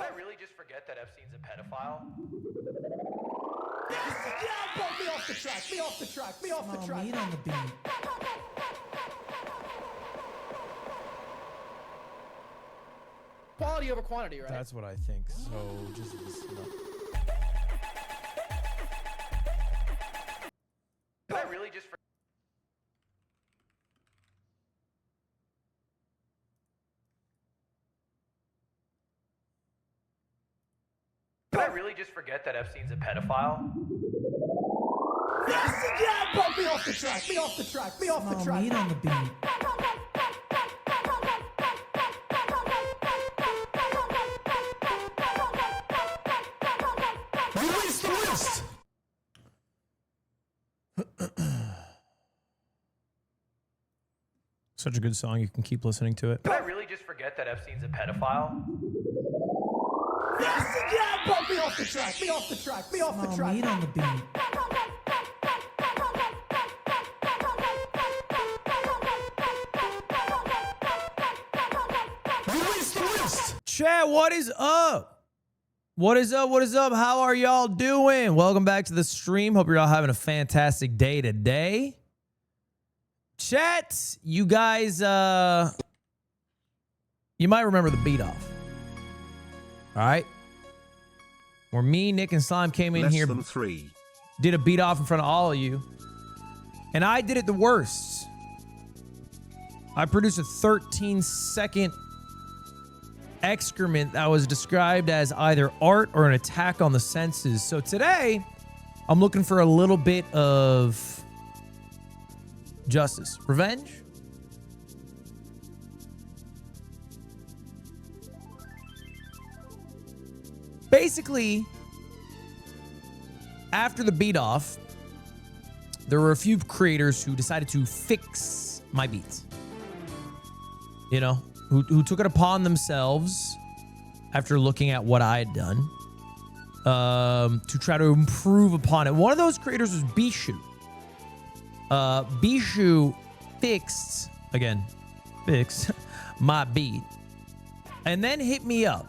I really just forget that Epstein's a pedophile? Yeah, me off the track, me off the track, me off the track. Meat on the beat. Quality over quantity, right? That's what I think. So just listen up. I really just Did I really just forget that Epstein's a pedophile? Yeah, me off the track, me off the track, me off the track. Meat on the beat. Release the list. Such a good song. You can keep listening to it. Did I really just forget that Epstein's a pedophile? Yeah, me off the track, me off the track, me off the track. Meat on the beat. Release the list. Chat, what is up? What is up? What is up? How are y'all doing? Welcome back to the stream. Hope you're all having a fantastic day today. Chat, you guys, you might remember the beat off. All right. Where me, Nick, and Slime came in here, Less than 3. did a beat off in front of all of you. And I did it the worst. I produced a 13-second excrement that was described as either art or an attack on the senses. So today, I'm looking for a little bit of justice. Revenge? Basically, after the beat off, there were a few creators who decided to fix my beats. You know, who took it upon themselves after looking at what I had done to try to improve upon it. One of those creators was Bishu. Bishu fixed my beat and then hit me up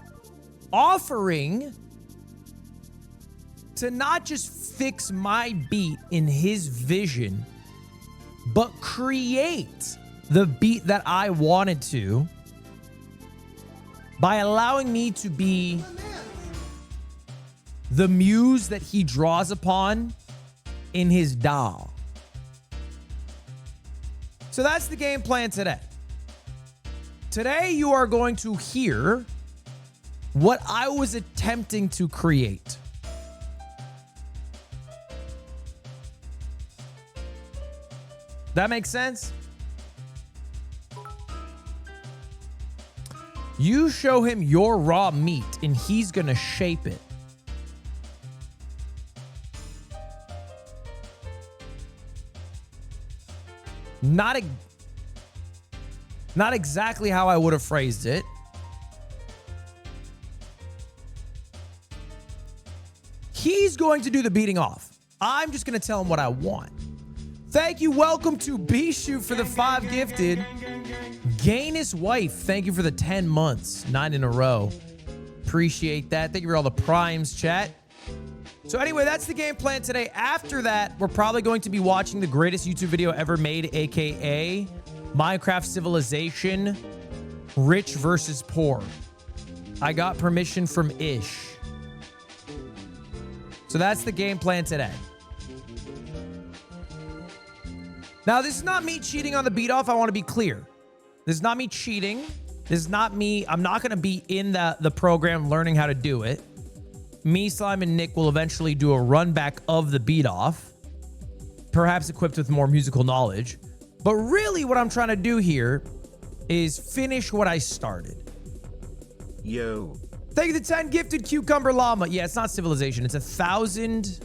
offering to not just fix my beat in his vision, but create the beat that I wanted to by allowing me to be the muse that he draws upon in his DAW. So that's the game plan today. Today you are going to hear what I was attempting to create. That makes sense? You show him your raw meat and he's gonna shape it. Not exactly how I would have phrased it. He's going to do the beating off. I'm just going to tell him what I want. Thank you. Welcome to Bishu for the 5 gifted. Gainus Wife, thank you for the 10 months, 9 in a row. Appreciate that. Thank you for all the primes, chat. So anyway, that's the game plan today. After that, we're probably going to be watching the greatest YouTube video ever made, aka Minecraft Civilization, Rich versus Poor. I got permission from Ish. So that's the game plan today. Now, this is not me cheating on the beat off. I want to be clear. This is not me cheating. This is not me. I'm not going to be in the program learning how to do it. Me, Slime, and Nick will eventually do a run back of the beat off, perhaps equipped with more musical knowledge. But really what I'm trying to do here is finish what I started. Yo. Thank you to 10 gifted Cucumber Llama. Yeah, it's not Civilization. It's 1,000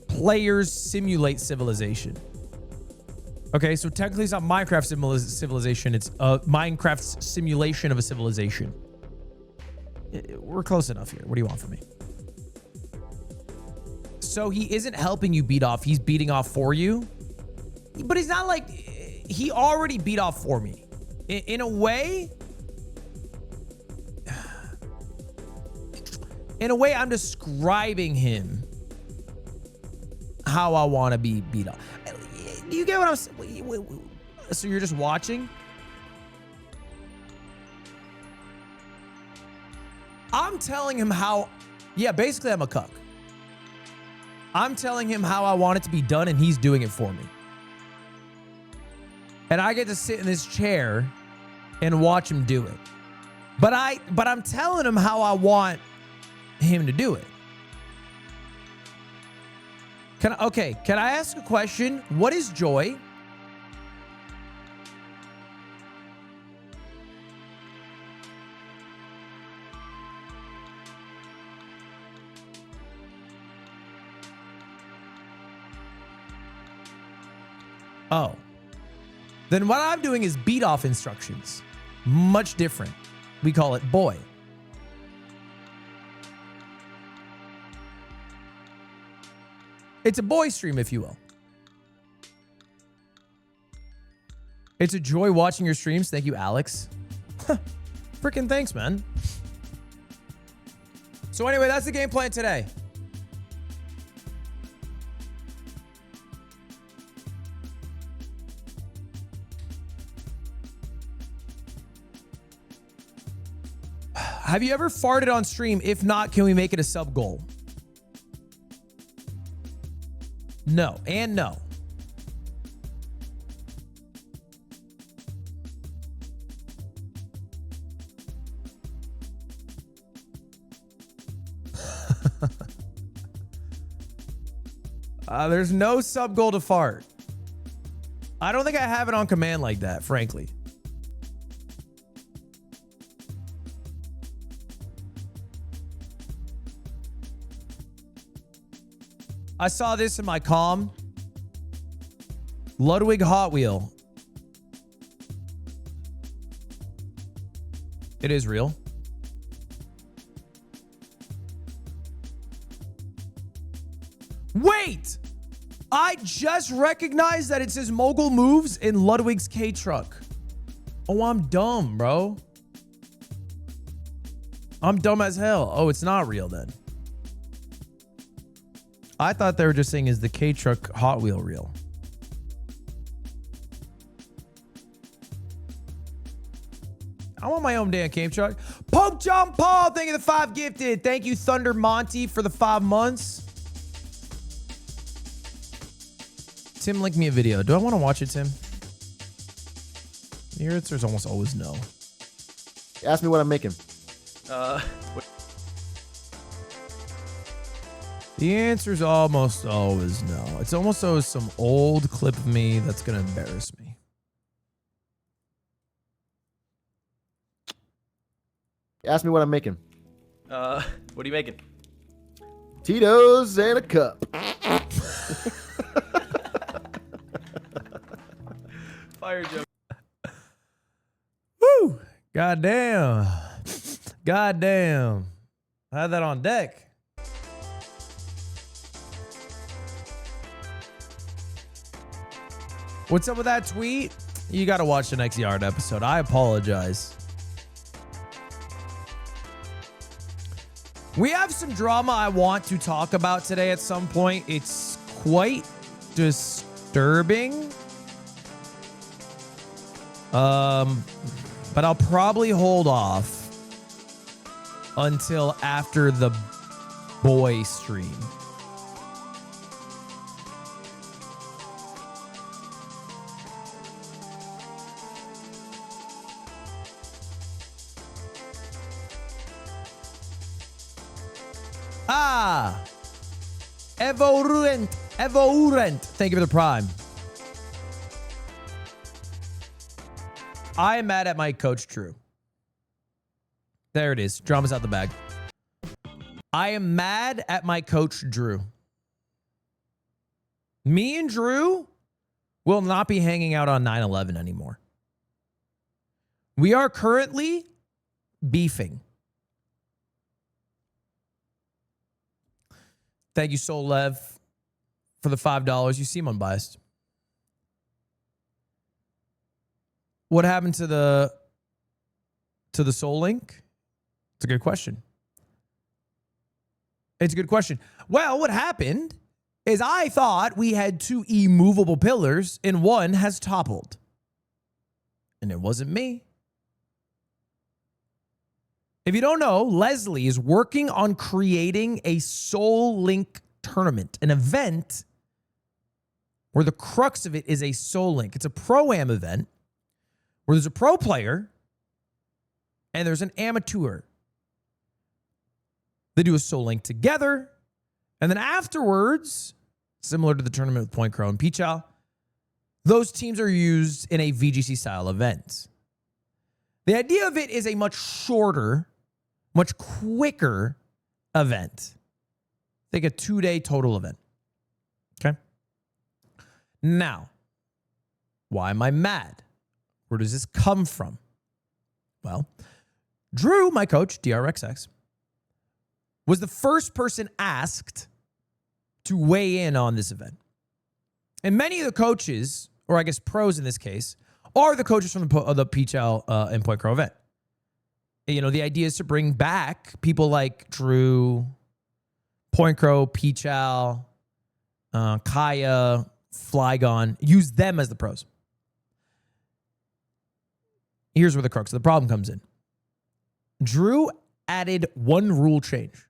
players simulate Civilization. Okay, so technically it's not Minecraft Civilization. It's Minecraft's simulation of a civilization. We're close enough here. What do you want from me? So he isn't helping you beat off. He's beating off for you. But he's not like... He already beat off for me. In a way... In a way, I'm describing him how I want to be beat up. Do you get what I'm saying? So you're just watching? I'm telling him how, yeah, basically I'm a cuck. I'm telling him how I want it to be done, and he's doing it for me. And I get to sit in this chair and watch him do it. But I'm telling him how I want him to do it. Can I ask a question? What is joy? Oh. Then what I'm doing is beat off instructions. Much different. We call it boy. It's a boy stream, if you will. It's a joy watching your streams. Thank you, Alex. Freaking thanks, man. So anyway, that's the game plan today. Have you ever farted on stream? If not, can we make it a sub goal? No and no. There's no sub goal to fart. I don't think I have it on command like that, frankly. I saw this in my comm. Ludwig Hot Wheel. It is real. Wait! I just recognized that it says Mogul Moves in Ludwig's K-Truck. Oh, I'm dumb, bro. I'm dumb as hell. Oh, it's not real then. I thought they were just saying, is the K-Truck Hot Wheel real? I want my own damn K-Truck. Poke John Paul, thank you for the 5 gifted. Thank you, Thunder Monty, for the 5 months. Tim, link me a video. Do I want to watch it, Tim? The answer is almost always no. Ask me what I'm making. The answer is almost always no. It's almost always some old clip of me that's going to embarrass me. Ask me what I'm making. What are you making? Tito's and a cup. Fire joke. Woo! Goddamn. Goddamn. I had that on deck. What's up with that tweet? You got to watch the next Yard episode. I apologize. We have some drama I want to talk about today at some point. It's quite disturbing. But I'll probably hold off until after the boy stream. Evorent. Thank you for the prime. I am mad at my coach, Drew. There it is. Drama's out the bag. I am mad at my coach, Drew. Me and Drew will not be hanging out on 9/11 anymore. We are currently beefing. Thank you, Soul Lev, for the $5. You seem unbiased. What happened to the Soul Link? It's a good question. It's a good question. Well, what happened is I thought we had 2 immovable pillars and one has toppled. And it wasn't me. If you don't know, Leslie is working on creating a Soul Link tournament, an event where the crux of it is a Soul Link. It's a Pro-Am event where there's a pro player and there's an amateur. They do a Soul Link together, and then afterwards, similar to the tournament with Point Crow and Pichal, those teams are used in a VGC-style event. The idea of it is a much shorter, much quicker event. Think a 2-day total event. Okay? Now, why am I mad? Where does this come from? Well, Drew, my coach, DRXX, was the first person asked to weigh in on this event. And many of the coaches, or I guess pros in this case, are the coaches from the Pichal and Point Crow event. You know, the idea is to bring back people like Drew, Point Crow, Pichal, Kaya, Flygon, use them as the pros. Here's where the crux of the problem comes in. Drew added one rule change.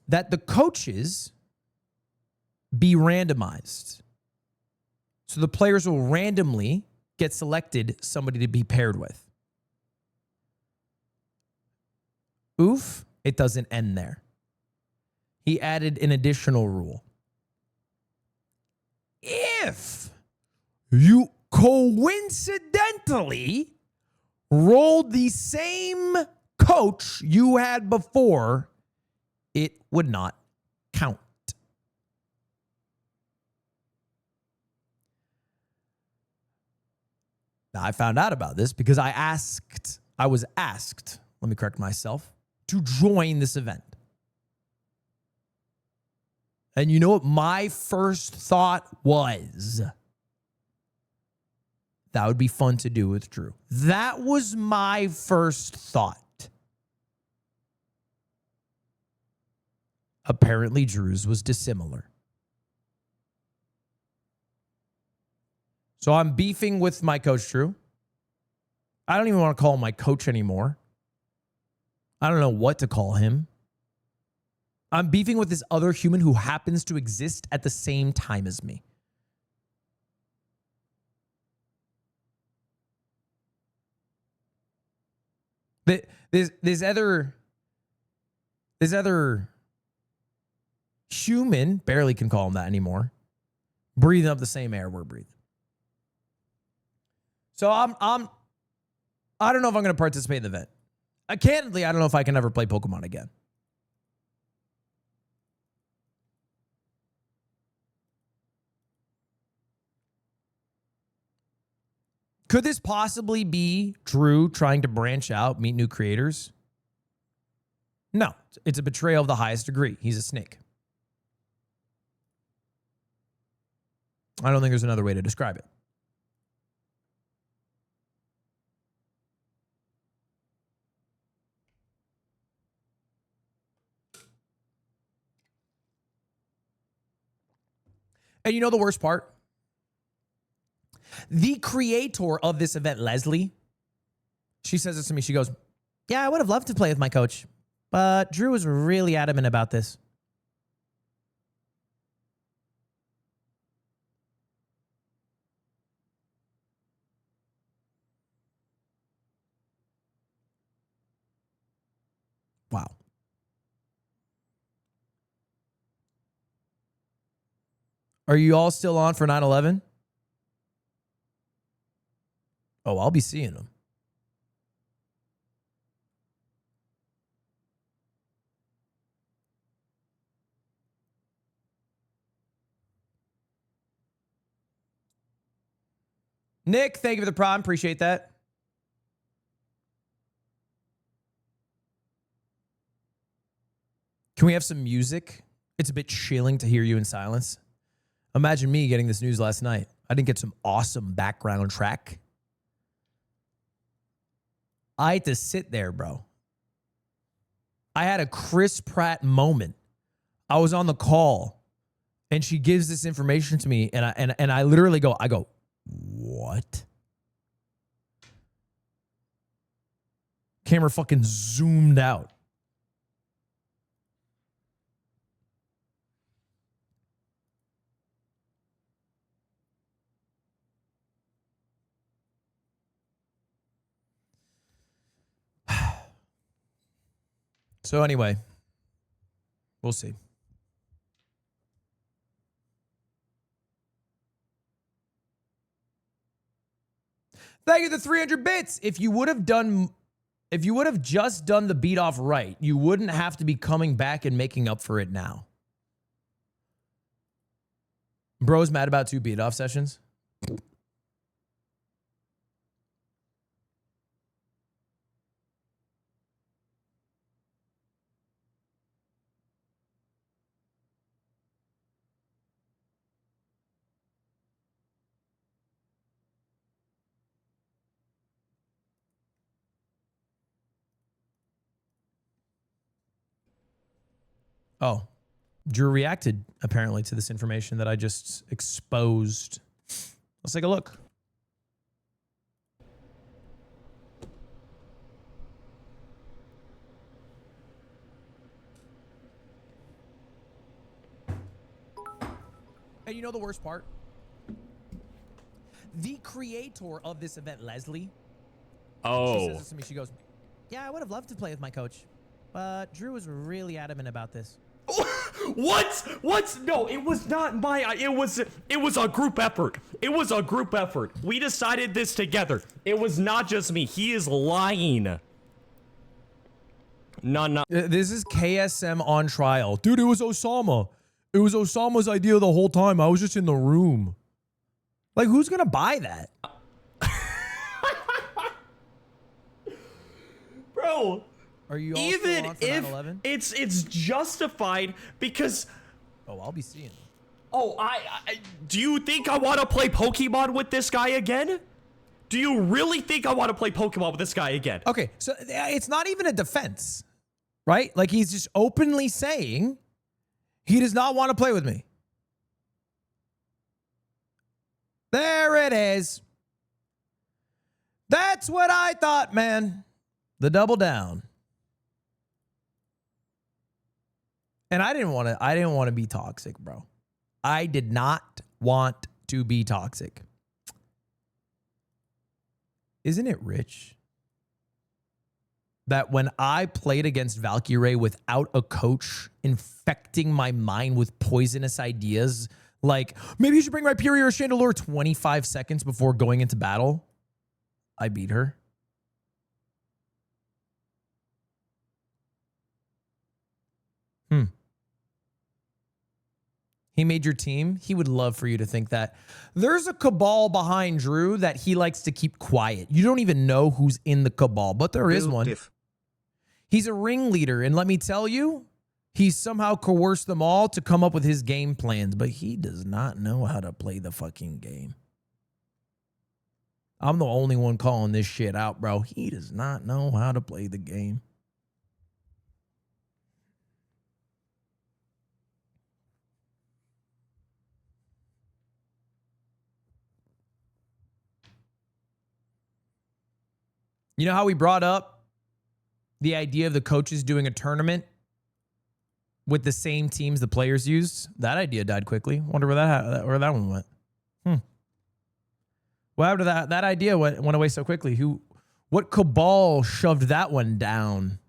That the coaches be randomized. So the players will randomly get selected somebody to be paired with. Oof, it doesn't end there. He added an additional rule. If you coincidentally rolled the same coach you had before, it would not count. Now, I found out about this because I was asked, let me correct myself, to join this event. And you know what my first thought was? That would be fun to do with Drew. That was my first thought. Apparently, Drew's was dissimilar. So I'm beefing with my coach, Drew. I don't even want to call him my coach anymore. I don't know what to call him. I'm beefing with this other human who happens to exist at the same time as me. This other human, barely can call him that anymore, breathing up the same air we're breathing. So I don't know if I'm going to participate in the event. Candidly, I don't know if I can ever play Pokemon again. Could this possibly be Drew trying to branch out, meet new creators? No, it's a betrayal of the highest degree. He's a snake. I don't think there's another way to describe it. And you know the worst part? The creator of this event, Leslie, she says this to me. She goes, yeah, I would have loved to play with my coach, but Drew was really adamant about this. Wow. Are you all still on for 9/11? Oh, I'll be seeing them. Nick, thank you for the prime. Appreciate that. Can we have some music? It's a bit chilling to hear you in silence. Imagine me getting this news last night. I didn't get some awesome background track. I had to sit there, bro. I had a Chris Pratt moment. I was on the call and she gives this information to me and I literally go, what? Camera fucking zoomed out. So anyway, we'll see. Thank you for the 300 bits. If you would have just done the beat off right, you wouldn't have to be coming back and making up for it now. Bro's mad about 2 beat off sessions. Oh, Drew reacted apparently to this information that I just exposed. Let's take a look. And you know the worst part? The creator of this event, Leslie. Oh. She says this to me. She goes, "Yeah, I would have loved to play with my coach, but Drew was really adamant about this." What? No, it was not my. It was a group effort. It was a group effort. We decided this together. It was not just me. He is lying. No. This is KSM on trial. Dude, it was Osama. It was Osama's idea the whole time. I was just in the room. Like, who's going to buy that? Bro. Are you all Even still on for if 9/11? it's justified because Oh, I'll be seeing it. oh I do you think I want to play Pokemon with this guy again? Do you really think I want to play Pokemon with this guy again? Okay, so it's not even a defense, right? Like, he's just openly saying he does not want to play with me. There it is. That's what I thought, man. The double down. And I didn't want to be toxic, bro. I did not want to be toxic. Isn't it rich that when I played against Valkyrie without a coach infecting my mind with poisonous ideas, like maybe you should bring Rhyperior or Chandelure 25 seconds before going into battle, I beat her? He made your team. He would love for you to think that. There's a cabal behind Drew that he likes to keep quiet. You don't even know who's in the cabal, but there is one. He's a ringleader, and let me tell you, he's somehow coerced them all to come up with his game plans, but he does not know how to play the fucking game. I'm the only one calling this shit out, bro. He does not know how to play the game. You know how we brought up the idea of the coaches doing a tournament with the same teams the players used? That idea died quickly. Wonder where that one went. Well, after that idea went away so quickly. What cabal shoved that one down?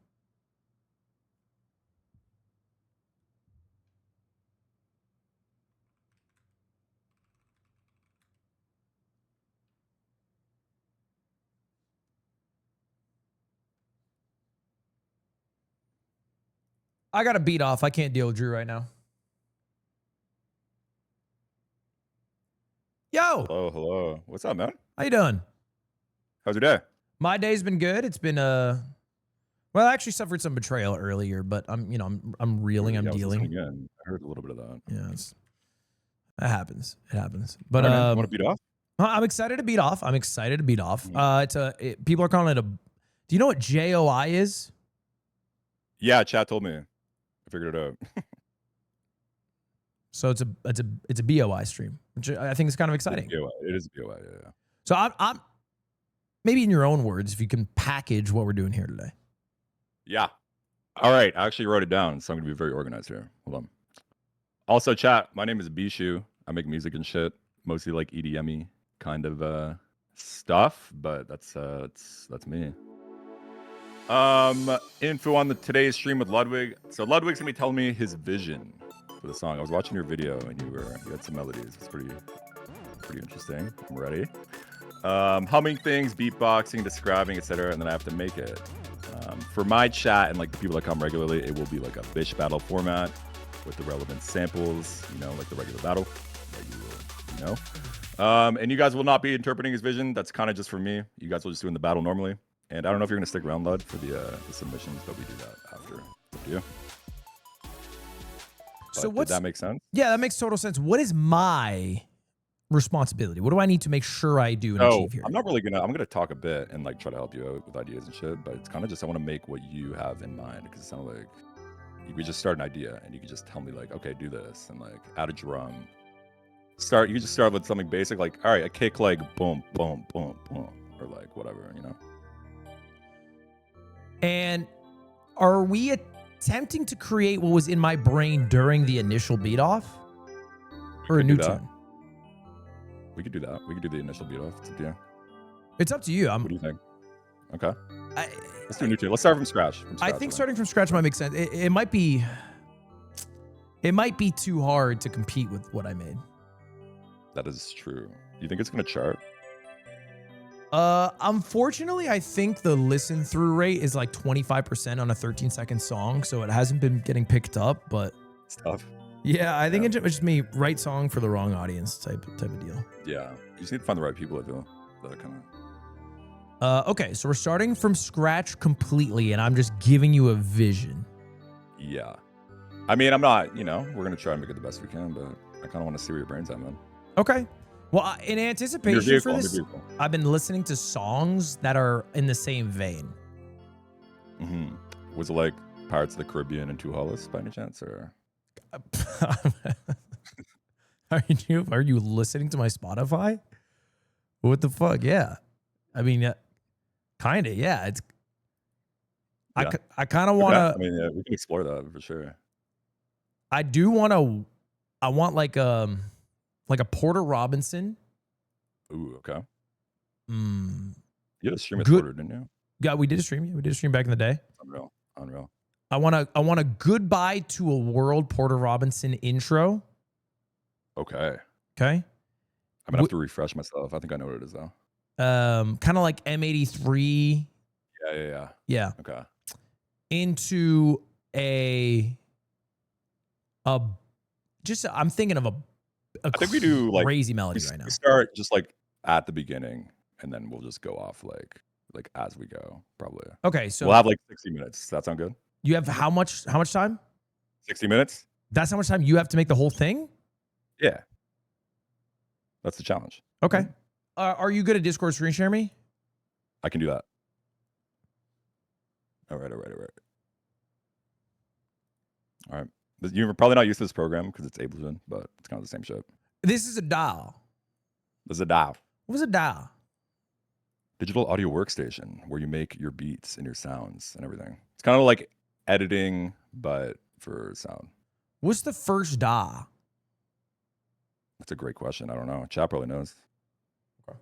I got to beat off. I can't deal with Drew right now. Yo. Hello. What's up, man? How you doing? How's your day? My day's been good. It's been well, I actually suffered some betrayal earlier, but I'm reeling, I'm dealing. Again. I heard a little bit of that. Yeah, it happens. It happens. But want to beat off? I'm excited to beat off. People are calling it a. Do Do you know what JOI is? Yeah, chat told me. I figured it out. So it's a BOI stream, which I think is kind of exciting. It is BOI, yeah. So I'm maybe in your own words, if you can package what we're doing here today. Yeah. All right. I actually wrote it down, so I'm gonna be very organized here. Hold on. Also, chat. My name is Bishu. I make music and shit, mostly like EDM-y kind of stuff, but that's me. Info on today's stream with Ludwig. So Ludwig's gonna be telling me his vision for the song. I was watching your video and you had some melodies. It's pretty interesting. I'm ready. Humming things, beatboxing, describing, etc., and then I have to make it. For my chat and like the people that come regularly, it will be like a Bish battle format with the relevant samples, you know, like the regular battle that you know. And you guys will not be interpreting his vision. That's kind of just for me. You guys will just doing the battle normally. And I don't know if you're gonna stick around, Lud, for the submissions, but we do that after. Up to you. So did that make sense? Yeah, that makes total sense. What is my responsibility? What do I need to make sure I do and achieve here? I'm gonna talk a bit and like try to help you out with ideas and shit, but it's kind of just I want to make what you have in mind, because it sounds like you could just start an idea and you could just tell me like, okay, do this, and like add a drum. You could just start with something basic, like, all right, a kick, like boom, boom, boom, boom, or like whatever, you know. And are we attempting to create what was in my brain during the initial beat off, or a new tune? We could do that. We could do the initial beat off. It's up to you. It's up to you. What do you think? Okay. Let's do a new tune. Let's start from scratch. I think starting from scratch might make sense. It might be too hard to compete with what I made. That is true. You think it's gonna chart? Unfortunately, I think the listen through rate is like 25% on a 13-second song, so it hasn't been getting picked up. But it's tough. Yeah, I think it's just me, right song for the wrong audience type of deal. Yeah, you just need to find the right people. I feel that kind of. Okay, so we're starting from scratch completely, and I'm just giving you a vision. Yeah, I mean, I'm not. You know, we're gonna try and make it the best we can, but I kind of want to see where your brain's at, man. Okay. Well, in anticipation for this, I've been listening to songs that are in the same vein. Mm-hmm. Was it like Pirates of the Caribbean and Two Hollis by any chance, or? Are you listening to my Spotify? What the fuck? Yeah, I mean, kind of. Yeah, it's. Yeah. I kind of want to. I mean, yeah, we can explore that for sure. I do want to. I want like a Porter Robinson. Ooh, okay. You had a stream with Porter, didn't you? Yeah, we did a stream. Yeah, we did a stream back in the day. Unreal. I want a Goodbye to a World Porter Robinson intro. Okay. Okay. I'm gonna have to refresh myself. I think I know what it is though. Kind of like M83. Yeah. Okay. Into I'm thinking of I think we do like crazy melody right now. We start just like at the beginning, and then we'll just go off like as we go, probably. Okay, so we'll have like 60 minutes. Does that sound good? You have how much time? 60 minutes. That's how much time you have to make the whole thing? Yeah. That's the challenge. Okay. Are you good at Discord screen share me? I can do that. All right. You're probably not used to this program because it's Ableton, but it's kind of the same shit. This is a DAW. This is a DAW. What was a DAW? Digital audio workstation, where you make your beats and your sounds and everything. It's kind of like editing, but for sound. What's the first DAW? That's a great question. I don't know. Chat probably knows. Okay.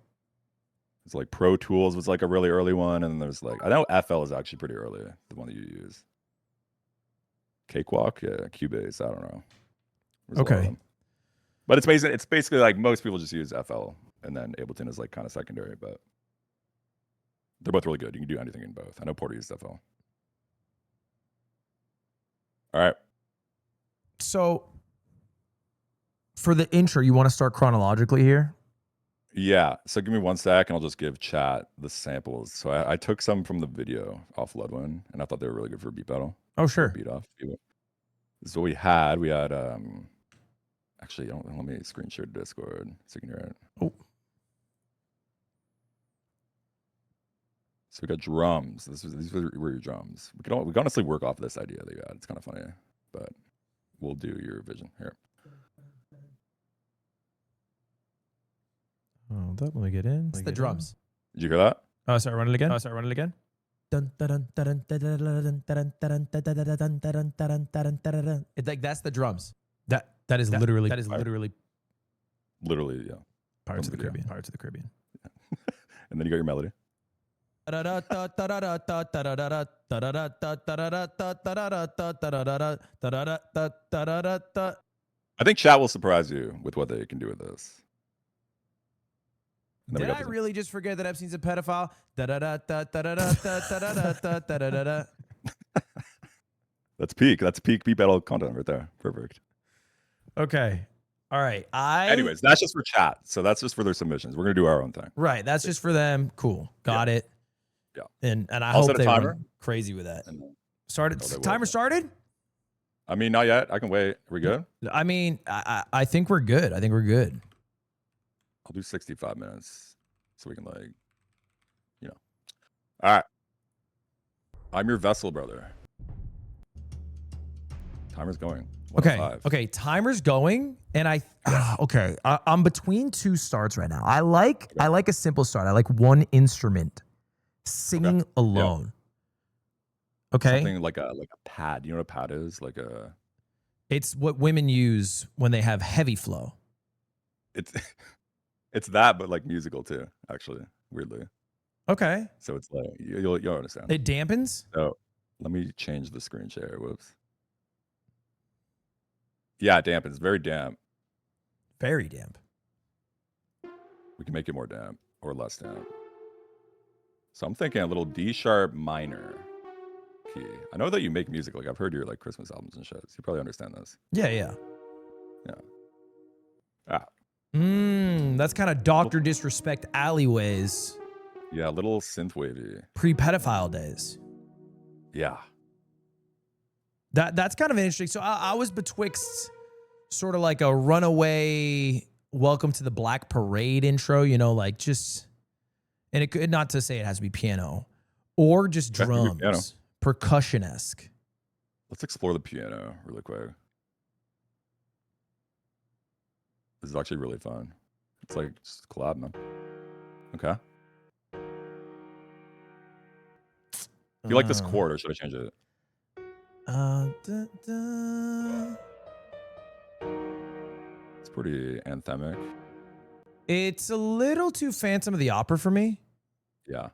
It's like Pro Tools was like a really early one, and then there's like I know FL is actually pretty early, the one that you use. Cakewalk, yeah, Cubase. I don't know. Okay. But it's basically like most people just use FL, and then Ableton is like kind of secondary, but they're both really good. You can do anything in both. I know Porter used FL. All right. So for the intro, you want to start chronologically here? Yeah. So give me 1 sec, and I'll just give chat the samples. So I took some from the video off Ludwin, and I thought they were really good for a beat battle. Oh, sure. Beat off. This is what we had. We had actually, let me screen share Discord so you can hear it. Oh. So we got drums. These were your drums. We can honestly work off this idea that you had. It's kind of funny, but we'll do your vision here. Oh, that let me get in. It's the drums. Did you hear that? Oh, sorry, run it again. It's like that's the drums. That is literally Literally, yeah. Pirates of the Video. Caribbean. Pirates of the Caribbean. And then you got your melody. I think chat will surprise you with what they can do with this. And then we Did got I the- really just forget that Epstein's a pedophile? That's peak. That's peak beat battle content right there. Perfect. Okay. All right. Anyways, that's just for chat. So that's just for their submissions. We're gonna do our own thing. Right. That's just for them. Cool. Got it. Yeah. And I I'll hope set a they timer. went crazy with that. And Started. Oh, they will. Timer started? I mean, not yet. I can wait. Are we good? I mean, I think we're good. I think we're good. I'll do 65 minutes so we can All right. I'm your vessel, brother. Timer's going. Okay. 105. Okay. Timer's going, and okay. I'm between two starts right now. I like a simple start. I like one instrument singing alone. Okay. Something like a pad. You know what a pad is? Like a. It's what women use when they have heavy flow. It's that, but like musical too. Actually, weirdly. Okay. So it's like you'll understand. It dampens. So let me change the screen share. Whoops. Yeah, it dampens. Very damp. Very damp. We can make it more damp or less damp. So I'm thinking a little D sharp minor key. I know that you make music. Like I've heard your like Christmas albums and shit. So you probably understand this. Yeah. Yeah. Ah, That's kind of Dr. Disrespect alleyways, yeah, a little synth wavy. pre-pedophile days. Yeah. That's kind of interesting. So I was betwixt sort of like a runaway Welcome to the Black Parade intro, like just, and it could, not to say it has to be piano or just Yeah, it could be piano. drums, percussion-esque. Let's explore the piano really quick. This is actually really fun. It's like just collab, man. Okay. You like this chord, or should I change it? It's pretty anthemic. It's a little too Phantom of the Opera for me. Yeah.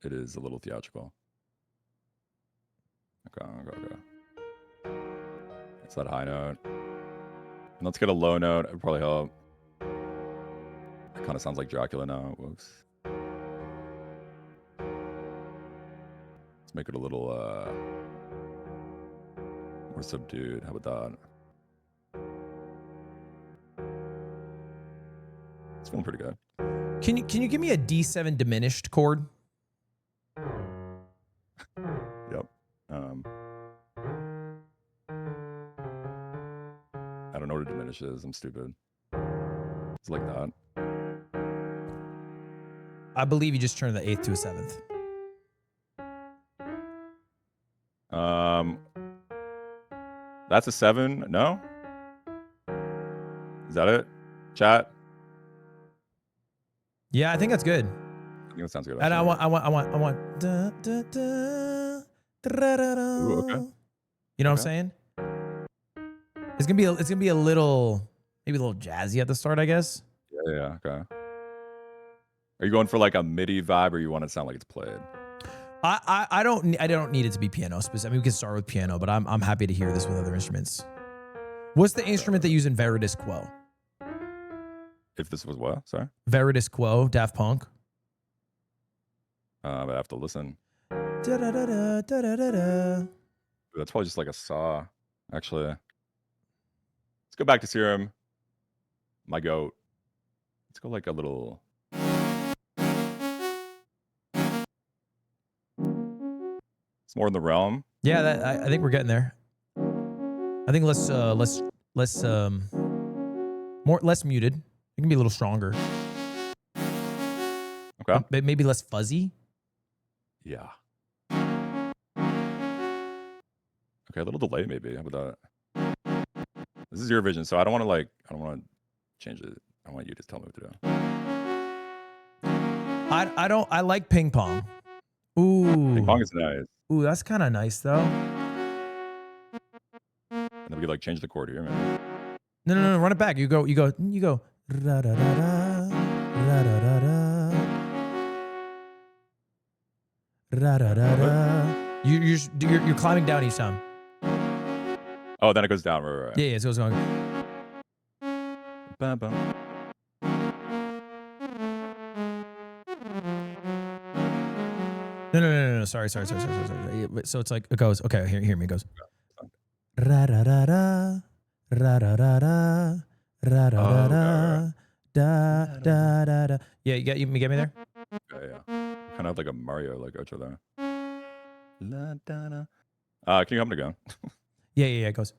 It is a little theatrical. Okay. It's that high note. And let's get a low note. It would probably help. It kind of sounds like Dracula now. Whoops. Let's make it a little more subdued. How about that? It's feeling pretty good. Can you give me a D7 diminished chord? Yep. I don't know what a diminish is. I'm stupid. It's like that. I believe you just turned the 8th to a 7th. That's a 7. No? Is that it? Chat? Yeah, I think that's good. I think that sounds good. And I actually. want. Da, da, da, da-da-da-da. Ooh, okay. You know what I'm Okay. saying? It's gonna be a little, maybe a little jazzy at the start, I guess. Yeah, okay. Are you going for like a MIDI vibe, or you want it to sound like it's played? I don't need it to be piano specific. I mean, we can start with piano, but I'm happy to hear this with other instruments. What's the instrument they use in Veridis Quo? If this was what? Sorry? Veridis Quo, Daft Punk. I have to listen. Da-da-da-da, da-da-da-da. That's probably just like a saw, actually. Let's go back to Serum. My goat. Let's go like a little. It's more in the realm. Yeah, I think we're getting there. I think less muted. It can be a little stronger. Okay. Maybe less fuzzy. Yeah. Okay, a little delay maybe. How about that? This is your vision, so I don't want to change it. I want you to tell me what to do. I like ping pong. Ooh. Ping pong is nice. Ooh, that's kind of nice though. And then we could like change the chord here, maybe. No, run it back. You go. Ra da da da, ra da da da, ra da da da. You're climbing down each time. Oh, then it goes down. Right. Yeah, so it's going. Bam, bam. No. Sorry. Yeah, so it's like it goes. Okay, hear me. It goes. Ra da da da, ra da da da, ra da da da, da da da da. Yeah, you get me there. Yeah. Kind of like a Mario like outro there. La, da, da. Can you hum it again? Yeah. It goes.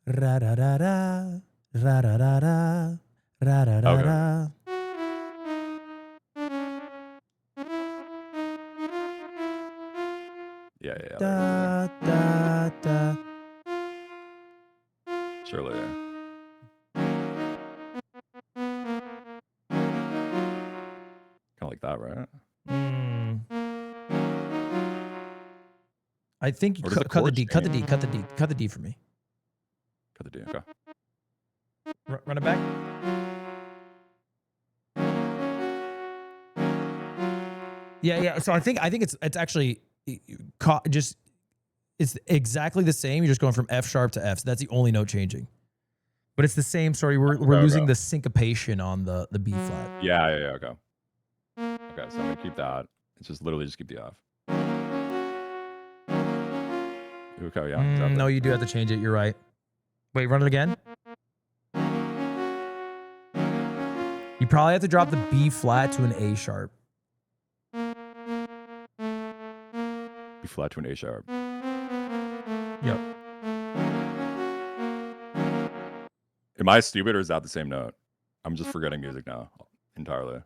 Ra da da da, ra da da da, ra da da da. Yeah. Da da da. Surely. Kind of like that, right? I think you Or does the cut the chord D. Cut the D. change? Cut the D. Cut the D for me. Cut the D. Okay. Run it back. Yeah. So I think it's actually just it's exactly the same. You're just going from F sharp to F. So that's the only note changing. But it's the same story. We're losing the syncopation on the B flat. Yeah. Okay. Okay, so I'm gonna keep that. It's just literally just keep the F. Okay, yeah. Exactly. No, you do have to change it. You're right. Wait, run it again. You probably have to drop the B flat to an A sharp. B flat to an A sharp. Yep. Am I stupid or is that the same note? I'm just forgetting music now entirely.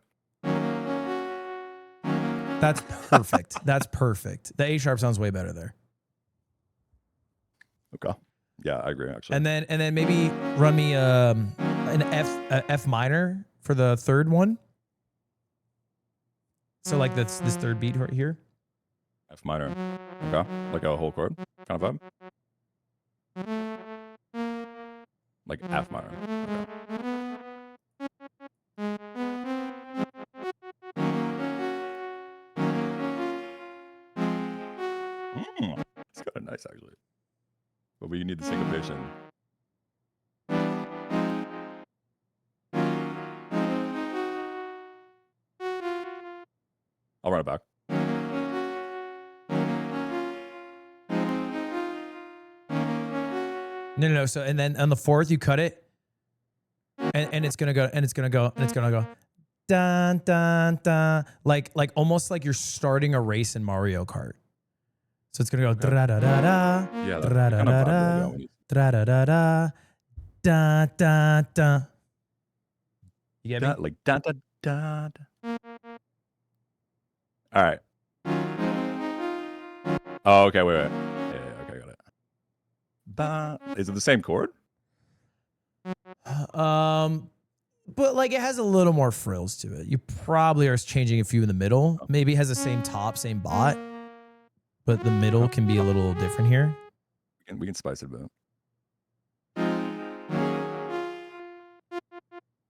That's perfect. That's perfect. The A sharp sounds way better there. Okay. Yeah, I agree actually. And then maybe run me an F minor for the third one. So like that's this third beat right here. F minor. Okay. Like a whole chord kind of vibe. Like F minor. Okay. It's kind of nice actually. But we need the syncopation. I'll run it back. No. So and then on the fourth you cut it, and it's gonna go dun dun dun like almost like you're starting a race in Mario Kart. So it's gonna go da da da da Yeah, da da da da da da da da da da da. You get me? Like da da da. All right. Oh, okay. Wait. Yeah. Okay, got it. Ba. Is it the same chord? But like it has a little more frills to it. You probably are changing a few in the middle. Maybe it has the same top, same bot, but the middle can be a little different here. We can spice it a bit.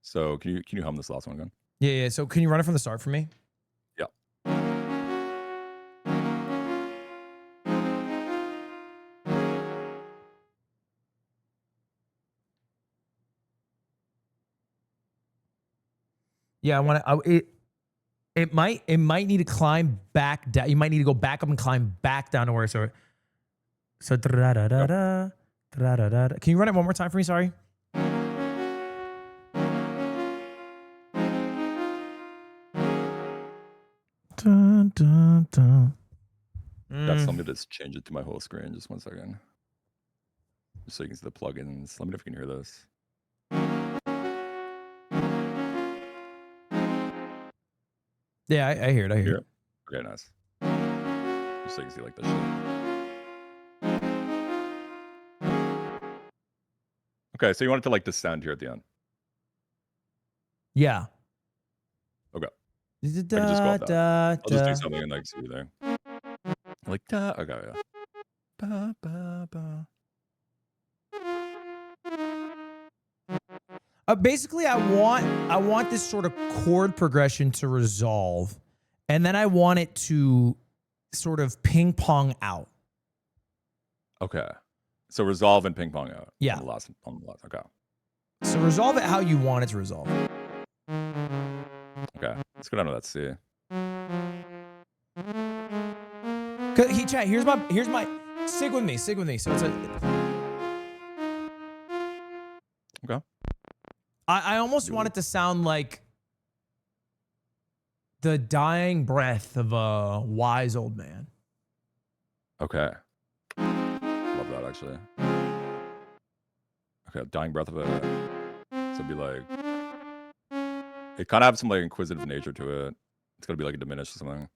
So can you hum this last one again? Yeah. So can you run it from the start for me? Yeah. Yeah, I want to. It might need to climb back down. You might need to go back up and climb back down to where. So da da da da da da da. Can you run it one more time for me? Sorry. Dun, dun, dun. That's something to just change it to my whole screen. Just 1 second. Just so you can see the plugins. Let me know if you can hear this. Yeah, I hear it. I hear it. Okay, nice. just so you can see like this shit. Okay, so you want it to like descend here at the end. Yeah. Okay. Da, I can just go off that. da, I'll just da. do something and like see there. Like da. Okay, yeah. Ba, ba, ba. Basically, I want this sort of chord progression to resolve, and then I want it to sort of ping pong out. Okay. So resolve and ping pong out. Yeah. On the last. Okay. So resolve it how you want it to resolve. Okay. Let's go down to that C. Chat. Here's my. Stick with me. So it's a. Okay. I almost want it to sound like the dying breath of a wise old man. Okay. Love that actually. Okay, dying breath of it. So it'd be like it kind of have some like inquisitive nature to it. It's gonna be like a diminished or something.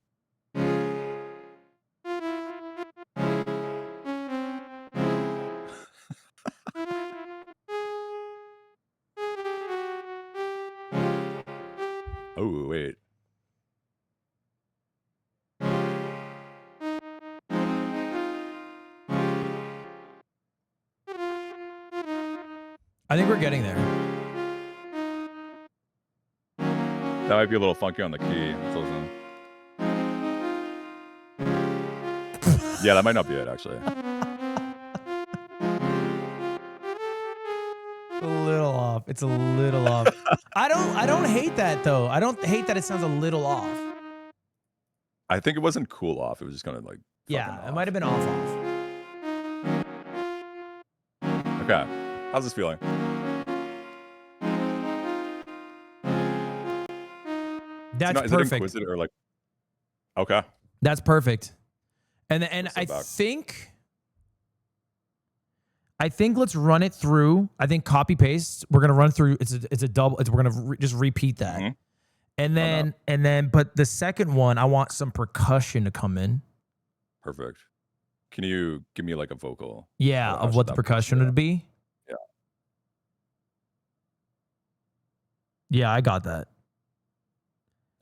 Oh wait. I think we're getting there. That might be a little funky on the key. Let's listen. Yeah, that might not be it actually. A little off. It's a little off. I don't hate that though. I don't hate that it sounds a little off. I think it wasn't cool off. It was just kind of like Yeah, it might have been off. Okay. How's this feeling? That's Is it perfect. inquisitive or like okay. That's perfect. And Let's I sit back. think let's run it through. I think copy paste. We're gonna run through. It's a double. We're gonna just repeat that. Mhm. And then, but the second one, I want some percussion to come in. Perfect. Can you give me like a vocal? Yeah, Or how of should what the that percussion be? would be. Yeah. Yeah, I got that.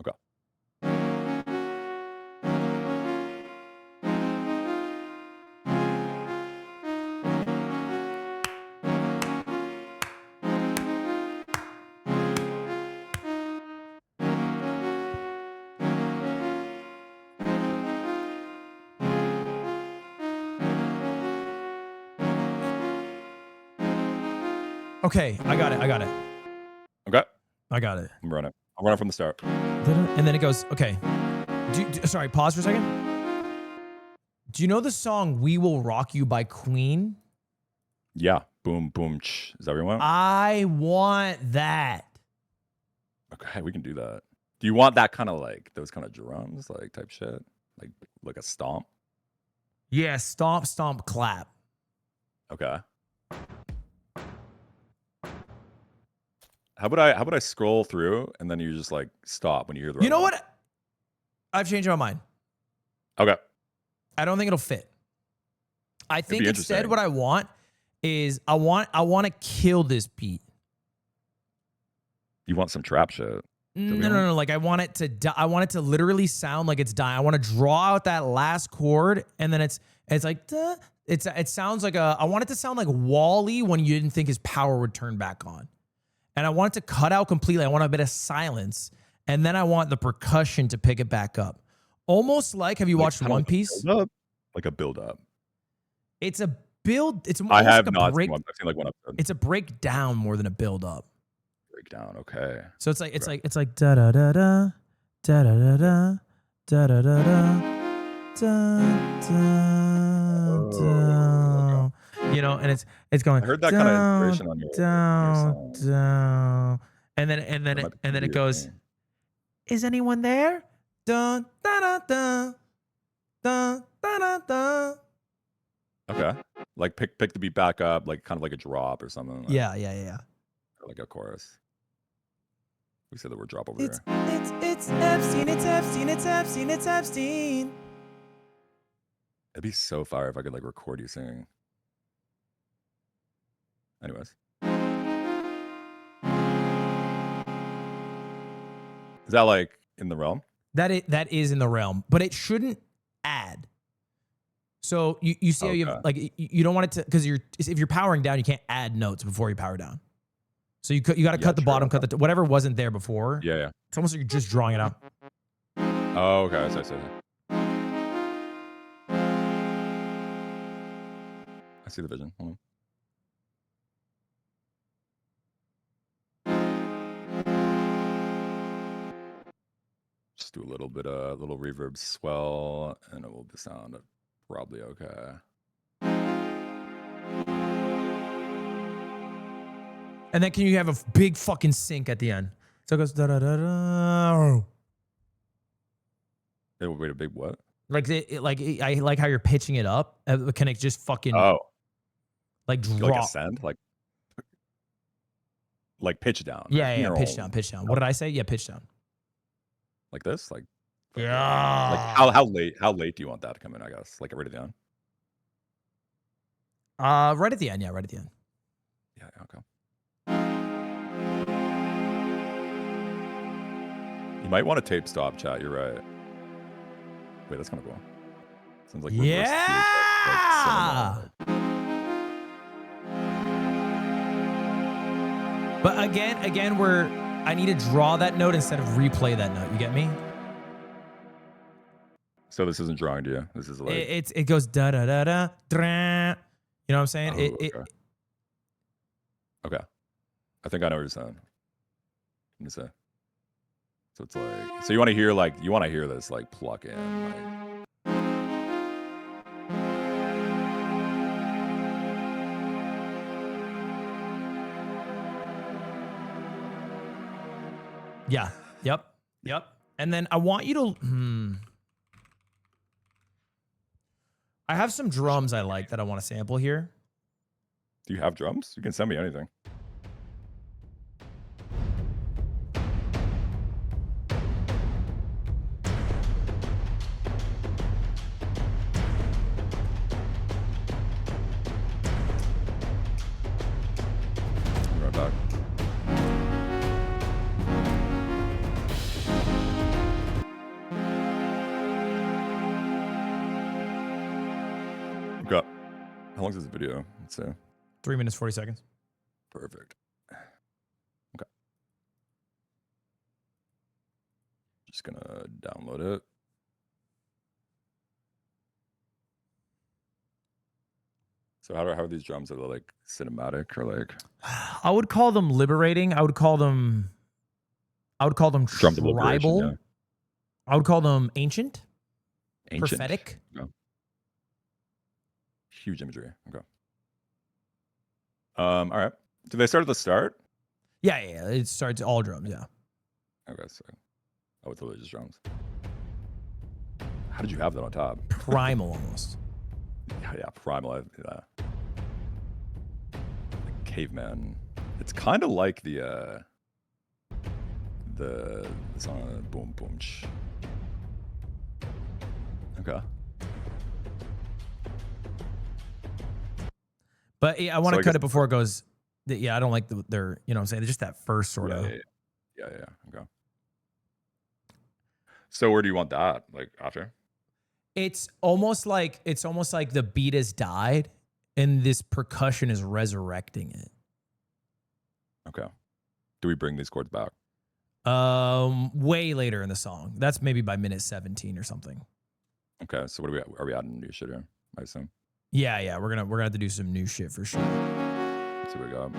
Okay. Okay, I got it. Okay. I got it. I'm running. I'll run it from the start. And then it goes, okay. Sorry, pause for a second. Do you know the song We Will Rock You by Queen? Yeah. Boom, boom, ch. Is that what you want? I want that. Okay, we can do that. Do you want that kind of like those kind of drums, like type shit? Like a stomp? Yeah, stomp, stomp, clap. Okay. How about I scroll through and then you just like stop when you hear the right You know one? what? I've changed my mind. Okay. I don't think it'll fit. I think be instead interesting. what I want is I want to kill this beat. You want some trap shit. No. Like I want it to literally sound like it's dying. I want to draw out that last chord, and then it's like duh. It sounds like I want it to sound like Wall-E when you didn't think his power would turn back on, and I want it to cut out completely. I want a bit of silence, and then I want the percussion to pick it back up, almost like have you watched kinda One like a Piece? build-up? Like a build up. It's a build. It's I almost have like a not break. seen one. I've seen like one episode. It's a breakdown more than a build up. Breakdown. Okay. So it's like da da da da da da da da da da da da da. You know, and it's going. I heard that kind of inspiration on your down, song. down, and then That might be it your goes. thing. Is anyone there? Dun da da da dun da da da. Okay. Like pick the beat back up, like kind of like a drop or something. Like, Yeah. or like a chorus. We said the word drop over It's there. Epstein. It's Epstein. It's Epstein. It's Epstein. It'd be so fire if I could like record you singing. Anyways. Is that like in the realm? That is in the realm, but it shouldn't add. So you see how you have, like, you don't want it to, because if you're powering down, you can't add notes before you power down. So you got to cut the bottom, cut the whatever wasn't there before. Yeah, yeah. It's almost like you're just drawing it out. Oh, okay. I see. I see the vision. Hold on. Just do a little bit of little reverb swell, and it will sound probably okay. And then can you have a big fucking sync at the end? So it goes da da da da. Wait, a big what? Like I like how you're pitching it up. Can it just fucking like drop? Like ascend, like pitch down. Yeah, pitch down. What did I say? Yeah, pitch down. Like this, like yeah. Like how late do you want that to come in? I guess like right at the end. Right at the end. Yeah, right at the end. Yeah. Okay. You might want to tape stop, chat. You're right. Wait, that's kind of cool. Sounds like reverse yeah. But again, I need to draw that note instead of replay that note. You get me? So this isn't drawing to you. This is like it goes da da da da da. You know what I'm saying? Okay. I think I know what you're saying. Let me say. So it's like, so you want to hear this like pluck in, like. Yeah. Yep. And then I want you to. I have some drums I like that I want to sample here. Do you have drums? You can send me anything. Right back. Okay. How long is this video? Let's see. 3 minutes, 40 seconds. Perfect. Okay. Just gonna download it. So how are these drums? Are they like cinematic or like? I would call them liberating. I would call them Drum tribal. liberation, yeah. I would call them ancient. Ancient. Prophetic. Okay. Huge imagery. Okay. All right. Do they start at the start? Yeah. It starts all drums. Yeah. Okay. So, it's literally just drums. How did you have that on top? Primal almost. Yeah, primal. Yeah. Like caveman. It's kind of like the song Boom Boom Ch. Okay. But yeah, I want to I cut guess- it before it goes. Yeah, I don't like their. You know what I'm saying? Just that first sort of. Yeah. Okay. So where do you want that? Like after? It's almost like the beat has died, and this percussion is resurrecting it. Okay. Do we bring these chords back? Way later in the song. That's maybe by minute 17 or something. Okay. So what are we adding new shit here? I assume. Yeah. We're gonna have to do some new shit for sure. Let's see what we got.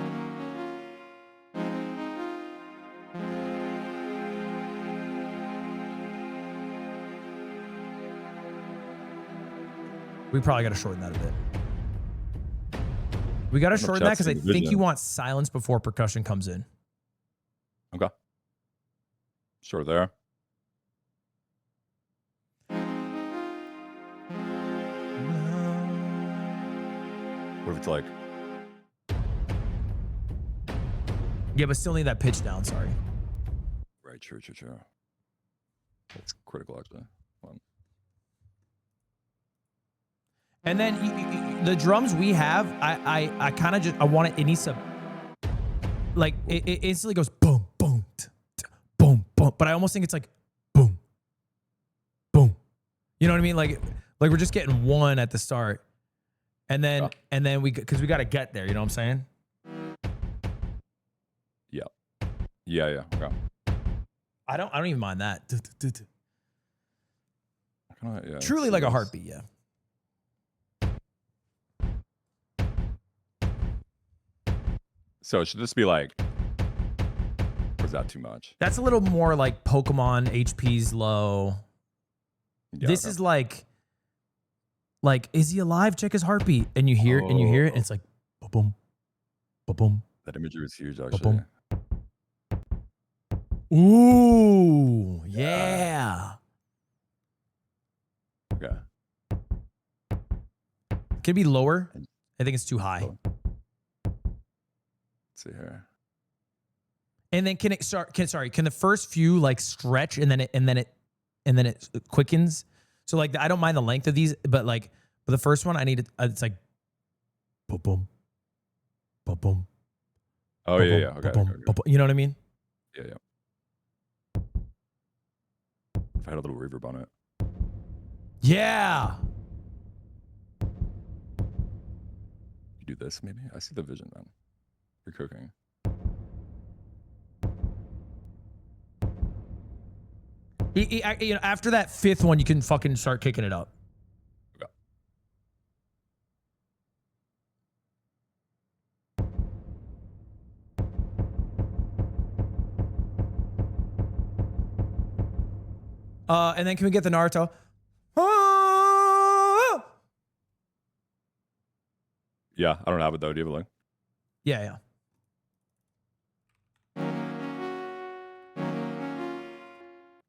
We probably got to shorten that a bit. We got to shorten that because I think you want silence before percussion comes in. Okay. Sure there. What if it's like? Yeah, but still need that pitch down. Sorry. Right. True. That's critical, actually. And then the drums we have, I kind of just, I want it needs to, like, it instantly goes boom, boom, boom, boom. But I almost think it's like boom, boom. You know what I mean? Like we're just getting one at the start. And then, because we got to get there. You know what I'm saying? Yeah. Yeah. Okay. I don't even mind that. Yeah, Truly like a heartbeat, yeah. So should this be like, or is that too much? That's a little more like Pokemon HP's low. Yeah, This okay. is like, is he alive? Check his heartbeat. And you hear it, and it's like, boom, boom. That imagery was huge, Boom. actually. Ooh, yeah. Okay. Can it be lower? I think it's too high. Let's see here. And then can the first few like stretch and then it quickens? So like I don't mind the length of these, but the first one I need it's like boom, boom, boom, boom. Oh boom, yeah, boom, yeah. Okay, boom, okay, okay. boom, boom. You know what I mean? Yeah, yeah. If I had a little reverb on it. Yeah. You do this maybe? I see the vision, man. You're cooking. After that fifth one, you can fucking start kicking it up. Okay. And then can we get the Naruto? Oh! Yeah, I don't have it though. Do you have a link? Yeah.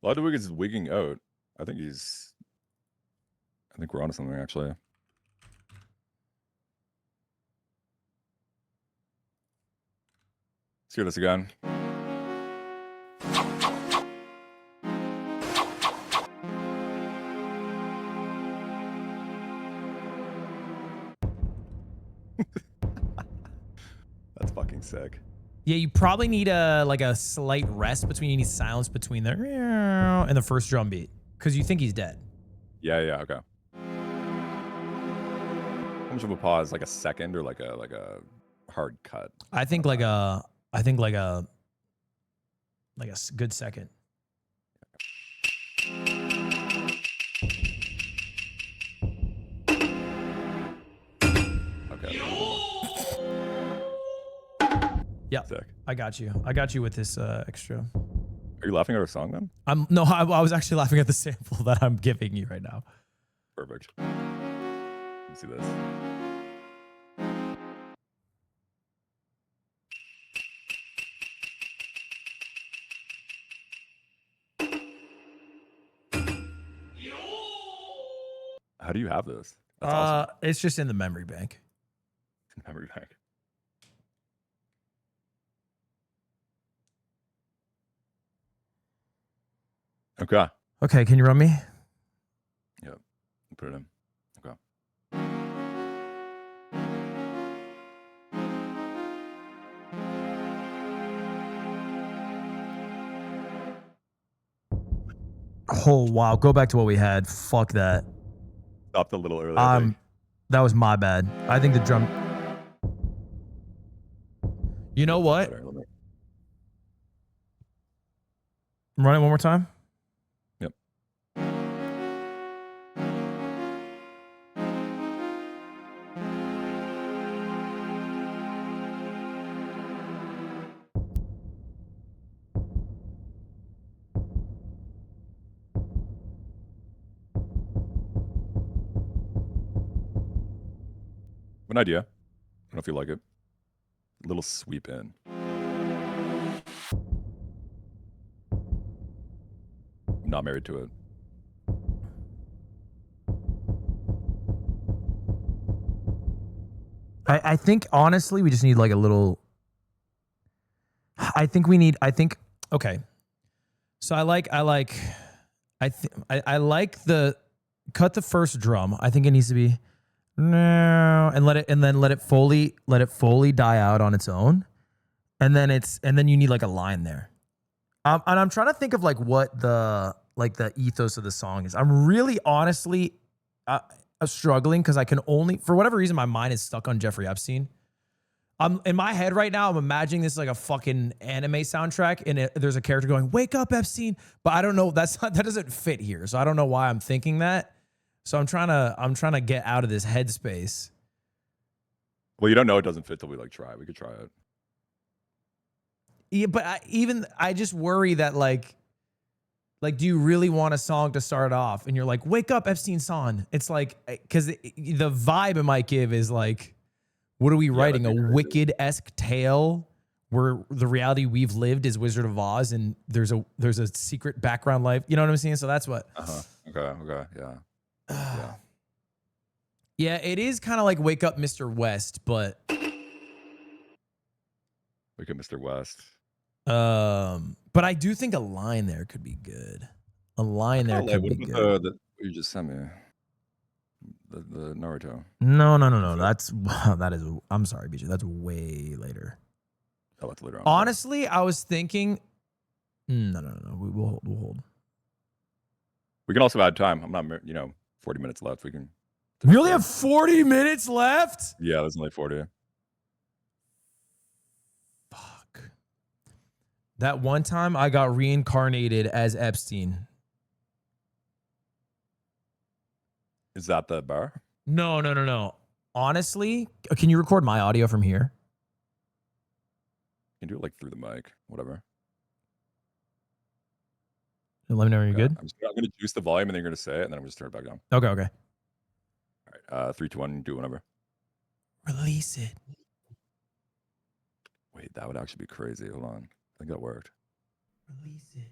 Ludwig is wigging out. I think we're onto something actually. Let's hear this again. That's fucking sick. Yeah, you probably need a slight rest between. You need silence between the and the first drum beat because you think he's dead. Yeah, yeah, okay. How much of a pause? Like a second or like a hard cut? I think like a good second. Okay. Yeah, Sick. I got you with this extra. Are you laughing at our song then? I was actually laughing at the sample that I'm giving you right now. Perfect. Let me see this. How do you have this? That's awesome. It's just in the memory bank. Memory bank. Okay. Okay, can you run me? Yep. Put it in. Okay. Oh wow, go back to what we had. Fuck that. Stopped a little early. I think. That was my bad. I think the drum. You know what? Better, let me- Run it one more time. Yep. An idea. I don't know if you like it. A little sweep in. Not married to it. I think honestly we just need like a little. Okay. So I like the cut the first drum. I think it needs to be no, and let it fully die out on its own, and then you need like a line there. And I'm trying to think of like what the ethos of the song is. I'm really honestly struggling because I can only, for whatever reason, my mind is stuck on Jeffrey Epstein. I'm in my head right now. I'm imagining this like a fucking anime soundtrack, and there's a character going, "Wake up, Epstein!" But I don't know. That doesn't fit here, so I don't know why I'm thinking that. So I'm trying to get out of this headspace. Well, you don't know it doesn't fit till we like try. We could try it. Yeah, but I just worry that like, do you really want a song to start off and you're like, "Wake up, Epstein son"? It's like, because the vibe it might give is like, what are we writing? A Wicked-esque tale where the reality we've lived is Wizard of Oz, and there's a secret background life. You know what I'm saying? So that's what. Okay. Yeah. Yeah, it is kind of like Wake Up, Mr. West, but Wake up, Mr. West. but I do think a line there could be good. A line there could be good. The you just sent me? The Naruto. No. That is. I'm sorry, BJ. That's way later. Oh, that's later on. Honestly, I was thinking. No. We'll hold. We can also add time. I'm not. 40 minutes left. We can. We only have 40 minutes left. Yeah, there's only 40. Fuck. That one time I got reincarnated as Epstein. Is that the bar? No. Honestly, can you record my audio from here? You can do it like through the mic, whatever. Let me know when you're good. I'm going to juice the volume and then you're going to say it and then I'm going to turn it back down. Okay. All right. 3, 2, 1, do it whenever. Release it. Wait, that would actually be crazy. Hold on. I think that worked. Release it.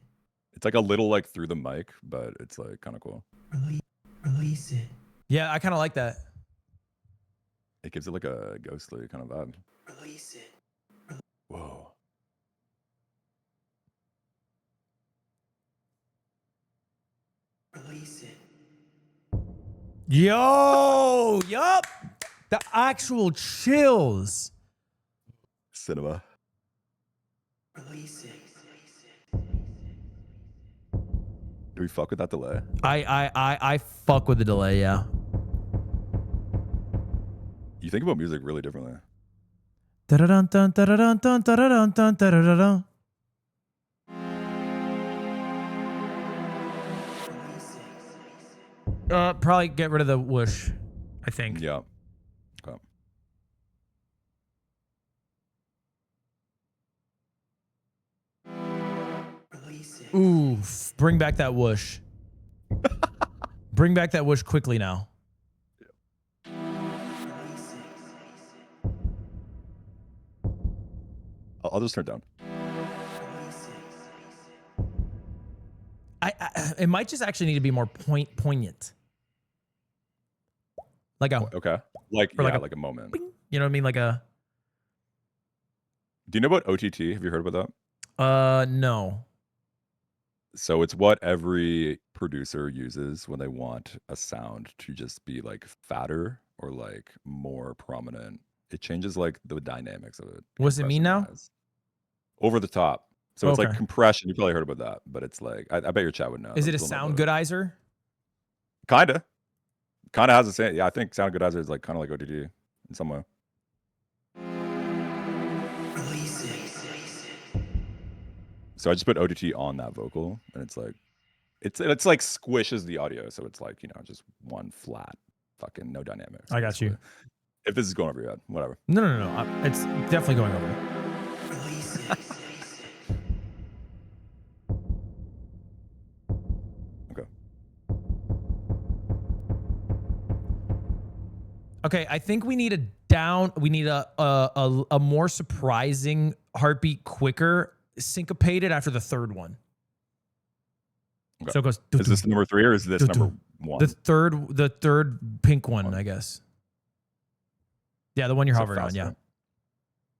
It's like a little like through the mic, but it's like kind of cool. Release it. Yeah, I kind of like that. It gives it like a ghostly kind of vibe. Release it. Whoa. Release it. Yo, yup. The actual chills. Cinema. Release it. Do we fuck with that delay? I fuck with the delay, yeah. You think about music really differently. Da-da-dun, dun, da-da-dun, dun, da-da-dun, dun, da-da-dun. Probably get rid of the whoosh, I think. Yeah. Okay. Ooh, bring back that whoosh. Bring back that whoosh quickly now. I'll just turn it down. It might just actually need to be more poignant. Like a Okay. Like a moment. bing, you know what I mean? Like a Do you know about OTT? Have you heard about that? no. So it's what every producer uses when they want a sound to just be like fatter or like more prominent. It changes like the dynamics of it. What does it mean now? compression-wise. Over the top. So it's like Okay. compression. You probably heard about that, but it's like I bet your chat would know. Is it a They'll know sound about it. goodizer? Kinda has the same. Yeah, I think sound goodizer is like kind of like OTT in some way. So I just put OTT on that vocal, and it's like like squishes the audio, so it's like just one flat, fucking no dynamics. I got you. basically. If this is going over your head, whatever. No. It's definitely going over. Okay. Okay, I think we need a more surprising heartbeat, quicker, syncopated after the third one. Okay. So it goes. Is this number 3 or is this number 1? The third pink one, I guess. Yeah, the one you're So hovering on. Yeah.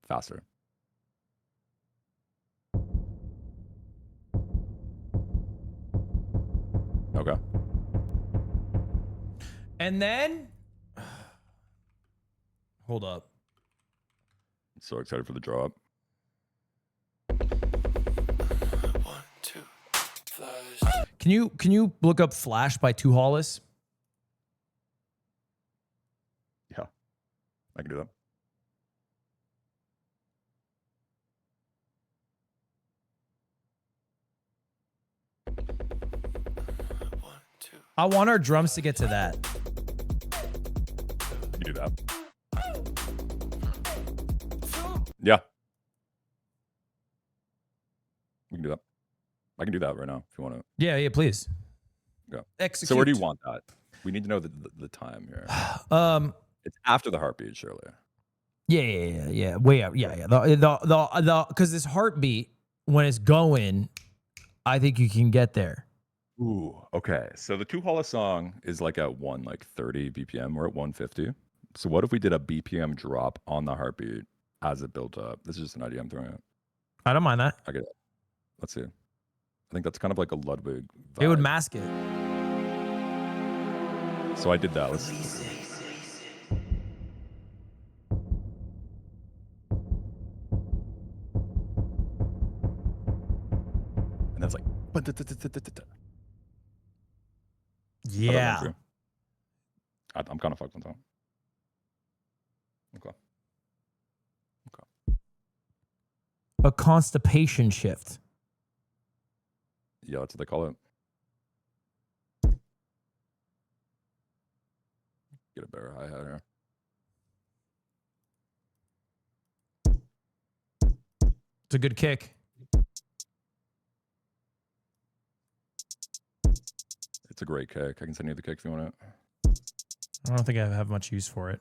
Faster. Okay. And then Hold up. So excited for the drop. Can you look up Flash by Two Hollis? Yeah, I can do that. I want our drums to get to that. You can do that. Yeah. We can do that. I can do that right now if you want to. Yeah, please. Yeah. Execute. So where do you want that? We need to know the time here. It's after the heartbeat, surely. Yeah. Way out. Yeah. The because this heartbeat, when it's going, I think you can get there. Ooh, okay. So the Two Hollis song is like at 30 BPM. We're at 150. So what if we did a BPM drop on the heartbeat as it built up? This is just an idea I'm throwing out. I don't mind that. I get it. Let's see. I think that's kind of like a Ludwig vibe. It would mask it. So I did that. Let's and that's like Yeah. I'm kind of fucked on top. Okay. A constipation shift. Yeah, that's what they call it. Get a better hi-hat here. It's a good kick. It's a great kick. I can send you the kick if you want it. I don't think I have much use for it.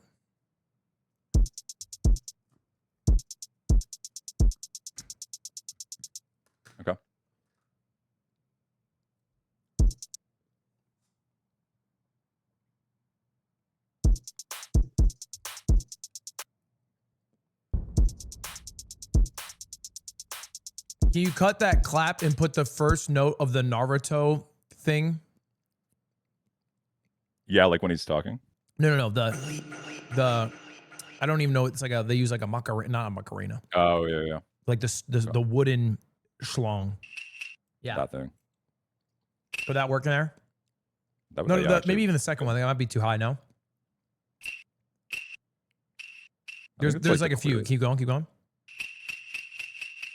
Okay. Can you cut that clap and put the first note of the Naruto thing? Yeah, like when he's talking. No. The I don't even know. It's like they use like a macarena, not a macarena. Oh yeah. Like the wooden schlong. Yeah. That thing. Would that work in there? That, No, yeah, maybe even the second one. I think that might be too high. No. There's like a few. Keep going.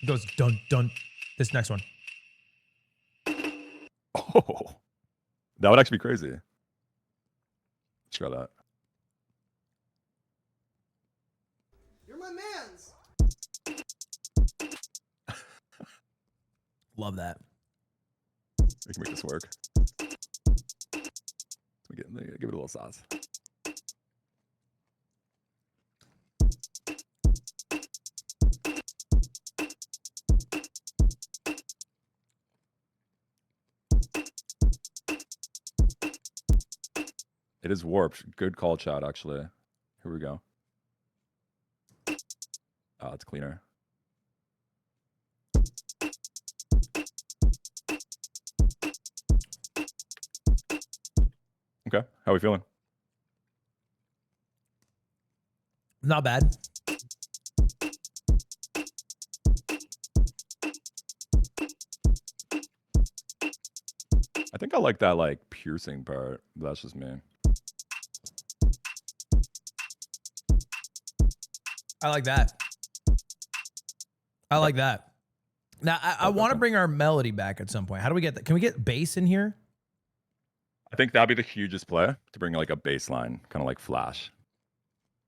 It goes dun dun. This next one. Oh, that would actually be crazy. Try that. You're my mans. Love that. We can make this work. Give it a little sauce. It is warped. Good call, chat, actually. Here we go. Oh, it's cleaner. Okay, how are we feeling? Not bad. I think I like that like piercing part. But that's just me. I like that. I like that. Now I want to bring our melody back at some point. How do we get that? Can we get bass in here? I think that'd be the hugest play to bring like a bass line, kind of like Flash.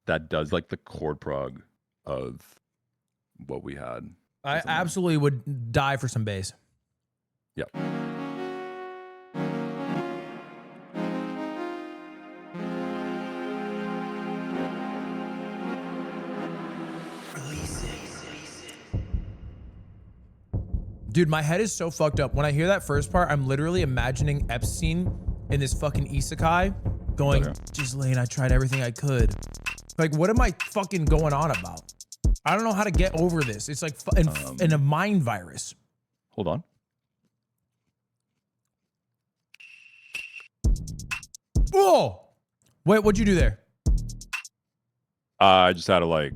That does like the chord prog of what we had. I absolutely would die for some bass. Yep. Dude, my head is so fucked up. When I hear that first part, I'm literally imagining Epstein in this fucking isekai going, Ghislaine, I tried everything I could. Like, what am I fucking going on about? I don't know how to get over this. It's like in a mind virus. Hold on. Oh! Wait, what'd you do there? I just had to like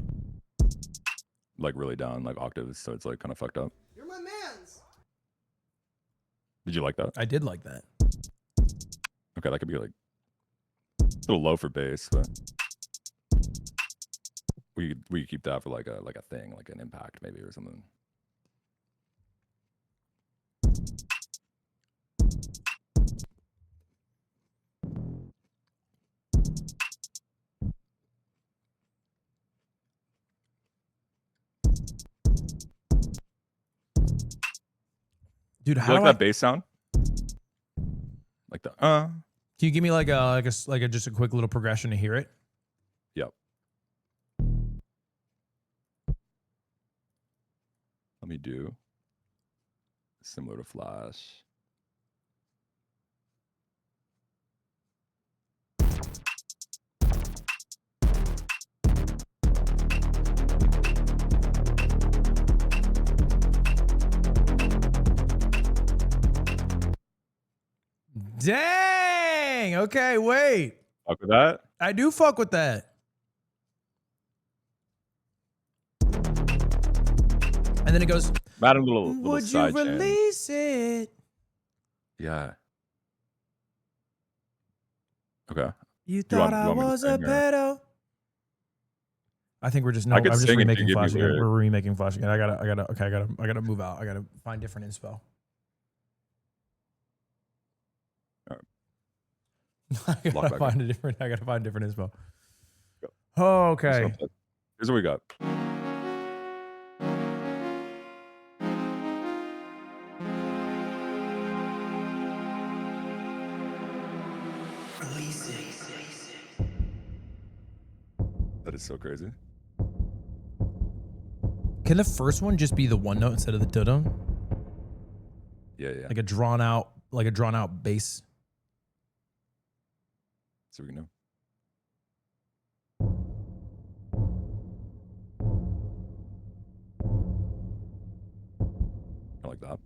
really down like octaves, so it's like kind of fucked up. You're my man's. Did you like that? I did like that. Okay, that could be like a little low for bass, but we could keep that for like a thing, like an impact maybe or something. Dude, You how like do I, that bass sound? Like the can you give me like a just a quick little progression to hear it? Yep. Let me do similar to Flash. Dang. Okay, wait. Fuck with that? I do fuck with that. And then it goes, Add a little would you side chain. release it? Yeah. Okay. You You thought want- you I want me to was a sing or- pedo. I think we're just no. I I'm could just sing if you remaking give me Flash again. lyrics. We're remaking Flash again. I gotta move out. I gotta find different inspo. Alright. I Lock gotta back find a different. I gotta find different inspo. Go. Oh, okay. Here's what we got. That is so crazy. Can the first one just be the one note instead of the dudum? Yeah, yeah. Like a drawn out bass. So we can know. I like that.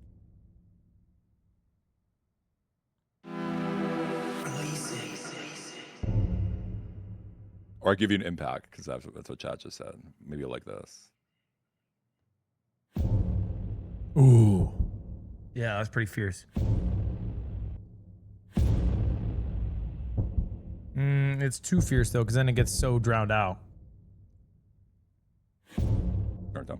Or I give you an impact because that's what chat just said. Maybe like this. Ooh. Yeah, that's pretty fierce. It's too fierce though, because then it gets so drowned out. Turn it down.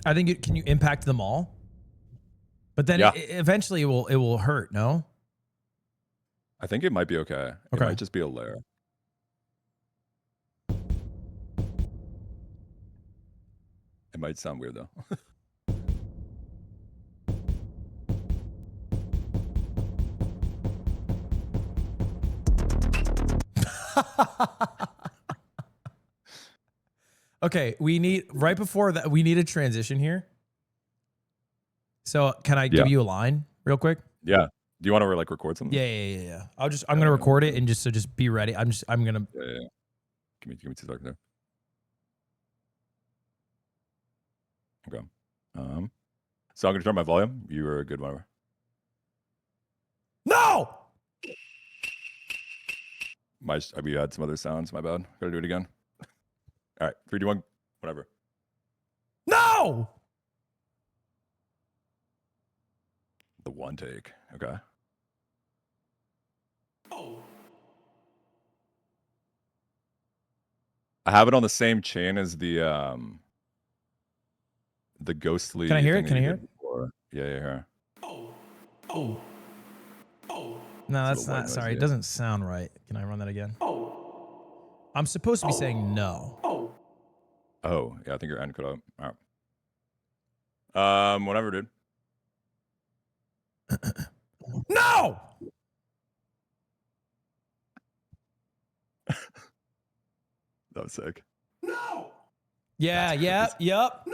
I think can you impact them all? But then Yeah. Eventually it will hurt, no? I think it might be okay. It Okay. might just be a layer. It might sound weird though. Okay, we need right before that we need a transition here. So can I give Yeah. you a line real quick? Yeah. Do you want to like record something? Yeah. I'm gonna record it and just be ready. I'm gonna Yeah. Give me 2 seconds there. Okay. So I'm gonna turn my volume. You were a good one. No! We had some other sounds. My bad. Gotta do it again. All right. 3, 2, 1. Whatever. No! The one take. Okay. I have it on the same chain as the ghostly. Can I hear it? thing Can that I you hear did before. Yeah. No, It's a that's little white not. noise, Sorry, it yeah. doesn't sound right. Can I run that again? I'm supposed to be saying no. Oh, yeah. I think your end cut out. All right. Whatever, dude. No! That was sick. Yeah, That's yep.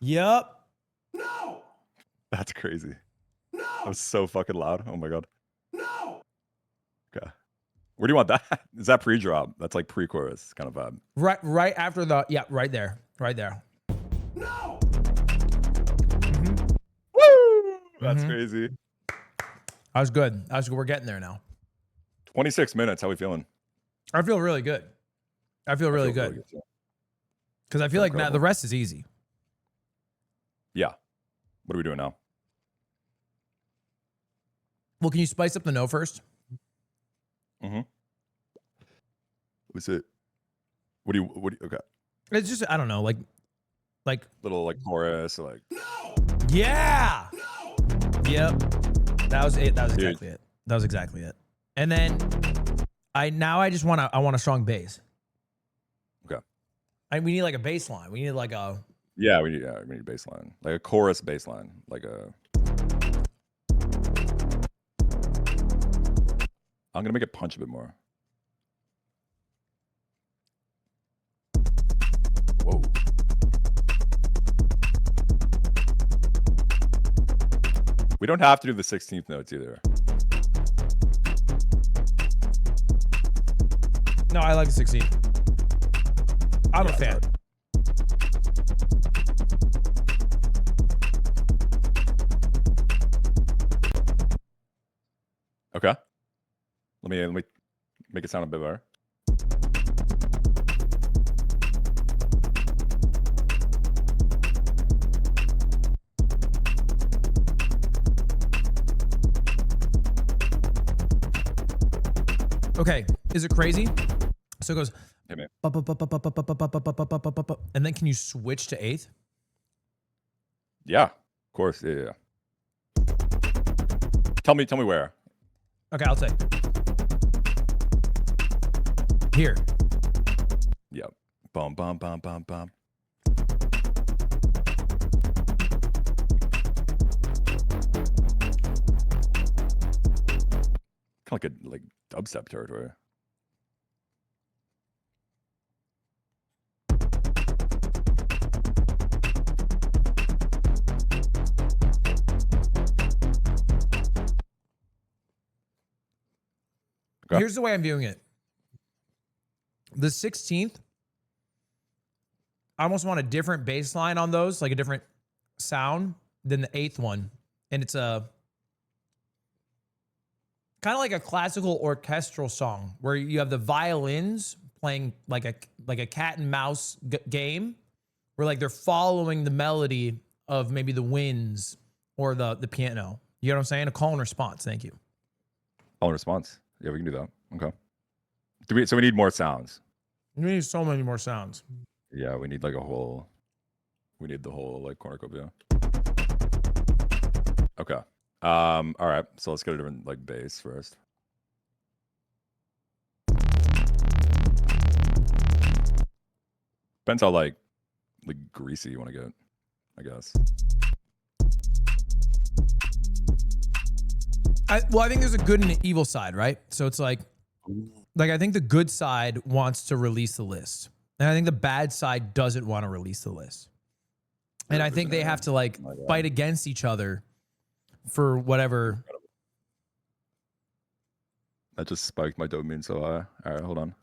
Yep. That's crazy. That was so fucking loud. Oh my god. Okay. Where do you want that? Is that pre-drop? That's like pre-chorus kind of vibe. Right after the right there. Right there. Woo! That's Mhm. crazy. I was good. We're getting there now. 26 minutes. How we feeling? I feel really good. I feel really good too. because I feel like now Incredible. the rest is easy. Yeah. What are we doing now? Well, can you spice up the no first? What's it? What do you? Okay. It's just I don't know, like Little like chorus, like. yeah. Yep. That was it. That was exactly it. That was exactly it. And then I just want a strong bass. Okay. We need like a bass line. We need like a Yeah, we need a bass line, like a chorus bass line, like a. I'm gonna make it punch a bit more. Whoa. We don't have to do the 16th notes either. No, I like the 16. I'm a fan. Okay. Let me make it sound a bit better. Okay, is it crazy? So it goes, Hey, man. and then can you switch to eighth? Yeah, of course. Yeah. Tell me where. Okay, I'll say. Here. Yep. Bum bum bum bum bum. Kind of like dubstep territory. Okay. Here's the way I'm viewing it. The 16th, I almost want a different bass line on those, like a different sound than the 8th one. And it's a kind of like a classical orchestral song where you have the violins playing like a cat and mouse game where like they're following the melody of maybe the winds or the piano. You know what I'm saying? A call and response. Thank you. Call and response. Yeah, we can do that. Okay. So we need more sounds. We need so many more sounds. Yeah, we need like we need the whole like cornucopia. Okay. All right. So let's get a different like bass first. Depends how like greasy you want to get, I guess. I think there's a good and an evil side, right? So it's like I think the good side wants to release the list, and I think the bad side doesn't want to release the list. And I think they have to like fight against each other for whatever. That just spiked my dopamine so high. All right, hold on.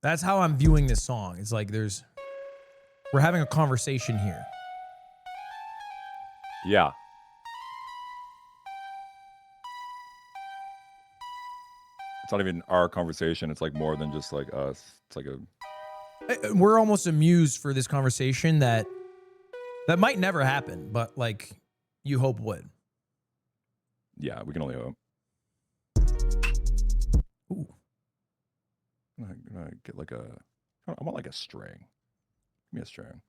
That's how I'm viewing this song. It's like we're having a conversation here. Yeah. It's not even our conversation. It's like more than just like us. It's like We're almost amused for this conversation that might never happen, but like you hope would. yeah, we can only hope. Ooh. I'm gonna get like I want like a string. Give me a string.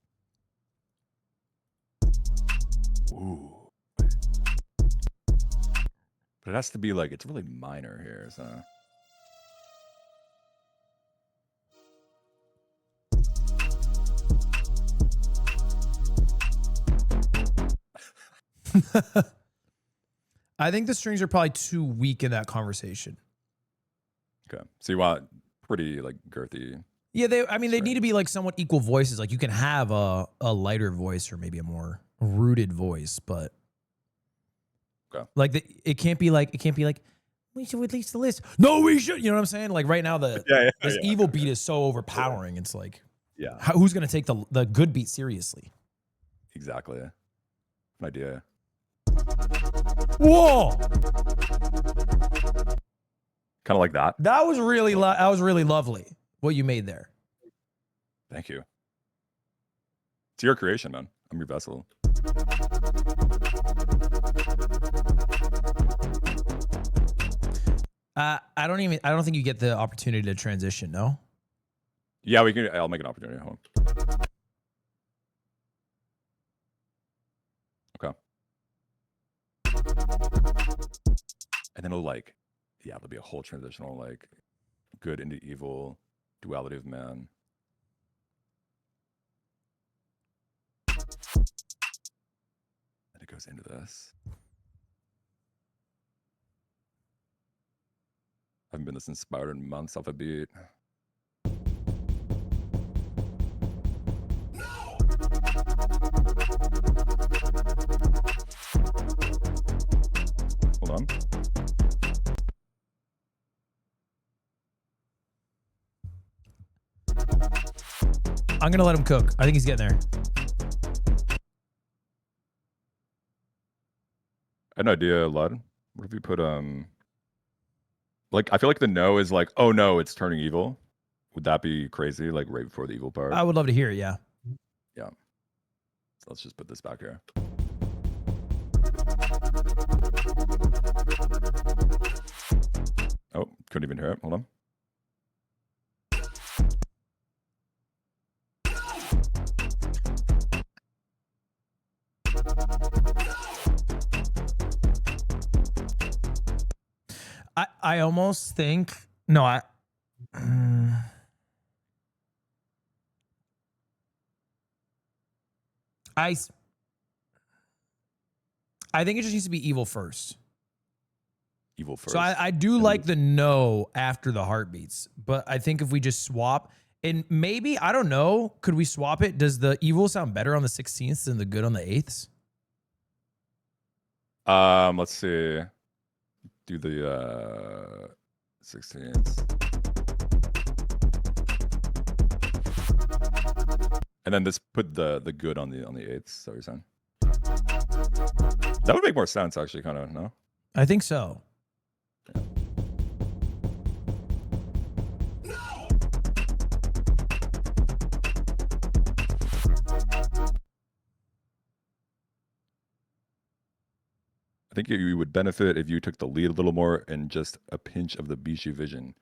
Ooh. But it has to be like, it's really minor here, so. I think the strings are probably too weak in that conversation. Okay. So you want pretty like girthy. Yeah, they need to be like somewhat equal voices. Like you can have a lighter voice or maybe a more rooted voice, but okay. Like it can't be like we should release the list. No, we should. You know what I'm saying? Like right now this evil beat is so overpowering. It's like who's gonna take the good beat seriously? Exactly. An idea. Whoa! Kind of like that. That was really lovely what you made there. Thank you. It's your creation, man. I'm your vessel. I don't think you get the opportunity to transition, no? Yeah, we can. I'll make an opportunity. Hold on. Okay. And then it'll like, yeah, there'll be a whole transitional like good into evil, duality of man. And it goes into this. I haven't been this inspired in months off a beat. Hold on. I'm gonna let him cook. I think he's getting there. I had an idea, Lud. What if you put like I feel like the no is like, oh no, it's turning evil. Would that be crazy? Like right before the evil part? I would love to hear it, yeah. Yeah. So let's just put this back here. Oh, couldn't even hear it. Hold on. I almost think no, I think it just needs to be evil first. Evil first. So I do like the no after the heartbeats, but I think if we just swap and maybe, I don't know, could we swap it? Does the evil sound better on the 16th than the good on the 8th? Let's see. Do the 16th. And then this put the good on the 8th, so you're saying? That would make more sense actually, kind of, no? I think so. I think you would benefit if you took the lead a little more and just a pinch of the Bishu vision.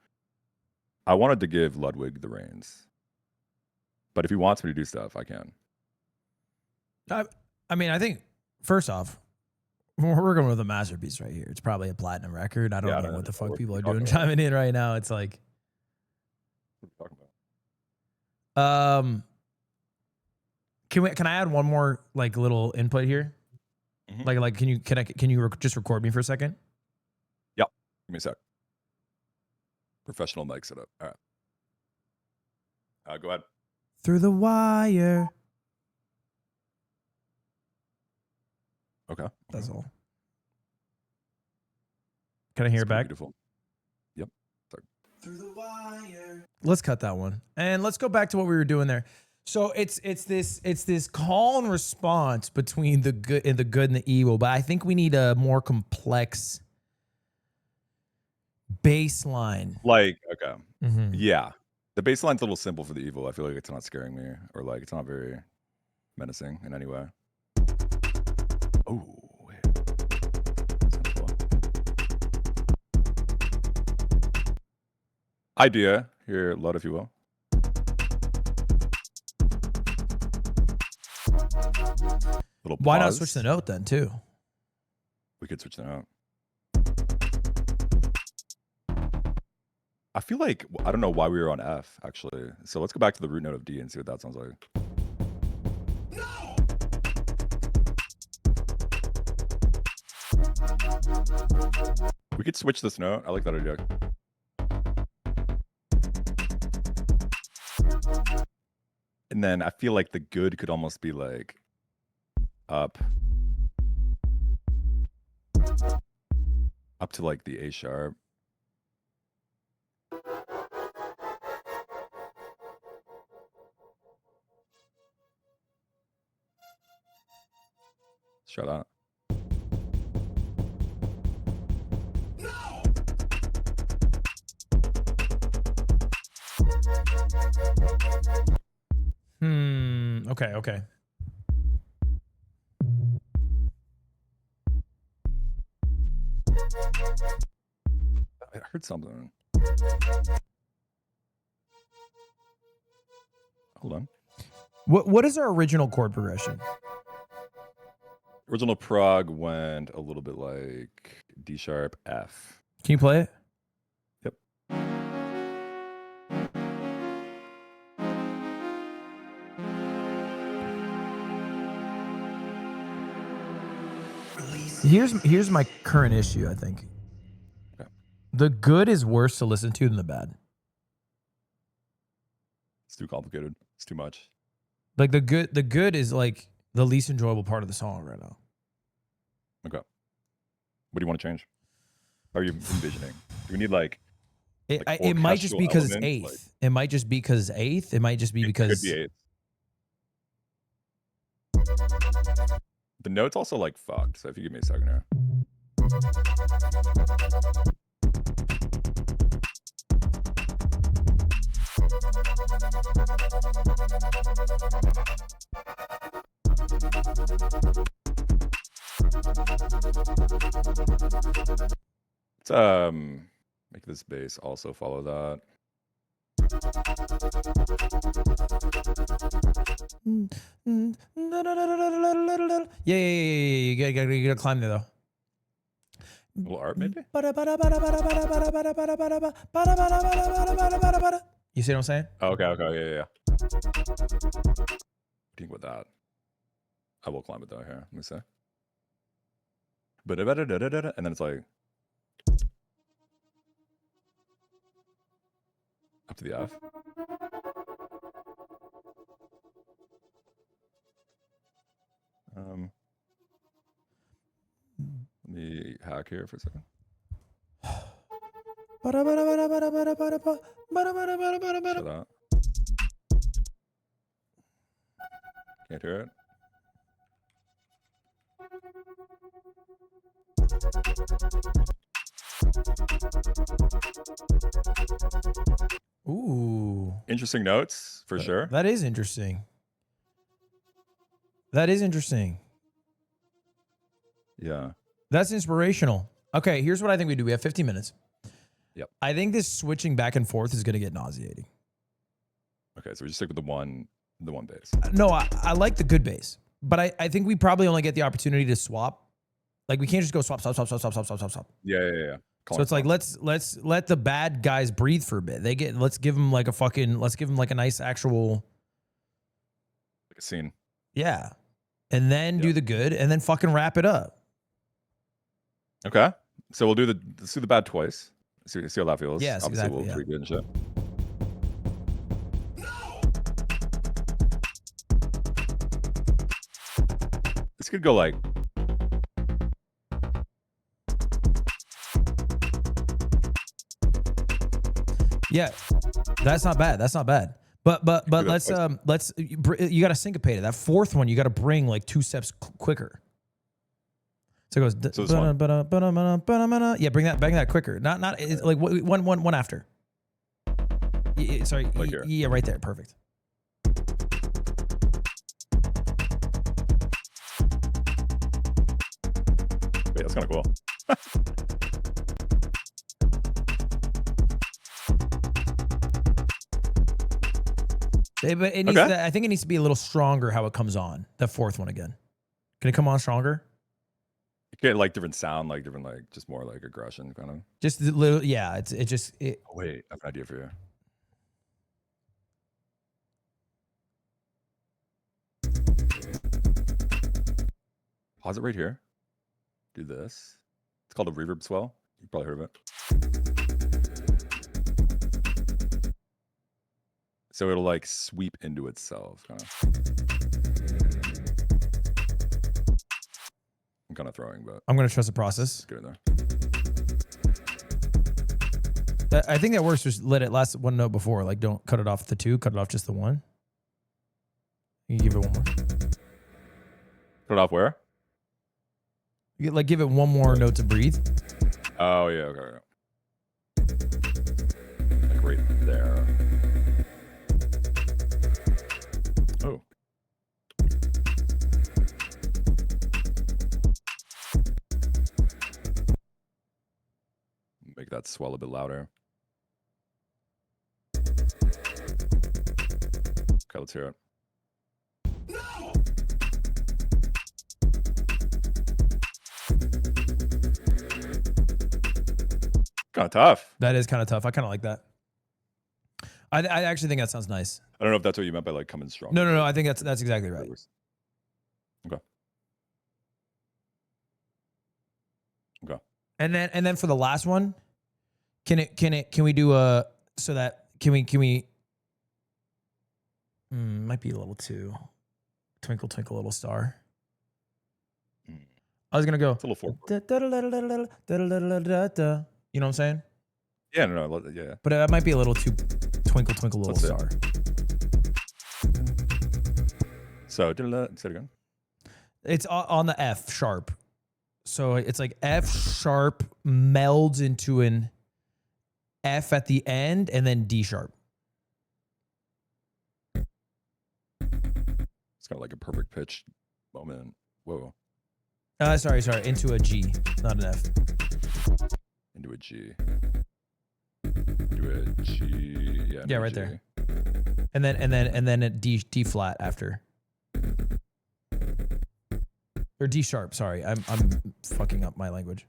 I wanted to give Ludwig the reins. But if he wants me to do stuff, I can. I mean, I think, first off, we're going with a masterpiece right here. It's probably a platinum record. I don't know what the fuck people are doing chiming in right now. It's like, what are you talking about? Can I add one more like little input here? Mm-hmm. Like can you just record me for a second? Yep. Give me a sec. Professional mic setup. All right. Go ahead. Through the wire. Okay. That's all. Can I hear it back? Beautiful. Yep. Sorry. Through the wire. Let's cut that one. And let's go back to what we were doing there. So it's this call and response between the good and the evil, but I think we need a more complex baseline. Like, okay. Mm-hmm. Yeah. The baseline's a little simple for the evil. I feel like it's not scaring me, or like it's not very menacing in any way. Oh, wait. Cool. Idea here, Lud, if you will. Little Why not pause. switch the note then too? We could switch the note. I feel like, I don't know why we were on F, actually. So let's go back to the root note of D and see what that sounds like. We could switch this note. I like that idea. And then I feel like the good could almost be like up to like the A sharp. Let's try that. Okay, okay. I heard something. Hold on. What is our original chord progression? Original prog went a little bit like D sharp, F. Can you play it? Yep. Here's my current issue, I think. Okay. The good is worse to listen to than the bad. It's too complicated. It's too much. Like the good is like the least enjoyable part of the song right now. Okay. What do you want to change? How are you envisioning? Do we need like It might just be because it's orchestral eighth. elements, It might just be because it's eighth. It might just be It because could be eighth. The note's also like fucked. So if you give me a second here. Let's make this bass also follow that. Yeah. You gotta climb there though. A little art maybe? You see what I'm saying? Oh, okay, yeah. What do you think about that? I will climb it though here. Let me see. And then it's like up to the F. Let me hack here for a second. So that. Can't hear it. Ooh. Interesting notes for sure. That is interesting. That is interesting. Yeah. That's inspirational. Okay, here's what I think we do. We have 15 minutes. Yep. I think this switching back and forth is going to get nauseating. Okay, so we just stick with the one bass. No, I like the good bass, but I think we probably only get the opportunity to swap. Like we can't just go swap. Yeah. So it's like let's let the bad guys breathe for a bit. Let's give them like a nice actual like a scene. yeah, and then do the good, and then fucking wrap it up. Okay, so let's do the bad twice. See how that feels. Yes, obviously exactly, we'll yeah. tweak it and shit. This could go like. Yeah, that's not bad. That's not bad. But that let's you got to syncopate it. That fourth one you got to bring like 2 steps quicker. So it goes. So this one? Yeah, bring that quicker. Not it's like one after. Sorry. Like here. Yeah, right there. Perfect. Wait, that's kind of cool. But it needs I think it needs to be a little stronger how it comes on. The fourth one again. Can it come on stronger? You get like different sound, like different, like just more like aggression kind of. Just a little. Yeah. Oh, wait, I have an idea for you. Pause it right here. Do this. It's called a reverb swell. You've probably heard of it. So it'll like sweep into itself, kind of. I'm kind of throwing, but I'm gonna trust the process. get in there. I think that works. Just let it last one note before. Like, don't cut it off the 2. Cut it off just the 1. You can give it one more. Put it off where? Like, give it one more note to breathe. Oh yeah, okay. Like right there. that swell a bit louder. Okay, let's hear it. Kind of tough. That is kind of tough. I kind of like that. I actually think that sounds nice. I don't know if that's what you meant by like coming strong. No. I think that's exactly right. Okay. Okay. And then for the last one, can we do a so that can we might be a little too twinkle twinkle little star. I was gonna go. It's a little forward. You know what I'm saying? Yeah, no, yeah. But it might be a little too twinkle twinkle little Let's see. star. So, say it again. It's on the F sharp. So it's like F sharp melds into an F at the end and then D sharp. It's kind of like a perfect pitch moment. Whoa. Sorry, into a G, not an F. Into a G. Into a G. Yeah. Yeah, a right G. there. And then a D flat after. Or D sharp, sorry. I'm fucking up my language.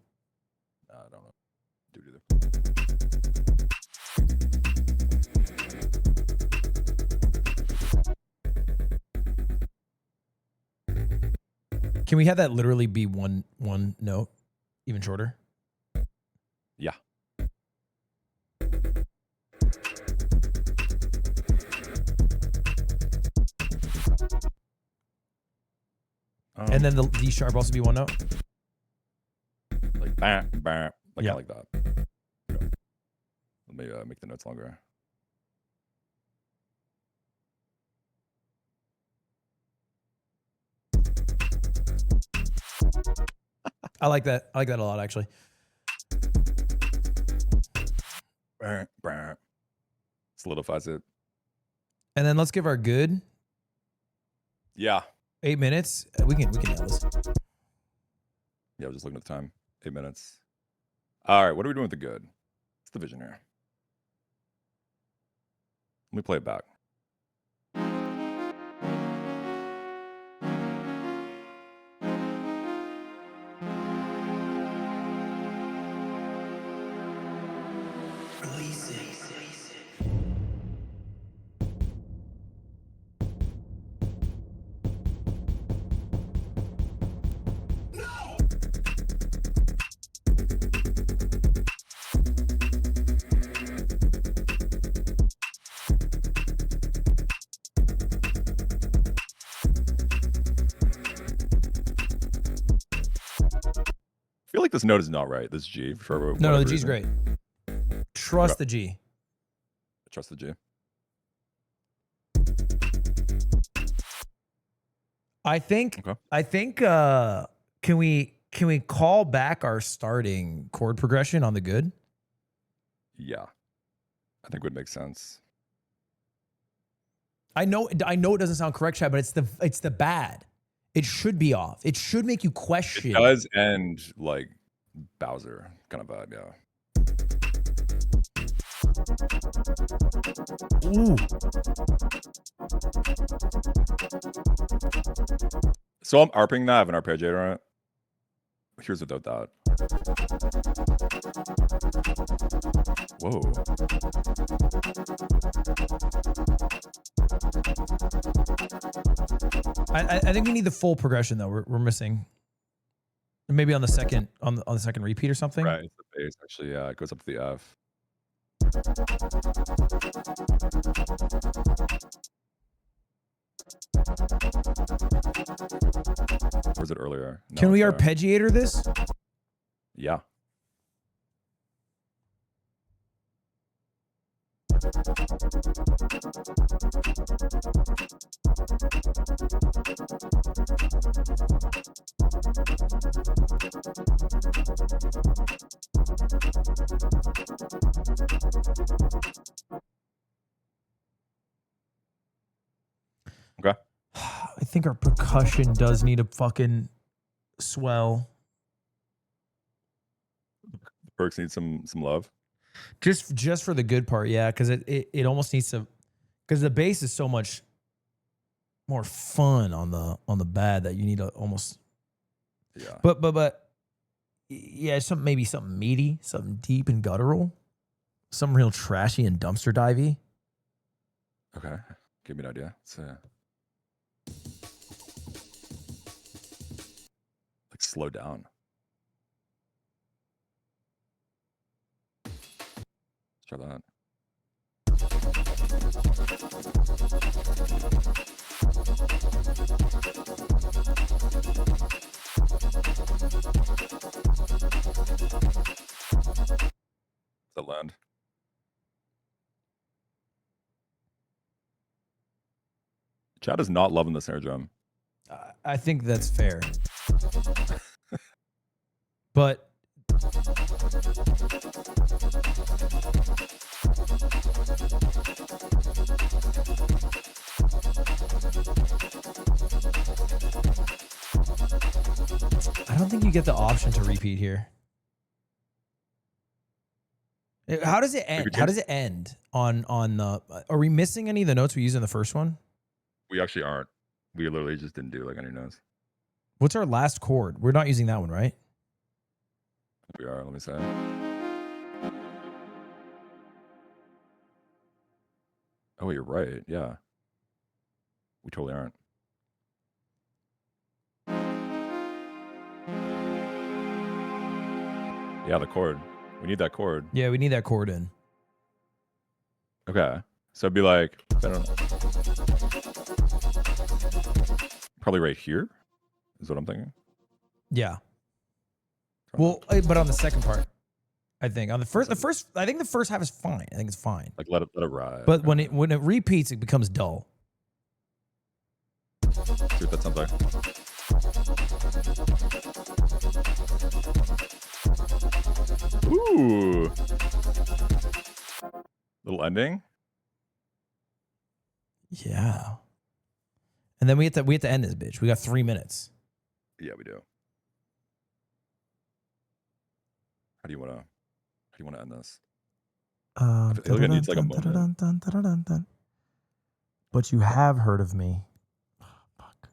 I don't know. Do it either. Can we have that literally be one note, even shorter? Yeah. And then the D sharp also be one note? Like bam, bam, like Yeah. like that. Okay. Let me make the notes longer. I like that. I like that a lot, actually. Bam, bam. Solidifies it. And then let's give our good Yeah. 8 minutes. We can nail this. Yeah, I was just looking at the time. 8 minutes. All right, what are we doing with the good? What's the vision here? Let me play it back. I feel like this note is not right. This G for No, whatever the G's reason. great. Trust the G. Trust the G. I think Okay. can we call back our starting chord progression on the good? Yeah. I think would make sense. I know it doesn't sound correct, Chad, but it's the bad. It should be off. It should make you question. It does end like Bowser, kind of bad, yeah. Ooh. So I'm arping that. I have an arpeggiator on it. Here's without that. Whoa. I think we need the full progression though. We're missing. Maybe on the second on the second repeat or something. Right, it's the bass actually. Yeah, it goes up to the F. Or was it earlier? No, Can we it's there. arpeggiator this? Yeah. Okay. I think our percussion does need a fucking swell. Perks need some love. Just for the good part, yeah, because it almost needs to, because the bass is so much more fun on the bad that you need to almost. Yeah. But yeah, maybe something meaty, something deep and guttural, something real trashy and dumpster divey. Okay. Give me an idea. It's like slow down. Let's try that. Does that land? Chad is not loving the snare drum. I think that's fair. But I don't think you get the option to repeat here. How does it end? How does it end on the? Are we missing any of the notes we used in the first one? We actually aren't. We literally just didn't do like any notes. What's our last chord? We're not using that one, right? We are. Let me say. Oh, you're right. Yeah. We totally aren't. Yeah, the chord. We need that chord. Yeah, we need that chord in. Okay. So it'd be like, I don't know. Probably right here is what I'm thinking. Yeah. Well, but on the second part, I think on the first, I think the first half is fine. I think it's fine. Like let it ride. But when it repeats, it becomes dull. See what that sounds like. Ooh. Little ending. Yeah. And then we have to end this bitch. We got 3 minutes. Yeah, we do. How do you wanna end this? I feel like it needs like a moment. But you have heard of me. Fuck.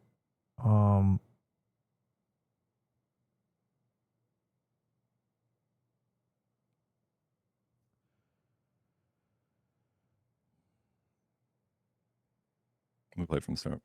Let me play it from the start.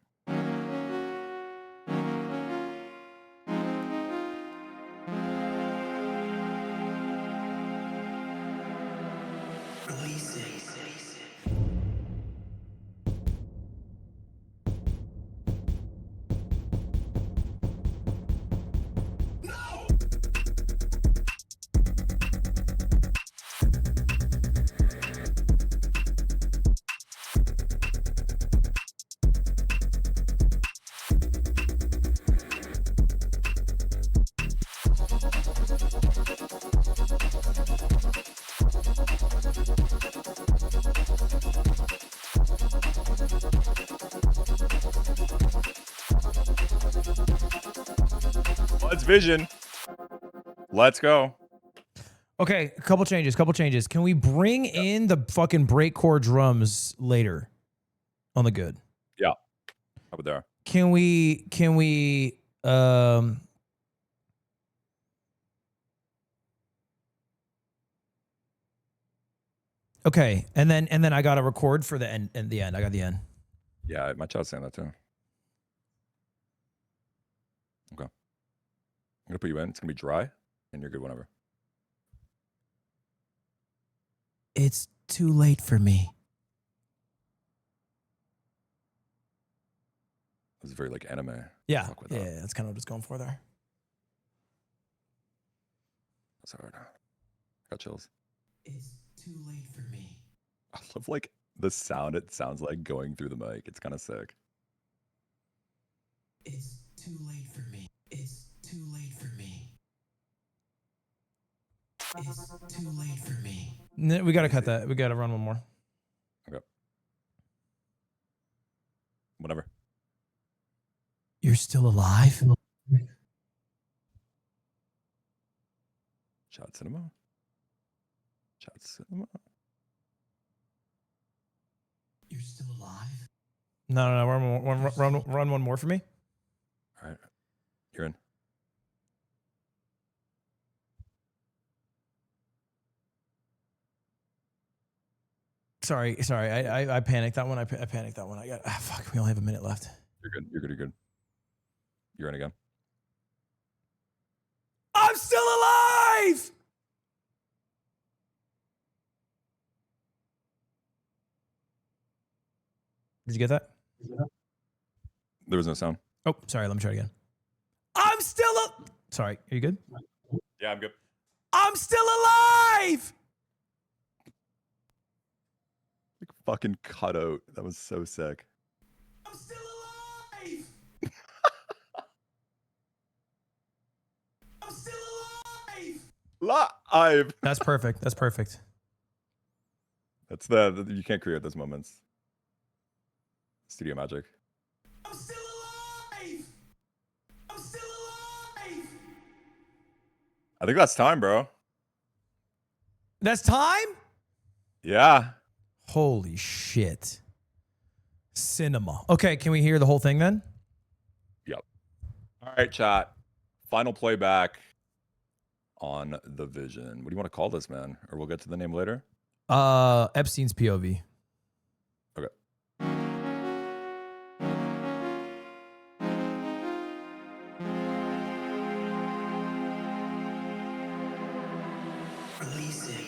Let's vision. Let's go. Okay, a couple changes. Can we bring in the fucking breakcore drums later on the good? Yeah. Over there. Can we okay, and then I got to record for the end and the end. I got the end. Yeah, my chat's saying that too. Okay. I'm gonna put you in. It's gonna be dry, and you're good whenever. It's too late for me. This is very like anime. Yeah, Fuck with that. yeah, that's kind of what it's going for there. That's hard. Got chills. It's too late for me. I love like the sound it sounds like going through the mic. It's kind of sick. It's too late for me. It's too late for me. It's too late for me. We gotta cut that. We gotta run one more. Okay. Whatever. You're still alive? Shot cinema. Chat cinema. You're still alive? No. Run one more for me. All right, you're in. Sorry. I panicked that one. I panicked that one. I got fuck. We only have a minute left. You're good. You're good. You're good. You're in again. I'm still alive. Did you get that? There was no sound. Oh, sorry. Let me try it again. I'm still sorry. Are you good? Yeah, I'm good. I'm still alive. Like fucking cutout. That was so sick. I'm still alive. I'm still alive. Live. That's perfect. That's perfect. That's you can't create those moments. Studio magic. I'm still alive. I'm still alive. I think that's time, bro. That's time? Yeah. Holy shit. Cinema. Okay, can we hear the whole thing then? Yep. All right, chat. Final playback on The Vision. What do you want to call this, man? Or we'll get to the name later? Epstein's POV. Okay. Release it.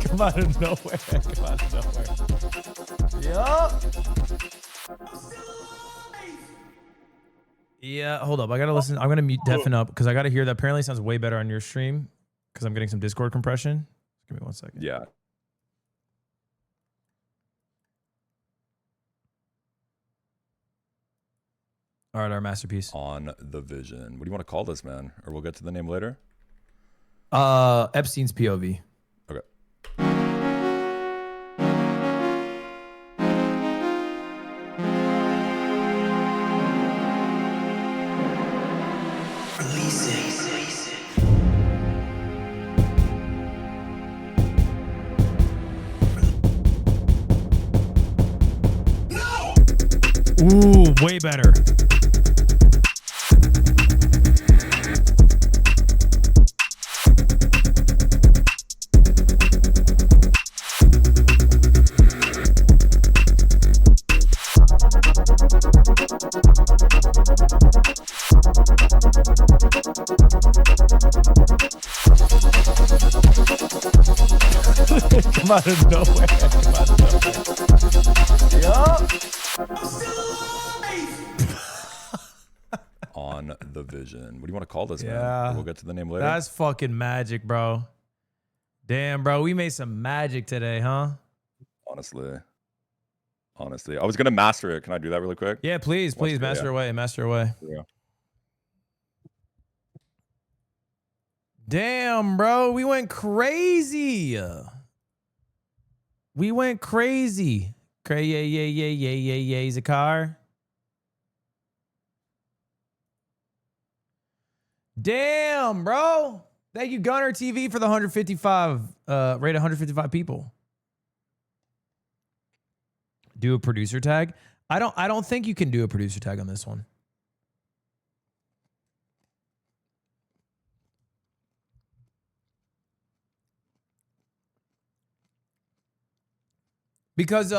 Come out of nowhere. Come out of nowhere. Yup. Yeah, hold up. I gotta listen. I'm gonna mute deafen up because I gotta hear that. Apparently, sounds way better on your stream because I'm getting some Discord compression. Give me 1 second. Yeah. All right, our masterpiece. On The Vision. What do you want to call this, man? Or we'll get to the name later? Epstein's POV. Okay. Release it. Ooh, way better. Come out of nowhere. Come out of nowhere. Yup. On The Vision. What do you want to call this, man? Yeah. Or we'll get to the name later? That's fucking magic, bro. Damn, bro. We made some magic today, huh? Honestly. I was going to master it. Can I do that really quick? Yeah, please, please. Yeah. Master away. Master away. Yeah. Damn, bro. We went crazy. We went crazy. He's a car. Damn, bro. Thank you, Gunner TV, for the 155, rate 155 people. Do a producer tag. I don't think you can do a producer tag on this one. Because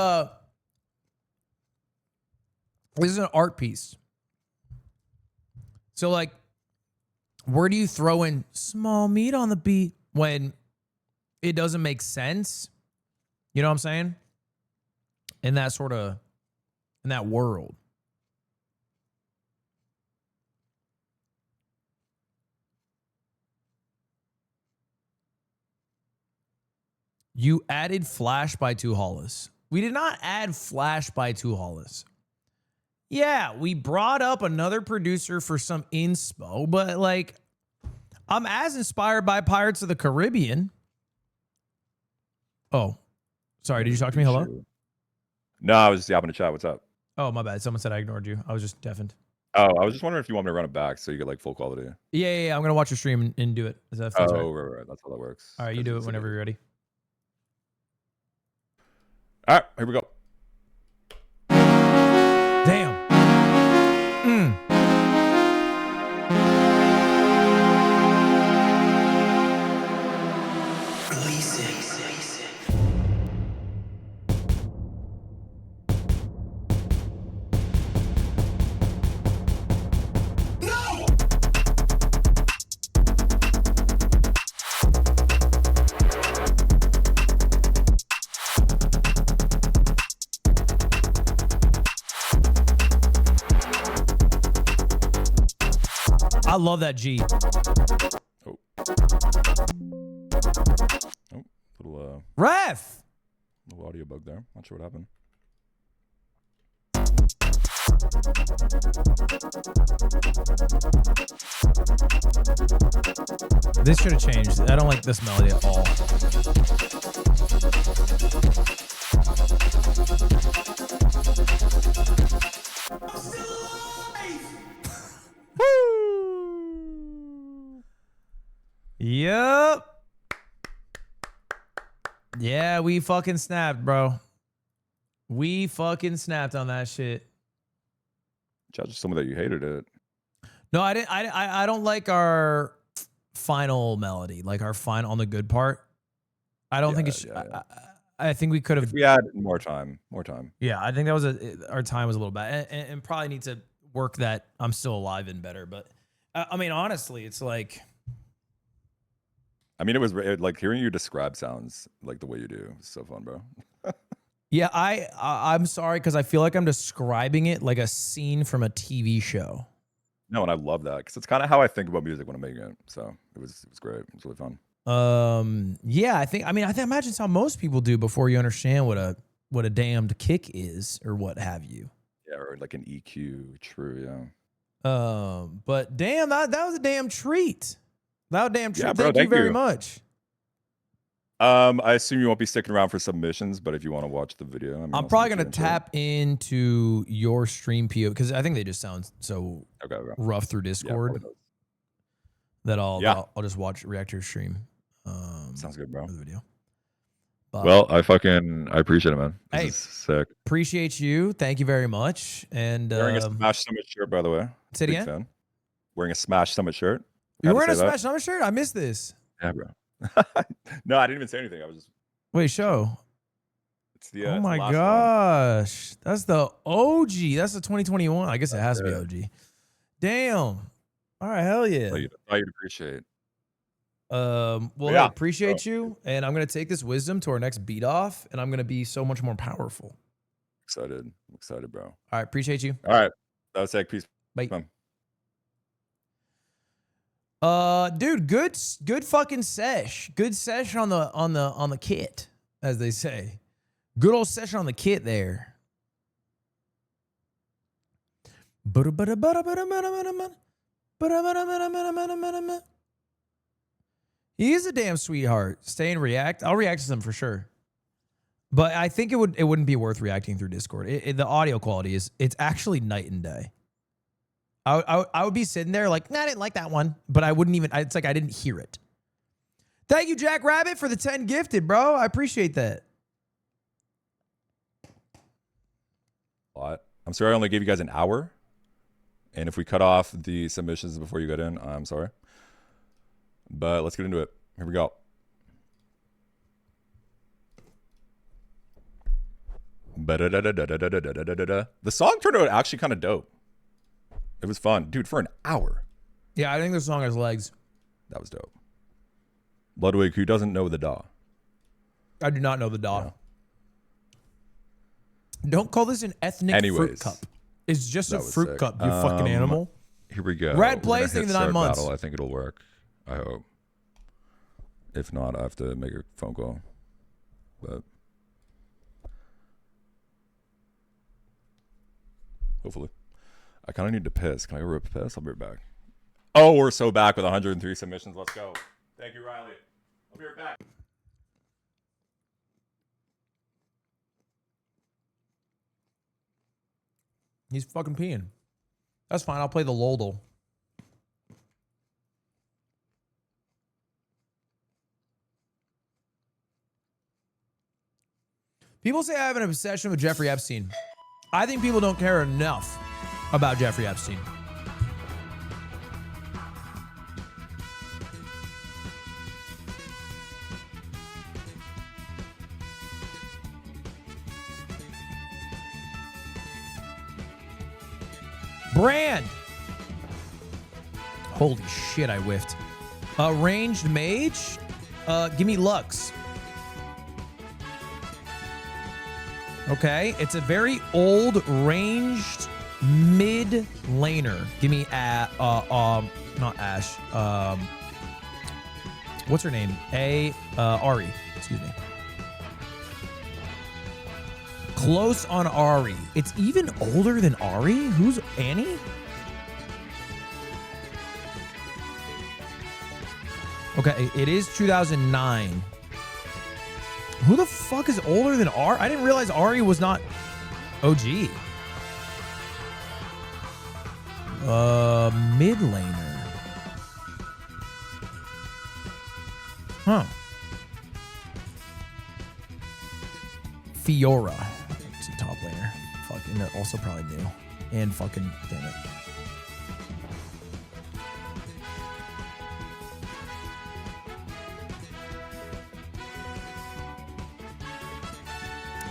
this is an art piece. So like, where do you throw in small meat on the beat when it doesn't make sense? You know what I'm saying? In that sort of, in that world. You added Flash by Two Hollis. We did not add Flash by Two Hollis. Yeah, we brought up another producer for some inspo, but like, I'm as inspired by Pirates of the Caribbean. Oh, sorry. Did you talk to me? Hello? No, I was just yapping to chat. What's up? Oh, my bad. Someone said I ignored you. I was just deafened. Oh, I was just wondering if you want me to run it back so you get like full quality. Yeah. I'm going to watch your stream and do it. Is that Oh, right? right. That's how that works. All right, you do it whenever you're ready. All right, here we go. Damn. I love that G. Oh, little Ref. little audio bug there. Not sure what happened. This should have changed. I don't like this melody at all. Yep. Yeah, we fucking snapped, bro. We fucking snapped on that shit. Judge some of that you hated it. No, I didn't. I don't like our final melody, like our final on the good part. I don't think it's. Yeah. I think we could have. If we had more time. Yeah, I think that was our time was a little bad, and probably need to work that I'm still alive in better. But I mean, honestly, it's like. I mean, it was like hearing you describe sounds like the way you do. It's so fun, bro. Yeah, I'm sorry because I feel like I'm describing it like a scene from a TV show. No, and I love that because it's kind of how I think about music when I'm making it. So it was great. It was really fun. Yeah, I imagine it's how most people do before you understand what a damned kick is or what have you. Yeah, or like an EQ. True. Yeah. But damn, that was a damn treat. That was a damn treat. Yeah, bro, thank you very much. I assume you won't be sticking around for submissions, but if you want to watch the video, I mean, I'm probably gonna tap into your stream PO because I think they just sound so rough through Discord that I'll just react to your stream. Sounds good, bro. The video. Well, I appreciate it, man. This is sick. Appreciate you. Thank you very much. And wearing a Smash Summit shirt, by the way. Say it again. Fan. Wearing a Smash Summit shirt. You're wearing a Smash Summit shirt? I missed this. Yeah, bro. No, I didn't even say anything. I was just. Wait, show. It's the. Oh my gosh, that's the OG. That's the 2021. I guess it has to be OG. Damn. All right, hell yeah. I you'd appreciate. Well, yeah. I appreciate you, and I'm gonna take this wisdom to our next beat off, and I'm gonna be so much more powerful. I'm excited, bro. All right, appreciate you. All right, that was sick. Peace. Bye. Bye. Dude, good fucking sesh. Good sesh on the kit, as they say. Good old session on the kit there. He's a damn sweetheart. Stay and react. I'll react to them for sure. But I think it wouldn't be worth reacting through Discord. The audio quality it's actually night and day. I would be sitting there like, nah, I didn't like that one, but I wouldn't even. It's like I didn't hear it. Thank you, Jack Rabbit, for the 10 gifted, bro. I appreciate that. I'm sorry I only gave you guys an hour. And if we cut off the submissions before you got in, I'm sorry. But let's get into it. Here we go. The song turned out actually kind of dope. It was fun. Dude, for an hour. Yeah, I think the song has legs. That was dope. Ludwig, who doesn't know the DAW? I do not know the DAW. Yeah. Don't call this an ethnic fruit cup. It's just a fruit sick. cup, you fucking animal. Here we go. Red plays in the 9 months. Battle. I think it'll work. I hope. If not, I have to make a phone call. but hopefully. I kind of need to piss. Can I go rip piss? I'll be right back. Oh, we're so back with 103 submissions. Let's go. Thank you, Riley. I'll be right back. He's fucking peeing. That's fine. I'll play the Lodel. People say I have an obsession with Jeffrey Epstein. I think people don't care enough about Jeffrey Epstein. Brand. Holy shit, I whiffed. Ranged mage. Give me Lux. Okay, it's a very old ranged mid laner. Give me not Ash. What's her name? Ari. Excuse me. Close on Ari. It's even older than Ari? Who's Annie? Okay, it is 2009. Who the fuck is older than Ari? I didn't realize Ari was not OG. Mid laner. Huh. Fiora. It's a top laner. Fucking also probably new. And fucking damn it.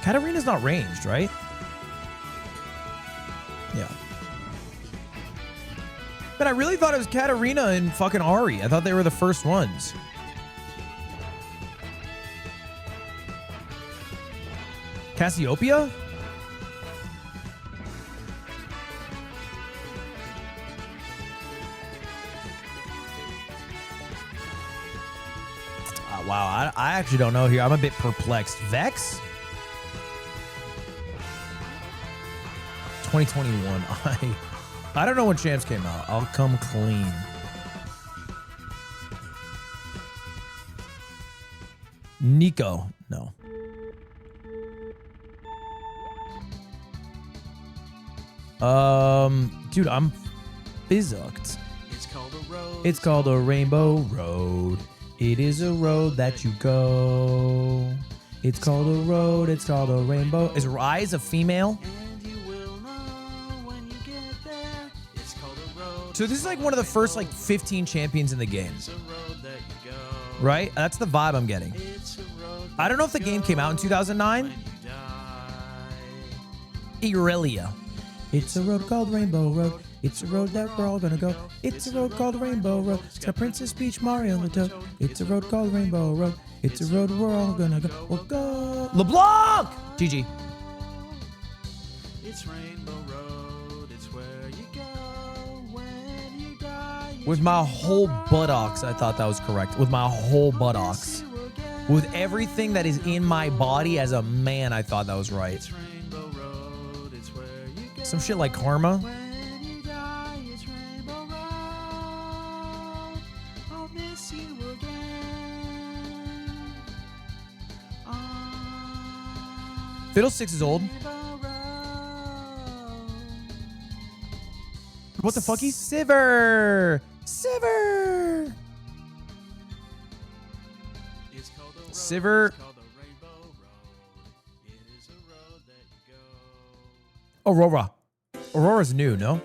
Katarina's not ranged, right? Yeah. But I really thought it was Katarina and fucking Ari. I thought they were the first ones. Cassiopeia? Wow, I actually don't know here. I'm a bit perplexed. Vex? 2021. I don't know when Champs came out. I'll come clean. Nico. No. Dude, I'm physicked. It's called a road. It's called a rainbow road. It is a road that you go. It's called a road. It's called a rainbow. Is Rise a female? So this is like one of the first like 15 champions in the game. Right? That's the vibe I'm getting. I don't know if the game came out in 2009. Irelia. It's a road called Rainbow Road. It's a road that we're all gonna go. It's a road called Rainbow Road. It's got Princess Peach, Mario on the toe. It's a road called Rainbow Road. It's a road we're all gonna go. We'll go. LeBlanc! GG. It's Rainbow Road. It's where you go when you die. With my whole buttocks, I thought that was correct. With my whole buttocks. With everything that is in my body as a man, I thought that was right. Some shit like Karma. Fiddlesticks is old. What the fuck? He's Sivir. Sivir. Sivir. Aurora. Aurora's new, no?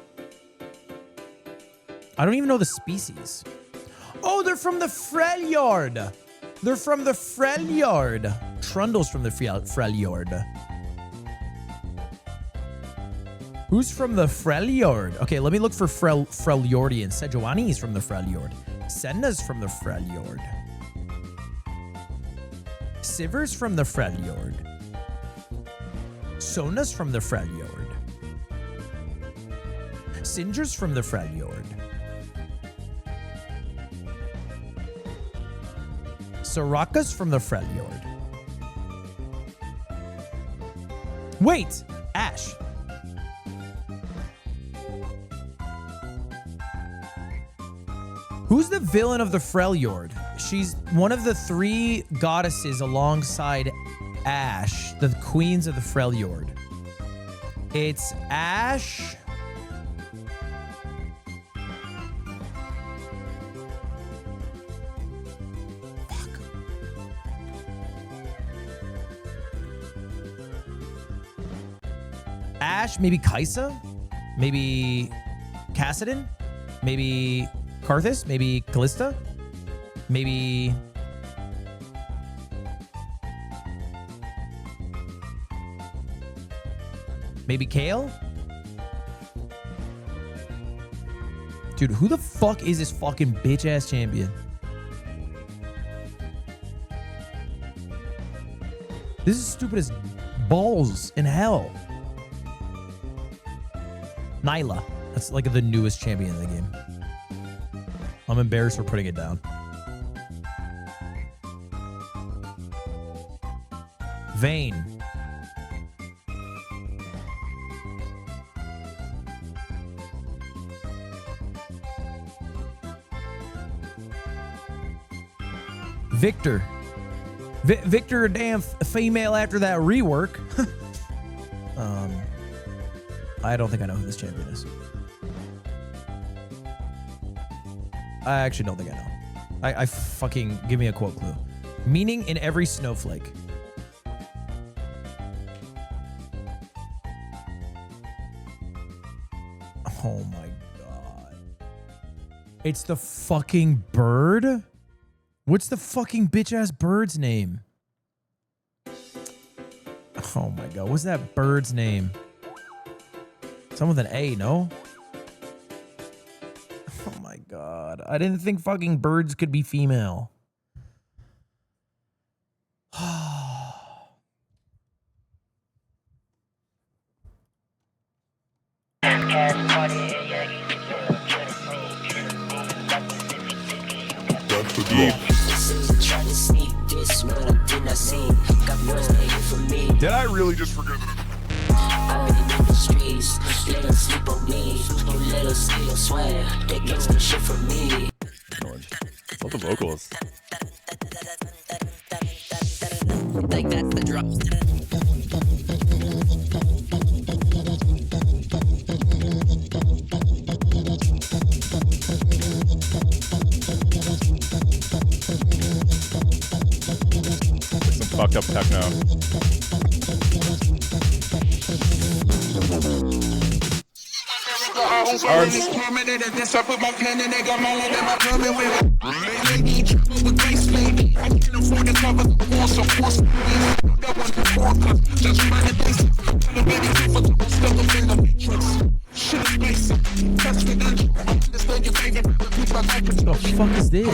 I don't even know the species. Oh, they're from the Freljord. They're from the Freljord. Trundle's from the Freljord. Who's from the Freljord? Okay, let me look for Freljordians. Sejuani's from the Freljord. Senna's from the Freljord. Sivir's from the Freljord. Sona's from the Freljord. Singer's from the Freljord. Soraka's from the Freljord. Wait, Ash. Who's the villain of the Freljord? She's one of the 3 goddesses alongside Ash, the queens of the Freljord. It's Ash. Fuck. Ash, maybe Kaisa? Maybe Kassadin? Maybe Karthus? Maybe Callista? Maybe... Maybe Kale? Dude, who the fuck is this fucking bitch-ass champion? This is stupid as balls in hell. Nyla. That's like the newest champion in the game. I'm embarrassed for putting it down. Vayne. Victor. Victor, a damn female after that rework. I don't think I know who this champion is. I actually don't think I know. I fucking... Give me a quote clue. Meaning in every snowflake. Oh my god. It's the fucking bird? What's the fucking bitch-ass bird's name? Oh my god. What's that bird's name? Someone with an A, no? Oh my god. I didn't think fucking birds could be female. Did I really just forget that? Love the vocals. Some fucked up techno. What the fuck is this?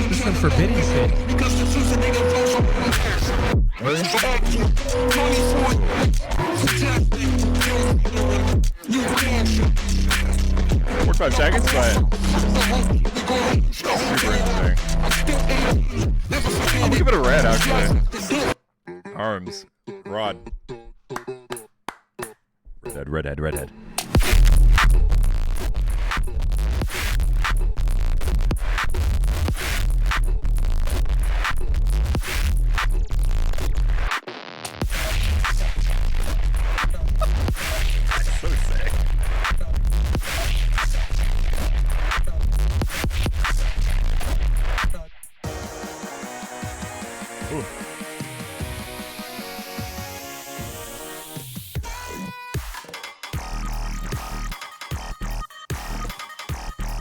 This is some forbidden shit. Really? 45 seconds, but super interesting. I'm gonna give it a red, actually. Arms. Rod. Redhead, redhead, redhead. So sick. Ooh.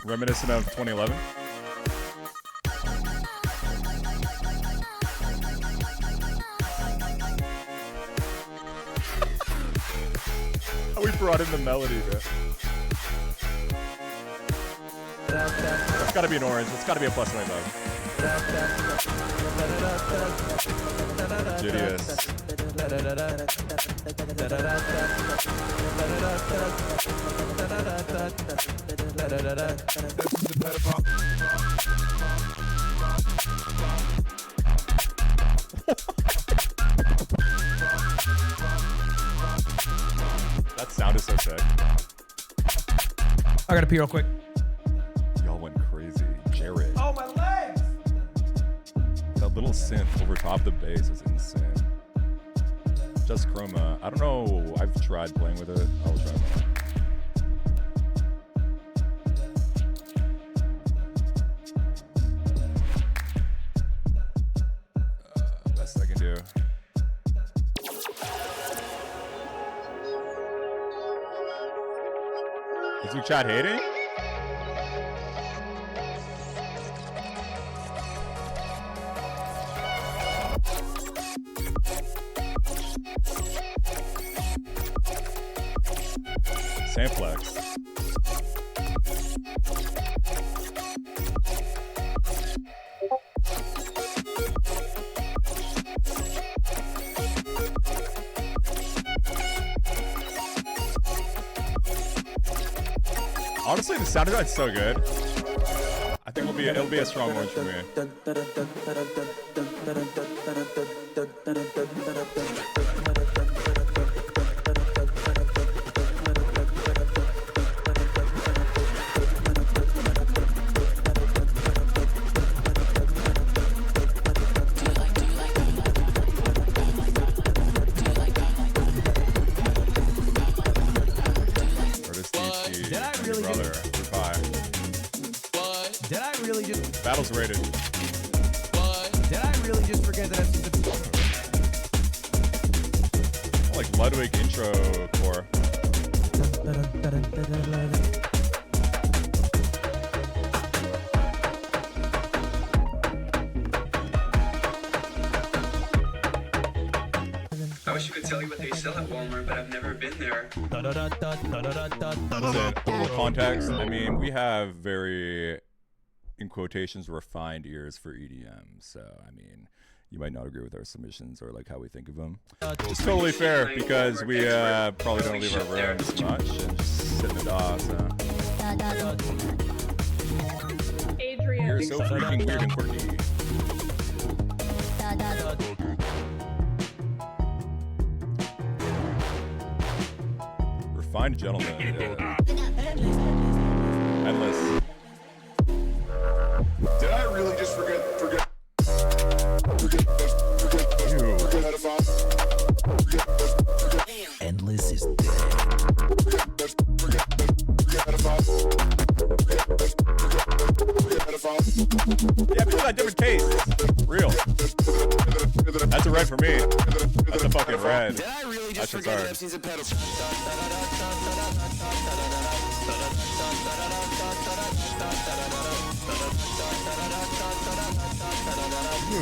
Reminiscent of 2011. We brought in the melody, bro. It's gotta be an orange. It's gotta be a plus 20, dog. Gideus. That sound is so sick. I gotta pee real quick. Y'all went crazy. Jared. Oh, my legs! That little synth over top of the bass is insane. Just Chroma. I don't know. I've tried playing with it. I'll try more. Best I can do. Is your chat hating? Samplex. Honestly, the sound design's so good. I think it'll be a strong orange for me. Did I really brother, just- goodbye. Did I really just... Battle's rated. Did I really just forget that I've seen the... I like Ludwig intro core. I wish I could tell you what they sell at Walmart, but I've never been there. Listen, a little context. I mean, we have very, in quotations, refined ears for EDM. So, I mean, you might not agree with our submissions or like how we think of them. It's totally fair because we probably don't leave our rooms much and just sit in the DAW. So. Adrian. You're so freaking weird and quirky. Refined gentleman. Yeah. Endless. Did I really just forget? Ew. Endless is dead. Yeah, people got different tastes. Real. That's a red for me. That's a fucking red. Did I really just That's forget hard. that FC's a pedal? Ew.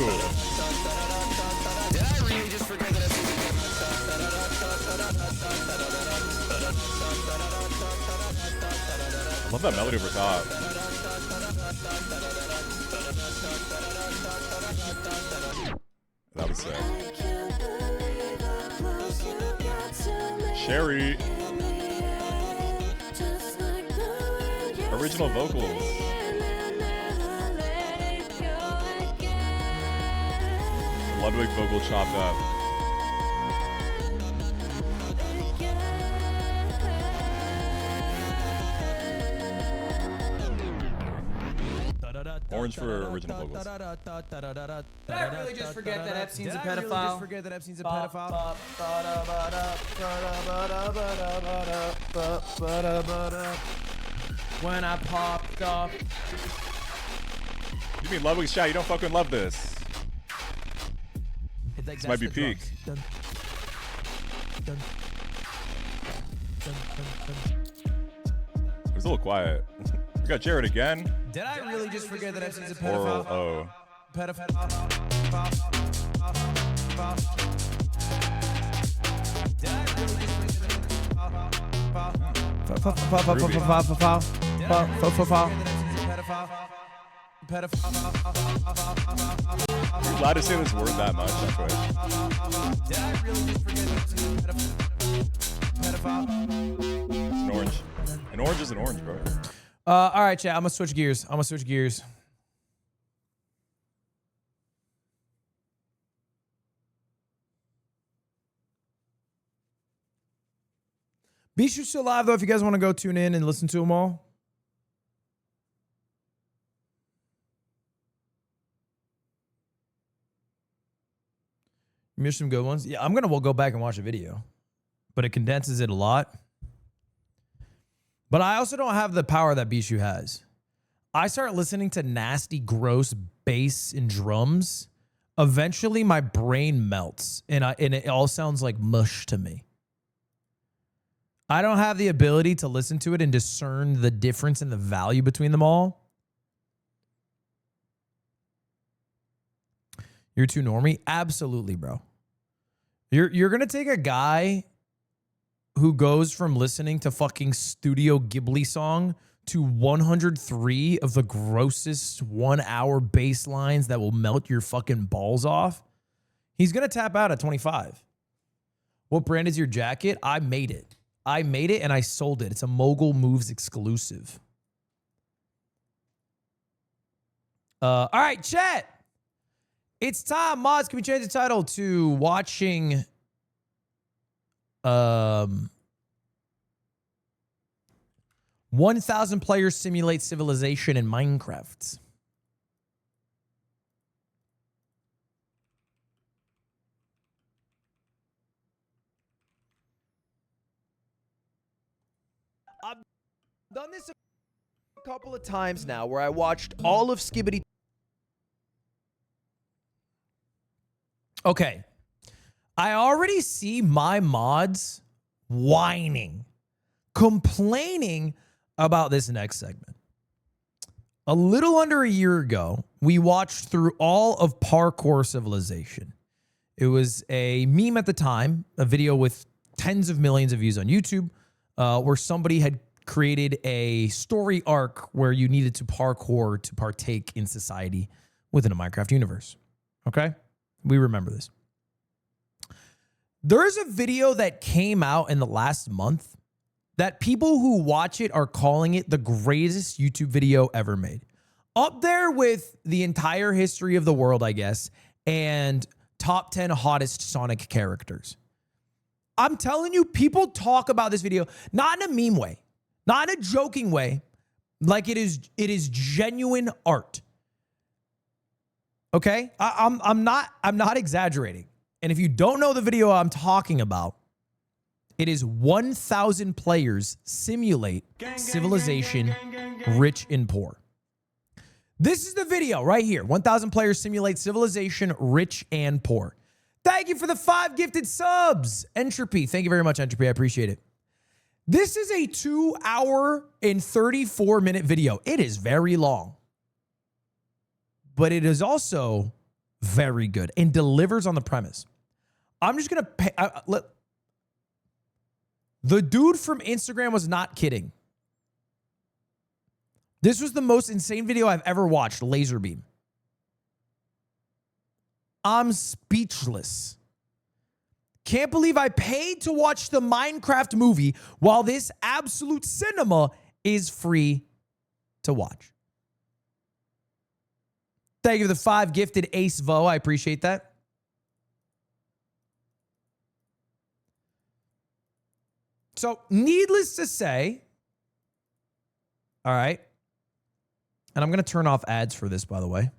Did I really just forget that FC's I love that melody over top. That was sick. Sherry. Original vocals. Ludwig vocal chopped up. Orange for original vocals. Did I really just forget that Epstein's a pedophile? Forget that Epstein's a pedophile? When I popped off. You mean Ludwig's chat? You don't fucking love this. This might be peak. It was a little quiet. We got Jared again. Did I really just forget that Epstein's a Oral pedophile? O. Are you allowed to say this word that much on Twitch? Did I really just forget that Epstein's a pedophile? It's an orange. An orange is an orange, bro. All right, chat. I'm gonna switch gears. Bishu's still live, though, if you guys want to go tune in and listen to them all. You missed some good ones. Yeah, I'm going to go back and watch a video, but it condenses it a lot. But I also don't have the power that Bishu has. I start listening to nasty, gross bass and drums. Eventually, my brain melts, and it all sounds like mush to me. I don't have the ability to listen to it and discern the difference and the value between them all. You're too normie? Absolutely, bro. You're going to take a guy who goes from listening to fucking Studio Ghibli song to 103 of the grossest 1 hour bass lines that will melt your fucking balls off. He's going to tap out at 25. What brand is your jacket? I made it. I made it and I sold it. It's a Mogul Moves exclusive. All right, chat. It's time. Mods, can we change the title to watching 1,000 players simulate civilization in Minecraft? I've done this a couple of times now where I watched all of Skibidi. Okay. I already see my mods whining, complaining about this next segment. A little under a year ago, we watched through all of Parkour Civilization. It was a meme at the time, a video with tens of millions of views on YouTube, where somebody had created a story arc where you needed to parkour to partake in society within a Minecraft universe. Okay? We remember this. There's a video that came out in the last month that people who watch it are calling it the greatest YouTube video ever made. Up there with the entire history of the world, I guess, and top 10 hottest Sonic characters. I'm telling you, people talk about this video, not in a meme way, not in a joking way, like it is genuine art. Okay? I'm not exaggerating. And if you don't know the video I'm talking about, it is 1,000 players simulate civilization rich and poor. This is the video right here. 1,000 players simulate civilization rich and poor. Thank you for the 5 gifted subs. Entropy. Thank you very much, Entropy. I appreciate it. This is a 2 hour and 34-minute video. It is very long. But it is also very good and delivers on the premise. I'm just going to pay. The dude from Instagram was not kidding. This was the most insane video I've ever watched, Laserbeam. I'm speechless. Can't believe I paid to watch the Minecraft movie while this absolute cinema is free to watch. Thank you for the 5 gifted Ace Vo. I appreciate that. So, needless to say, all right, and I'm going to turn off ads for this, by the way.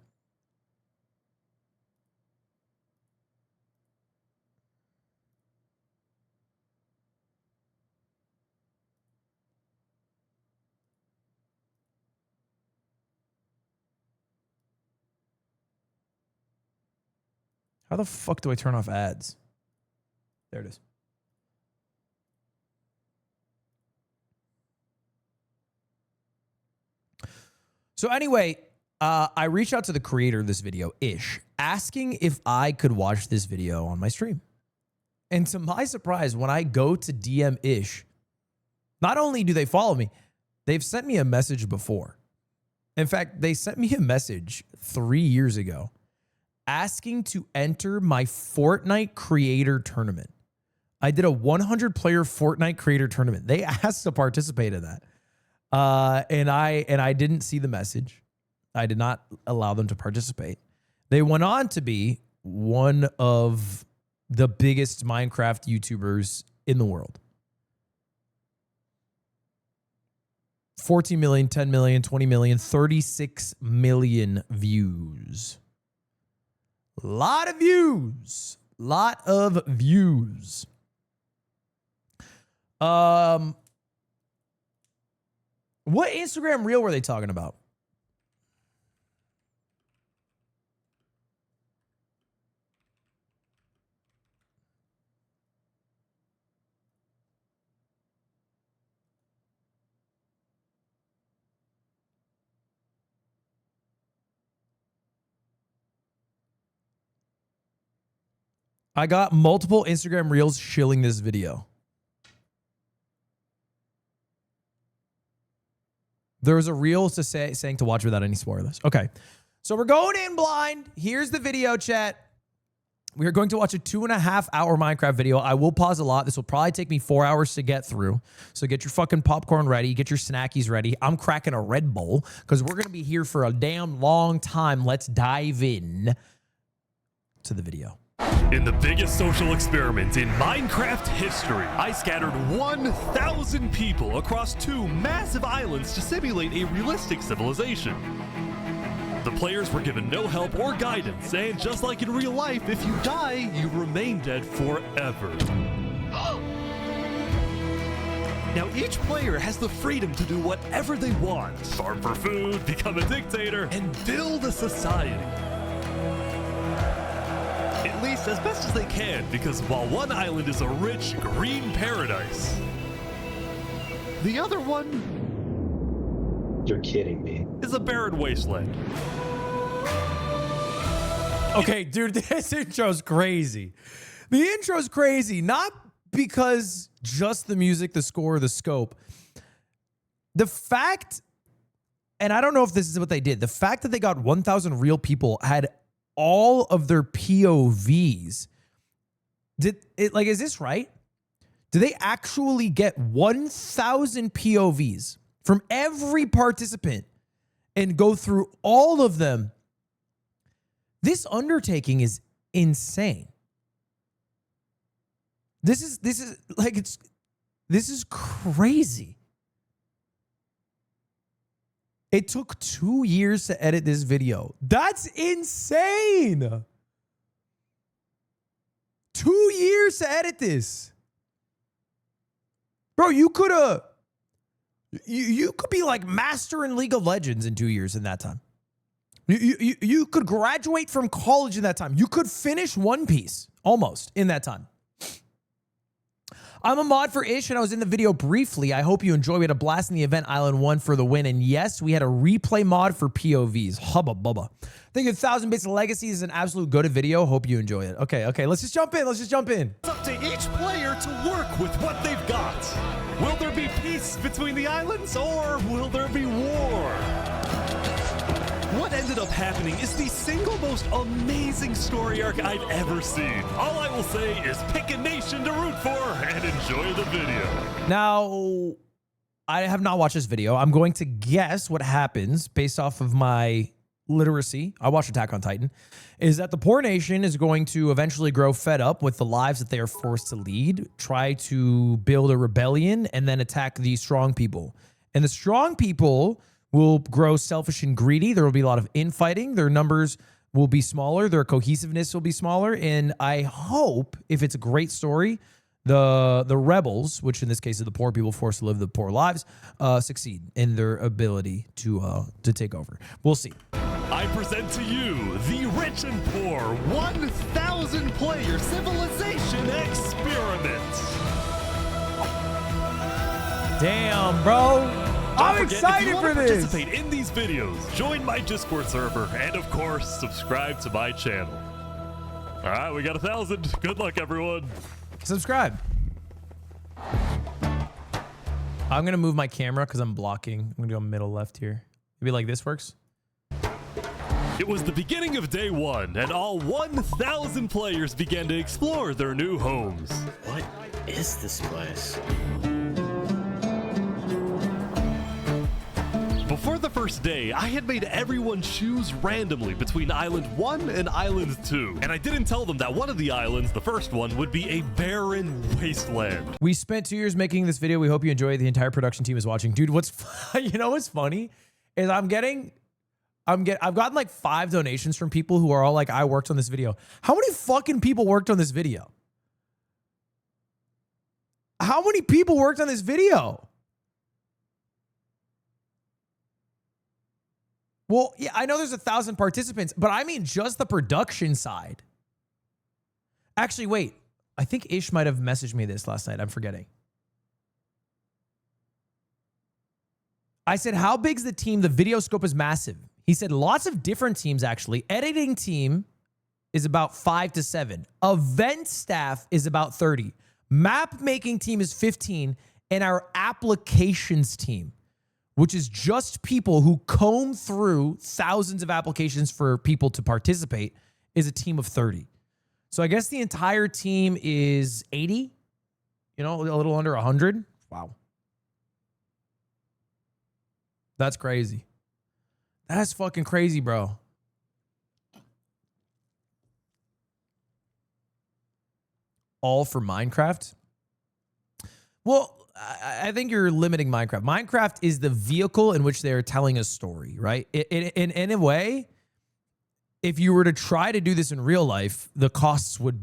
How the fuck do I turn off ads? There it is. So anyway, I reached out to the creator of this video, Ish, asking if I could watch this video on my stream. And to my surprise, when I go to DM Ish, not only do they follow me, they've sent me a message before. In fact, they sent me a message 3 years ago asking to enter my Fortnite creator tournament. I did a 100-player Fortnite creator tournament. They asked to participate in that. And I didn't see the message. I did not allow them to participate. They went on to be one of the biggest Minecraft YouTubers in the world. 14 million, 10 million, 20 million, 36 million views. Lot of views. Lot of views. What Instagram reel were they talking about? I got multiple Instagram reels shilling this video. There was a reel saying to watch without any spoilers. Okay, so we're going in blind. Here's the video, chat. We are going to watch a 2.5-hour Minecraft video. I will pause a lot. This will probably take me 4 hours to get through. So get your fucking popcorn ready. Get your snackies ready. I'm cracking a Red Bull because we're going to be here for a damn long time. Let's dive in to the video. In the biggest social experiment in Minecraft history, I scattered 1,000 people across 2 massive islands to simulate a realistic civilization. The players were given no help or guidance, and just like in real life, if you die, you remain dead forever. Now each player has the freedom to do whatever they want. Farm for food, become a dictator, and build a society. At least as best as they can, because while one island is a rich, green paradise, the other one... You're kidding me. ...is a barren wasteland. Okay, dude, this intro's crazy. The intro's crazy, not because just the music, the score, the scope. The fact, and I don't know if this is what they did, the fact that they got 1,000 real people had all of their POVs. Is this right? Did they actually get 1,000 POVs from every participant and go through all of them? This undertaking is insane. This is crazy. It took 2 years to edit this video. That's insane. 2 years to edit this. Bro, you could be like master in League of Legends in 2 years in that time. You could graduate from college in that time. You could finish One Piece almost in that time. I'm a mod for Ish, and I was in the video briefly. I hope you enjoy. We had a blast in the event. Island 1 for the win. And yes, we had a replay mod for POVs. Hubba bubba. I think 1,000 Bits of Legacy is an absolute go-to video. Hope you enjoy it. Okay. Let's just jump in. It's up to each player to work with what they've got. Will there be peace between the islands, or will there be war? What ended up happening is the single most amazing story arc I've ever seen. All I will say is pick a nation to root for and enjoy the video. Now, I have not watched this video. I'm going to guess what happens based off of my literacy. I watched Attack on Titan. Is that the poor nation is going to eventually grow fed up with the lives that they are forced to lead, try to build a rebellion, and then attack the strong people. And the strong people will grow selfish and greedy. There will be a lot of infighting. Their numbers will be smaller. Their cohesiveness will be smaller. And I hope, if it's a great story, the rebels, which in this case are the poor people forced to live the poor lives, succeed in their ability to take over. We'll see. I present to you the Rich and Poor 1,000 player civilization experiment. Damn, bro. I'm excited for this. Participate in these videos, join my Discord server, and of course, subscribe to my channel. All right, we got 1,000. Good luck, everyone. Subscribe. I'm going to move my camera because I'm blocking. I'm going to go middle left here. Maybe like this works. It was the beginning of day 1, and all 1,000 players began to explore their new homes. What is this place? Before the first day, I had made everyone choose randomly between Island 1 and Island 2. And I didn't tell them that one of the islands, the first one, would be a barren wasteland. We spent 2 years making this video. We hope you enjoy it. The entire production team is watching. Dude, you know what's funny is I've gotten like 5 donations from people who are all like, I worked on this video. How many fucking people worked on this video? How many people worked on this video? Well, yeah, I know there's 1,000 participants, but I mean just the production side. Actually, wait. I think Ish might have messaged me this last night. I'm forgetting. I said, how big's the team? The video scope is massive. He said lots of different teams, actually. Editing team is about 5 to 7. Event staff is about 30. Map making team is 15. And our applications team, which is just people who comb through thousands of applications for people to participate, is a team of 30. So I guess the entire team is 80, you know, a little under 100. Wow. That's crazy. That's fucking crazy, bro. All for Minecraft? Well, I think you're limiting Minecraft. Minecraft is the vehicle in which they're telling a story, right? In a way, if you were to try to do this in real life, the costs would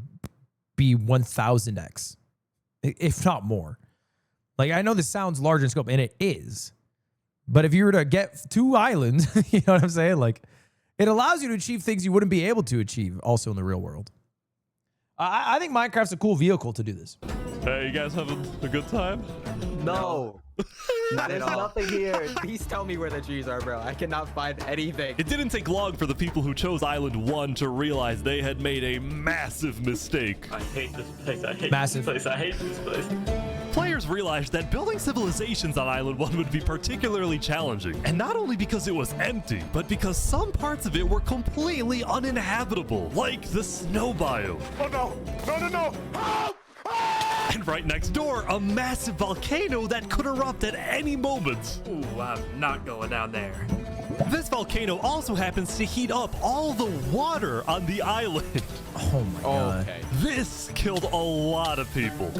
be 1,000x, if not more. Like, I know this sounds large in scope, and it is. But if you were to get 2 islands, you know what I'm saying? Like, it allows you to achieve things you wouldn't be able to achieve also in the real world. I think Minecraft's a cool vehicle to do this. Hey, you guys having a good time? No. There's nothing here. Please tell me where the trees are, bro. I cannot find anything. It didn't take long for the people who chose Island 1 to realize they had made a massive mistake. I hate this place. I hate Massive. this place. I hate this place. Players realized that building civilizations on Island 1 would be particularly challenging. And not only because it was empty, but because some parts of it were completely uninhabitable, like the snow biome. Oh no! No, no, no! Help! And right next door, a massive volcano that could erupt at any moment. Ooh, I'm not going down there. This volcano also happens to heat up all the water on the island. Oh my God. Okay. This killed a lot of people.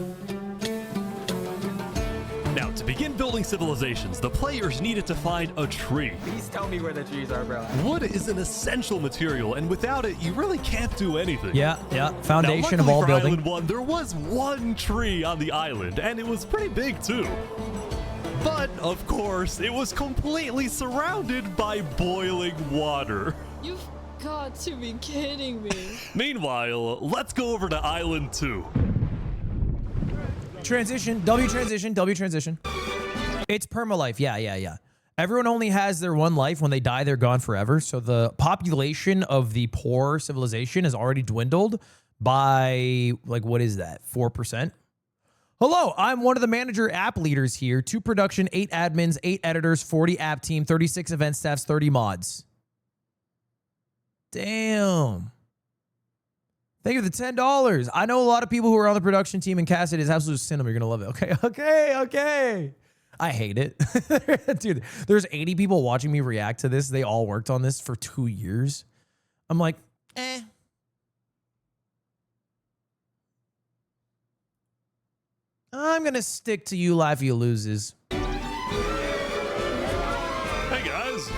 Now, to begin building civilizations, the players needed to find a tree. Please tell me where the trees are, bro. Wood is an essential material, and without it, you really can't do anything. Yeah. Now, Foundation of luckily all for building. Island 1, there was one tree on the island, and it was pretty big too. But, of course, it was completely surrounded by boiling water. You've got to be kidding me. Meanwhile, let's go over to Island 2. Transition, W transition. It's perma-life. Yeah. Everyone only has their one life. When they die, they're gone forever. So the population of the poor civilization has already dwindled by, like, what is that? 4%? Hello, I'm one of the manager app leaders here. 2 production, 8 admins, 8 editors, 40 app team, 36 event staffs, 30 mods. Damn. Thank you for the $10. I know a lot of people who are on the production team, and Cass, it is absolute cinema. You're going to love it. Okay. I hate it. Dude, there's 80 people watching me react to this. They all worked on this for 2 years. I'm like, eh. I'm going to stick to you life you loses. Hey guys!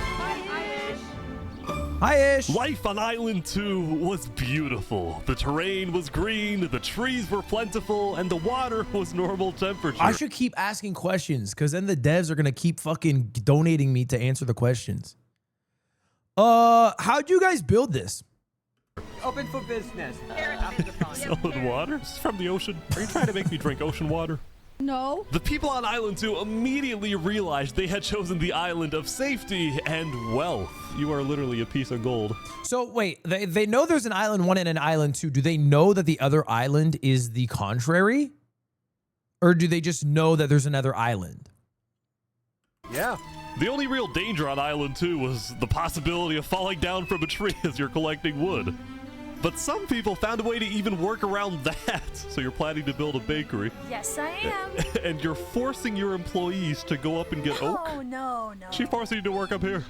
Hi, Ish. Life on Island 2 was beautiful. The terrain was green, the trees were plentiful, and the water was normal temperature. I should keep asking questions, because then the devs are going to keep fucking donating me to answer the questions. How'd you guys build this? Open for business. Solid water? This is from the ocean. Are you trying to make me drink ocean water? No. The people on Island 2 immediately realized they had chosen the island of safety and wealth. You are literally a piece of gold. So wait, they know there's an Island 1 and an Island 2. Do they know that the other island is the contrary? Or do they just know that there's another island? Yeah. The only real danger on Island 2 was the possibility of falling down from a tree as you're collecting wood. But some people found a way to even work around that. So you're planning to build a bakery. Yes, I am. And you're forcing your employees to go up and get oak? No. She forcing you to work up here.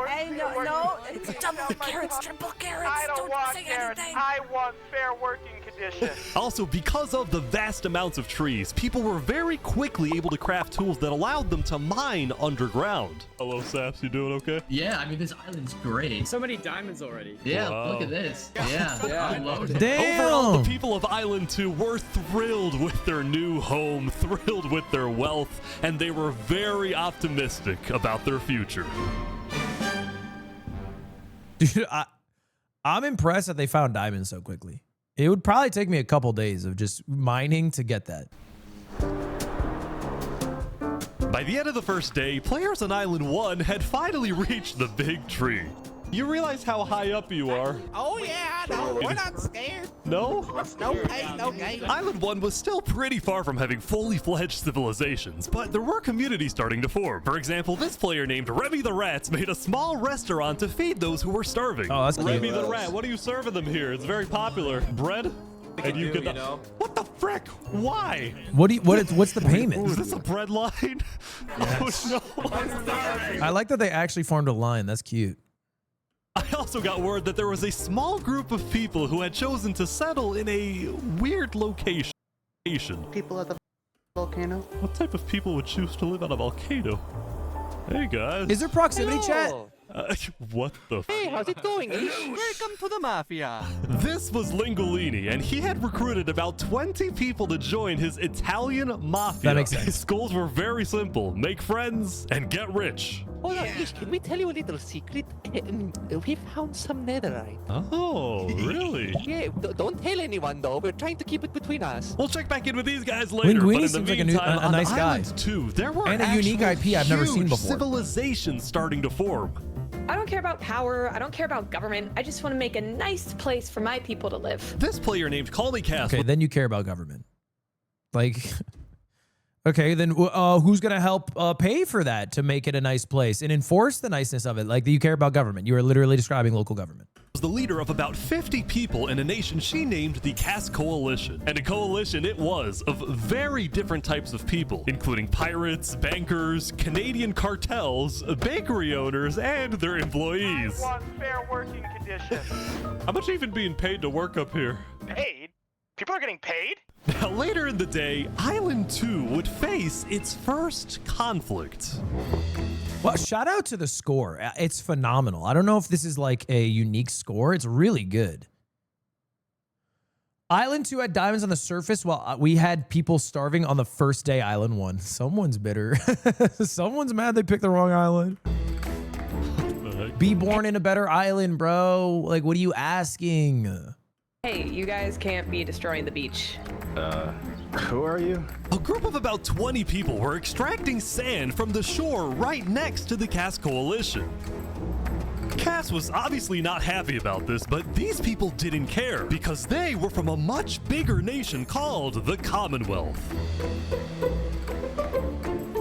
Hey, no. It's double carrots, triple carrots. I don't want say carrots. anything. I want fair working conditions. Also, because of the vast amounts of trees, people were very quickly able to craft tools that allowed them to mine underground. Hello, Saps. You doing okay? Yeah, I mean, this island's great. So many diamonds already. Yeah, Wow. look at this. Yeah, I'm loaded. Overall, Damn. the people of Island 2 were thrilled with their new home, thrilled with their wealth, and they were very optimistic about their future. Dude, I'm impressed that they found diamonds so quickly. It would probably take me a couple days of just mining to get that. By the end of the first day, players on Island 1 had finally reached the big tree. You realize how high up you are? Oh yeah, no, we're not scared. No? No pain, no gain. Island 1 was still pretty far from having fully fledged civilizations, but there were communities starting to form. For example, this player named Remy the Rats made a small restaurant to feed those who were starving. Oh, that's cute. Remy the Rat, what are you serving them here? It's very popular. Bread? And you can, what the frick? Why? What's the payment? Is this a bread line? Yes. Oh no. I like that they actually formed a line. That's cute. I also got word that there was a small group of people who had chosen to settle in a weird location. People at the volcano. What type of people would choose to live on a volcano? Hey guys. Is there proximity chat? What the Hey, how's it going, Ish? Welcome to the Mafia. This was Lingolini, and he had recruited about 20 people to join his Italian mafia. That makes sense. His goals were very simple: make friends and get rich. Hold on, Ish, can we tell you a little secret? We found some netherite. Oh, really? Yeah, don't tell anyone though. We're trying to keep it between us. We'll check back in with these guys later. But in Linguini the seems like meantime, a nice on guy. Island 2, there were And a unique actual IP I've never seen huge before. Civilizations starting to form. I don't care about power. I don't care about government. I just want to make a nice place for my people to live. This player named Call Me Cass. Okay, then you care about government. Like, okay, then who's gonna help pay for that to make it a nice place and enforce the niceness of it? Like, you care about government. You are literally describing local government. Was the leader of about 50 people in a nation she named the Cass Coalition. And a coalition it was of very different types of people, including pirates, bankers, Canadian cartels, bakery owners, and their employees. I want fair working conditions. How much even being paid to work up here? Paid? People are getting paid? Now, later in the day, Island 2 would face its first conflict. Well, shout out to the score. It's phenomenal. I don't know if this is like a unique score. It's really good. Island 2 had diamonds on the surface while we had people starving on the first day. Island 1. Someone's bitter. Someone's mad they picked the wrong island. Be born in a better island, bro. Like, what are you asking? Hey, you guys can't be destroying the beach. Who are you? A group of about 20 people were extracting sand from the shore right next to the Cass Coalition. Cass was obviously not happy about this, but these people didn't care because they were from a much bigger nation called the Commonwealth.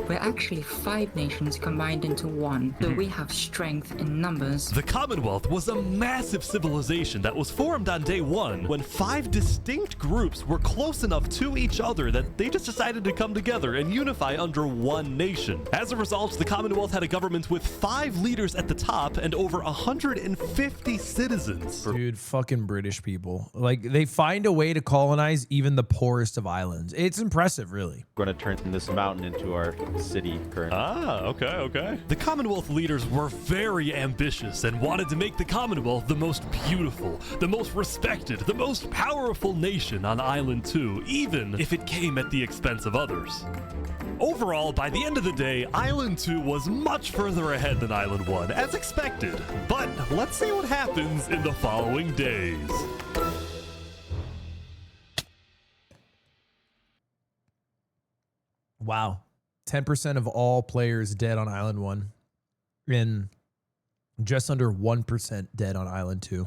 We're actually 5 nations combined into one, so we have strength in numbers. The Commonwealth was a massive civilization that was formed on day 1 when 5 distinct groups were close enough to each other that they just decided to come together and unify under one nation. As a result, the Commonwealth had a government with 5 leaders at the top and over 150 citizens. Dude, fucking British people. Like, they find a way to colonize even the poorest of islands. It's impressive, really. We're going to turn this mountain into our city currently. Ah, okay. The Commonwealth leaders were very ambitious and wanted to make the Commonwealth the most beautiful, the most respected, the most powerful nation on Island 2, even if it came at the expense of others. Overall, by the end of the day, Island 2 was much further ahead than Island 1, as expected. But let's see what happens in the following days. Wow. 10% of all players dead on Island 1 and just under 1% dead on Island 2.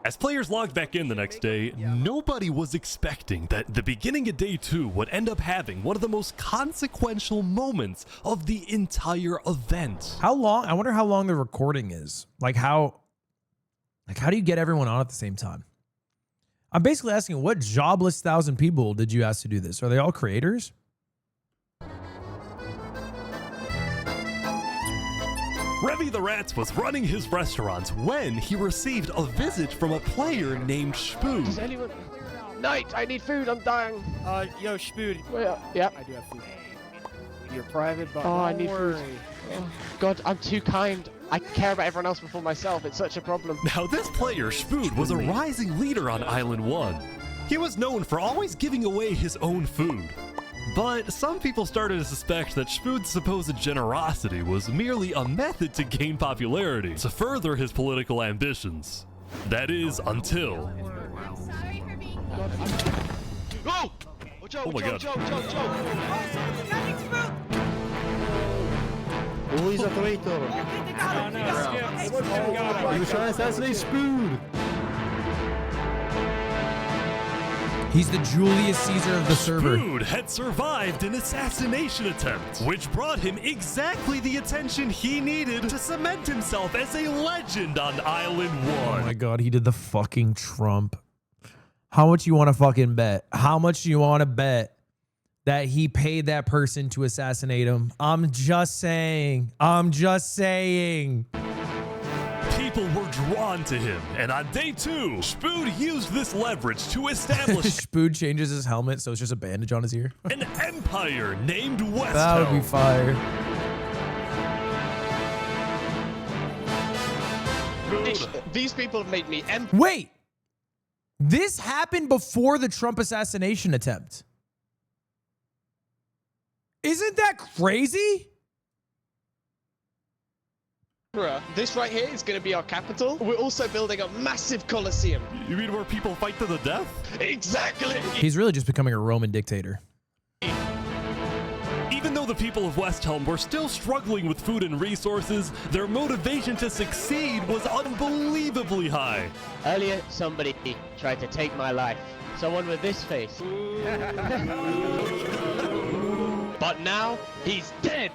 As players logged back in the next day, nobody was expecting that the beginning of day 2 would end up having one of the most consequential moments of the entire event. How long? I wonder how long the recording is. Like, how Like, how do you get everyone on at the same time? I'm basically asking, what jobless 1,000 people did you ask to do this? Are they all creators? Revy the Rats was running his restaurant when he received a visit from a player named Spoon. Does anyone... Knight, I need food, I'm dying. Yo, Spoon. Well, yeah. I do have food. You're private, but I need food. Oh, God, I'm too kind. I care about everyone else before myself. It's such a problem. Now, this player, Spoon, was a rising leader on Island 1. He was known for always giving away his own food. But some people started to suspect that Spoon's supposed generosity was merely a method to gain popularity, to further his political ambitions. That is, until... Oh! Watch out, Oh my God. Oh, he's a traitor. He was trying to assassinate Spoon. He's the Julius Caesar of the server. Spoon had survived an assassination attempt, which brought him exactly the attention he needed to cement himself as a legend on Island 1. Oh my God, he did the fucking Trump. How much you want to fucking bet? How much do you want to bet that he paid that person to assassinate him? I'm just saying. I'm just saying. People were drawn to him, and on day 2, Spoon used this leverage to establish Spoon changes his helmet, so it's just a bandage on his ear. an empire named West That would be Helm. fire. These people have made me Wait! This happened before the Trump assassination attempt. Isn't that crazy? This right here is going to be our capital. We're also building a massive coliseum. You mean where people fight to the death? Exactly. He's really just becoming a Roman dictator. Even though the people of West Helm were still struggling with food and resources, their motivation to succeed was unbelievably high. Earlier, somebody tried to take my life. Someone with this face. But now, he's dead.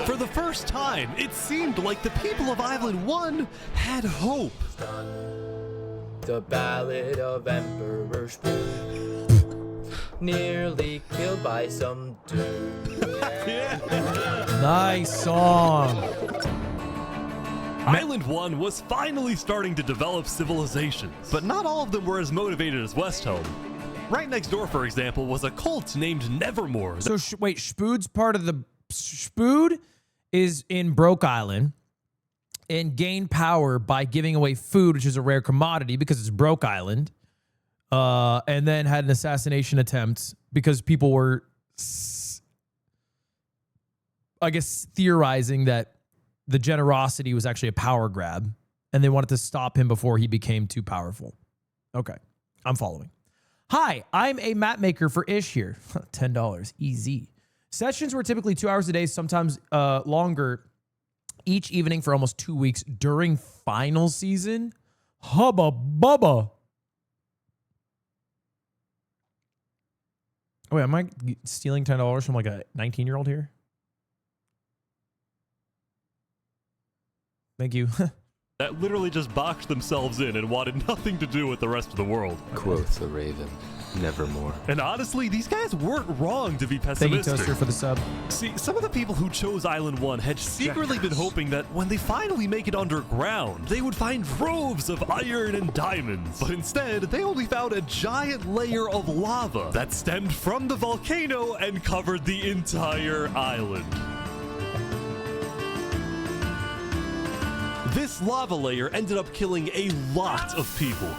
For the first time, it seemed like the people of Island 1 had hope. The Ballad of Emperor Spoon. Nearly killed by some dude. Nice song. Island 1 was finally starting to develop civilizations, but not all of them were as motivated as West Helm. Right next door, for example, was a cult named Nevermore. So wait, Spood's part of the... Spood is in Broke Island and gained power by giving away food, which is a rare commodity because it's Broke Island. And then had an assassination attempt because people were, I guess, theorizing that the generosity was actually a power grab and they wanted to stop him before he became too powerful. Okay, I'm following. Hi, I'm a map maker for Ish here. $10, easy. Sessions were typically 2 hours a day, sometimes longer, each evening for almost 2 weeks during final season. Hubba bubba. Oh, wait, am I stealing $10 from like a 19-year-old here? Thank you. That literally just boxed themselves in and wanted nothing to do with the rest of the world. Quoth the Raven, nevermore. And honestly, these guys weren't wrong to be Thank you, pessimistic. Toaster, for the sub. See, some of the people who chose Island 1 had secretly been hoping that when they finally make it underground, they would find troves of iron and diamonds. But instead, they only found a giant layer of lava that stemmed from the volcano and covered the entire island. This lava layer ended up killing a lot of people.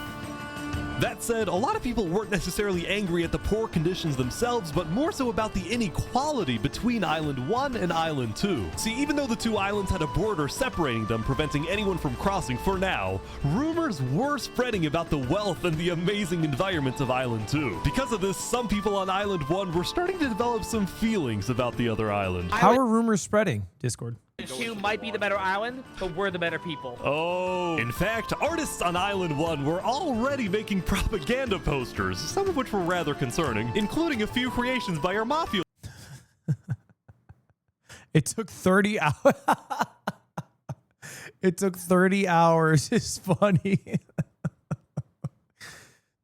That said, a lot of people weren't necessarily angry at the poor conditions themselves, but more so about the inequality between Island 1 and Island 2. See, even though the two islands had a border separating them, preventing anyone from crossing for now, rumors were spreading about the wealth and the amazing environment of Island 2. Because of this, some people on Island 1 were starting to develop some feelings about the other island. How are rumors spreading? Discord. 2 might be the better island, but we're the better people. Oh, in fact, artists on Island 1 were already making propaganda posters, some of which were rather concerning, including a few creations by our mafia. It took 30 hours. It took 30 hours. It's funny.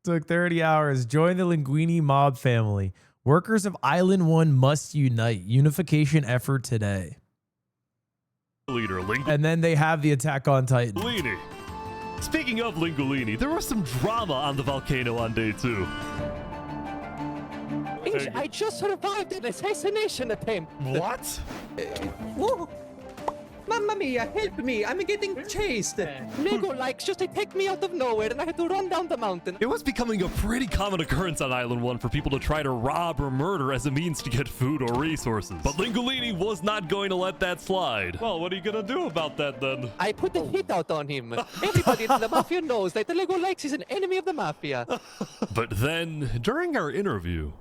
Took 30 hours. Join the Linguini mob family. Workers of Island 1 must unite. Unification effort today. Leader And then they have the Attack on Titan. Lingolini. Speaking of Lingolini, there was some drama on the volcano on day 2. I just survived an assassination attempt. What? Whoa. Mamma mia, help me! I'm getting chased! Lego likes just attacked me out of nowhere and I had to run down the mountain. It was becoming a pretty common occurrence on Island 1 for people to try to rob or murder as a means to get food or resources. But Lingolini was not going to let that slide. Well, what are you gonna do about that then? I put the hit out on him. Everybody in the Mafia knows that the Lego likes is an enemy of the Mafia. But then, during our interview...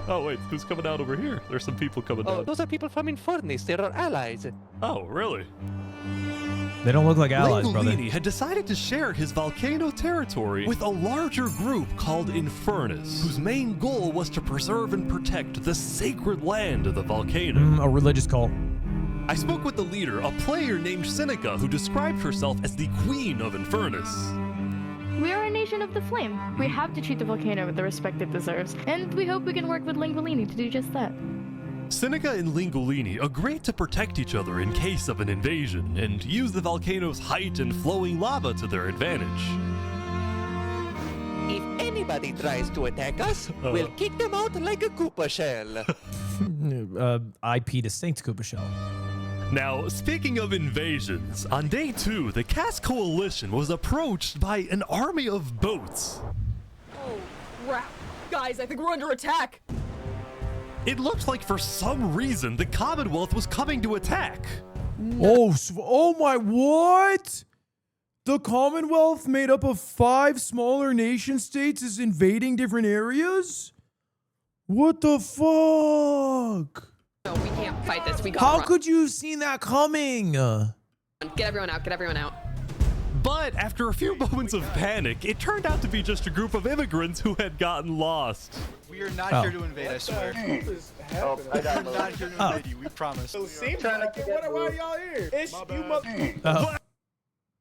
Oh wait, who's coming out over here? There's some people coming Oh, down. those are people from Infernus. They're our allies. Oh, really? They don't look like allies, brother. Lingolini had decided to share his volcano territory with a larger group called Infernus, whose main goal was to preserve and protect the sacred land of the volcano. A religious cult. I spoke with the leader, a player named Seneca, who described herself as the Queen of Infernus. We are a nation of the flame. We have to treat the volcano with the respect it deserves, and we hope we can work with Lingolini to do just that. Seneca and Lingolini agreed to protect each other in case of an invasion, and use the volcano's height and flowing lava to their advantage. If anybody tries to attack us, we'll kick them out like a Koopa shell. IP distinct Koopa shell. Now, speaking of invasions, on day 2, the Cass Coalition was approached by an army of boats. Oh, crap. Guys, I think we're under attack. It looked like for some reason the Commonwealth was coming to attack. Oh my, what? The Commonwealth made up of 5 smaller nation states is invading different areas? What the fuck? No, we can't fight this. We got How could you have seen that coming? Get everyone out. Get everyone out. But after a few moments of panic, it turned out to be just a group of immigrants who had gotten lost. We are not here to invade, I swear. We're not here to invade you, we promise. Why are y'all here? It's you mother.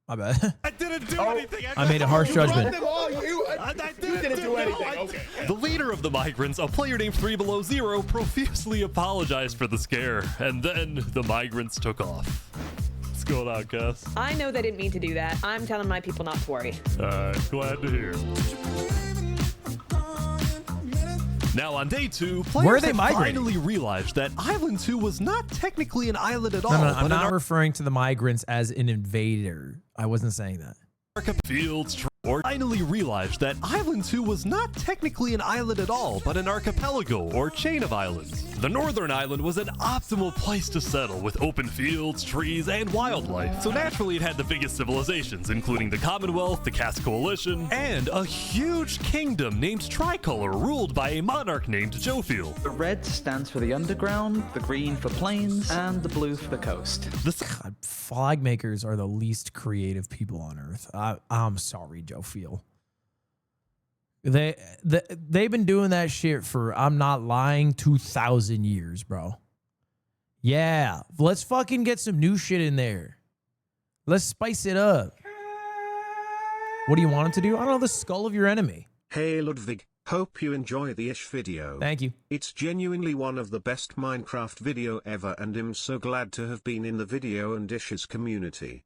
My bad. I didn't do anything. I made a harsh judgment. I didn't do anything. Okay. The leader of the migrants, a player named 3 Below Zero, profusely apologized for the scare, and then the migrants took off. What's going on, Cass? I know they didn't mean to do that. I'm telling my people not to worry. Glad to hear. Now on day 2, Where are players they had migrating? finally realized that Island 2 was not technically an island at all. No, but I'm an not referring to the migrants as an invader. I wasn't saying that. Fields or finally realized that Island 2 was not technically an island at all, but an archipelago or chain of islands. The northern island was an optimal place to settle with open fields, trees, and wildlife. So naturally it had the biggest civilizations, including the Commonwealth, the Cass Coalition, and a huge kingdom named Tricolor ruled by a monarch named Jophiel. The red stands for the underground, the green for plains, and the blue for the coast. God, flag makers are the least creative people on earth. I'm sorry, Jophiel. They've been doing that shit for, I'm not lying, 2,000 years, bro. Yeah, let's fucking get some new shit in there. Let's spice it up. What do you want him to do? I don't know, the skull of your enemy. Hey Ludwig, hope you enjoy the ish video. Thank you. It's genuinely one of the best Minecraft video ever and I'm so glad to have been in the video and Ish's community.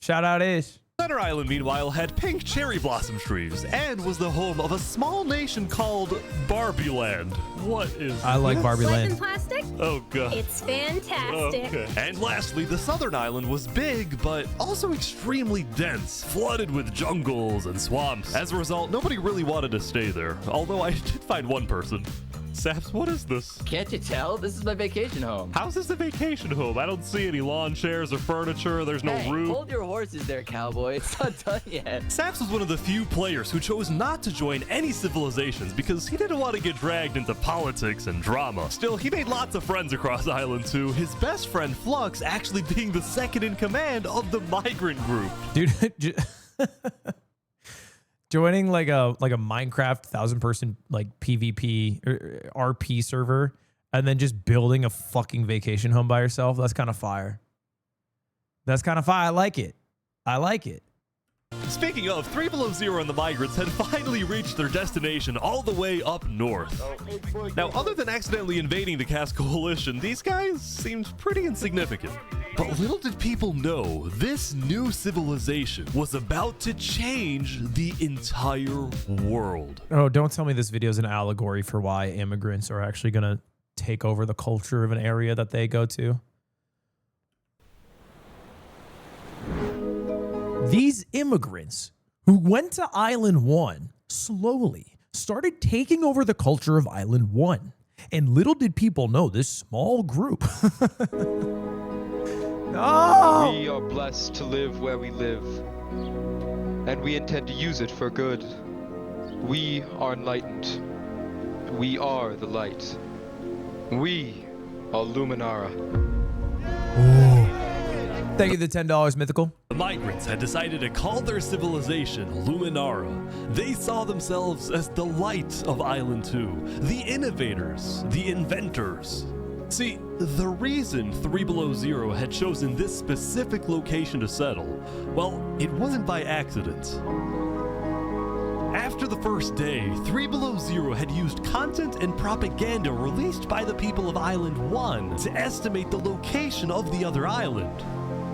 Shout out Ish. Center Island, meanwhile, had pink cherry blossom trees and was the home of a small nation called Barbie Land. What is I like this? Barbie Land. Plastic? Oh, God. It's fantastic. Okay. And lastly, the southern island was big, but also extremely dense, flooded with jungles and swamps. As a result, nobody really wanted to stay there, although I did find one person. Saps, what is this? Can't you tell? This is my vacation home. How's this a vacation home? I don't see any lawn chairs or furniture. There's no Hey, roof. hold your horses there, cowboy. It's not done yet. Saps was one of the few players who chose not to join any civilizations because he didn't want to get dragged into politics and drama. Still, he made lots of friends across Island 2, his best friend Flux actually being the second in command of the migrant group. Dude, joining like a Minecraft 1,000-person like PvP or RP server and then just building a fucking vacation home by yourself, that's kind of fire. That's kind of fine. I like it. I like it. Speaking of, 3 Below Zero and the migrants had finally reached their destination all the way up north. Now, other than accidentally invading the Caste Coalition, these guys seemed pretty insignificant. But little did people know, this new civilization was about to change the entire world. Oh, don't tell me this video is an allegory for why immigrants are actually going to take over the culture of an area that they go to. These immigrants who went to Island 1 slowly started taking over the culture of Island 1. And little did people know this small group. Oh! We are blessed to live where we live, and we intend to use it for good. We are enlightened. We are the light. We are Luminara. Thank you, the $10, Mythical. The migrants had decided to call their civilization Luminara. They saw themselves as the light of Island 2, the innovators, the inventors. See, the reason 3 Below Zero had chosen this specific location to settle, well, it wasn't by accident. After the first day, 3 Below Zero had used content and propaganda released by the people of Island 1 to estimate the location of the other island.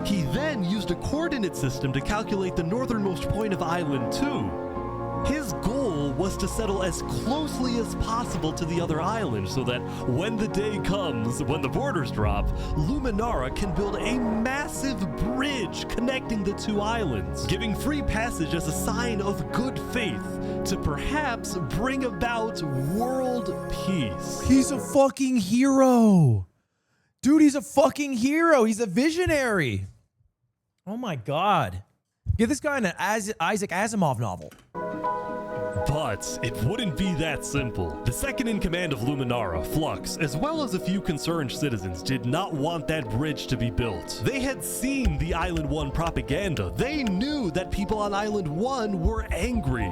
He then used a coordinate system to calculate the northernmost point of Island 2. His goal was to settle as closely as possible to the other island so that when the day comes, when the borders drop, Luminara can build a massive bridge connecting the two islands, giving free passage as a sign of good faith to perhaps bring about world peace. He's a fucking hero. Dude, he's a fucking hero. He's a visionary. Oh my God. Give this guy an Isaac Asimov novel. But it wouldn't be that simple. The second in command of Luminara, Flux, as well as a few concerned citizens, did not want that bridge to be built. They had seen the Island 1 propaganda. They knew that people on Island 1 were angry.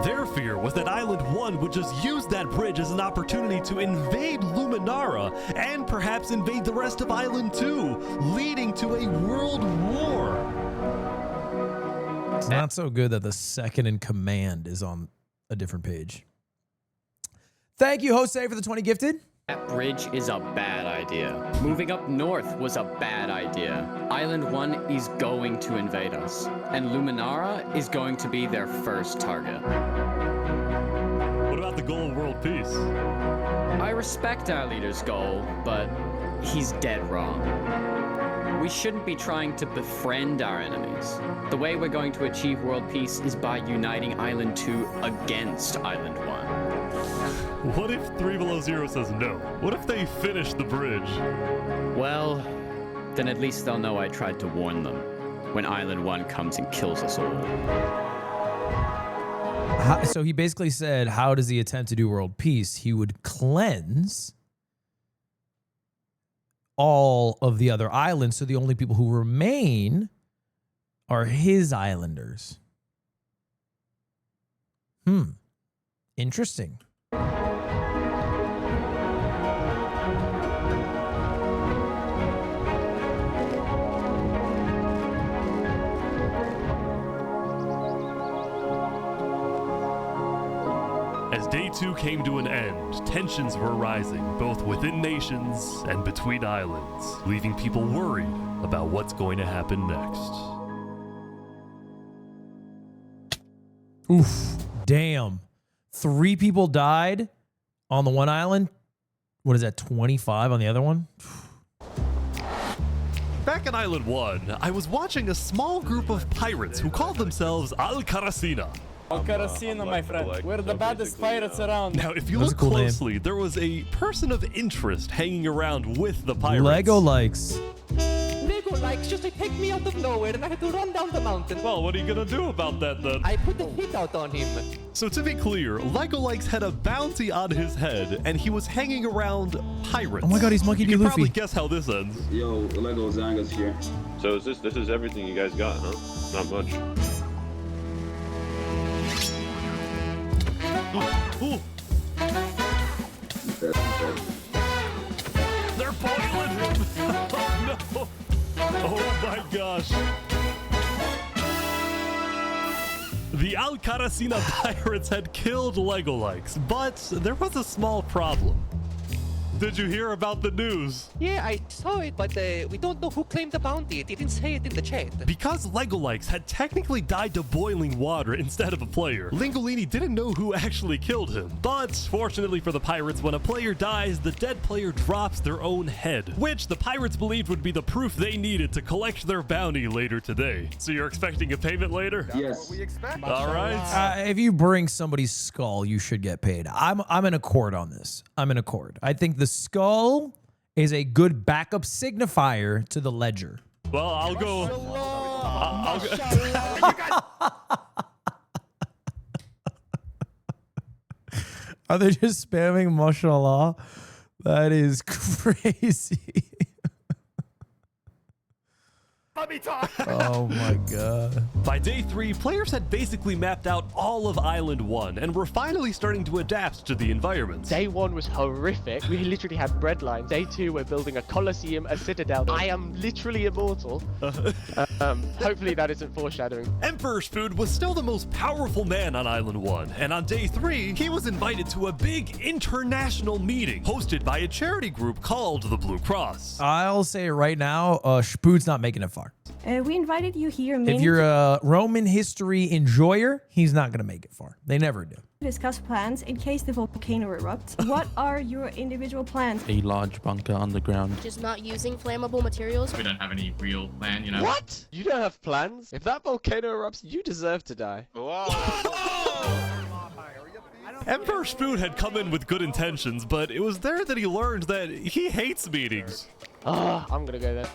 Their fear was that Island 1 would just use that bridge as an opportunity to invade Luminara and perhaps invade the rest of Island 2, leading to a world war. It's not so good that the second in command is on a different page. Thank you, Jose, for the 20 gifted. That bridge is a bad idea. Moving up north was a bad idea. Island 1 is going to invade us, and Luminara is going to be their first target. What about the goal of world peace? I respect our leader's goal, but he's dead wrong. We shouldn't be trying to befriend our enemies. The way we're going to achieve world peace is by uniting Island 2 against Island 1. What if 3 Below Zero says no? What if they finish the bridge? Well, then at least they'll know I tried to warn them when Island 1 comes and kills us all. So he basically said, how does he attempt to do world peace? He would cleanse all of the other islands, so the only people who remain are his islanders. Interesting. As day 2 came to an end, tensions were rising, both within nations and between islands, leaving people worried about what's going to happen next. Oof. Damn. 3 people died on the one island. What is that, 25 on the other one? Back on Island 1, I was watching a small group of pirates who called themselves Al Karasina. Karasina, my friend. We're the baddest pirates around. Now, if you look closely, there was a person of interest hanging around with the pirates. Lego likes. Lego likes just take me out of nowhere and I had to run down the mountain. Well, what are you gonna do about that then? I put the hit out on him. So to be clear, Lego Likes had a bounty on his head, and he was hanging around pirates. Oh my God, he's Monkey D. You can Luffy. probably guess how this ends. Yo, Lego Zanga's here. So is this is everything you guys got, huh? Not much. Ooh. They're boiling him. Oh no. Oh my gosh. The Alcaracina pirates had killed Legolikes, but there was a small problem. Did you hear about the news? Yeah, I saw it, but we don't know who claimed the bounty. It didn't say it in the chat. Because Legolikes had technically died to boiling water instead of a player, Lingolini didn't know who actually killed him. But fortunately for the pirates, when a player dies, the dead player drops their own head, which the pirates believed would be the proof they needed to collect their bounty later today. So you're expecting a payment later? Yes. All right. If you bring somebody's skull, you should get paid. I'm in accord on this. I'm in accord. I think the skull is a good backup signifier to the ledger. Well, I'll go. Are they just spamming mashallah? That is crazy. Let me talk. Oh my god. By day 3, players had basically mapped out all of Island 1 and were finally starting to adapt to the environment. Day 1 was horrific. We literally had bread lines. Day 2, we're building a coliseum, a citadel. I am literally immortal. Hopefully that isn't foreshadowing. Emperor Spood was still the most powerful man on Island 1, and on day 3, he was invited to a big international meeting hosted by a charity group called the Blue Cross. I'll say it right now, Spood's not making it far. We invited you here If you're a Roman history enjoyer, he's not going to make it far. They never do. to discuss plans in case the volcano erupts. What are your individual plans? A large bunker underground. Just not using flammable materials. We don't have any real plan, you know. What? You don't have plans? If that volcano erupts, you deserve to die. Emperor Spood had come in with good intentions, but it was there that he learned that he hates meetings. I'm gonna go there.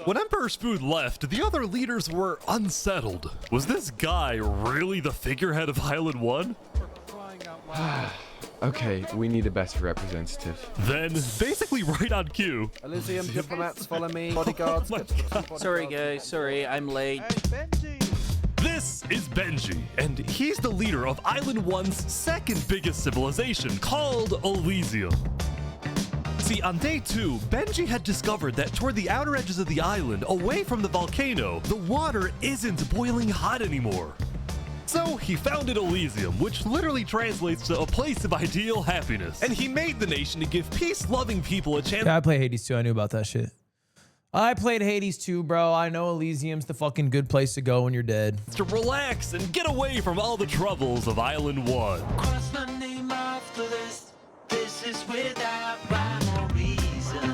When Emperor Spood left, the other leaders were unsettled. Was this guy really the figurehead of Island 1? Okay, we need a better representative. Then, basically right on cue. Elysium diplomats follow me. Bodyguards. Sorry guys, sorry, I'm late. This is Benji, and he's the leader of Island 1's second biggest civilization, called Elysium. See, on day 2, Benji had discovered that toward the outer edges of the island, away from the volcano, the water isn't boiling hot anymore. So he founded Elysium, which literally translates to a place of ideal happiness. And he made the nation to give peace-loving people a chance. Yeah, I play Hades too. I knew about that shit. I played Hades too, bro. I know Elysium's the fucking good place to go when you're dead. To relax and get away from all the troubles of Island 1. Cross my name after this. This is without rhyme or reason.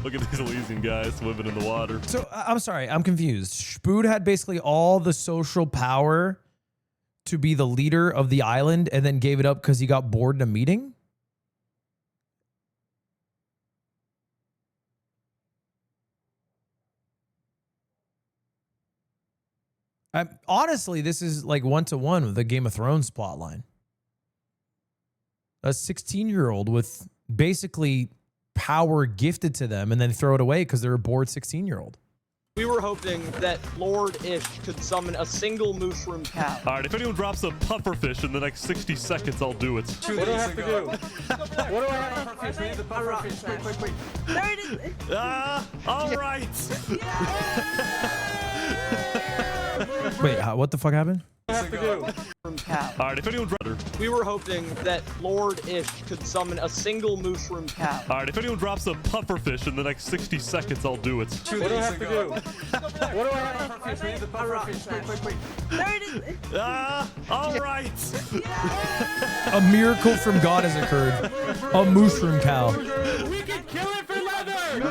Look at these Elysian guys swimming in the water. So, I'm sorry. I'm confused. Spood had basically all the social power to be the leader of the island and then gave it up because he got bored in a meeting? Honestly, this is like one-to-one with the Game of Thrones plotline. A 16-year-old with basically power gifted to them and then throw it away because they're a bored 16-year-old. We were hoping that Lord Ish could summon a single mushroom cow. All right, if anyone drops a pufferfish in the next 60 seconds, I'll do it. What do I have to do? What do I have to do? We need the pufferfish. Quick. There it is. All right. Wait, what the fuck happened? What do I have to do? All right, if anyone we were hoping that Lord Ish could summon a single mushroom cow. All right, if anyone drops a pufferfish in the next 60 seconds, I'll do it. What do I have to do? What do I have to do? We need the pufferfish. Quick. There it is. All right. A miracle from God has occurred. A mushroom cow. We can kill it for leather!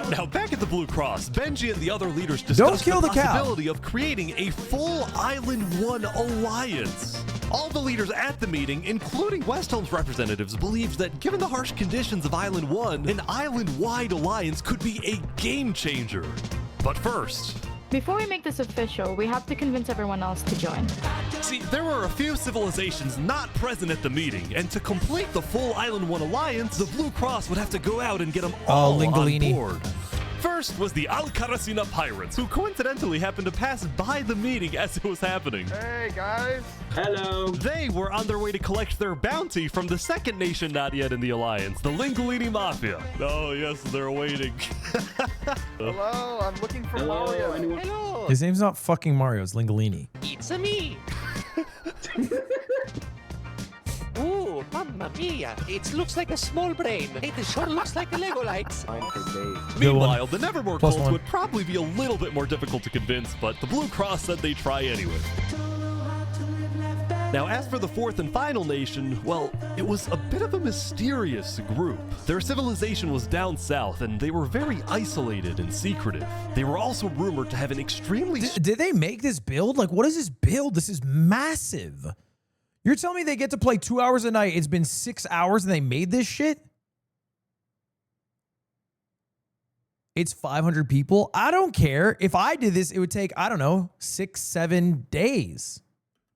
Now, back at the Blue Cross, Benji and the other leaders discussed the possibility of creating a full Island 1 alliance. All the leaders at the meeting, including Westholme's representatives, believed that given the harsh conditions of Island 1, an island-wide alliance could be a game changer. But first... Before we make this official, we have to convince everyone else to join. See, there were a few civilizations not present at the meeting, and to complete the full Island 1 alliance, the Blue Cross would have to go out and get them all on board. First was the Alcaracina Pirates, who coincidentally happened to pass by the meeting as it was happening. Hey, guys. Hello. They were on their way to collect their bounty from the second nation not yet in the alliance, the Linguini Mafia. Oh, yes, they're waiting. Hello, I'm looking for Mario. Hello. His name's not fucking Mario, it's Lingolini. It's me. Ooh, mamma mia. It looks like a small brain. It sure looks like a Lego lights. Meanwhile, the Nevermore Plus cult one. would probably be a little bit more difficult to convince, but the Blue Cross said they'd try anyway. Now, as for the fourth and final nation, well, it was a bit of a mysterious group. Their civilization was down south, and they were very isolated and secretive. They were also rumored to have an extremely... Did they make this build? Like, what is this build? This is massive. You're telling me they get to play 2 hours a night. It's been 6 hours and they made this shit? It's 500 people. I don't care. If I did this, it would take, I don't know, 6-7 days.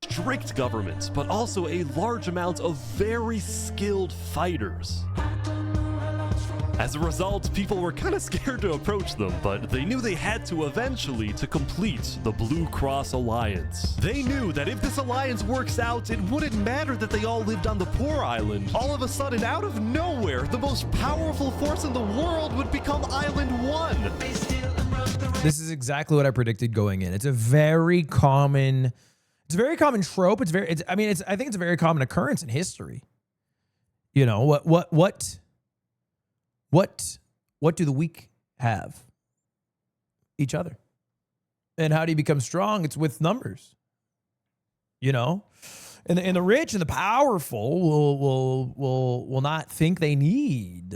strict government, but also a large amount of very skilled fighters. As a result, people were kind of scared to approach them, but they knew they had to eventually to complete the Blue Cross Alliance. They knew that if this alliance works out, it wouldn't matter that they all lived on the poor island. All of a sudden, out of nowhere, the most powerful force in the world would become Island 1. This is exactly what I predicted going in. It's a very common trope. I think it's a very common occurrence in history. You know, what do the weak have? Each other. And how do you become strong? It's with numbers. You know? And the rich and the powerful will not think they need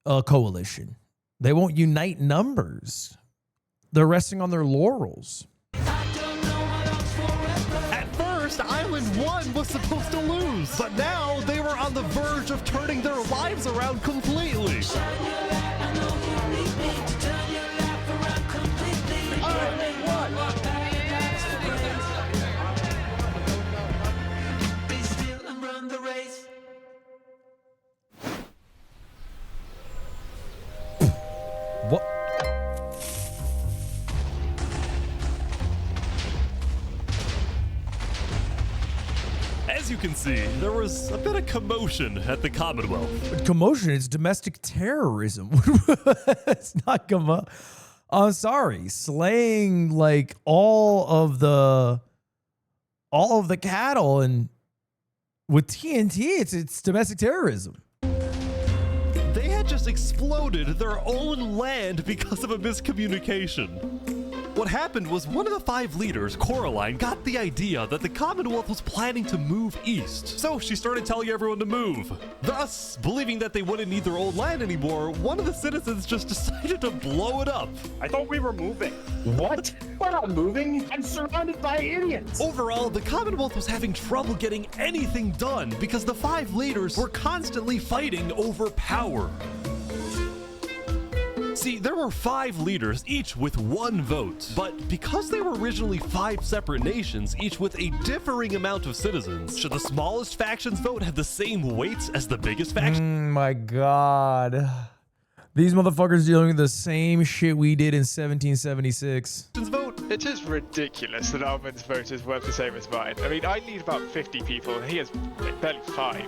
a coalition. They won't unite numbers. They're resting on their laurels. At first, Island 1 was supposed to lose, but now they were on the verge of turning their lives around completely. What? As you can see, there was a bit of commotion at the Commonwealth. Commotion is domestic terrorism. It's not I'm sorry. Slaying like all of the cattle and with TNT, it's domestic terrorism. They had just exploded their own land because of a miscommunication. What happened was one of the 5 leaders, Coraline, got the idea that the Commonwealth was planning to move east. So she started telling everyone to move. Thus, believing that they wouldn't need their old land anymore, one of the citizens just decided to blow it up. I thought we were moving. What? We're not moving. I'm surrounded by idiots. Overall, the Commonwealth was having trouble getting anything done because the 5 leaders were constantly fighting over power. See, there were 5 leaders, each with 1 vote. But because they were originally 5 separate nations, each with a differing amount of citizens, should the smallest faction's vote have the same weight as the biggest faction? My God. These motherfuckers dealing with the same shit we did in 1776. Vote. It is ridiculous that Almond's vote is worth the same as mine. I mean, I need about 50 people, and he has barely 5.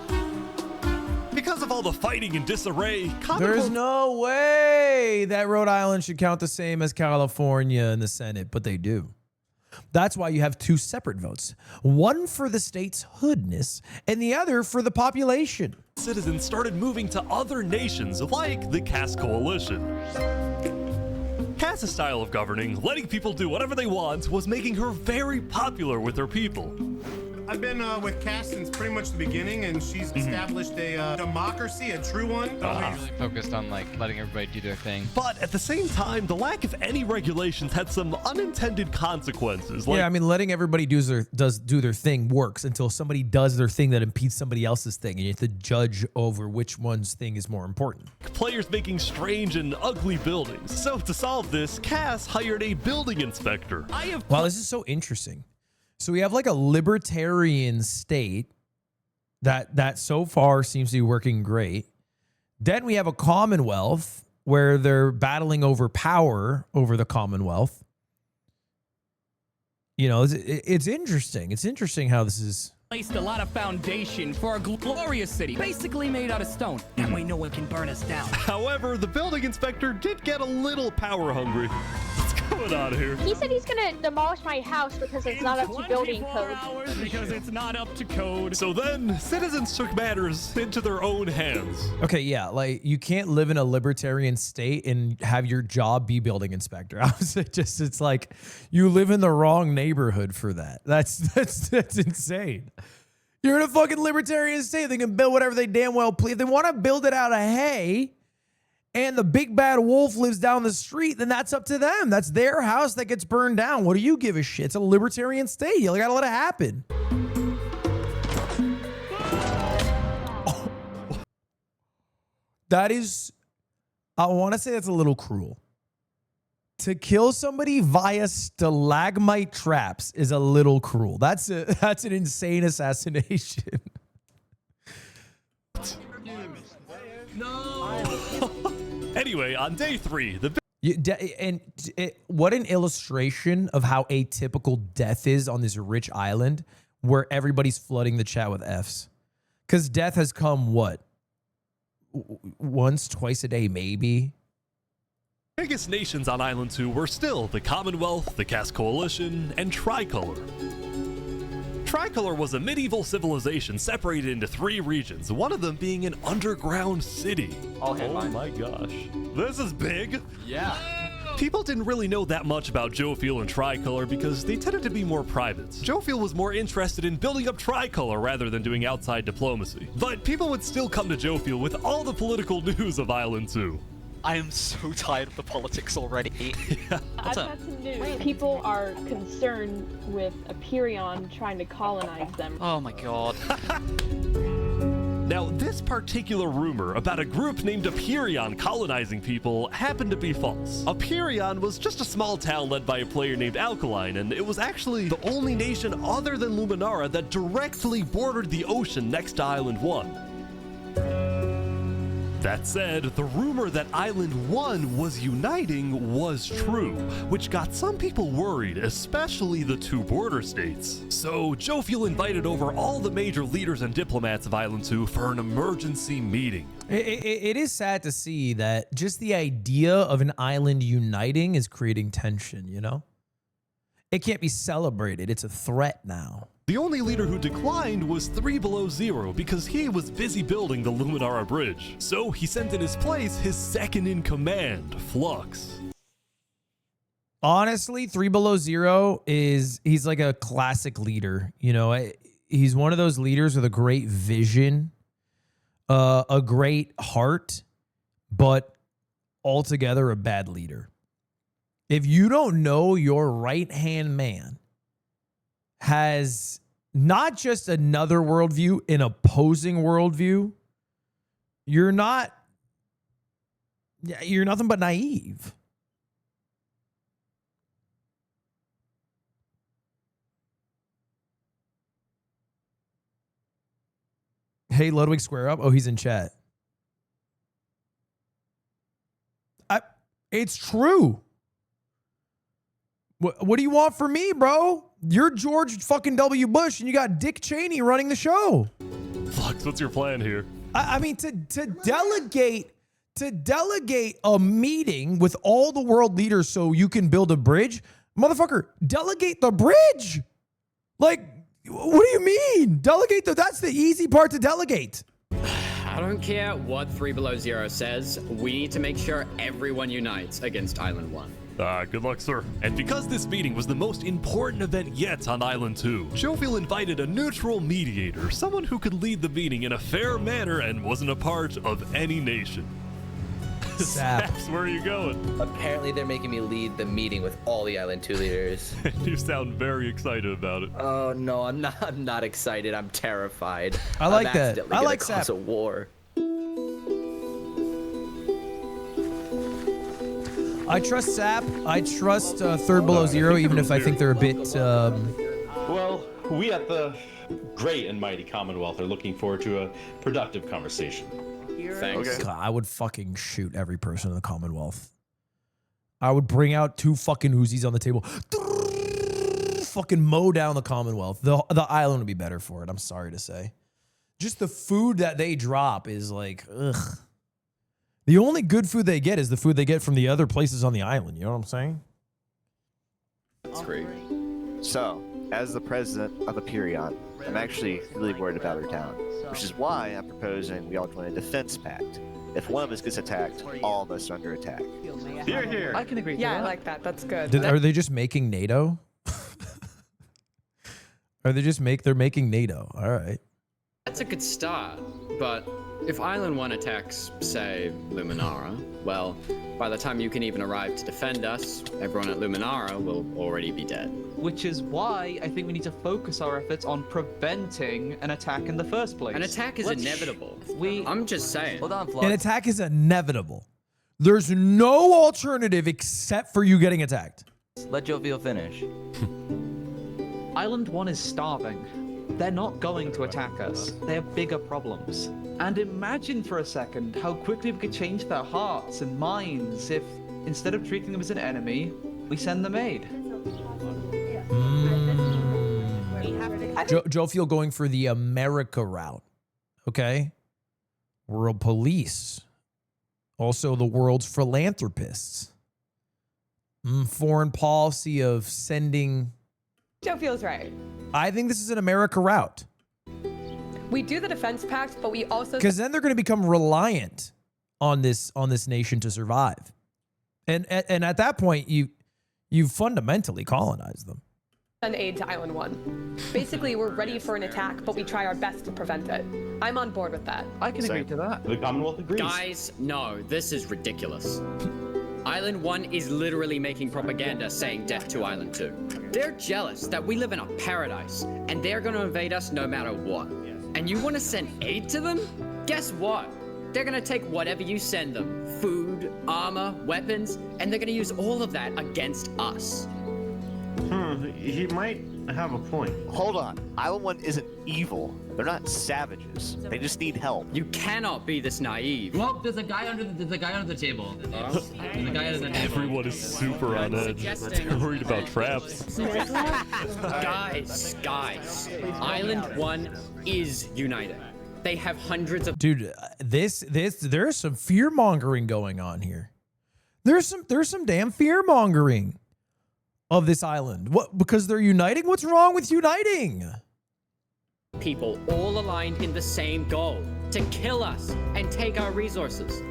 Because of all the fighting and disarray, There's no way that Rhode Island should count the same as California in the Senate, but they do. That's why you have 2 separate votes. One for the state's hoodness and the other for the population. Citizens started moving to other nations like the Cass Coalition. Cass's style of governing, letting people do whatever they want, was making her very popular with her people. I've been with Cass since pretty much the beginning, and she's established a democracy, a true one. Really focused on like letting everybody do their thing. But at the same time, the lack of any regulations had some unintended consequences. Like, yeah, I mean, letting everybody do their thing works until somebody does their thing that impedes somebody else's thing, and you have to judge over which one's thing is more important. Players making strange and ugly buildings. So to solve this, Cass hired a building inspector. Wow, this is so interesting. So we have like a libertarian state that so far seems to be working great. Then we have a Commonwealth where they're battling over power over the Commonwealth. You know, it's interesting. It's interesting how this is. Placed a lot of foundation for a glorious city, basically made out of stone. That way no one can burn us down. However, the building inspector did get a little power hungry. What's going on here? He said he's gonna demolish my house because it's not up to building code. Because it's not up to code. So then, citizens took matters into their own hands. Okay, yeah, like you can't live in a libertarian state and have your job be building inspector. It's like you live in the wrong neighborhood for that. That's insane. You're in a fucking libertarian state. They can build whatever they damn well please. If they want to build it out of hay and the big bad wolf lives down the street, then that's up to them. That's their house that gets burned down. What do you give a shit? It's a libertarian state. You gotta let it happen. Oh. That is, I want to say that's a little cruel. To kill somebody via stalagmite traps is a little cruel. That's an insane assassination. Anyway, on day 3, what an illustration of how atypical death is on this rich island where everybody's flooding the chat with Fs. Because death has come, what? Once, twice a day, maybe? Biggest nations on Island 2 were still the Commonwealth, the Caste Coalition, and Tricolor. Tricolor was a medieval civilization separated into 3 regions, one of them being an underground city. Oh my gosh. This is big. Yeah. People didn't really know that much about Jofiel and Tricolor because they tended to be more private. Jofiel was more interested in building up Tricolor rather than doing outside diplomacy. But people would still come to Jofiel with all the political news of Island 2. I am so tired of the politics already. Yeah. I've got some news. People are concerned with Aperion trying to colonize them. Oh my god. Now, this particular rumor about a group named Aperion colonizing people happened to be false. Aperion was just a small town led by a player named Alkaline, and it was actually the only nation other than Luminara that directly bordered the ocean next to Island 1. That said, the rumor that Island 1 was uniting was true, which got some people worried, especially the 2 border states. So Jofiel invited over all the major leaders and diplomats of Island 2 for an emergency meeting. It is sad to see that just the idea of an island uniting is creating tension, you know? It can't be celebrated. It's a threat now. The only leader who declined was 3 Below Zero because he was busy building the Luminara Bridge. So he sent in his place his second in command, Flux. Honestly, 3 Below Zero he's like a classic leader. You know, he's one of those leaders with a great vision, a great heart, but altogether a bad leader. If you don't know your right-hand man has not just another worldview, an opposing worldview, you're nothing but naive. Hey, Ludwig Square Up. Oh, he's in chat. It's true. What do you want from me, bro? You're George fucking W. Bush and you got Dick Cheney running the show. Flux, what's your plan here? I mean, to delegate a meeting with all the world leaders so you can build a bridge, motherfucker, delegate the bridge. Like, what do you mean? That's the easy part to delegate. I don't care what 3 Below Zero says. We need to make sure everyone unites against Island 1. Good luck, sir. And because this meeting was the most important event yet on Island 2, Jofiel invited a neutral mediator, someone who could lead the meeting in a fair manner and wasn't a part of any nation. Saps, where are you going? Apparently they're making me lead the meeting with all the Island 2 leaders. You sound very excited about it. Oh no, I'm not excited. I'm terrified. I like that. I like cause a war. I trust Sap. I trust 3rd Below Zero, even if I think they're a bit... Well, we at the great and mighty Commonwealth are looking forward to a productive conversation. Thanks. God, I would fucking shoot every person in the Commonwealth. I would bring out 2 fucking Uzis on the table. Fucking mow down the Commonwealth. The island would be better for it. I'm sorry to say. Just the food that they drop is like, ugh. The only good food they get is the food they get from the other places on the island. You know what I'm saying? That's great. So, as the president of Aperion, I'm actually really worried about our town, which is why I'm proposing we all join a defense pact. If one of us gets attacked, all of us are under attack. Here, here. I can agree. Yeah, I like that. That's good. Are they just making NATO? Are they just they're making NATO? All right. That's a good start, but if Island 1 attacks, say, Luminara, well, by the time you can even arrive to defend us, everyone at Luminara will already be dead. Which is why I think we need to focus our efforts on preventing an attack in the first place. An attack is inevitable. I'm just saying. Hold on, An attack is inevitable. There's no alternative except for you getting attacked. Let Jovial finish. Island 1 is starving. They're not going to attack us. They have bigger problems. And imagine for a second how quickly we could change their hearts and minds if, instead of treating them as an enemy, we send them aid. Jovial going for the America route. Okay? World police. Also the world's philanthropists. Foreign policy of sending... Joe feels right. I think this is an America route. We do the defense pact, but we also... Because then they're going to become reliant on this nation to survive. And at that point, you fundamentally colonize them. Send aid to Island 1. Basically, we're ready for an attack, but we try our best to prevent it. I'm on board with that. I can agree to that. The Commonwealth agrees. Guys, no, this is ridiculous. Island 1 is literally making propaganda saying death to Island 2. They're jealous that we live in a paradise, and they're gonna invade us no matter what. And you wanna send aid to them? Guess what? They're gonna take whatever you send them. Food, armor, weapons, and they're gonna use all of that against us. He might have a point. Hold on. Island 1 isn't evil. They're not savages. They just need help. You cannot be this naive. Well, there's a guy under the table. There's a guy under the table. Everyone is super on edge. They're worried about traps. Guys, Island 1 is united. They have hundreds of... Dude, there's some fear-mongering going on here. There's some damn fear-mongering of this island. What? Because they're uniting? What's wrong with uniting? People all aligned in the same goal, to kill us and take our resources.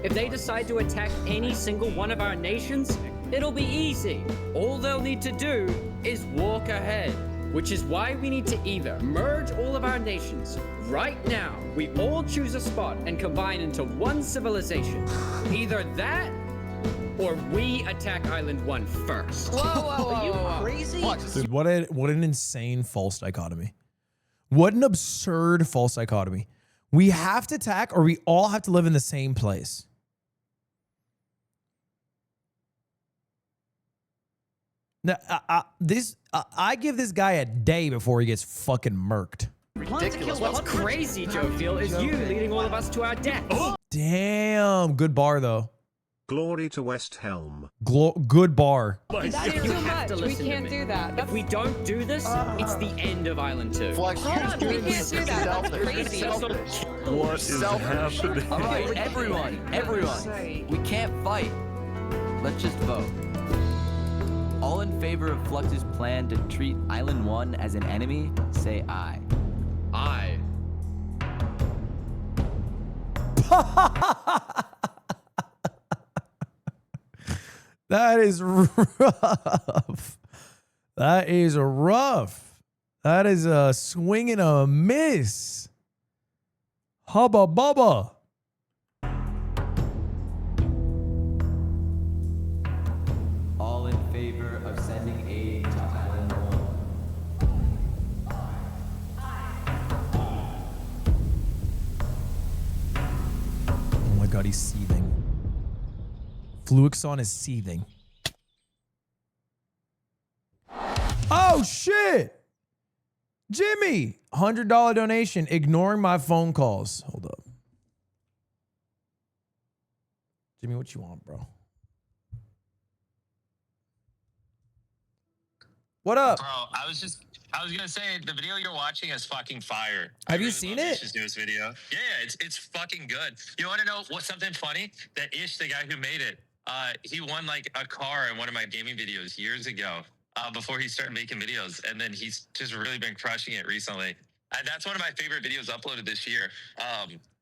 If they decide to attack any single one of our nations, it'll be easy. All they'll need to do is walk ahead, which is why we need to either merge all of our nations right now. We all choose a spot and combine into one civilization. Either that, or we attack Island 1 first. Are you crazy? Dude, what an insane false dichotomy. What an absurd false dichotomy. We have to attack or we all have to live in the same place. Now, I give this guy a day before he gets fucking murked. Ridiculous. What's crazy, Jovial, is you leading all of us to our death. Damn. Good bar, though. Glory to West Helm. Good bar. That is too much. We can't do that. If we don't do this, it's the end of Island 2. Flex, We can't do that. That's crazy. What is happening? All right, everyone. We can't fight. Let's just vote. All in favor of Flux's plan to treat Island 1 as an enemy, say aye. Aye. That is rough. That is rough. That is a swing and a miss. Hubba bubba. All in favor of sending aid to Island 1. Oh my god, he's seething. Fluixon is seething. Oh shit! Jimmy! $100 donation, ignoring my phone calls. Hold up. Jimmy, what you want, bro? What up? Bro, I was gonna say the video you're watching is fucking fire. Have you seen it? Ish's newest video. Yeah, it's fucking good. You want to know what's something funny? That Ish, the guy who made it, he won like a car in one of my gaming videos years ago. Before he started making videos, and then he's just really been crushing it recently. And that's one of my favorite videos uploaded this year.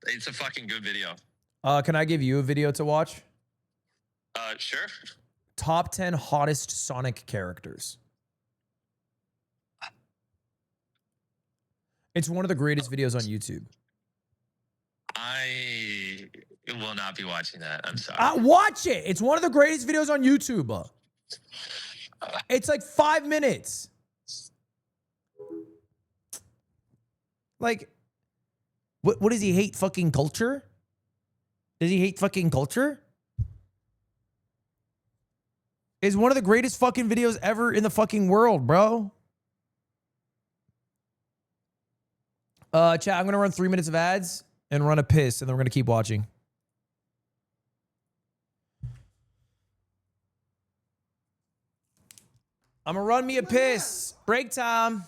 It's a fucking good video. Can I give you a video to watch? Sure. Top 10 hottest Sonic characters. It's one of the greatest videos on YouTube. I will not be watching that. I'm sorry. Watch it. It's one of the greatest videos on YouTube. It's like 5 minutes. Like, what does he hate? Fucking culture? Does he hate fucking culture? It's one of the greatest fucking videos ever in the fucking world, bro. Chat, I'm going to run 3 minutes of ads and run a piss, and then we're going to keep watching. I'm going to run me a piss. Break time.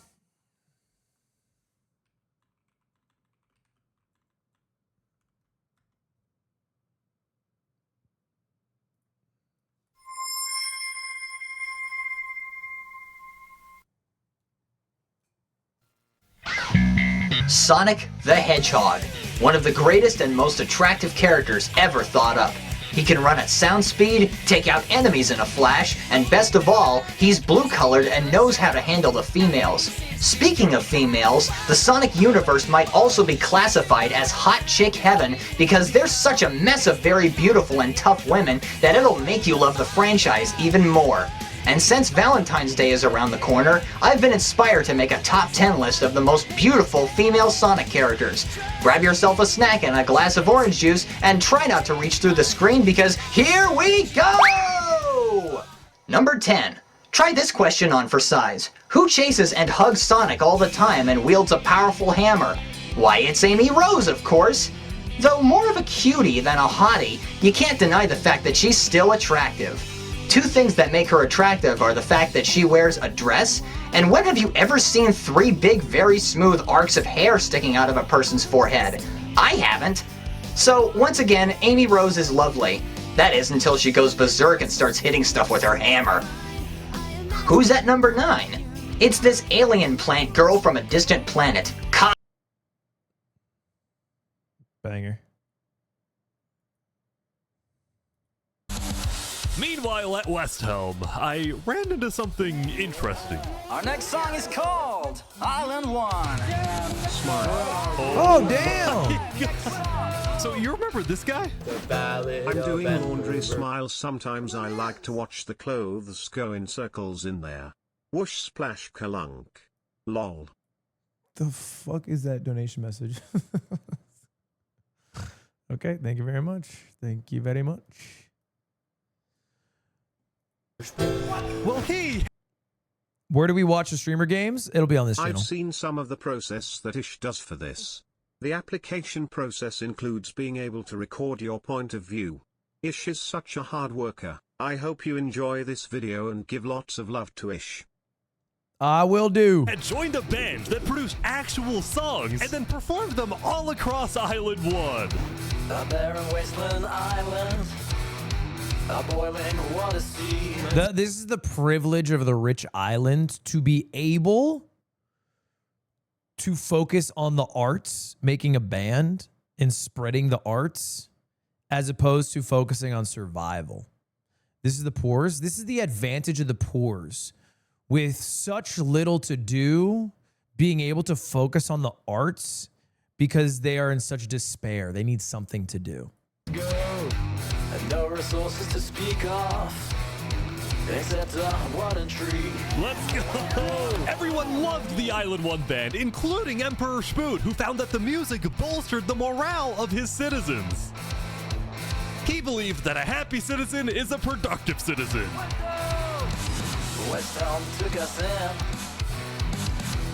Sonic the Hedgehog, one of the greatest and most attractive characters ever thought up. He can run at sound speed, take out enemies in a flash, and best of all, he's blue-colored and knows how to handle the females. Speaking of females, the Sonic universe might also be classified as hot chick heaven because there's such a mess of very beautiful and tough women that it'll make you love the franchise even more. And since Valentine's Day is around the corner, I've been inspired to make a top 10 list of the most beautiful female Sonic characters. Grab yourself a snack and a glass of orange juice and try not to reach through the screen because here we go! Number 10. Try this question on for size. Who chases and hugs Sonic all the time and wields a powerful hammer? Why, it's Amy Rose, of course. Though more of a cutie than a hottie, you can't deny the fact that she's still attractive. Two things that make her attractive are the fact that she wears a dress, and when have you ever seen 3 big, very smooth arcs of hair sticking out of a person's forehead? I haven't. So, once again, Amy Rose is lovely. That is, until she goes berserk and starts hitting stuff with her hammer. Who's at number 9? It's this alien plant girl from a distant planet. Banger. Meanwhile, at West Helm, I ran into something interesting. Our next song is called Island 1. Smart. Oh, damn! So you remember this guy? I'm doing laundry. Smile. Sometimes I like to watch the clothes go in circles in there. Whoosh splash kalunk. Lol. The fuck is that donation message? Okay, thank you very much. Thank you very much. Well, hey! Where do we watch the streamer games? It'll be on this channel. I've seen some of the process that Ish does for this. The application process includes being able to record your point of view. Ish is such a hard worker. I hope you enjoy this video and give lots of love to Ish. I will do. And joined a band that produced actual songs and then performed them all across Island 1. A barren wasteland island. A boiling water sea. This is the privilege of the rich island, to be able to focus on the arts, making a band and spreading the arts, as opposed to focusing on survival. This is the poors. This is the advantage of the poors. With such little to do, being able to focus on the arts because they are in such despair. They need something to do. Go. And no resources to speak of, except a wooden tree. Let's go! Everyone loved the Island 1 band, including Emperor Spoot, who found that the music bolstered the morale of his citizens. He believed that a happy citizen is a productive citizen. West Helm took us in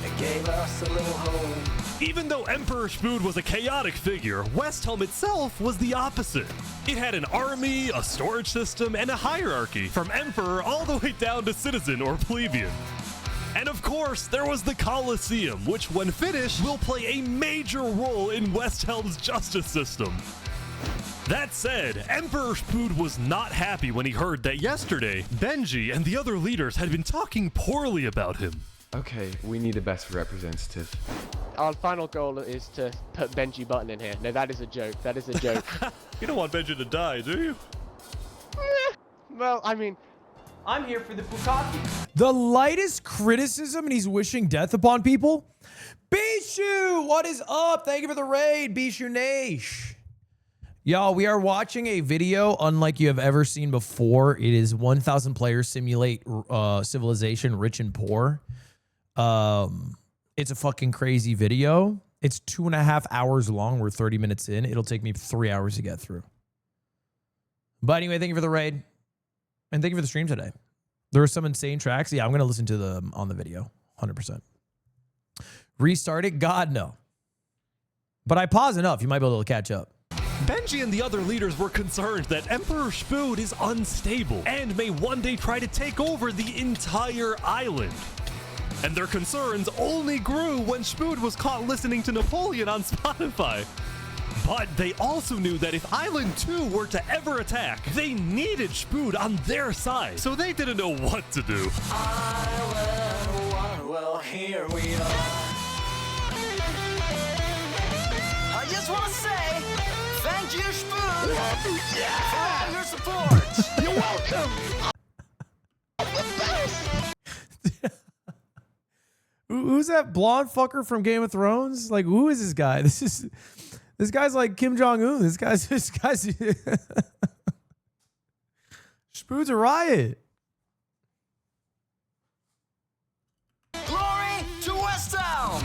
and gave us a little hope. Even though Emperor Spood was a chaotic figure, Westhelm itself was the opposite. It had an army, a storage system, and a hierarchy, from Emperor all the way down to citizen or plebeian. And of course, there was the Colosseum, which when finished will play a major role in Westhelm's justice system. That said, Emperor Spood was not happy when he heard that yesterday, Benji and the other leaders had been talking poorly about him. Okay, we need a better representative. Our final goal is to put Benji Button in here. No, that is a joke. That is a joke. You don't want Benji to die, do you? Well, I mean, I'm here for the Bukaki. The lightest criticism, and he's wishing death upon people. Bishu, what is up? Thank you for the raid, Bishu Nash. Y'all, we are watching a video unlike you have ever seen before. It is 1,000 players simulate civilization, rich and poor. It's a fucking crazy video. It's 2.5 hours long. We're 30 minutes in. It'll take me 3 hours to get through. But anyway, thank you for the raid. And thank you for the stream today. There were some insane tracks. Yeah, I'm going to listen to them on the video. 100%. Restart it? God, no. But I pause enough. You might be able to catch up. Benji and the other leaders were concerned that Emperor Spood is unstable and may one day try to take over the entire island. And their concerns only grew when Spood was caught listening to Napoleon on Spotify. But they also knew that if Island 2 were to ever attack, they needed Spood on their side, so they didn't know what to do. Island 1, well, here we are. I just want to say, thank you, Spood, for all your support. You're welcome. Who's that blonde fucker from Game of Thrones? Like, who is this guy? This guy's like Kim Jong-un. This guy's Spood's a riot. Glory to Westhelm.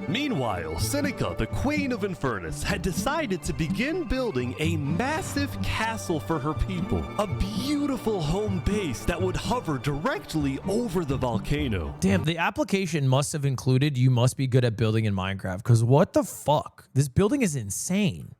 Meanwhile, Seneca, the Queen of Infernus, had decided to begin building a massive castle for her people. A beautiful home base that would hover directly over the volcano. Damn, the application must have included you must be good at building in Minecraft, because what the fuck? This building is insane.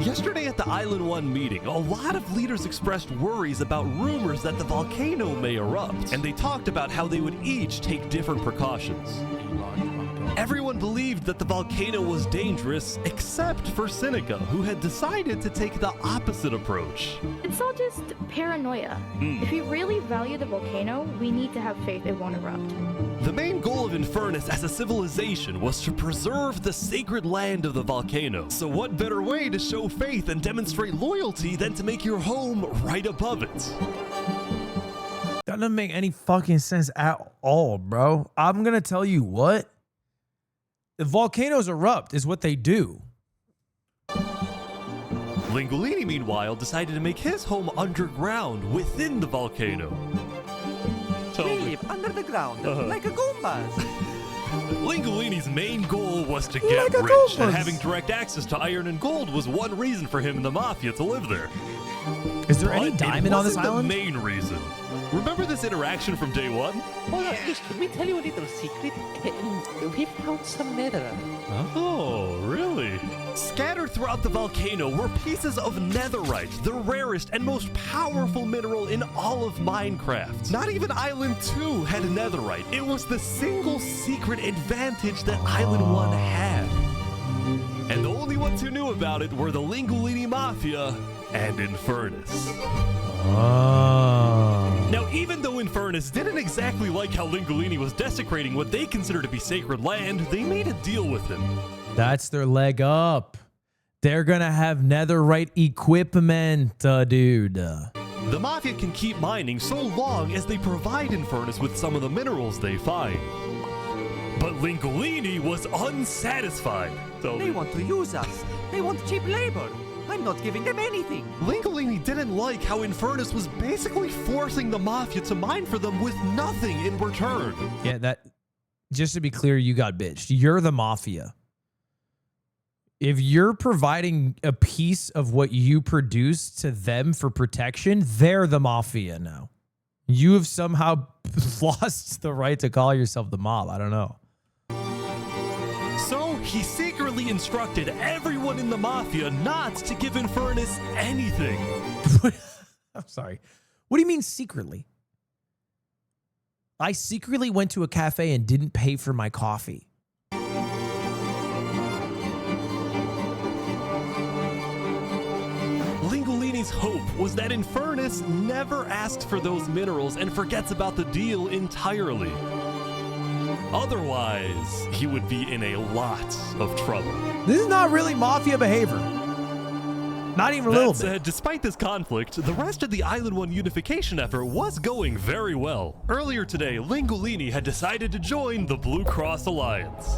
Yesterday at the Island 1 meeting, a lot of leaders expressed worries about rumors that the volcano may erupt, and they talked about how they would each take different precautions. Everyone believed that the volcano was dangerous, except for Seneca, who had decided to take the opposite approach. It's all just paranoia. If we really value the volcano, we need to have faith it won't erupt. The main goal of Infernus as a civilization was to preserve the sacred land of the volcano. So what better way to show faith and demonstrate loyalty than to make your home right above it? That doesn't make any fucking sense at all, bro. I'm gonna tell you what. The volcanoes erupt is what they do. Lingolini, meanwhile, decided to make his home underground within the volcano. We live under the ground, like a Goombas. Lingolini's main goal was to get rich, and having direct access to iron and gold was one reason for him and the Mafia to live there. Is there any diamond on this island? The main reason. Remember this interaction from day one? Oh, let me tell you a little secret. We found some netherite. Oh, really? Scattered throughout the volcano were pieces of netherite, the rarest and most powerful mineral in all of Minecraft. Not even Island 2 had netherite. It was the single secret advantage that Island 1 had. And the only ones who knew about it were the Lingolini Mafia and Infernus. Now, even though Infernus didn't exactly like how Lingolini was desecrating what they consider to be sacred land, they made a deal with him. That's their leg up. They're gonna have netherite equipment, dude. The Mafia can keep mining so long as they provide Infernus with some of the minerals they find. But Lingolini was unsatisfied. They want to use us. They want cheap labor. I'm not giving them anything. Lingolini didn't like how Infernus was basically forcing the Mafia to mine for them with nothing in return. Yeah, that. Just to be clear, you got bitched. You're the Mafia. If you're providing a piece of what you produce to them for protection, they're the mafia now. You have somehow lost the right to call yourself the mob. I don't know. So he secretly instructed everyone in the mafia not to give Infernus anything. I'm sorry. What do you mean secretly? I secretly went to a cafe and didn't pay for my coffee. Lingolini's hope was that Infernus never asked for those minerals and forgets about the deal entirely. Otherwise, he would be in a lot of trouble. This is not really mafia behavior. Not even a little bit. That said, despite this conflict, the rest of the Island 1 unification effort was going very well. Earlier today, Lingolini had decided to join the Blue Cross Alliance.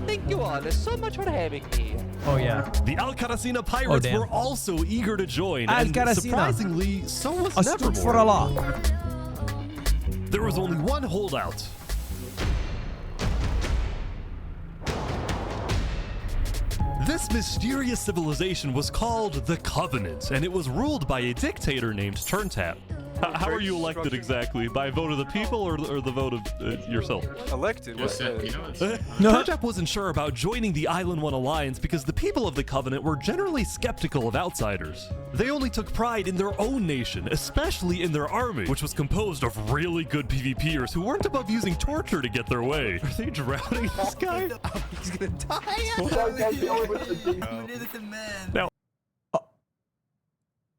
Thank you all so much for having me. Oh, yeah. The Alcaracina pirates were also eager to join, and surprisingly, so was Nevermore. For Allah. There was only one holdout. This mysterious civilization was called the Covenant, and it was ruled by a dictator named Turntap. How are you elected exactly? By vote of the people or the vote of yourself? Elected? Turntap wasn't sure about joining the Island 1 Alliance because the people of the Covenant were generally skeptical of outsiders. They only took pride in their own nation, especially in their army, which was composed of really good PvPers who weren't above using torture to get their way. Are they drowning this guy? He's gonna die. Now,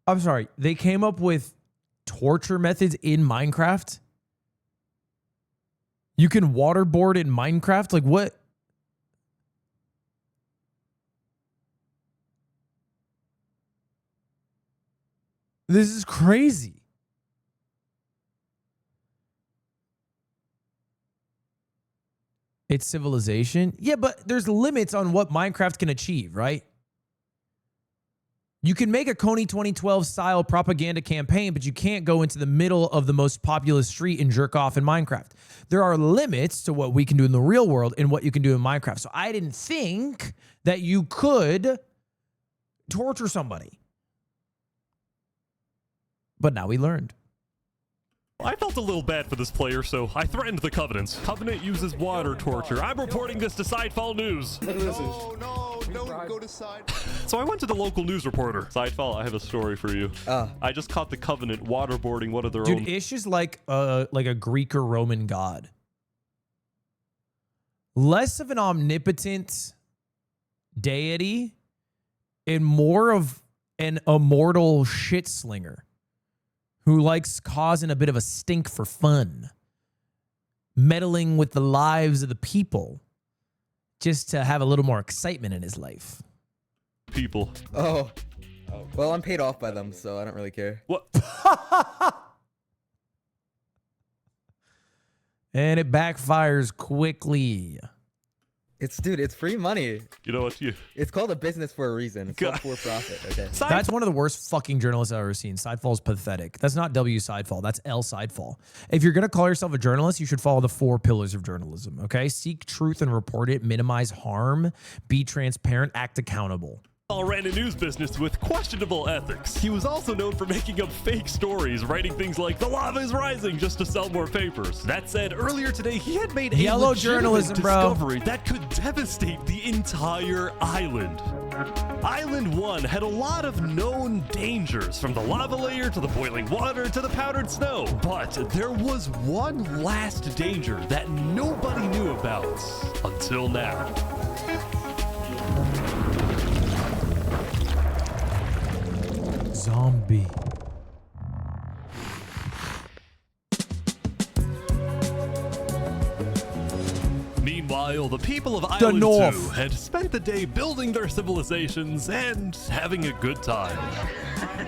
I'm sorry. They came up with torture methods in Minecraft? You can waterboard in Minecraft? Like what? This is crazy. It's civilization. Yeah, but there's limits on what Minecraft can achieve, right? You can make a Kony 2012 style propaganda campaign, but you can't go into the middle of the most populous street and jerk off in Minecraft. There are limits to what we can do in the real world and what you can do in Minecraft. So I didn't think that you could torture somebody. But now we learned. I felt a little bad for this player, so I threatened the Covenant. Covenant uses water torture. I'm reporting this to Sidefall News. No, go to Side. So I went to the local news reporter. Sidefall, I have a story for you. I just caught the Covenant waterboarding one of their own. Dude, Ish is like a Greek or Roman god. Less of an omnipotent deity and more of an immortal shit slinger who likes causing a bit of a stink for fun, meddling with the lives of the people just to have a little more excitement in his life. People. Oh. Well, I'm paid off by them, so I don't really care. What? And it backfires quickly. Dude, it's free money. You know what? It's called a business for a reason. It's not for profit, okay? That's one of the worst fucking journalists I've ever seen. Sidefall's pathetic. That's not W Sidefall. That's L Sidefall. If you're going to call yourself a journalist, you should follow the 4 pillars of journalism, okay? Seek truth and report it. Minimize harm. Be transparent. Act accountable. All ran a news business with questionable ethics. He was also known for making up fake stories, writing things like "the lava is rising" just to sell more papers. That said, earlier today he had made a yellow legitimate journalism, discovery that could devastate the entire island. Island 1 had a lot of known dangers, from the lava layer to the boiling water to the powdered snow. But there was one last danger that nobody knew about until now. Zombie. Meanwhile, the people of Island 2 had spent the day building their civilizations and having a good time.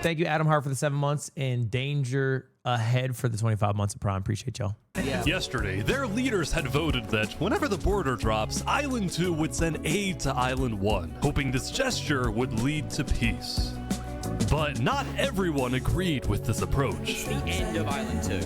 Thank you, Adam Hart, for the 7 months, and Danger Ahead for the 25 months of Prime. Appreciate y'all. Yesterday, their leaders had voted that whenever the border drops, Island 2 would send aid to Island 1, hoping this gesture would lead to peace. But not everyone agreed with this approach. The end of Island 2.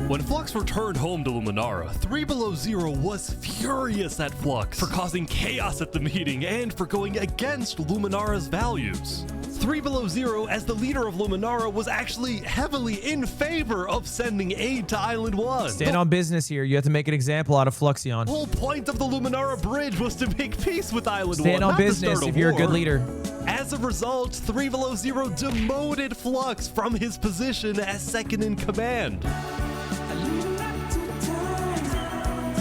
When Flux returned home to Luminara, 3 Below Zero was furious at Flux for causing chaos at the meeting and for going against Luminara's values. 3 Below Zero, as the leader of Luminara, was actually heavily in favor of sending aid to Island 1. Stand on business here. You have to make an example out of Fluxion. The whole point of the Luminara Bridge was to make peace with Island 1. Stand on business if you're a good leader. As a result, 3 Below Zero demoted Flux from his position as second in command.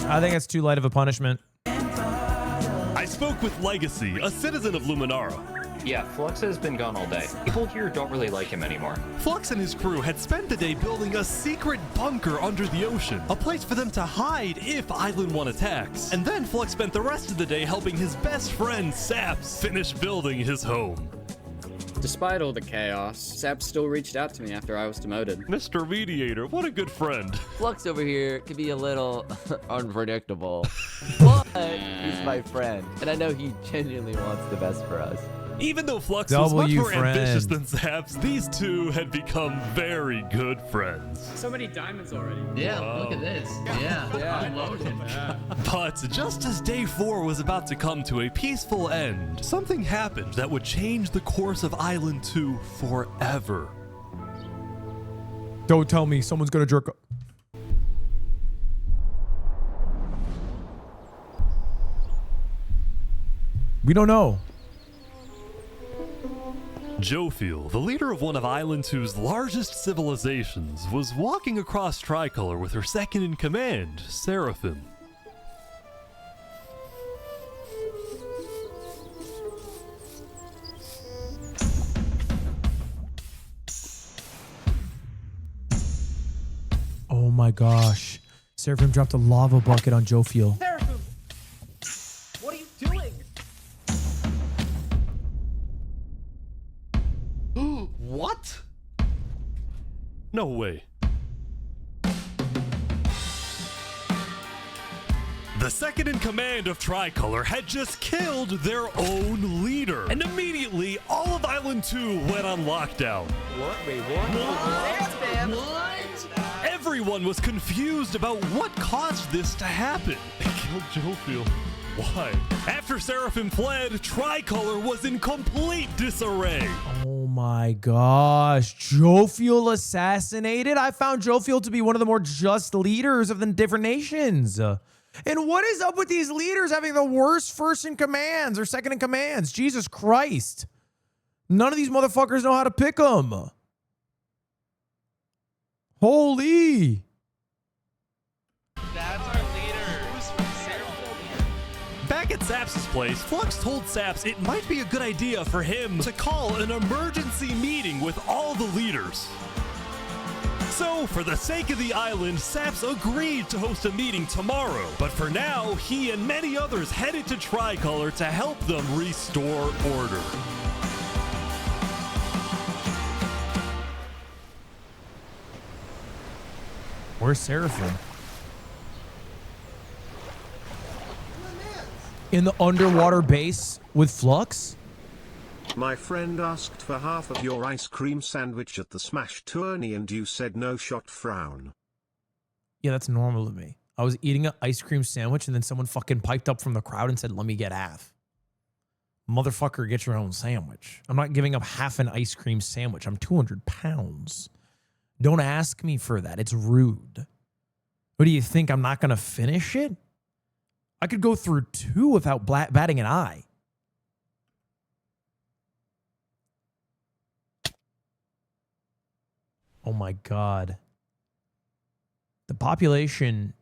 I think that's too light of a punishment. I spoke with Legacy, a citizen of Luminara. Yeah, Flux has been gone all day. People here don't really like him anymore. Flux and his crew had spent the day building a secret bunker under the ocean, a place for them to hide if Island 1 attacks. And then Flux spent the rest of the day helping his best friend, Saps, finish building his home. Despite all the chaos, Saps still reached out to me after I was demoted. Mr. Mediator, what a good friend. Flux over here can be a little unpredictable, but he's my friend, and I know he genuinely wants the best for us. Even though Flux was much more ambitious than Saps, these two had become very good friends. So many diamonds already. Yeah, look at this. Yeah. But just as day 4 was about to come to a peaceful end, something happened that would change the course of Island 2 forever. Don't tell me someone's gonna jerk up. We don't know. Jophiel, the leader of one of Island 2's largest civilizations, was walking across Tricolor with her second in command, Seraphim. Oh my gosh. Seraphim dropped a lava bucket on Jophiel. Seraphim! What are you doing? What? No way. The second in command of Tricolor had just killed their own leader. And immediately, all of Island 2 went on lockdown. What? Wait, what? What? Everyone was confused about what caused this to happen. They killed Jophiel. Why? After Seraphim fled, Tricolor was in complete disarray. Oh my gosh. Jophiel assassinated? I found Jophiel to be one of the more just leaders of the different nations. And what is up with these leaders having the worst first in commands or second in commands? Jesus Christ. None of these motherfuckers know how to pick them. Holy. That's our leader. Who's from Seraphim? Back at Saps' place, Flux told Saps it might be a good idea for him to call an emergency meeting with all the leaders. So, for the sake of the island, Saps agreed to host a meeting tomorrow. But for now, he and many others headed to Tricolor to help them restore order. Where's Seraphim? In the underwater base with Flux? My friend asked for half of your ice cream sandwich at the Smash tourney and you said no shot frown. Yeah, that's normal to me. I was eating an ice cream sandwich and then someone fucking piped up from the crowd and said, let me get half. Motherfucker, get your own sandwich. I'm not giving up half an ice cream sandwich. I'm 200 pounds. Don't ask me for that. It's rude. What do you think? I'm not going to finish it? I could go through 2 without batting an eye. Oh my God. The population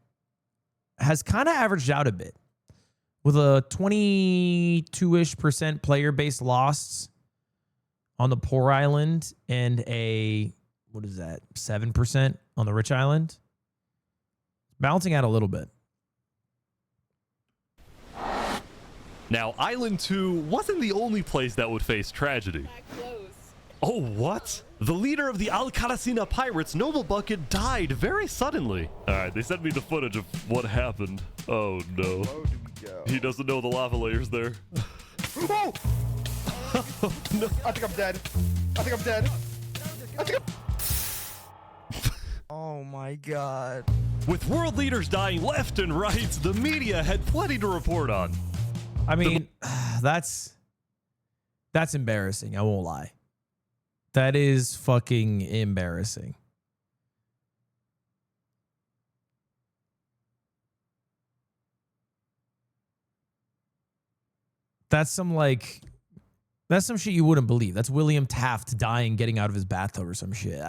has kind of averaged out a bit with a 22-ish% player base lost on the poor island and a, what is that, 7% on the rich island. Balancing out a little bit. Now, Island 2 wasn't the only place that would face tragedy. Oh, what? The leader of the Alcaracina Pirates, Noble Bucket, died very suddenly. Alright, they sent me the footage of what happened. Oh, no. He doesn't know the lava layer's there. Oh! No. I think I'm dead. I think I'm dead. I think I'm... Oh my god. With world leaders dying left and right, the media had plenty to report on. I mean, that's embarrassing. I won't lie. That is fucking embarrassing. That's some shit you wouldn't believe. That's William Taft dying, getting out of his bathtub or some shit.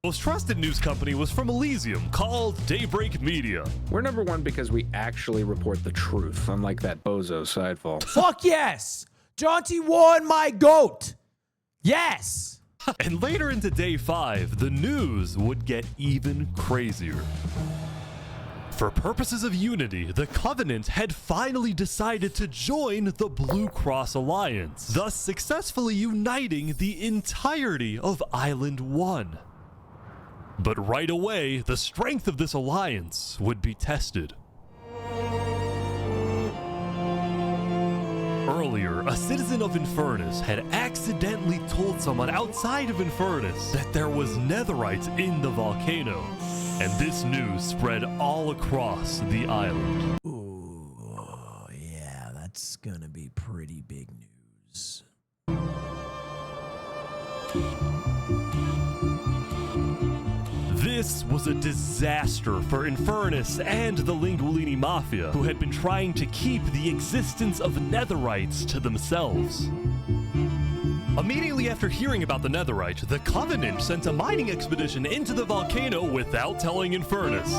Most trusted news company was from Elysium called Daybreak Media. We're number one because we actually report the truth, unlike that bozo Sidefall. Fuck yes! Jaunty won my goat! Yes! And later into day 5, the news would get even crazier. For purposes of unity, the Covenant had finally decided to join the Blue Cross Alliance, thus successfully uniting the entirety of Island 1. But right away, the strength of this alliance would be tested. Earlier, a citizen of Infernus had accidentally told someone outside of Infernus that there was netherite in the volcano, and this news spread all across the island. Ooh, yeah, that's gonna be pretty big news. This was a disaster for Infernus and the Linguolini Mafia, who had been trying to keep the existence of netherites to themselves. Immediately after hearing about the netherite, the Covenant sent a mining expedition into the volcano without telling Infernus.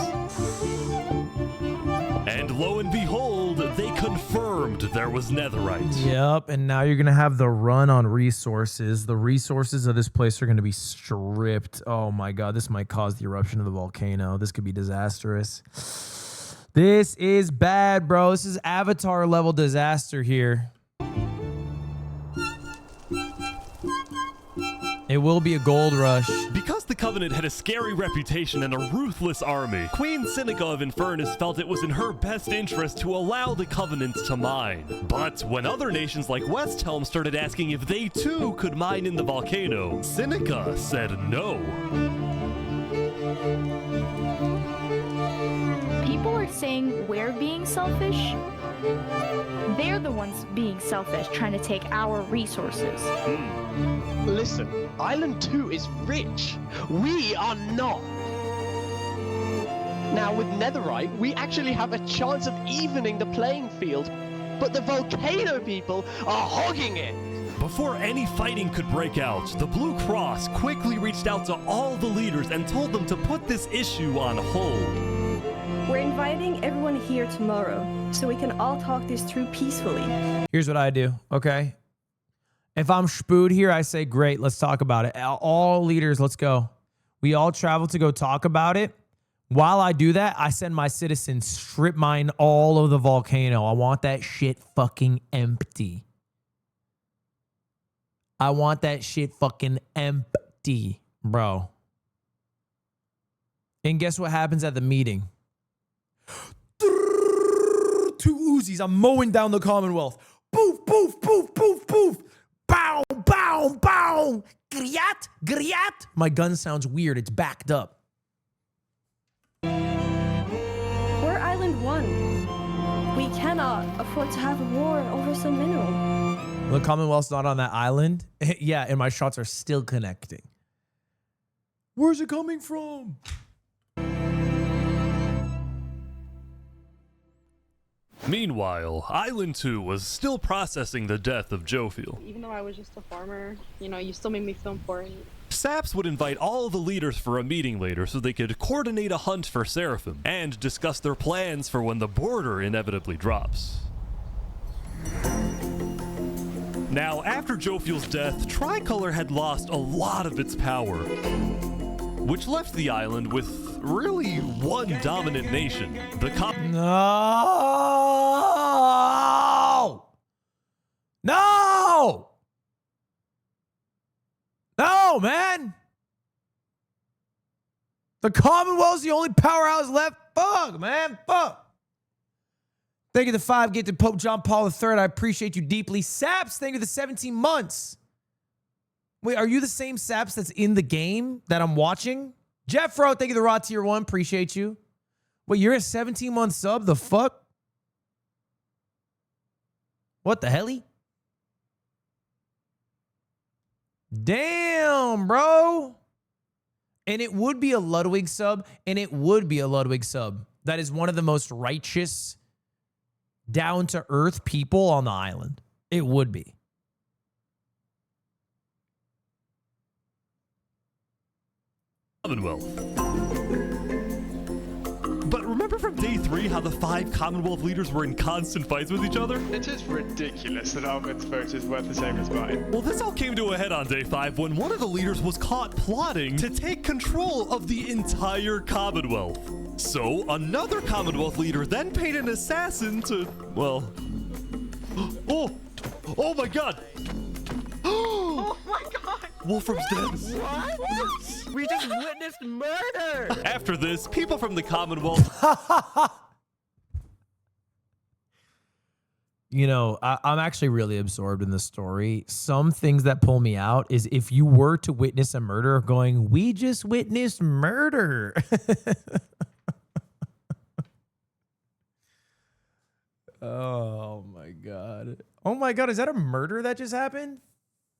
And lo and behold, they confirmed there was netherite. Yep, and now you're gonna have the run on resources. The resources of this place are gonna be stripped. Oh my god, this might cause the eruption of the volcano. This could be disastrous. This is bad, bro. This is Avatar level disaster here. It will be a gold rush. Because the Covenant had a scary reputation and a ruthless army, Queen Seneca of Infernus felt it was in her best interest to allow the Covenant to mine. But when other nations like Westhelm started asking if they too could mine in the volcano, Seneca said no. People are saying we're being selfish. They're the ones being selfish, trying to take our resources. Listen, Island 2 is rich. We are not. Now, with netherite, we actually have a chance of evening the playing field, but the volcano people are hogging it. Before any fighting could break out, the Blue Cross quickly reached out to all the leaders and told them to put this issue on hold. We're inviting everyone here tomorrow, so we can all talk this through peacefully. Here's what I do, okay? If I'm spood here, I say, great, let's talk about it. All leaders, let's go. We all travel to go talk about it. While I do that, I send my citizens strip mine all of the volcano. I want that shit fucking empty. I want that shit fucking empty, bro. And guess what happens at the meeting? 2 Uzis. I'm mowing down the Commonwealth. Poof, poof, poof, poof, poof. Bow, bow, bow. Griat, griat. My gun sounds weird. It's backed up. We're Island 1. We cannot afford to have a war over some mineral. The Commonwealth's not on that island. Yeah, and my shots are still connecting. Where's it coming from? Meanwhile, Island 2 was still processing the death of Jophiel. Even though I was just a farmer, you still made me feel important. Saps would invite all the leaders for a meeting later so they could coordinate a hunt for Seraphim and discuss their plans for when the border inevitably drops. Now, after Jophiel's death, Tricolor had lost a lot of its power, which left the island with really one dominant nation, the No! No! No, man! The Commonwealth's the only powerhouse left. Fuck, man. Fuck. Thank you, the 5 gifted Pope John Paul III. I appreciate you deeply. Saps, thank you, the 17 months. Wait, are you the same Saps that's in the game that I'm watching? Jeffro, thank you the raw tier 1. Appreciate you. Wait, you're a 17-month sub? The fuck? What the helly? Damn, bro. And it would be a Ludwig sub, and it would be a Ludwig sub. That is one of the most righteous, down-to-earth people on the island. It would be. Commonwealth. But remember from day 3 how the 5 Commonwealth leaders were in constant fights with each other? It is ridiculous that Almond's vote is worth the same as mine. Well, this all came to a head on day 5 when one of the leaders was caught plotting to take control of the entire Commonwealth. So another Commonwealth leader then paid an assassin to, well... Oh my god! Oh my god! Wolfram's dead. What? We just witnessed murder! After this, people from the Commonwealth... You know, I'm actually really absorbed in this story. Some things that pull me out is if you were to witness a murder going, we just witnessed murder. Oh my god. Oh my god, is that a murder that just happened?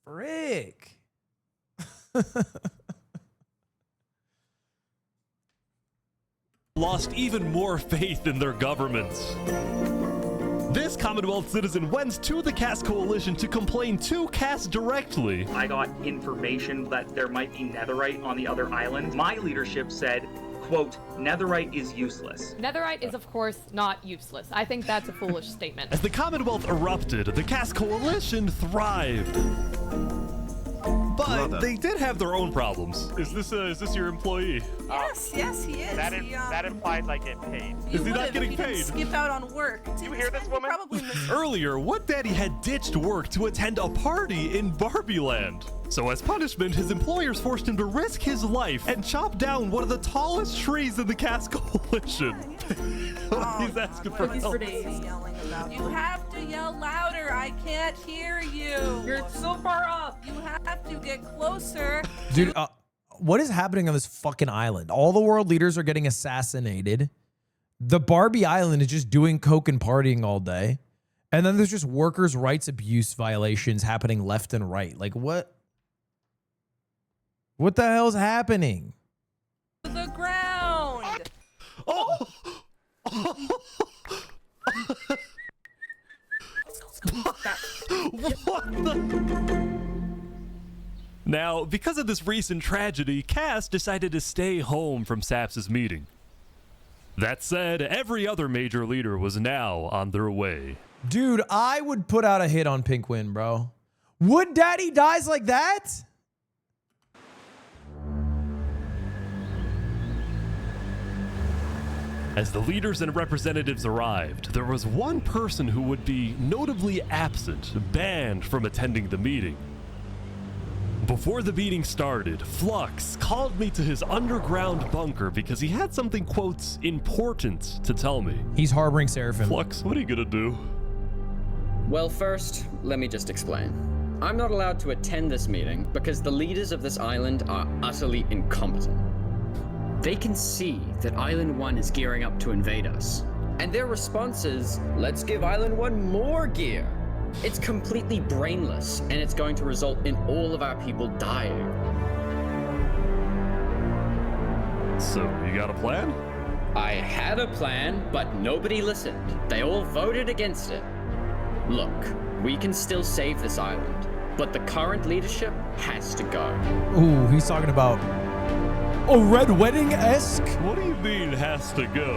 Frick. lost even more faith in their governments. This Commonwealth citizen went to the Cass Coalition to complain to Cass directly. I got information that there might be netherite on the other islands. My leadership said, quote, netherite is useless. Netherite is, of course, not useless. I think that's a foolish statement. As the Commonwealth erupted, the Cass Coalition thrived. But they did have their own problems. Is this your employee? Yes, he is. That implies I get paid. Is he not getting paid? Skip out on work. You hear this woman? Earlier, What Daddy had ditched work to attend a party in Barbie Land. So as punishment, his employers forced him to risk his life and chop down one of the tallest trees in the Cass Coalition. He's asking for help. You have to yell louder. I can't hear you. You're so far up. You have to get closer. Dude, what is happening on this fucking island? All the world leaders are getting assassinated. The Barbie Island is just doing coke and partying all day. And then there's just workers' rights abuse violations happening left and right. Like, what? What the hell's happening? The ground. Oh! What the? Now, because of this recent tragedy, Cass decided to stay home from Saps' meeting. That said, every other major leader was now on their way. Dude, I would put out a hit on Pinkwin, bro. Would Daddy dies like that? As the leaders and representatives arrived, there was one person who would be notably absent, banned from attending the meeting. Before the meeting started, Flux called me to his underground bunker because he had something, quote, important to tell me. He's harboring Seraphim. Flux, what are you gonna do? Well, first, let me just explain. I'm not allowed to attend this meeting because the leaders of this island are utterly incompetent. They can see that Island 1 is gearing up to invade us. And their response is, let's give Island 1 more gear. It's completely brainless, and it's going to result in all of our people dying. So, you got a plan? I had a plan, but nobody listened. They all voted against it. Look, we can still save this island, but the current leadership has to go. Ooh, he's talking about a Red Wedding-esque? What do you mean, has to go?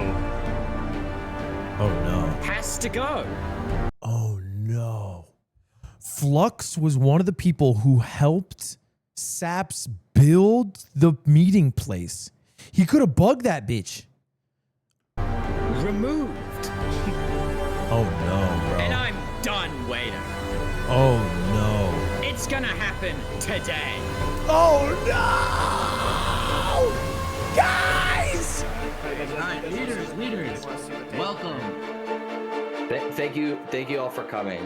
Oh, no. Has to go. Oh, no. Flux was one of the people who helped Saps build the meeting place. He could have bugged that bitch. Removed. Oh, no, bro. And I'm done waiting. Oh, no. It's gonna happen today. Oh, no! Guys! Leaders, welcome. Thank you all for coming.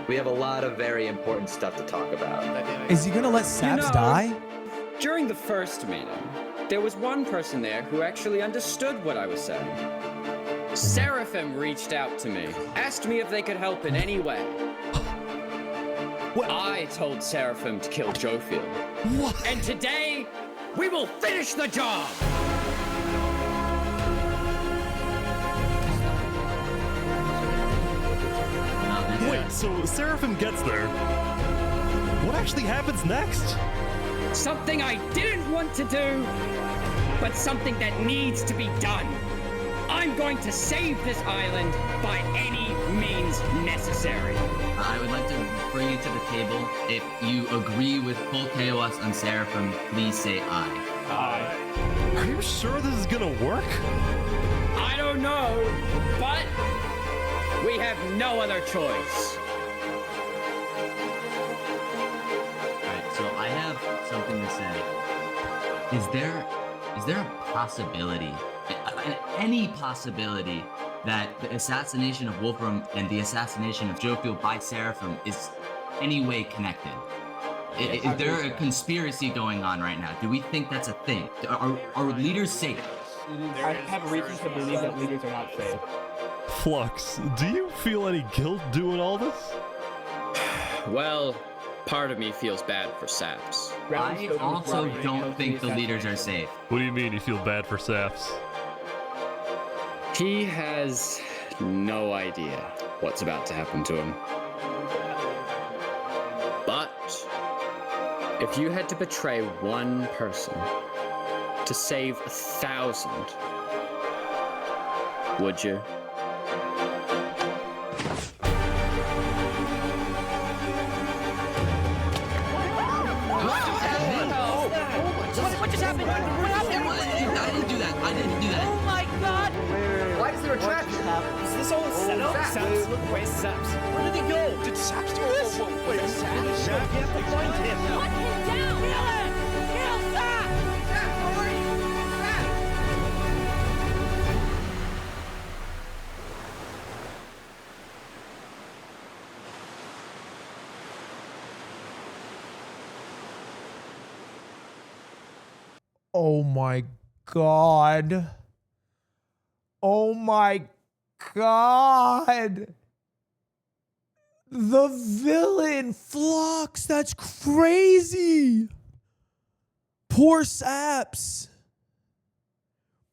We have a lot of very important stuff to talk about. Is he gonna let Saps die? During the first meeting, there was one person there who actually understood what I was saying. Seraphim reached out to me, asked me if they could help in any way. I told Seraphim to kill Jofiel. And today, we will finish the job! Wait, so Seraphim gets there. What actually happens next? Something I didn't want to do, but something that needs to be done. I'm going to save this island by any means necessary. I would like to bring it to the table. If you agree with full KOS on Seraphim, please say aye. Aye. Are you sure this is gonna work? I don't know, but we have no other choice. Alright, so I have something to say. Is there a possibility, any possibility, that the assassination of Wolfram and the assassination of Jofiel by Seraphim is any way connected? Is there a conspiracy going on right now? Do we think that's a thing? Are leaders safe? I have reason to believe that leaders are not safe. Flux, do you feel any guilt doing all this? Well, part of me feels bad for Saps. I also don't think the leaders are safe. What do you mean you feel bad for Saps? He has no idea what's about to happen to him. But if you had to betray one person to save 1,000, would you? What just happened? What happened? I didn't do that. I didn't do that. Oh my god! Why is there a trap? Is this all a setup? Saps, where's Saps? Where did he go? Did Saps do this? Wait, Saps? We have to find him. Put him down! Kill him! Kill Saps! Saps, where are you? Oh my God. Oh my God. The villain, Flux. That's crazy. Poor Saps.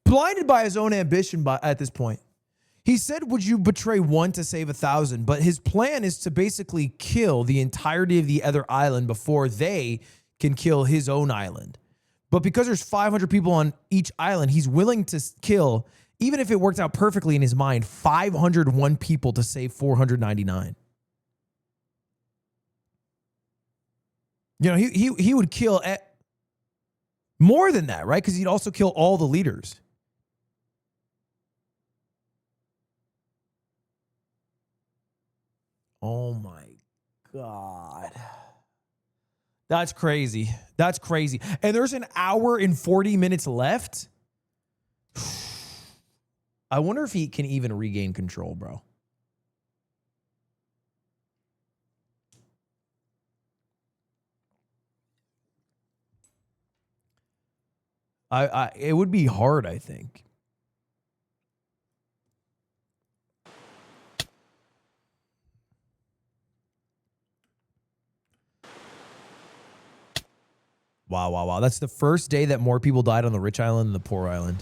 Blinded by his own ambition at this point. He said, would you betray one to save 1,000? But his plan is to basically kill the entirety of the other island before they can kill his own island. But because there's 500 people on each island, he's willing to kill, even if it worked out perfectly in his mind, 501 people to save 499. You know, he would kill more than that, right? Because he'd also kill all the leaders. Oh my God. That's crazy. That's crazy. And there's an hour and 40 minutes left. I wonder if he can even regain control, bro. It would be hard, I think. Wow, wow, wow. That's the first day that more people died on the rich island than the poor island.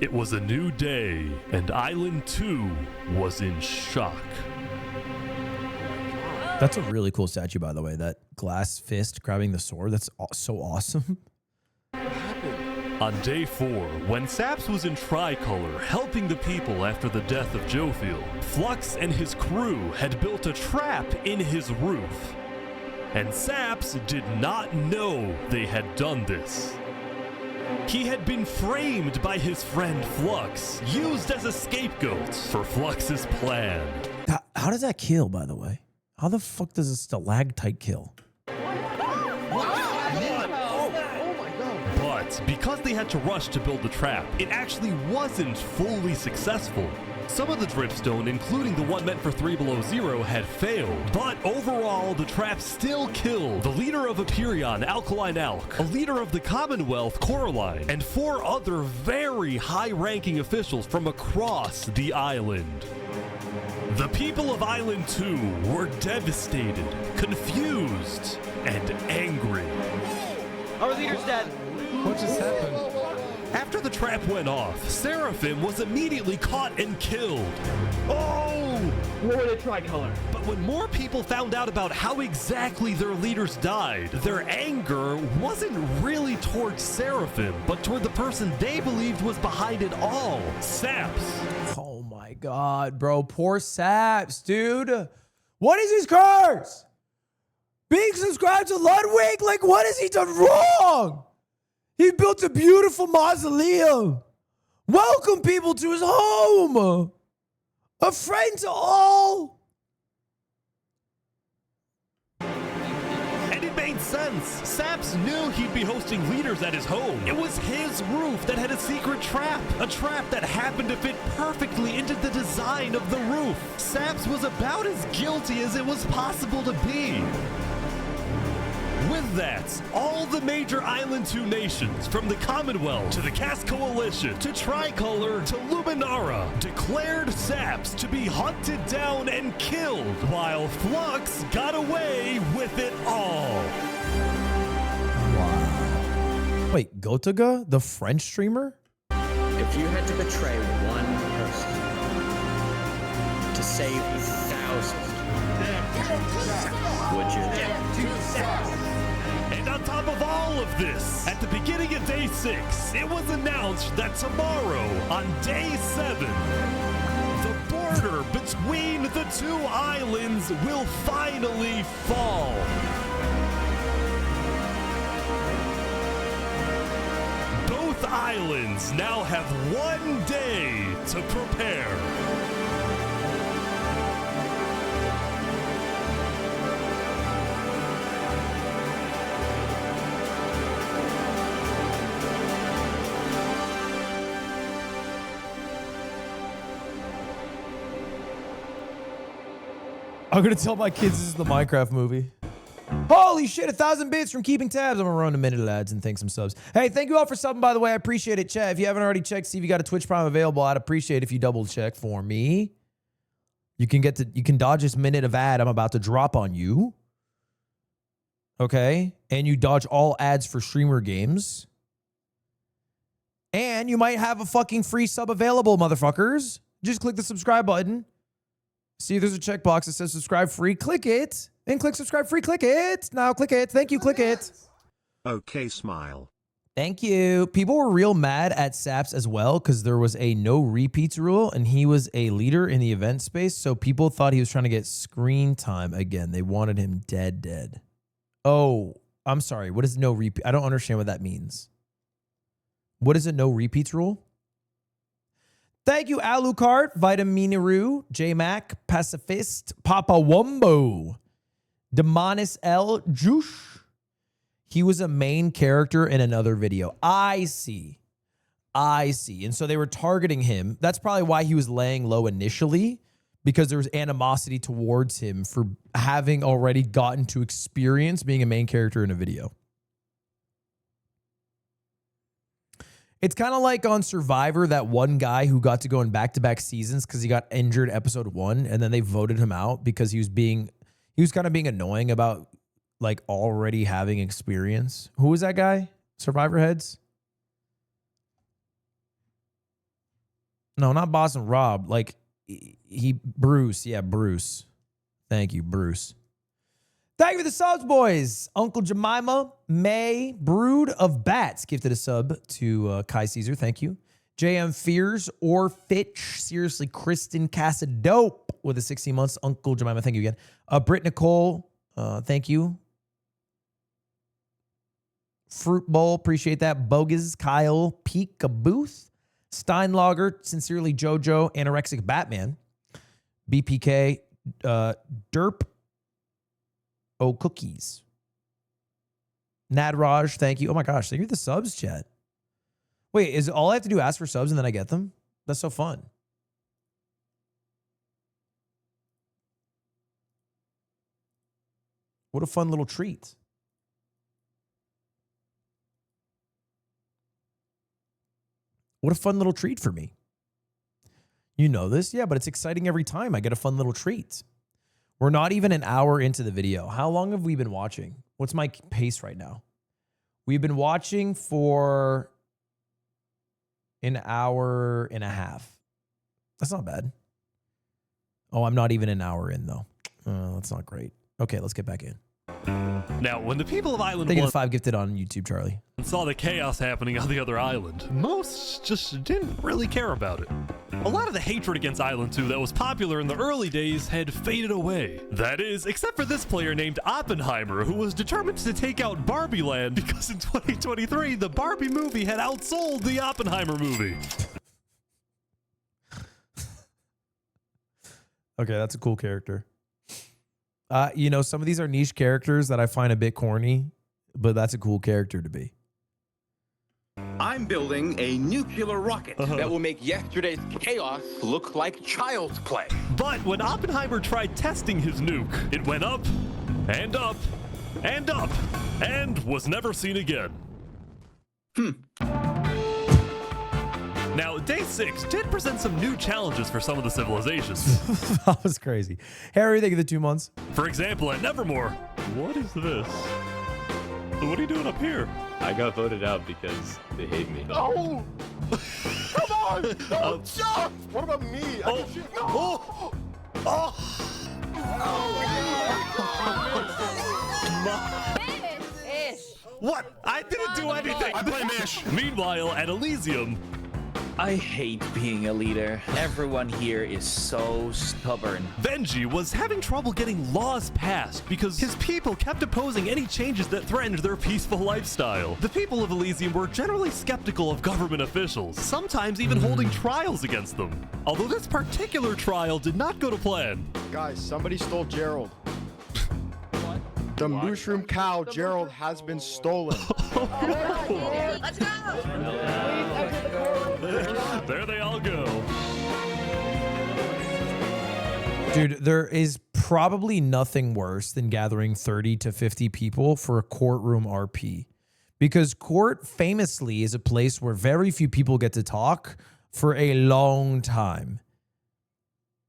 It was a new day, and Island 2 was in shock. That's a really cool statue, by the way. That glass fist grabbing the sword. That's so awesome. On day 4, when Saps was in Tricolor helping the people after the death of Jofiel, Flux and his crew had built a trap in his roof. And Saps did not know they had done this. He had been framed by his friend Flux, used as a scapegoat for Flux's plan. How does that kill, by the way? How the fuck does a stalactite kill? But that, because they had to rush to build the trap, it actually wasn't fully successful. Some of the dripstone, including the one meant for 3 Below Zero, had failed, but overall, the trap still killed the leader of Empyrean, Alkaline Alk, a leader of the Commonwealth, Coraline, and 4 other very high-ranking officials from across the island. The people of Island 2 were devastated, confused, and angry. Our leader's dead. What just happened? After the trap went off, Seraphim was immediately caught and killed. Oh! What were they tricolor? But when more people found out about how exactly their leaders died, their anger wasn't really towards Seraphim, but toward the person they believed was behind it all, Saps. Oh my god, bro. Poor Saps, dude. What is his curse? Being subscribed to Ludwig? Like, what has he done wrong? He built a beautiful mausoleum. Welcome people to his home. A friend to all. And it made sense. Saps knew he'd be hosting leaders at his home. It was his roof that had a secret trap. A trap that happened to fit perfectly into the design of the roof. Saps was about as guilty as it was possible to be. With that, all the major Island 2 nations, from the Commonwealth to the Cast Coalition to Tricolor to Luminara, declared Saps to be hunted down and killed, while Flux got away with it all. Wow. Wait, Gotaga, the French streamer? If you had to betray one person to save thousands, would you? And on top of all of this, at the beginning of day 6, it was announced that tomorrow, on day 7, the border between the 2 islands will finally fall. Both islands now have 1 day to prepare. I'm gonna tell my kids this is the Minecraft movie. Holy shit, 1,000 bits from keeping tabs. I'm gonna run a minute, lads, and thank some subs. Hey, thank you all for subbing, by the way. I appreciate it, chat. If you haven't already checked, see if you got a Twitch Prime available. I'd appreciate it if you double check for me. You can dodge this minute of ad I'm about to drop on you. Okay? And you dodge all ads for streamer games. And you might have a fucking free sub available, motherfuckers. Just click the subscribe button. See, there's a checkbox that says subscribe free. Click it. And click subscribe free. Click it. Now click it. Thank you. Click it. Okay, smile. Thank you. People were real mad at Saps as well because there was a no repeats rule and he was a leader in the event space. So people thought he was trying to get screen time again. They wanted him dead. Oh, I'm sorry. What is no repeat? I don't understand what that means. What is a no repeats rule? Thank you, Alucard, Vitaminaru, J-Mac, Pacifist, Papa Wumbo, Demonis L. Juice. He was a main character in another video. I see. And so they were targeting him. That's probably why he was laying low initially, because there was animosity towards him for having already gotten to experience being a main character in a video. It's kind of like on Survivor, that one guy who got to go in back-to-back seasons because he got injured episode 1, and then they voted him out because he was kind of being annoying about like already having experience. Who was that guy? Survivor Heads? No, not Boston Rob. Like Bruce. Yeah, Bruce. Thank you, Bruce. Thank you for the subs, boys. Uncle Jemima, May, Brood of Bats gifted a sub to Kai Caesar. Thank you. JM Fears or Fitch. Seriously, Kristen Casadope with a 16 months. Uncle Jemima, thank you again. Britt Nicole, thank you. Fruit Bowl, appreciate that. Bogus, Kyle, Peekabooth, Steinlager, sincerely Jojo, Anorexic Batman, BPK, Derp, Oh Cookies, Nadraj, thank you. Oh my gosh, thank you for the subs, chat. Wait, is all I have to do ask for subs and then I get them? That's so fun. What a fun little treat. What a fun little treat for me. You know this? Yeah, but it's exciting every time. I get a fun little treat. We're not even an hour into the video. How long have we been watching? What's my pace right now? We've been watching for an hour and a half. That's not bad. Oh, I'm not even an hour in, though. That's not great. Okay, let's get back in. Now, when the people of Island Thank you One to 5 gifted on YouTube, Charlie. saw the chaos happening on the other island, most just didn't really care about it. A lot of the hatred against Island 2 that was popular in the early days had faded away. That is, except for this player named Oppenheimer, who was determined to take out Barbie Land because in 2023, the Barbie movie had outsold the Oppenheimer movie. Okay, that's a cool character. You know, some of these are niche characters that I find a bit corny, but that's a cool character to be. I'm building a nuclear rocket that will make yesterday's chaos look like child's play. But when Oppenheimer tried testing his nuke, it went up and up and up and was never seen again. Now, Day 6 did present some new challenges for some of the civilizations. That was crazy. Harry, thank you for the 2 months. For example, at Nevermore, what is this? What are you doing up here? I got voted out because they hate me. No! Come on! No, jump! What about me? I can shoot. No! What? I didn't do anything. I blame Ish. Meanwhile, at Elysium, I hate being a leader. Everyone here is so stubborn. Benji was having trouble getting laws passed because his people kept opposing any changes that threatened their peaceful lifestyle. The people of Elysium were generally skeptical of government officials, sometimes even holding trials against them. Although this particular trial did not go to plan. Guys, somebody stole Gerald. The mushroom cow, Gerald, has been stolen. Let's go! There they all go. Dude, there is probably nothing worse than gathering 30 to 50 people for a courtroom RP. Because court famously is a place where very few people get to talk for a long time.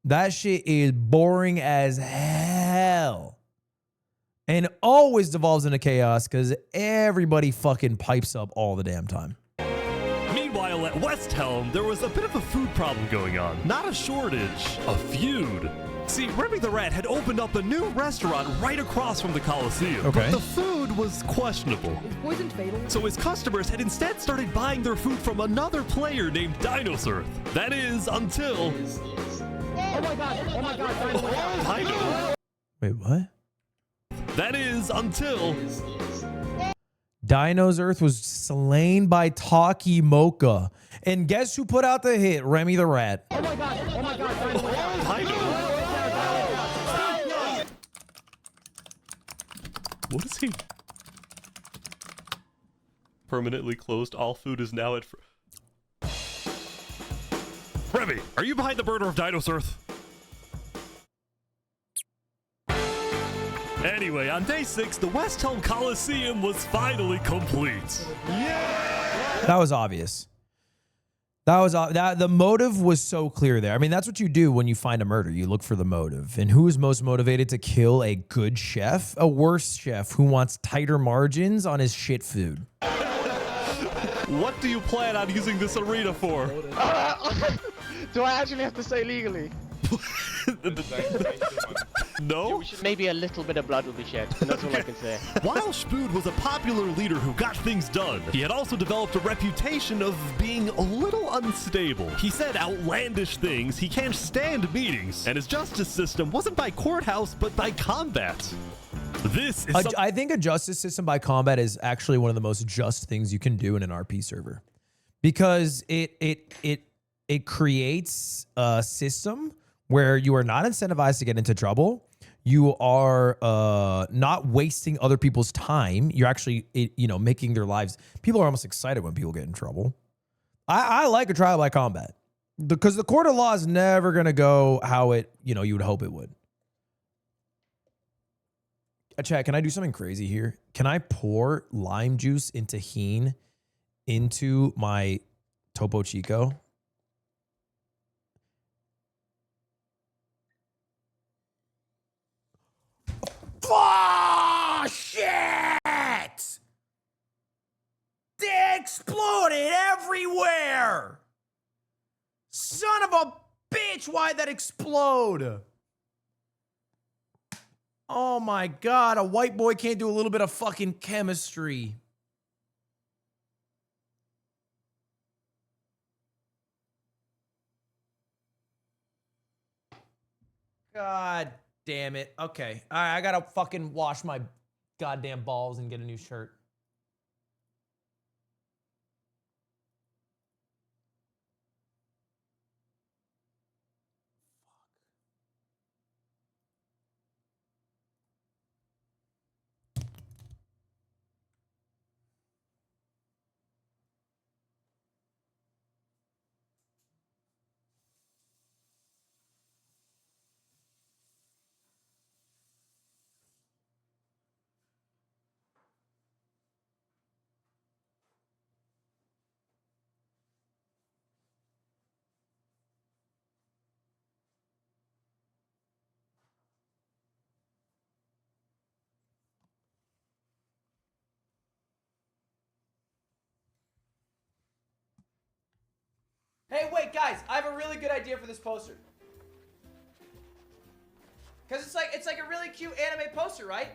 That shit is boring as hell. And always devolves into chaos because everybody fucking pipes up all the damn time. Meanwhile, at West Helm, there was a bit of a food problem going on. Not a shortage, a feud. See, Remy the Rat had opened up a new restaurant right across from the Coliseum. Okay. But the food was questionable. Is poison fatal? So his customers had instead started buying their food from another player named Dinosaur. That is, until... Oh my god, Dino. Wait, what? That is, until... Dino's Earth was slain by Taki Mocha. And guess who put out the hit? Remy the Rat. oh my god. What is he? Permanently closed. All food is now at... Remy, are you behind the murder of Dinos Earth? Anyway, on day 6, the West Helm Coliseum was finally complete. That was obvious. The motive was so clear there. I mean, that's what you do when you find a murder. You look for the motive. And who is most motivated to kill a good chef? A worse chef who wants tighter margins on his shit food. What do you plan on using this arena for? Do I actually have to say legally? No? Maybe a little bit of blood will be shed, and that's all I can say. While Spood was a popular leader who got things done, he had also developed a reputation of being a little unstable. He said outlandish things, he can't stand meetings, and his justice system wasn't by courthouse, but by combat. This is I think a justice system by combat is actually one of the most just things you can do in an RP server. Because it creates a system where you are not incentivized to get into trouble. You are not wasting other people's time. You're actually, making their lives. People are almost excited when people get in trouble. I like a trial by combat because the court of law is never going to go how it, you would hope it would. Chat, can I do something crazy here? Can I pour lime juice and tahini into my Topo Chico? Oh, shit! They exploded everywhere! Son of a bitch, why'd that explode? Oh my God, a white boy can't do a little bit of fucking chemistry. God damn it. Okay. All right, I gotta fucking wash my goddamn balls and get a new shirt. Hey, wait, guys! I have a really good idea for this poster. Cause it's like a really cute anime poster, right?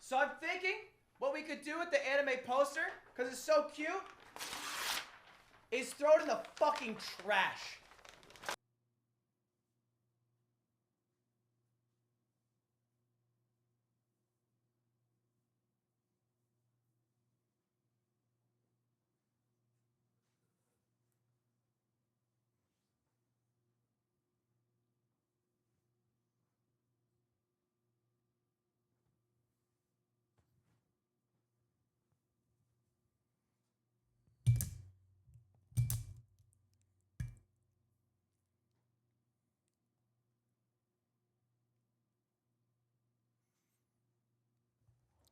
So I'm thinking what we could do with the anime poster, cause it's so cute, is throw it in the fucking trash.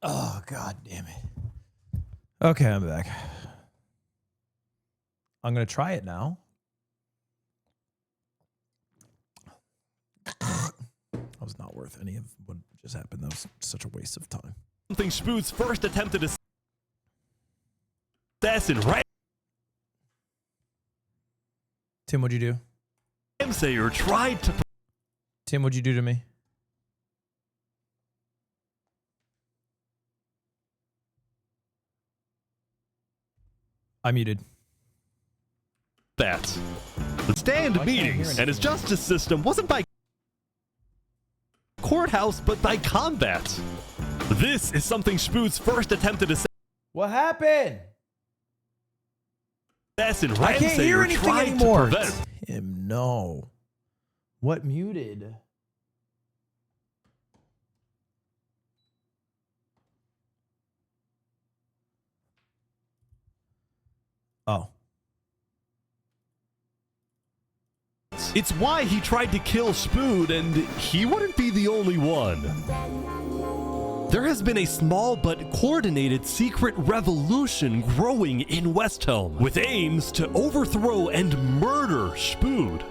Oh, God damn it. Okay, I'm back. I'm going to try it now. That was not worth any of what just happened. That was such a waste of time. Something Spood's first attempt at assassin, right? Tim, what'd you do? Ramsayer tried to... Tim, what'd you do to me? I muted. That. The stand meetings and his justice system wasn't by courthouse, but by combat. This is something Spood's first attempt at What happened? assassin I can't hear Ramsayer anything tried anymore. to prevent Him, no. What muted? Oh. It's why he tried to kill Spood, and he wouldn't be the only one. There has been a small but coordinated secret revolution growing in Westhelm, with aims to overthrow and murder Spood.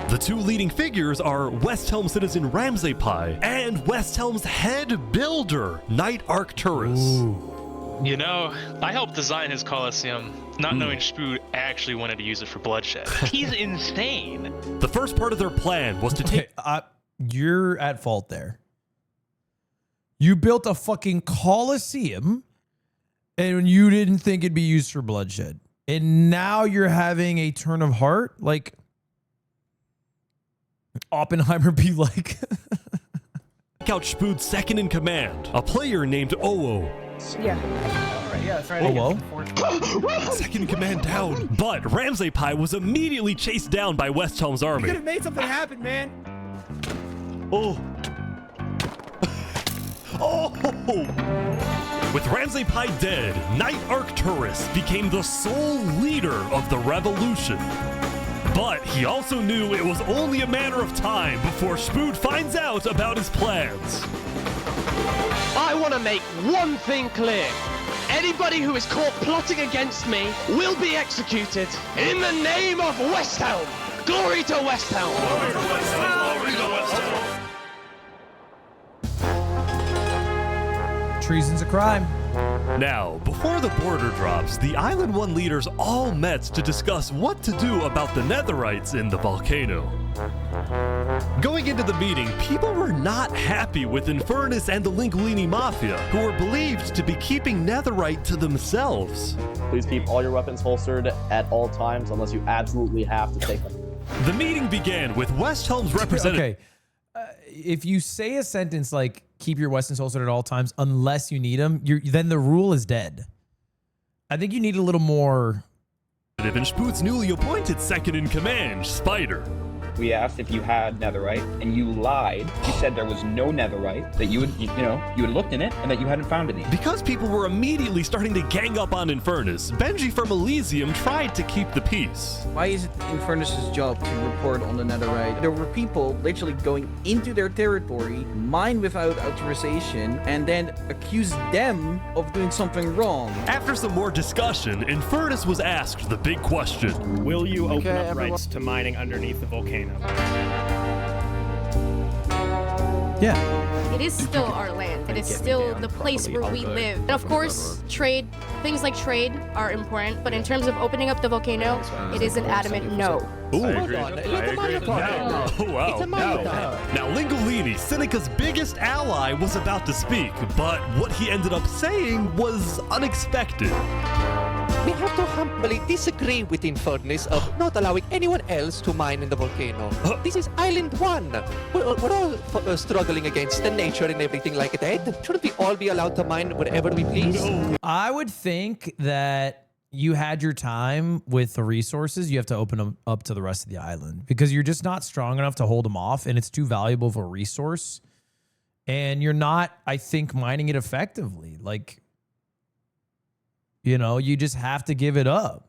The two leading figures are Westhelm citizen Ramsay-Pai and Westhelm's head builder, Knight Arcturus. You know, I helped design his Colosseum, not knowing Spood actually wanted to use it for bloodshed. He's insane. The first part of their plan was to take... You're at fault there. You built a fucking Colosseum and you didn't think it'd be used for bloodshed. And now you're having a turn of heart? Like, Oppenheimer be like... out Spood's second in command, a player named Oo. Yeah. Alright, yeah, that's right. Oo? Second in command down. But Ramsay-Pai was immediately chased down by Westhelm's You army. could have made something happen, man. Oh. Oh! With Ramsay Pi dead, Knight Arcturus became the sole leader of the revolution. But he also knew it was only a matter of time before Spood finds out about his plans. I want to make one thing clear. Anybody who is caught plotting against me will be executed. In the name of West Helm! Glory to West Helm! Glory to West Helm! Glory to West Helm! Treason's a crime. Now, before the border drops, the Island 1 leaders all met to discuss what to do about the Netherites in the volcano. Going into the meeting, people were not happy with Infernus and the Linguini Mafia, who were believed to be keeping Netherite to themselves. Please keep all your weapons holstered at all times unless you absolutely have to take them. The meeting began with West Helm's representative. Okay. If you say a sentence like, keep your weapons holstered at all times unless you need them, then the rule is dead. I think you need a little more... And Spood's newly appointed second in command, Spider. We asked if you had netherite, and you lied. You said there was no netherite, that you had looked in it, and that you hadn't found any. Because people were immediately starting to gang up on Infernus, Benji from Elysium tried to keep the peace. Why is it Infernus' job to report on the netherite? There were people literally going into their territory, mine without authorization, and then accuse them of doing something wrong. After some more discussion, Infernus was asked the big question. Will you open up rights to mining underneath the volcano? Yeah. It is still our land. It is still the place where we live. And of course, things like trade are important, but in terms of opening up the volcano, it is an adamant no. Ooh. I agree. Oh, wow. Now, Lingolini, Seneca's biggest ally, was about to speak, but what he ended up saying was unexpected. We have to humbly disagree with Infernus of not allowing anyone else to mine in the volcano. This is Island 1. We're all struggling against the nature and everything like that. Shouldn't we all be allowed to mine wherever we please? No. I would think that you had your time with the resources. You have to open them up to the rest of the island because you're just not strong enough to hold them off, and it's too valuable of a resource. And you're not, I think, mining it effectively. Like, you know, you just have to give it up.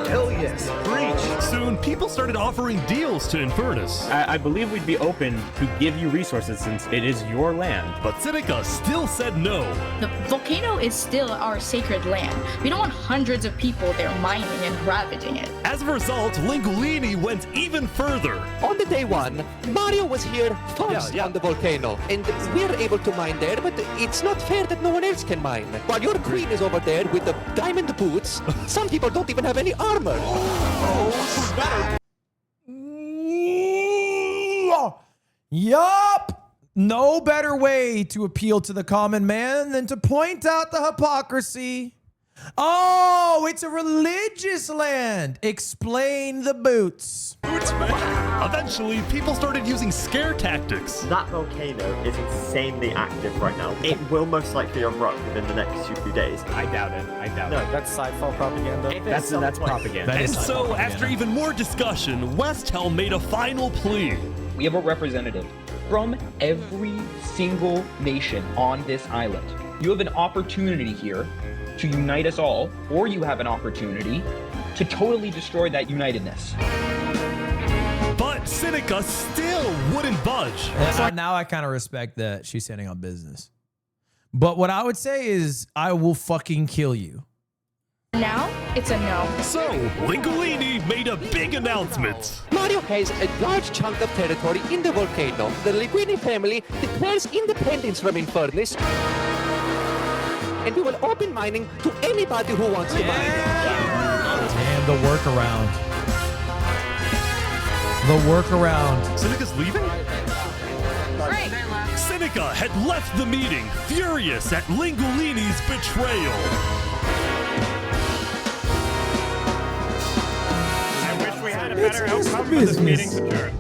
Hell yes. Preach. Soon, people started offering deals to Infernus. I believe we'd be open to give you resources since it is your land. But Seneca still said no. The volcano is still our sacred land. We don't want hundreds of people there mining and ravaging it. As a result, Lingolini went even further. On the day one, Mario was here first on the volcano, and we're able to mine there, but it's not fair that no one else can mine. While your queen is over there with the diamond boots, some people don't even have any armor. Yup! No better way to appeal to the common man than to point out the hypocrisy. Oh, it's a religious land. Explain the boots. Boots, man. Eventually, people started using scare tactics. That volcano is insanely active right now. It will most likely erupt within the next few days. I doubt it. No, that's sci-fi propaganda. That's propaganda. And so, after even more discussion, West Helm made a final plea. We have a representative from every single nation on this island. You have an opportunity here to unite us all, or you have an opportunity to totally destroy that unitedness. But Seneca still wouldn't budge. Now I kind of respect that she's standing on business. But what I would say is, I will fucking kill you. Now, it's a no. So, Lingolini made a big announcement. Mario has a large chunk of territory in the volcano. The Linguini family declares independence from Infernus, and we will open mining to anybody who wants to mine. Damn, the workaround. The workaround. Seneca's leaving? Great. Seneca had left the meeting, furious at Lingolini's betrayal. We had a better outcome for this meeting, sure.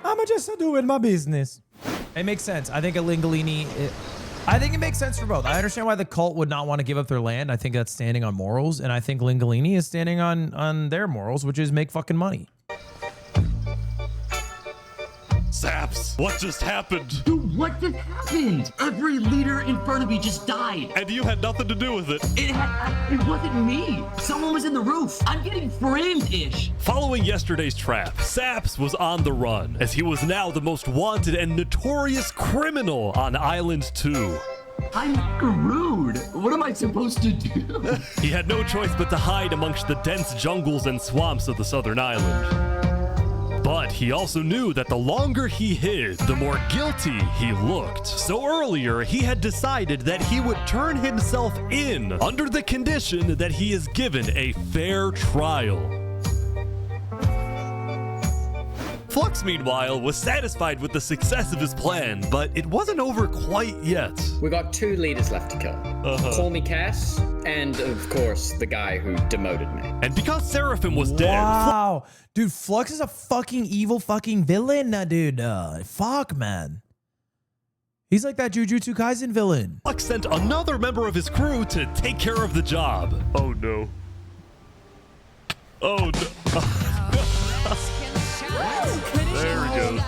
I'm just doing my business. It makes sense. I think a Lingolini... I think it makes sense for both. I understand why the cult would not want to give up their land. I think that's standing on morals. And I think Lingolini is standing on their morals, which is make fucking money. Saps, what just happened? Dude, what just happened? Every leader in front of me just died. And you had nothing to do with it. It wasn't me. Someone was in the roof. I'm getting framed-ish. Following yesterday's trap, Saps was on the run, as he was now the most wanted and notorious criminal on Island 2. I'm screwed. What am I supposed to do? He had no choice but to hide amongst the dense jungles and swamps of the southern island. But he also knew that the longer he hid, the more guilty he looked. So earlier, he had decided that he would turn himself in under the condition that he is given a fair trial. Flux, meanwhile, was satisfied with the success of his plan, but it wasn't over quite yet. We got 2 leaders left to kill. Call me Cass, and of course, the guy who demoted me. And because Seraphim was dead... Wow. Dude, Flux is a fucking evil fucking villain, dude. Fuck, man. He's like that Jujutsu Kaisen villain. Flux sent another member of his crew to take care of the job. Oh, no. Oh, no. There he goes.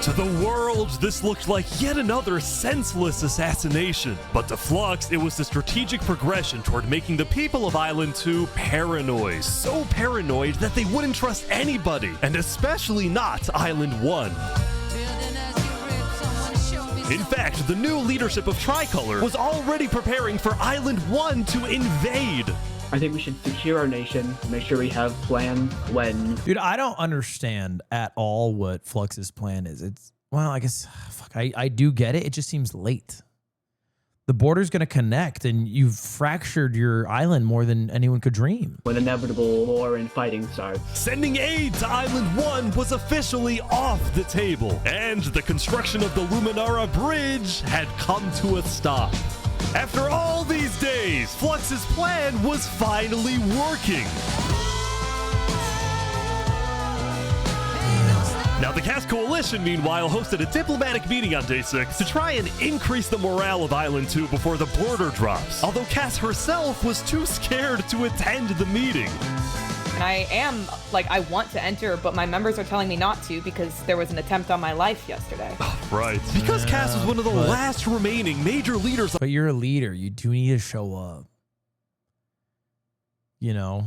To the world, this looked like yet another senseless assassination. But to Flux, it was the strategic progression toward making the people of Island 2 paranoid. So paranoid that they wouldn't trust anybody, and especially not Island 1. In fact, the new leadership of Tricolor was already preparing for Island 1 to invade. I think we should secure our nation, make sure we have plans when... Dude, I don't understand at all what Flux's plan is. It's, well, I guess, fuck, I do get it. It just seems late. The border's going to connect, and you've fractured your island more than anyone could dream. When inevitable war and fighting starts. Sending aid to Island 1 was officially off the table, and the construction of the Luminara Bridge had come to a stop. After all these days, Flux's plan was finally working. Now, the Cass Coalition, meanwhile, hosted a diplomatic meeting on Day 6 to try and increase the morale of Island 2 before the border drops, although Cass herself was too scared to attend the meeting. And I am, like, I want to enter, but my members are telling me not to because there was an attempt on my life yesterday. Right. Because Cass was one of the last remaining major leaders. But you're a leader. You do need to show up. You know?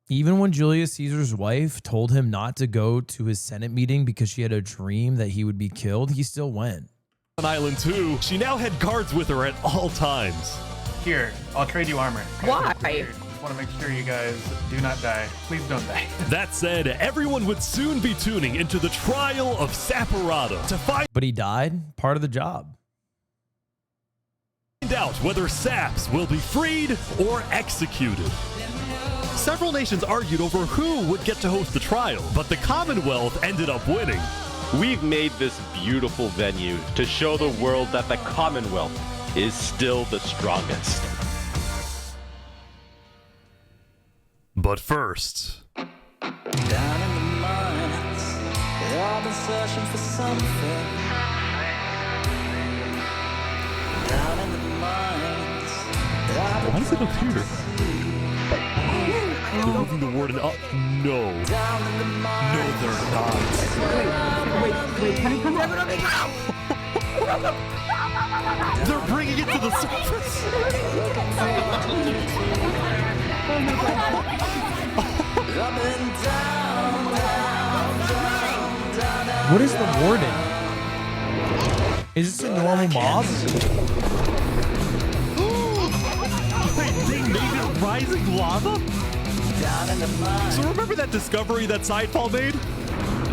Even when Julius Caesar's wife told him not to go to his Senate meeting because she had a dream that he would be killed, he still went. On Island 2, she now had guards with her at all times. Here, I'll trade you armor. Why? Just want to make sure you guys do not die. Please don't die. That said, everyone would soon be tuning into the trial of Saporada to find But he died. Part of the job. out whether Saps will be freed or executed. Several nations argued over who would get to host the trial, but the Commonwealth ended up winning. We've made this beautiful venue to show the world that the Commonwealth is still the strongest. But first... Down in the mines, they've all been searching for something. Down in the mines, Why is it up here? They're moving the warden up. No. No, they're not. Wait, can you come They're bringing it to the surface. What is the warden? Is this a normal mob? Wait, they made it rising lava? So remember that discovery that Sidefall made?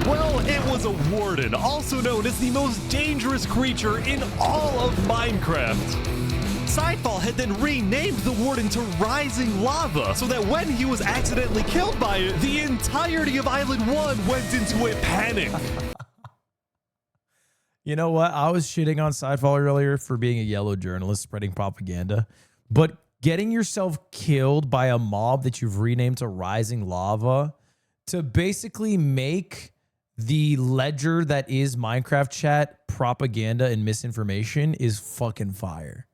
Well, it was a warden, also known as the most dangerous creature in all of Minecraft. Sidefall had then renamed the warden to Rising Lava, so that when he was accidentally killed by it, the entirety of Island 1 went into a panic. You know what? I was shitting on Sidefall earlier for being a yellow journalist spreading propaganda, but getting yourself killed by a mob that you've renamed to Rising Lava to basically make the ledger that is Minecraft chat propaganda and misinformation is fucking fire.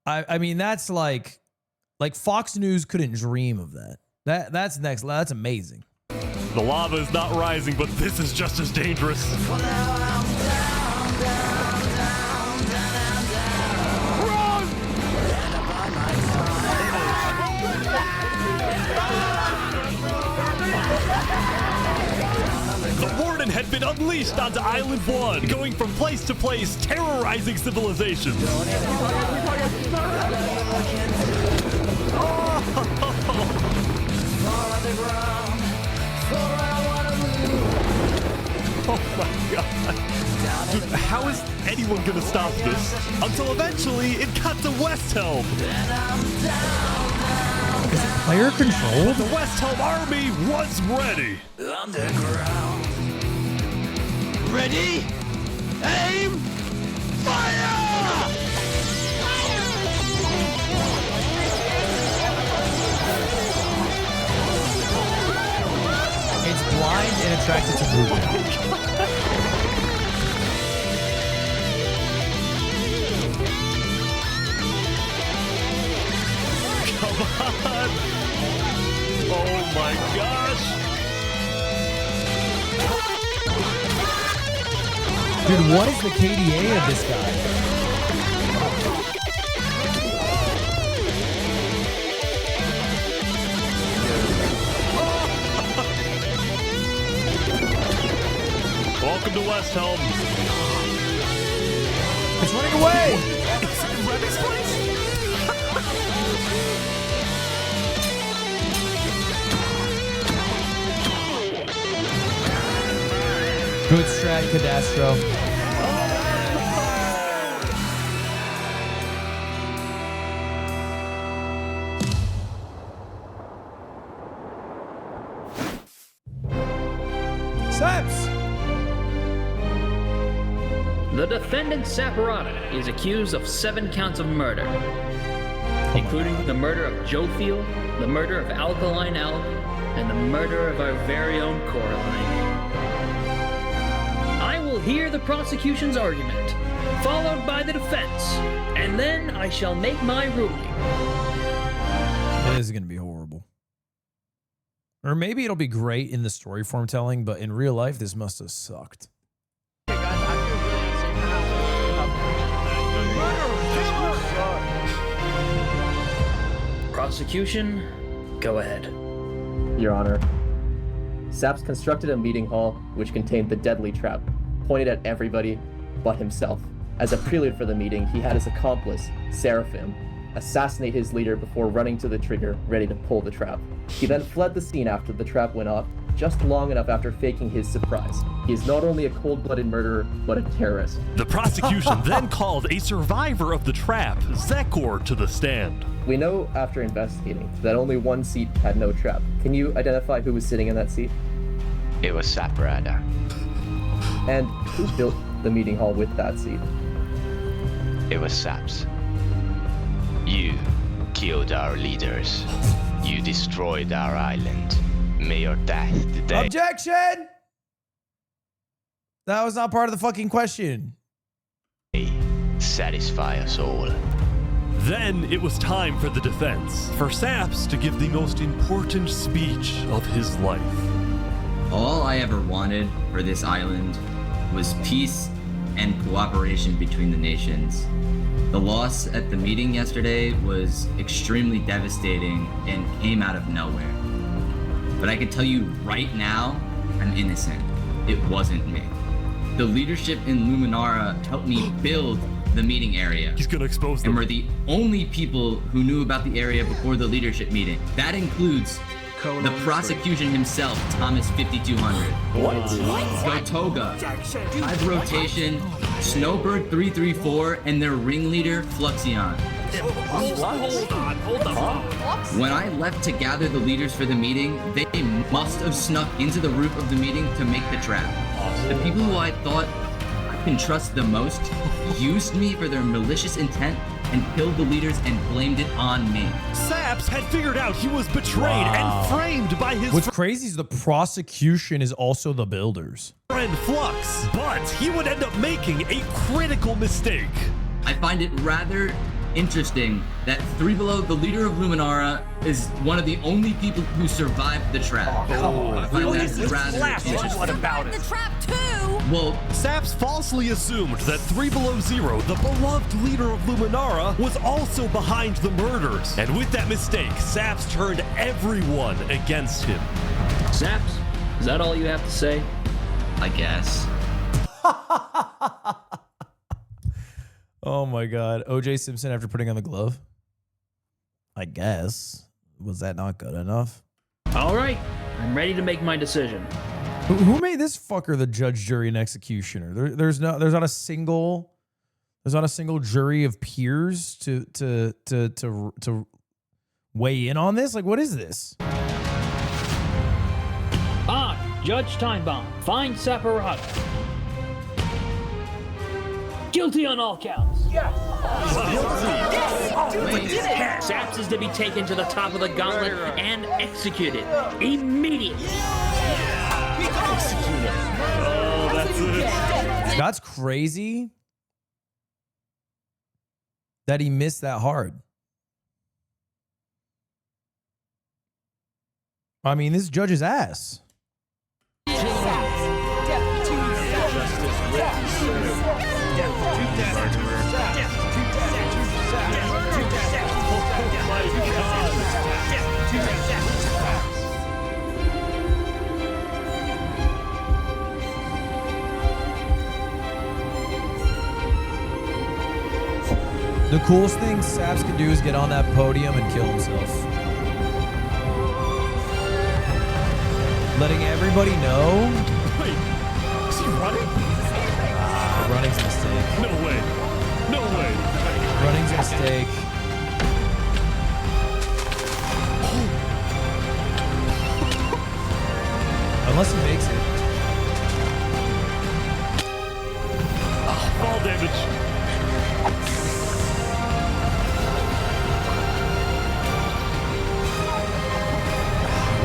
I mean, that's like, Like Fox News couldn't dream of that. That's next. That's amazing. The lava is not rising, but this is just as dangerous. The Warden had been unleashed onto Island 1, going from place to place, terrorizing civilizations. Oh my god. Dude, how is anyone gonna stop this? Until eventually it got to West Helm. Is it player controlled? The West Helm army was ready. Underground. Ready? Aim! Fire! It's blind and attracted to movement. Come on. Oh my gosh. Dude, what is the KDA of this guy? Welcome to West Helm. It's running away. It's in Revy's place. Good strat, Cadastro. Saps. The defendant Saporada is accused of 7 counts of murder, including the murder of Joe Field, the murder of Alkaline Alk, and the murder of our very own Coraline. I will hear the prosecution's argument, followed by the defense, and then I shall make my ruling. This is going to be horrible. Or maybe it'll be great in the story form telling, but in real life, this must have sucked. Prosecution, go ahead. Your Honor, Saps constructed a meeting hall which contained the deadly trap, pointed at everybody but himself. As a prelude for the meeting, he had his accomplice, Seraphim, assassinate his leader before running to the trigger, ready to pull the trap. He then fled the scene after the trap went off, just long enough after faking his surprise. He is not only a cold-blooded murderer, but a terrorist. The prosecution then called a survivor of the trap, Zekor, to the stand. We know after investigating that only one seat had no trap. Can you identify who was sitting in that seat? It was Saporada. And who built the meeting hall with that seat? It was Saps. You killed our leaders. You destroyed our island. May your death today. Objection! That was not part of the fucking question. Satisfy us all. Then it was time for the defense, for Saps to give the most important speech of his life. All I ever wanted for this island was peace and cooperation between the nations. The loss at the meeting yesterday was extremely devastating and came out of nowhere. But I can tell you right now, I'm innocent. It wasn't me. The leadership in Luminara helped me build the meeting area. He's gonna expose them. And we're the only people who knew about the area before the leadership meeting. That includes the prosecution himself, Thomas 5200. What? Gotoga, Hive Rotation, Snowbird 334, and their ringleader, Fluxion. Hold on. When I left to gather the leaders for the meeting, they must have snuck into the roof of the meeting to make the trap. The people who I thought I can trust the most used me for their malicious intent and killed the leaders and blamed it on me. Saps had figured out he was betrayed and framed by his What's crazy is the prosecution is also the builders. friend Flux, but he would end up making a critical mistake. I find it rather interesting that Three Below, the leader of Luminara, is one of the only people who survived the trap. I find that rather interesting. What about it? The trap too. Well, Saps falsely assumed that 3 Below Zero, the beloved leader of Luminara, was also behind the murders. And with that mistake, Saps turned everyone against him. Saps, is that all you have to say? I guess. Oh my God. OJ Simpson after putting on the glove. I guess. Was that not good enough? All right, I'm ready to make my decision. Who made this fucker the judge, jury, and executioner? There's not a single jury of peers to weigh in on this. Like, what is this? Judge Steinbaum, find Saporada. Guilty on all counts. Yes. Saps is to be taken to the top of the gauntlet and executed immediately. Executed. Oh, that's it. That's crazy that he missed that hard. I mean, this judge's ass. The coolest thing Saps could do is get on that podium and kill himself. Letting everybody know. Wait, is he running? Running's a mistake. No way. No way. Running's a mistake. Unless he makes it. Oh, fall damage.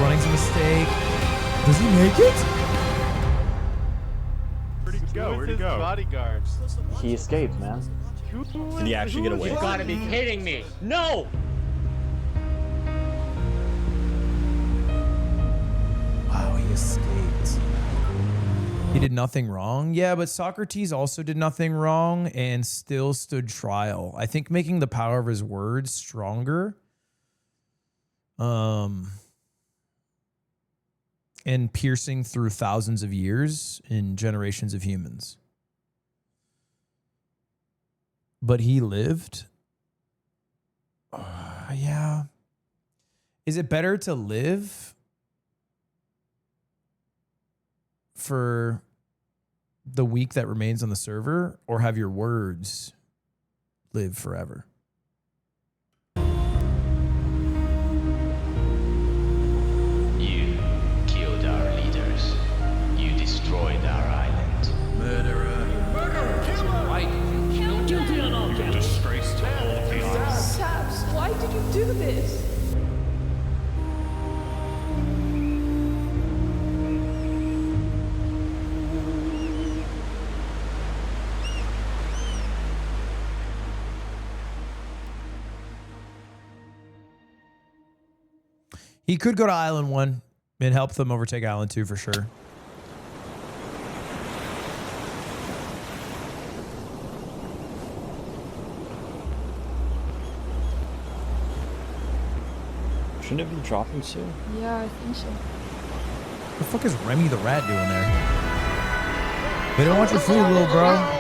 Running's a mistake. Does he make it? Where'd he go? Where'd he go? Bodyguards. He escaped, man. Did he actually get away? You gotta be kidding me. No! Wow, he escaped. He did nothing wrong. Yeah, but Socrates also did nothing wrong and still stood trial. I think making the power of his words stronger. And piercing through thousands of years in generations of humans. But he lived. Yeah. Is it better to live for the week that remains on the server or have your words live forever? You killed our leaders. You destroyed our island. Murderer. Murderer! Killer! Why did you kill me? Guilty on all counts. Disgrace to all of the island. Saps, why did you do this? He could go to Island 1 and help them overtake Island 2 for sure. Shouldn't it be dropping soon? Yeah, I think so. What the fuck is Remy the Rat doing there? They don't want your food, little bro.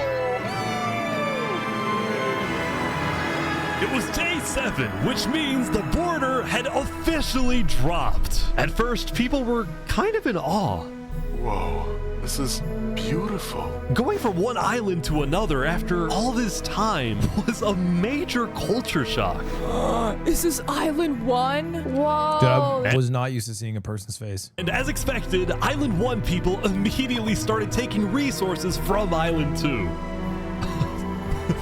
It was day 7, which means the border had officially dropped. At first, people were kind of in awe. Whoa, this is beautiful. Going from one island to another after all this time was a major culture shock. Is this Island 1? Whoa. Dude, I was not used to seeing a person's face. And as expected, Island 1 people immediately started taking resources from Island 2.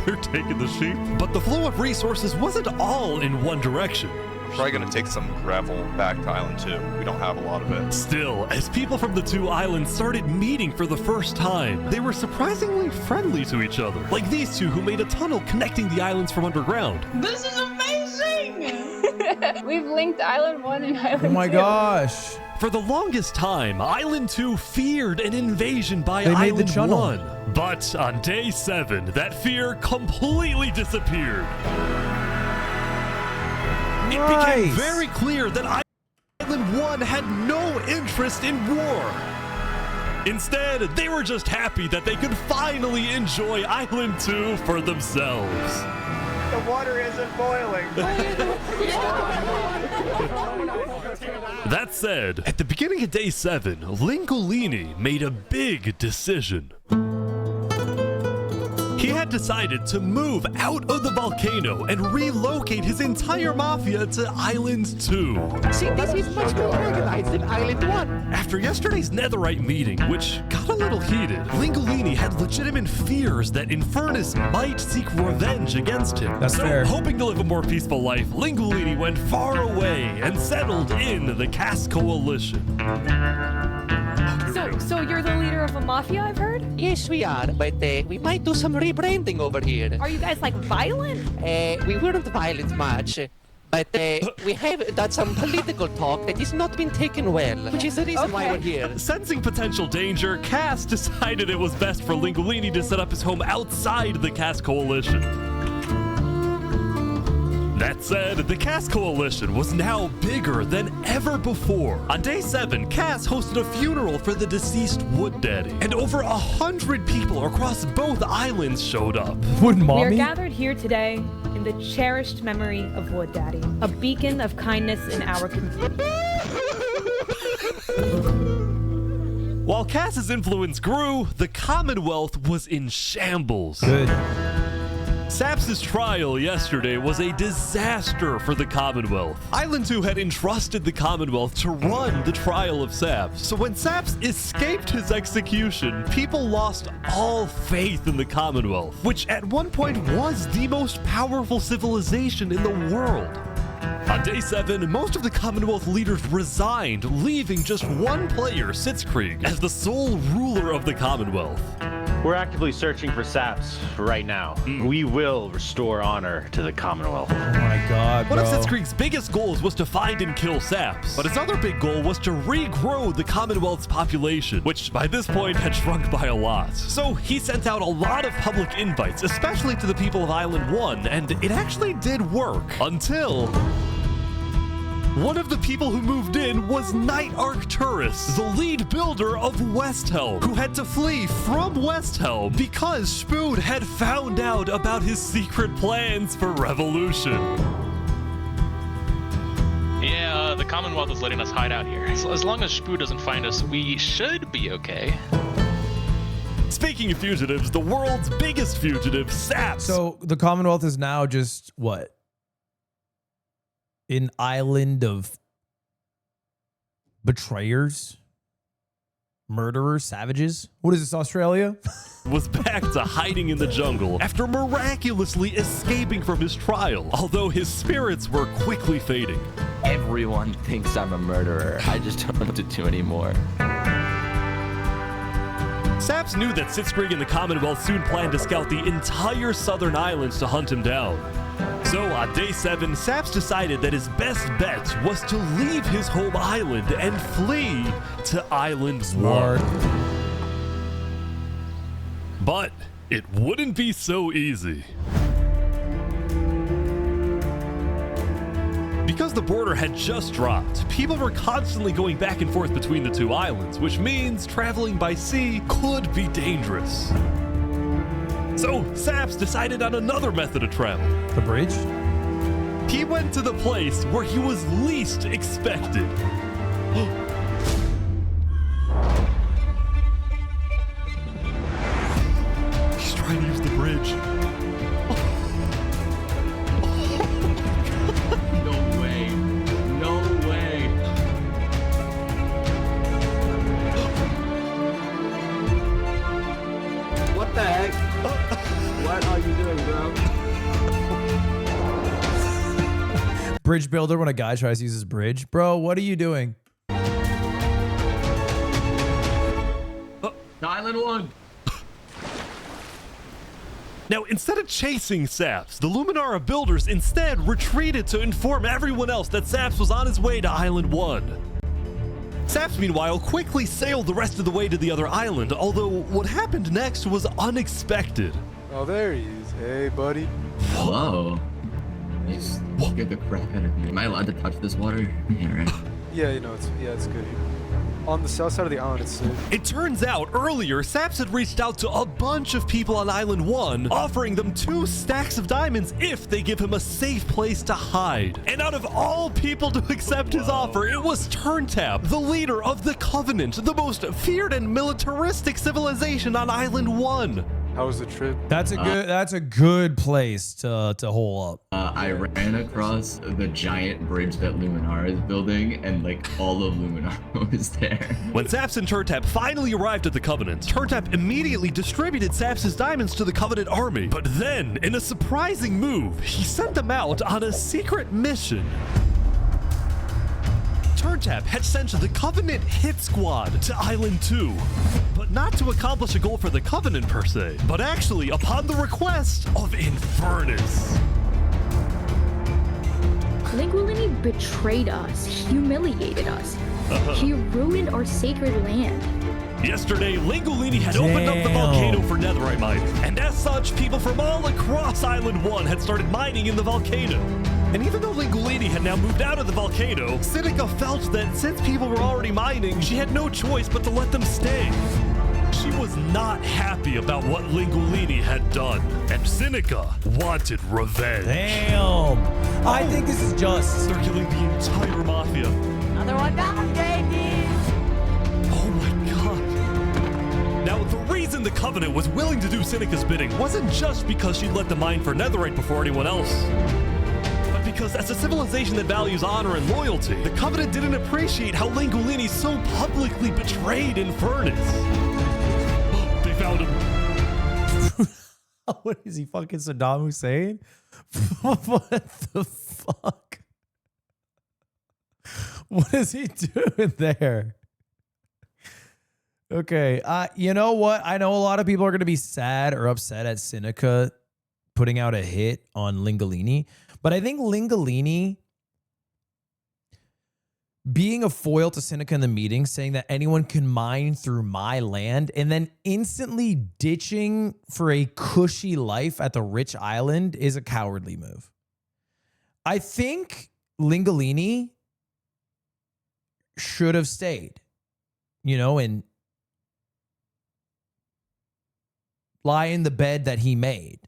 They're taking the sheep. But the flow of resources wasn't all in one direction. Probably gonna take some gravel back to Island 2. We don't have a lot of it. Still, as people from the two islands started meeting for the first time, they were surprisingly friendly to each other. Like these two who made a tunnel connecting the islands from underground. This is amazing! We've linked Island 1 and Island 2. Oh my gosh. For the longest time, Island 2 feared an invasion by They made the Island tunnel. 1. But on day 7, that fear completely disappeared. It became very clear that Island 1 had no interest in war. Instead, they were just happy that they could finally enjoy Island 2 for themselves. The water isn't boiling. That said, at the beginning of day 7, Lingolini made a big decision. He had decided to move out of the volcano and relocate his entire mafia to Island 2. See, this is much more organized than Island 1. After yesterday's Netherite meeting, which got a little heated, Lingolini had legitimate fears that Infernus might seek revenge against him. That's so, fair. hoping to live a more peaceful life, Lingolini went far away and settled in the Cass Coalition. So you're the leader of a mafia, I've heard? Yes, we are, but we might do some rebranding over here. Are you guys like violent? We weren't violent much, but we have done some political talk that has not been taken well, which is the reason why we're here. Sensing potential danger, Cass decided it was best for Lingolini to set up his home outside the Cass Coalition. That said, the Cass Coalition was now bigger than ever before. On day 7, Cass hosted a funeral for the deceased Wood Daddy, and over 100 people across both islands showed up. Would We are gathered here today in the cherished memory of Wood Daddy, a beacon of kindness in our community. While Cass's influence grew, the Commonwealth was in shambles. Good. Saps' trial yesterday was a disaster for the Commonwealth. Island 2 had entrusted the Commonwealth to run the trial of Saps. So when Saps escaped his execution, people lost all faith in the Commonwealth, which at one point was the most powerful civilization in the world. On day 7, most of the Commonwealth leaders resigned, leaving just one player, Sitzkrieg, as the sole ruler of the Commonwealth. We're actively searching for Saps right now. We will restore honor to the Commonwealth. Oh my god, One bro. of Sitzkrieg's biggest goals was to find and kill Saps, but his other big goal was to regrow the Commonwealth's population, which by this point had shrunk by a lot. So he sent out a lot of public invites, especially to the people of Island 1, and it actually did work, until one of the people who moved in was Knight Arcturus, the lead builder of Westhelm, who had to flee from Westhelm because Spood had found out about his secret plans for revolution. Yeah, the Commonwealth is letting us hide out here. So as long as Spood doesn't find us, we should be okay. Speaking of fugitives, the world's biggest fugitive, Saps. So the Commonwealth is now just what? An island of betrayers, murderers, savages. What is this, Australia? Was back to hiding in the jungle after miraculously escaping from his trial, although his spirits were quickly fading. Everyone thinks I'm a murderer. I just don't know what to do anymore. Saps knew that Sitzkrieg and the Commonwealth soon planned to scout the entire southern islands to hunt him down. So on day 7, Saps decided that his best bet was to leave his home island and flee to Island 1. But it wouldn't be so easy. Because the border had just dropped, people were constantly going back and forth between the two islands, which means traveling by sea could be dangerous. So Saps decided on another method of travel. The bridge? He went to the place where he was least expected. He's trying to use the bridge. No way. No way. What the heck? What are you doing, bro? Bridge builder when a guy tries to use his bridge. Bro, what are you doing? Island 1. Now, instead of chasing Saps, the Luminara builders instead retreated to inform everyone else that Saps was on his way to Island 1. Saps, meanwhile, quickly sailed the rest of the way to the other island, although what happened next was unexpected. Oh, there he is. Hey, buddy. Whoa. You scared the crap out of me. Am I allowed to touch this water? Yeah, right. Yeah, you know, it's good here. On the south side of the island, it's safe. It turns out earlier, Saps had reached out to a bunch of people on Island 1, offering them 2 stacks of diamonds if they give him a safe place to hide. And out of all people to accept his offer, it was Turntap, the leader of the Covenant, the most feared and militaristic civilization on Island 1. How was the trip? That's a good place to hole up. I ran across the giant bridge that Luminara is building, and like all of Luminara was there. When Saps and Turntap finally arrived at the Covenant, Turntap immediately distributed Saps' diamonds to the Covenant army. But then, in a surprising move, he sent them out on a secret mission. Turntap had sent the Covenant hit squad to Island 2, but not to accomplish a goal for the Covenant per se, but actually upon the request of Infernus. Lingulini betrayed us, humiliated us. He ruined our sacred land. Yesterday, Lingulini had opened up the volcano for netherite mining, and as such, people from all across Island 1 had started mining in the volcano. And even though Lingulini had now moved out of the volcano, Sinica felt that since people were already mining, she had no choice but to let them stay. She was not happy about what Lingulini had done, and Sinica wanted revenge. Damn. I think this is just. They're killing the entire mafia. Another one down, JD! Oh my god. Now, the reason the Covenant was willing to do Sinica's bidding wasn't just because she'd let them mine for netherite before anyone else. Because as a civilization that values honor and loyalty, the Covenant didn't appreciate how Lingulini so publicly betrayed Infernus. They found him. What is he, fucking Saddam Hussein? What the fuck? What is he doing there? Okay, you know what? I know a lot of people are going to be sad or upset at Sinica putting out a hit on Lingulini. But I think Lingulini being a foil to Sinica in the meeting, saying that anyone can mine through my land, and then instantly ditching for a cushy life at the rich island is a cowardly move. I think Lingulini should have stayed, and lie in the bed that he made.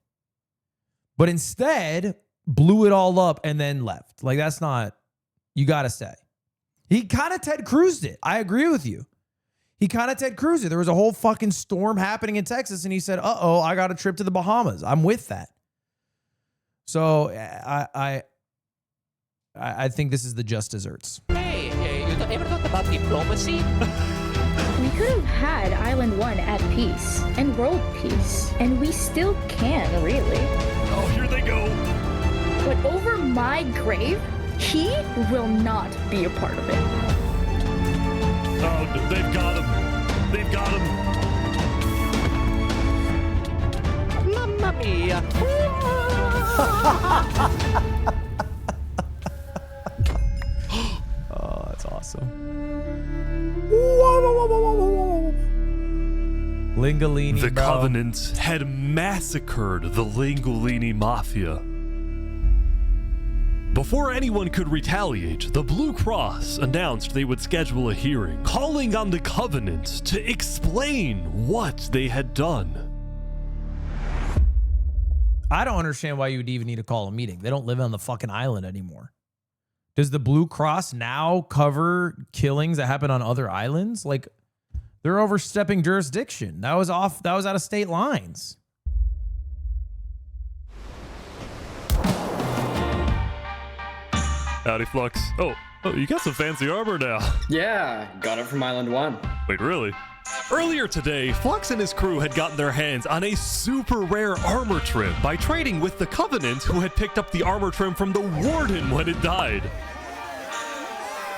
But instead blew it all up and then left. Like, that's not, you got to stay. He kind of Ted Cruz'd it. I agree with you. He kind of Ted Cruz'd it. There was a whole fucking storm happening in Texas and he said, uh-oh, I got a trip to the Bahamas. I'm with that. So I think this is the just desserts. Hey, you ever thought about diplomacy? We could have had Island 1 at peace and world peace, and we still can, really. Oh, here they go. But over my grave, he will not be a part of it. Oh, they've got him. They've got him. Mamma mia. Oh, that's awesome. Lingulini, The bro. Covenant had massacred the Lingulini Mafia. Before anyone could retaliate, the Blue Cross announced they would schedule a hearing, calling on the Covenant to explain what they had done. I don't understand why you would even need to call a meeting. They don't live on the fucking island anymore. Does the Blue Cross now cover killings that happen on other islands? Like, they're overstepping jurisdiction. That was out of state lines. Howdy, Flux. Oh, you got some fancy armor now. Yeah, got it from Island 1. Wait, really? Earlier today, Flux and his crew had gotten their hands on a super rare armor trim by trading with the Covenant, who had picked up the armor trim from the Warden when it died.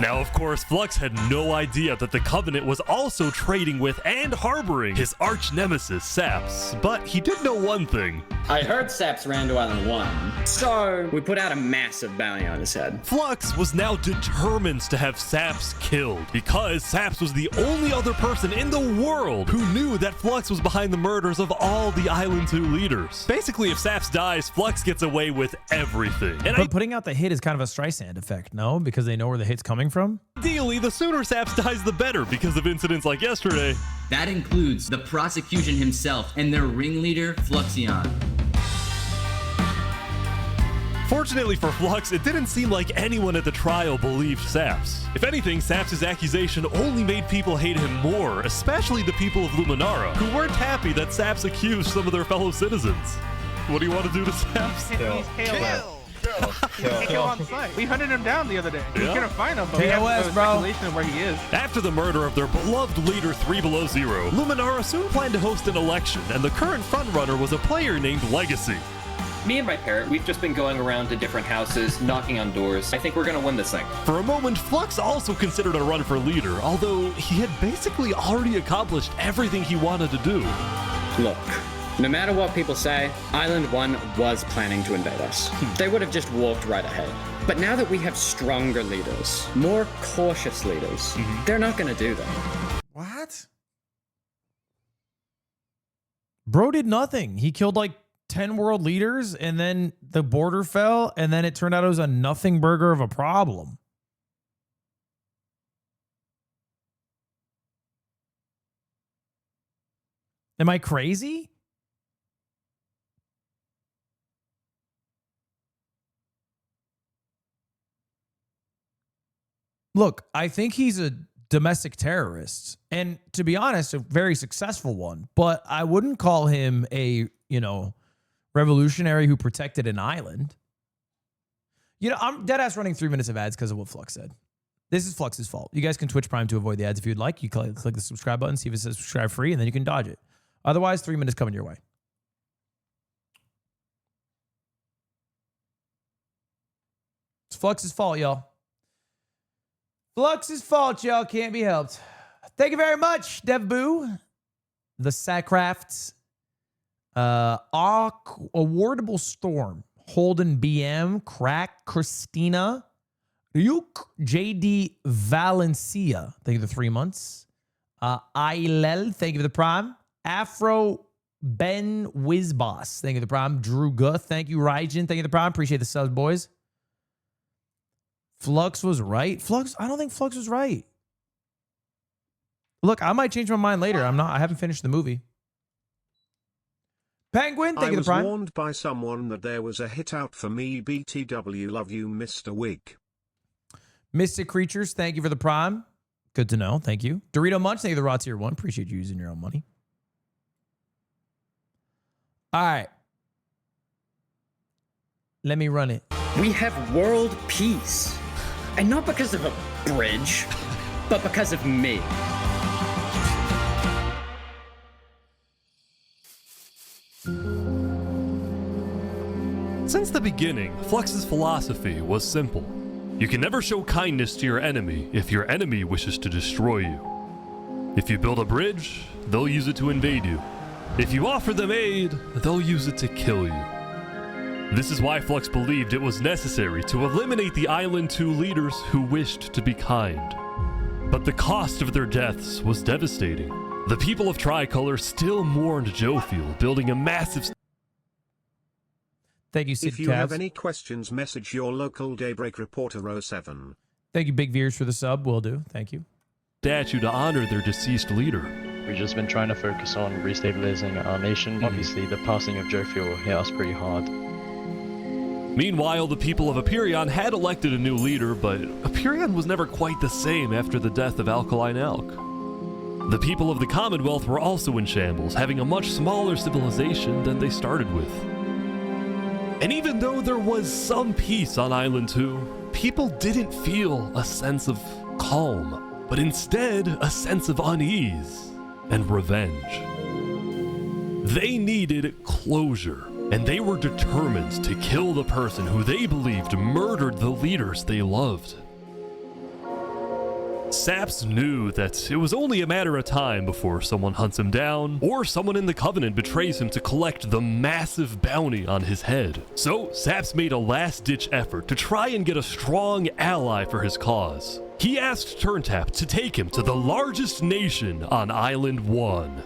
Now, of course, Flux had no idea that the Covenant was also trading with and harboring his arch nemesis, Saps. But he did know one thing. I heard Saps ran to Island 1, so we put out a massive bounty on his head. Flux was now determined to have Saps killed, because Saps was the only other person in the world who knew that Flux was behind the murders of all the Island 2 leaders. Basically, if Saps dies, Flux gets away with everything. But putting out the hit is kind of a Streisand effect, no? Because they know where the hit's coming from? Ideally, the sooner Saps dies, the better, because of incidents like yesterday. That includes the prosecution himself and their ringleader, Fluxion. Fortunately for Flux, it didn't seem like anyone at the trial believed Saps. If anything, Saps' accusation only made people hate him more, especially the people of Luminara, who weren't happy that Saps accused some of their fellow citizens. What do you want to do to Saps? He's kill on site. We hunted him down the other day. We couldn't find him, but we have no speculation of where he is. After the murder of their beloved leader 3 Below Zero, Luminara soon planned to host an election, and the current frontrunner was a player named Legacy. Me and my parent, we've just been going around to different houses, knocking on doors. I think we're gonna win this thing. For a moment, Flux also considered a run for leader, although he had basically already accomplished everything he wanted to do. Look, no matter what people say, Island 1 was planning to invade us. They would have just walked right ahead. But now that we have stronger leaders, more cautious leaders, they're not gonna do that. What? Bro did nothing. He killed like 10 world leaders, and then the border fell, and then it turned out it was a nothing burger of a problem. Am I crazy? Look, I think he's a domestic terrorist, and to be honest, a very successful one, but I wouldn't call him a, revolutionary who protected an island. I'm deadass running 3 minutes of ads because of what Flux said. This is Flux's fault. You guys can Twitch Prime to avoid the ads if you'd like. You click the subscribe button, see if it says subscribe free, and then you can dodge it. Otherwise, 3 minutes coming your way. It's Flux's fault, y'all. Flux's fault, y'all. Can't be helped. Thank you very much, DevBoo. The Sacrafts. Awardable Storm. Holden BM. Crack. Christina. Ryuk. JD Valencia. Thank you for the 3 months. Ailel. Thank you for the prime. Afro Ben Wizboss. Thank you for the prime. Drew Guth. Thank you, Raijin. Thank you for the prime. Appreciate the subs, boys. Flux was right. I don't think Flux was right. Look, I might change my mind later. I haven't finished the movie. Penguin, thank you for the prime. I was warned by someone that there was a hit out for me. BTW, love you, Mr. Wig. Mystic Creatures, thank you for the prime. Good to know. Thank you. Dorito Munch, thank you for the raw tier 1. Appreciate you using your own money. All right. Let me run it. We have world peace. And not because of a bridge, but because of me. Since the beginning, Flux's philosophy was simple. You can never show kindness to your enemy if your enemy wishes to destroy you. If you build a bridge, they'll use it to invade you. If you offer them aid, they'll use it to kill you. This is why Flux believed it was necessary to eliminate the Island 2 leaders who wished to be kind. But the cost of their deaths was devastating. The people of Tricolor still mourned Jophiel, building a massive... Thank you, Sid If you have any questions, message your local Daybreak Reporter 07. Thank you, Big Veers, for the sub. Will do. Thank you. Statue to honor their deceased leader. We've just been trying to focus on restabilizing our nation. Obviously, the passing of Jophiel hit us pretty hard. Meanwhile, the people of Aperion had elected a new leader, but Aperion was never quite the same after the death of Alkaline Alk. The people of the Commonwealth were also in shambles, having a much smaller civilization than they started with. And even though there was some peace on Island 2, people didn't feel a sense of calm, but instead a sense of unease. and revenge. They needed closure, and they were determined to kill the person who they believed murdered the leaders they loved. Saps knew that it was only a matter of time before someone hunts him down, or someone in the Covenant betrays him to collect the massive bounty on his head. So Saps made a last-ditch effort to try and get a strong ally for his cause. He asked Turntap to take him to the largest nation on Island 1.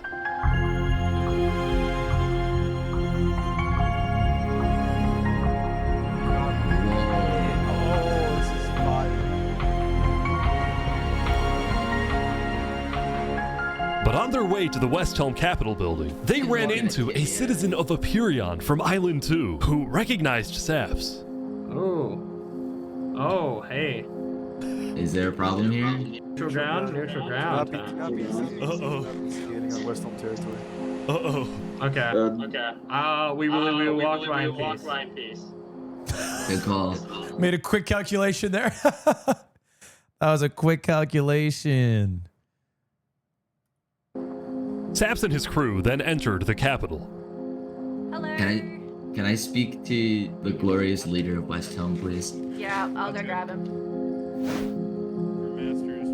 But on their way to the West Helm Capitol building, they ran into a citizen of Aperion from Island 2 who recognized Saps. Oh, hey. Is there a problem here? Neutral ground? Uh-oh. Skating on West Helm territory. Uh-oh. Okay. We will walk right in peace. Good call. Made a quick calculation there. That was a quick calculation. Saps and his crew then entered the capital. Can I speak to the glorious leader of West Helm, please? Yeah, I'll go grab him.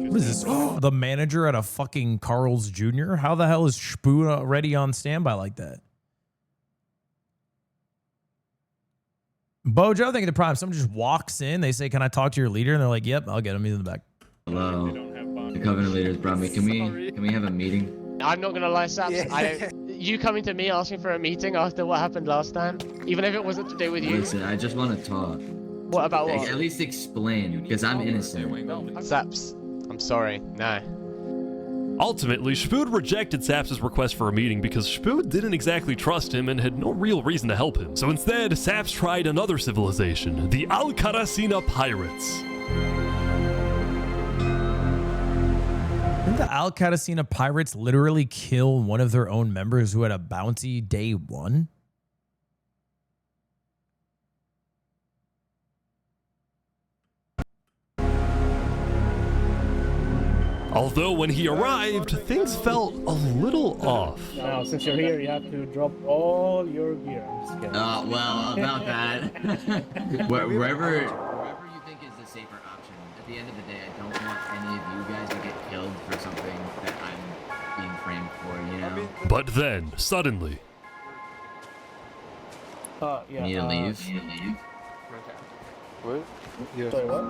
What is this? The manager at a fucking Carl's Jr.? How the hell is Spoon already on standby like that? Bojo, I think the problem, someone just walks in, they say, "Can I talk to your leader?" And they're like, "Yep, I'll get him. He's in the back." Hello. The Covenant leaders brought me. Can we have a meeting? I'm not gonna lie, Saps. Yeah. You coming to me asking for a meeting after what happened last time, even if it wasn't to do with you. Listen, I just want to talk. What about what? At least explain, because I'm innocent. Saps, I'm sorry. No. Ultimately, Spood rejected Saps' request for a meeting because Spood didn't exactly trust him and had no real reason to help him. So instead, Saps tried another civilization, the Al-Karasina Pirates. Didn't the Al-Karasina Pirates literally kill one of their own members who had a bounty day one? Although when he arrived, things felt a little off. Now, since you're here, you have to drop all your gear. I'm just kidding. Well, about that. Wherever you think is the safer option. At the end of the day, I don't want any of you guys to get killed for something that I'm being framed for, you know? But then, suddenly... Yeah. Need to leave? What? Yeah. Sorry, what?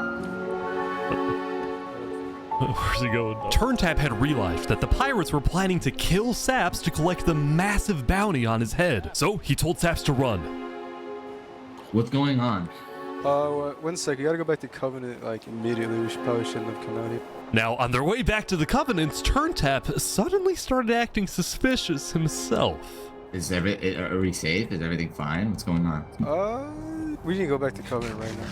Where's he going? Turntap had realized that the pirates were planning to kill Saps to collect the massive bounty on his head. So he told Saps to run. What's going on? 1 sec. You gotta go back to Covenant, like, immediately. We probably shouldn't have come out here. Now, on their way back to the Covenants, Turntap suddenly started acting suspicious himself. Are we safe? Is everything fine? What's going on? We can go back to Covenant right now.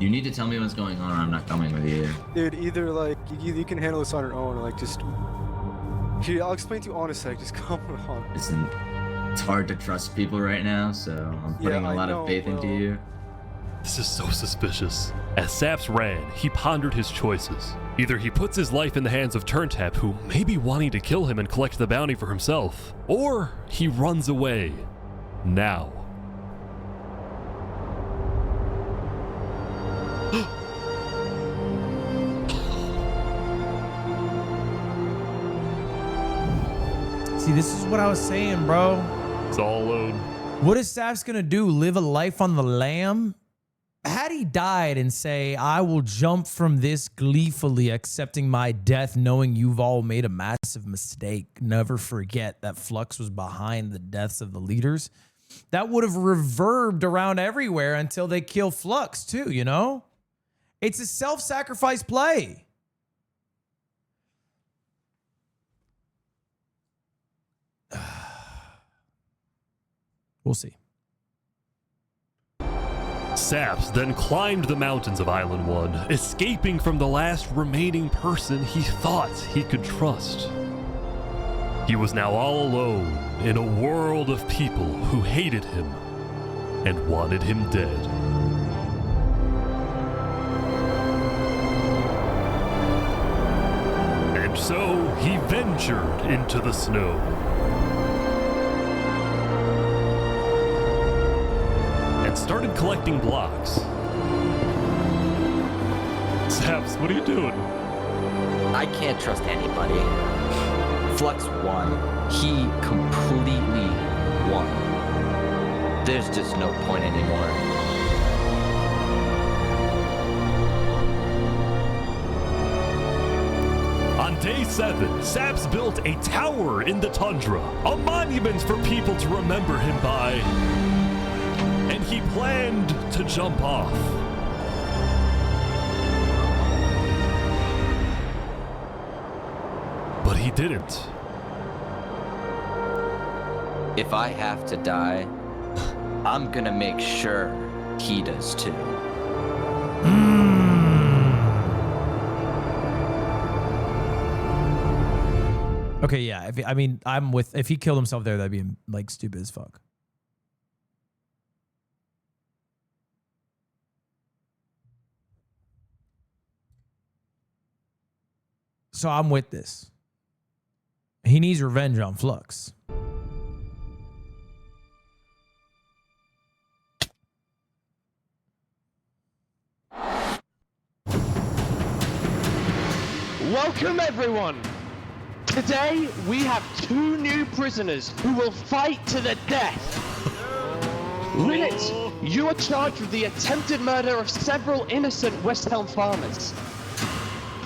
You need to tell me what's going on or I'm not coming with you. Dude, either, like, you can handle this on your own, or, like, just... Here, I'll explain to you on a sec. Just come on. Listen, it's hard to trust people right now, so I'm putting a lot of faith into you. This is so suspicious. As Saps ran, he pondered his choices. Either he puts his life in the hands of Turntap, who may be wanting to kill him and collect the bounty for himself, or he runs away. Now. See, this is what I was saying, bro. It's all alone. What is Saps gonna do? Live a life on the lam? Had he died and say, "I will jump from this gleefully, accepting my death, knowing you've all made a massive mistake. Never forget that Flux was behind the deaths of the leaders," that would have reverbed around everywhere until they kill Flux too, you know? It's a self-sacrifice play. We'll see. Saps then climbed the mountains of Island 1, escaping from the last remaining person he thought he could trust. He was now all alone in a world of people who hated him and wanted him dead. And So he ventured into the snow. And started collecting blocks. Saps, what are you doing? I can't trust anybody. Flux won. He completely won. There's just no point anymore. On day 7, Saps built a tower in the tundra, a monument for people to remember him by. And he planned to jump off. But he didn't. If I have to die, I'm gonna make sure he does too. Okay, yeah. If he killed himself there, that'd be like stupid as fuck. So I'm with this. He needs revenge on Flux. Welcome, everyone. Today, we have 2 new prisoners who will fight to the death. Linnet, you are charged with the attempted murder of several innocent West Helm farmers.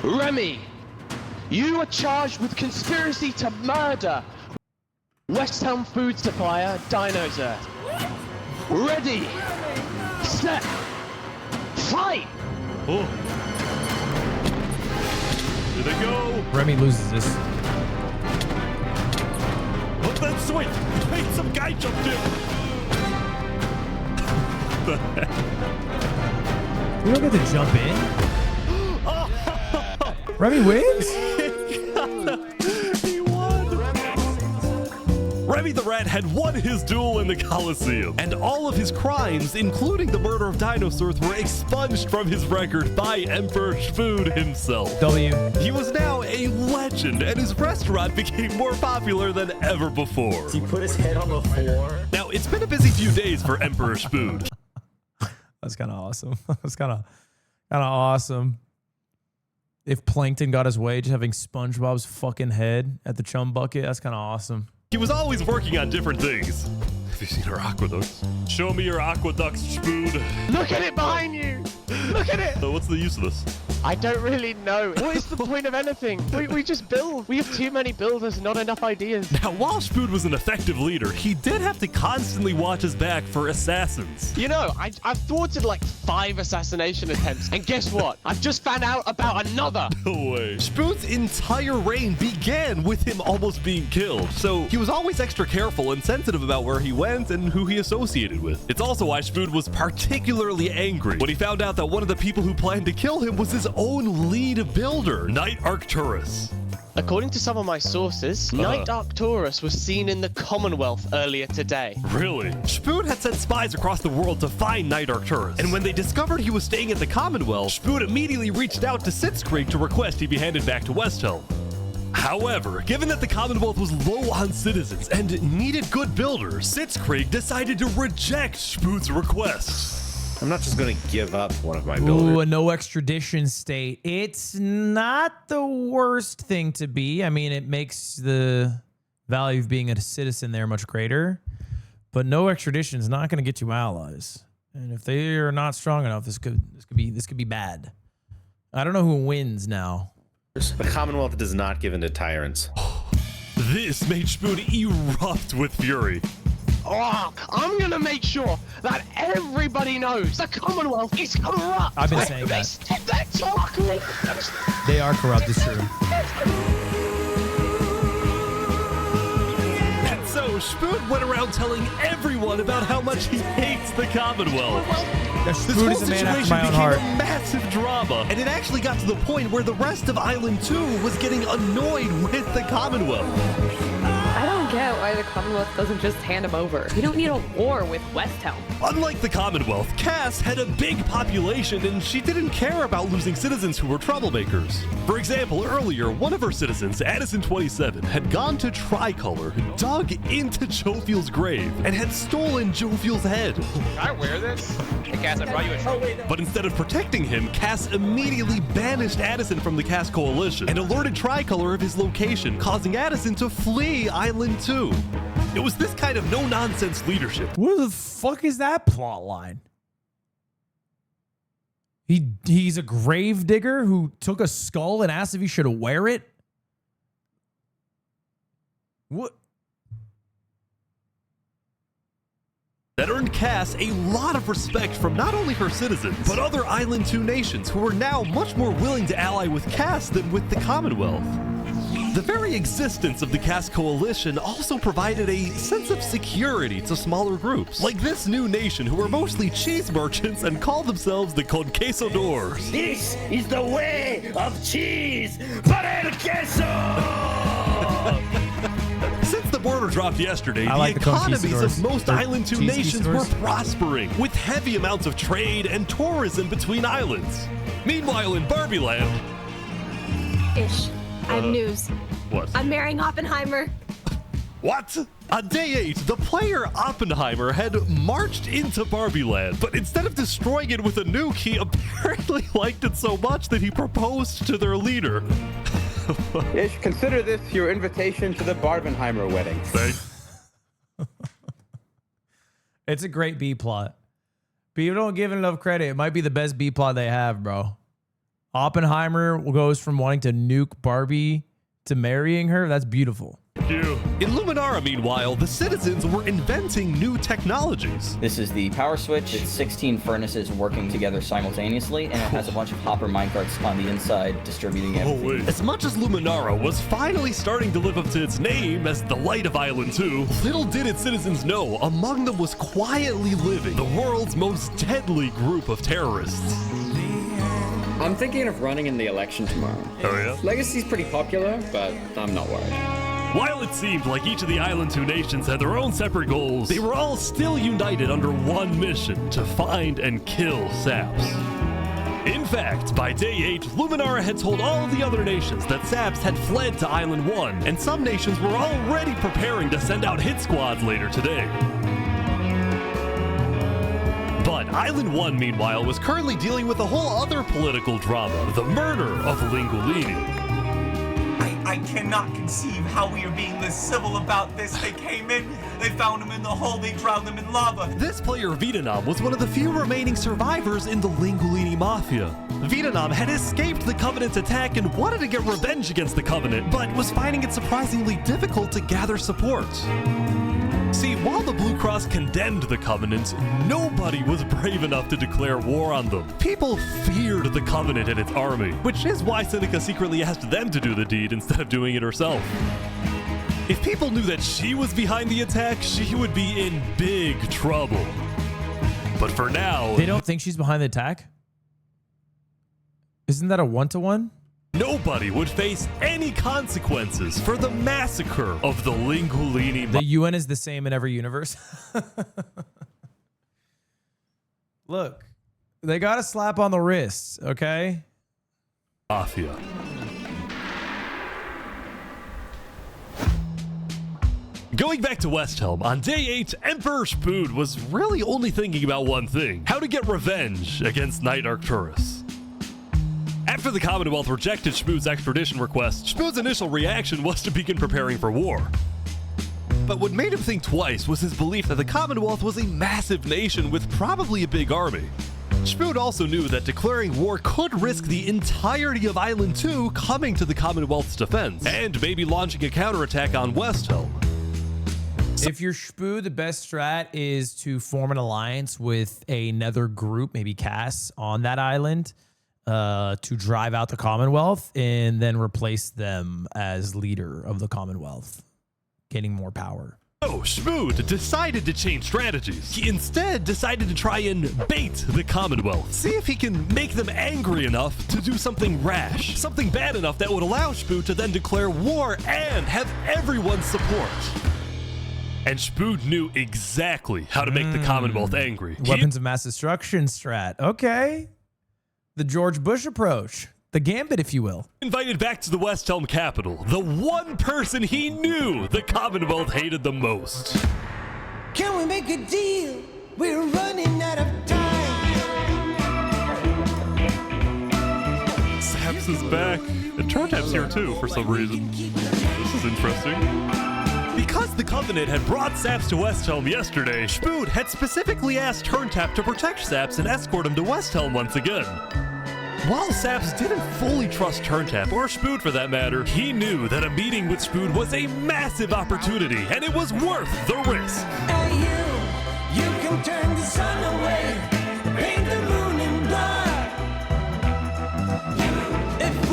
Remy, you are charged with conspiracy to murder West Helm food supplier Dinosaur. Ready, set, fight! Oh. Here they go. Remy loses this. Look at that swing. Wait, some guy jumped in. The heck? We don't get to jump in. Remy wins? He won. Remy the Rat had won his duel in the Colosseum, and all of his crimes, including the murder of Dinosaurs, were expunged from his record by Emperor Spood himself. W. He was now a legend, and his restaurant became more popular than ever before. He put his head on the floor. Now, it's been a busy few days for Emperor Spood. That's kind of awesome. That's kind of awesome. If Plankton got his way, just having SpongeBob's fucking head at the chum bucket, that's kind of awesome. He was always working on different things. Have you seen our aqueducts? Show me your aqueducts, Spood. Look at it behind you! Look at it! So what's the use of this? I don't really know. What is the point of anything? We just build. We have too many builders, not enough ideas. Now, while Spood was an effective leader, he did have to constantly watch his back for assassins. You know, I've thwarted like 5 assassination attempts, and guess what? I've just found out about another. No way. Spood's entire reign began with him almost being killed, so he was always extra careful and sensitive about where he went and who he associated with. It's also why Spood was particularly angry when he found out that one of the people who planned to kill him was his own lead builder, Knight Arcturus. According to some of my sources, Knight Arcturus was seen in the Commonwealth earlier today. Really? Spood had sent spies across the world to find Knight Arcturus, and when they discovered he was staying at the Commonwealth, Spood immediately reached out to Sitzkrieg to request he be handed back to Westhelm. However, given that the Commonwealth was low on citizens and needed good builders, Sitzkrieg decided to reject Spood's request. I'm not just going to give up one of my builders. Ooh, a no extradition state. It's not the worst thing to be. I mean, it makes the value of being a citizen there much greater. But no extradition is not going to get you allies. And if they are not strong enough, this could be bad. I don't know who wins now. The Commonwealth does not give in to tyrants. This made Spood erupt with fury. Oh, I'm gonna make sure that everybody knows the Commonwealth is corrupt. I've been saying that. That's chocolate. They are corrupt, it's true. And so Spood went around telling everyone about how much he hates the Commonwealth. This whole situation became a massive drama, and it actually got to the point where the rest of Island 2 was getting annoyed with the Commonwealth. I don't get why the Commonwealth doesn't just hand him over. We don't need a war with West Helm. Unlike the Commonwealth, Cass had a big population and she didn't care about losing citizens who were troublemakers. For example, earlier, one of her citizens, Addison27, had gone to Tricolor, dug into Jophiel's grave, and had stolen Jophiel's head. Can I wear this? Hey, Cass, I brought you a trophy. But instead of protecting him, Cass immediately banished Addison from the Cass Coalition and alerted Tricolor of his location, causing Addison to flee Island 2. It was this kind of no-nonsense leadership. What the fuck is that plot line? He's a grave digger who took a skull and asked if he should wear it? What? That earned Cass a lot of respect from not only her citizens, but other Island 2 nations who were now much more willing to ally with Cass than with the Commonwealth. The very existence of the Cass Coalition also provided a sense of security to smaller groups, like this new nation who were mostly cheese merchants and called themselves the Conquistadors. This is the way of cheese, para el queso! Since the border dropped yesterday, like the the economies of most They're Island 2 cheese nations were conquistadors. prospering, with heavy amounts of trade and tourism between islands. Meanwhile, in Barbie Land... Ish. I have news. What? I'm marrying Oppenheimer. What? On day 8, the player Oppenheimer had marched into Barbie Land, but instead of destroying it with a nuke, he apparently liked it so much that he proposed to their leader. Ish, consider this your invitation to the Barbenheimer wedding. It's a great B plot. People don't give it enough credit. It might be the best B plot they have, bro. Oppenheimer goes from wanting to nuke Barbie to marrying her. That's beautiful. In Luminara, meanwhile, the citizens were inventing new technologies. This is the power switch. It's 16 furnaces working together simultaneously, and it has a bunch of hopper minecarts on the inside distributing everything. As much as Luminara was finally starting to live up to its name as the light of Island 2, little did its citizens know among them was quietly living the world's most deadly group of terrorists. I'm thinking of running in the election tomorrow. Oh yeah? Legacy's pretty popular, but I'm not worried. While it seemed like each of the Island 2 nations had their own separate goals, they were all still united under one mission: to find and kill Saps. In fact, by day 8, Luminara had told all of the other nations that Saps had fled to Island 1, and some nations were already preparing to send out hit squads later today. But Island 1, meanwhile, was currently dealing with a whole other political drama: the murder of Lingulini. I cannot conceive how we are being this civil about this. They came in, they found him in the hole, they drowned him in lava. This player, Vietnam, was one of the few remaining survivors in the Lingulini Mafia. Vietnam had escaped the Covenant's attack and wanted to get revenge against the Covenant, but was finding it surprisingly difficult to gather support. See, while the Blue Cross condemned the Covenant, nobody was brave enough to declare war on them. People feared the Covenant and its army, which is why Seneca secretly asked them to do the deed instead of doing it herself. If people knew that she was behind the attack, she would be in big trouble. But for now... They don't think she's behind the attack? Isn't that a one-to-one? Nobody would face any consequences for the massacre of the Lingulini. The UN is the same in every universe. Look, they got a slap on the wrists, okay? Mafia. Going back to West Helm, on day 8, Emperor Spood was really only thinking about one thing: how to get revenge against Knight Arcturus. After the Commonwealth rejected Spood's extradition request, Spood's initial reaction was to begin preparing for war. But what made him think twice was his belief that the Commonwealth was a massive nation with probably a big army. Spood also knew that declaring war could risk the entirety of Island 2 coming to the Commonwealth's defense, and maybe launching a counterattack on West Helm. If you're Spood, the best strat is to form an alliance with another group, maybe Cass, on that island, to drive out the Commonwealth and then replace them as leader of the Commonwealth, getting more power. So, So, Shmood decided to change strategies. He instead decided to try and bait the Commonwealth. See if he can make them angry enough to do something rash. Something bad enough that would allow Shmood to then declare war and have everyone's support. And Shmood knew exactly how to make the Commonwealth angry. Weapons of mass destruction strat. Okay. The George Bush approach. The gambit, if you will. Invited back to the West Helm capital, the one person he knew the Commonwealth hated the most. Can we make a deal? We're running out of time. Saps is back. And Turntap's here too, for some reason. This is interesting. Because the Covenant had brought Saps to West Helm yesterday, Shmood had specifically asked Turntap to protect Saps and escort him to West Helm once again. While Saps didn't fully trust Turntap, or Shmood for that matter, he knew that a meeting with Shmood was a massive opportunity, and it was worth the risk. Hey, you can turn the sun away, paint the moon in blood. If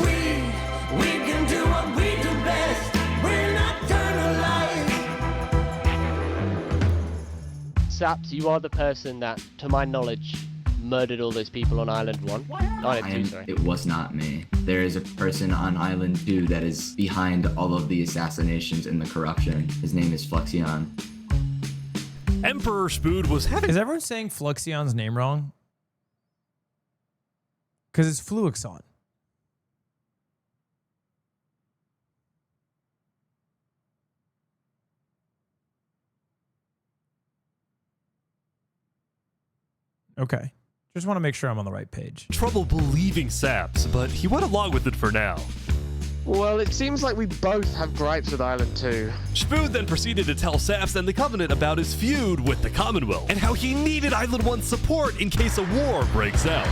we can do what we do best, we're nocturnal life. Saps, you are the person that, to my knowledge, murdered all those people on Island 1. Island 2, sorry. It was not me. There is a person on Island 2 that is behind all of the assassinations and the corruption. His name is Fluxion. Emperor Shmood was having... Is everyone saying Fluxion's name wrong? Because it's Fluixon. Okay. Just want to make sure I'm on the right page. Trouble believing Saps, but he went along with it for now. Well, it seems like we both have gripes with Island 2. Shmood then proceeded to tell Saps and the Covenant about his feud with the Commonwealth, and how he needed Island 1's support in case a war breaks out.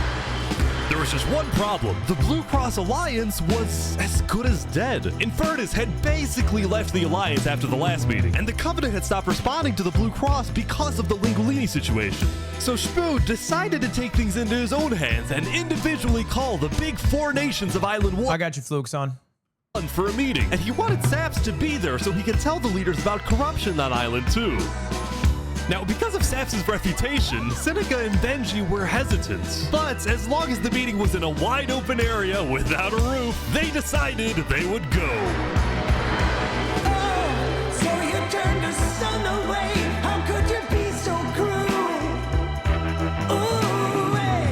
There was just one problem. The Blue Cross Alliance was as good as dead. Infernus had basically left the Alliance after the last meeting, and the Covenant had stopped responding to the Blue Cross because of the Linguini situation. So Shmood decided to take things into his own hands and individually call the big four nations of Island 1. I got you, Fluixon. For a meeting, and he wanted Saps to be there so he could tell the leaders about corruption on Island 2. Now, because of Saps' reputation, Seneca and Benji were hesitant. But as long as the meeting was in a wide open area without a roof, they decided they would go. Oh, so you turned the sun away. How could you be so cruel? Ooh, hey.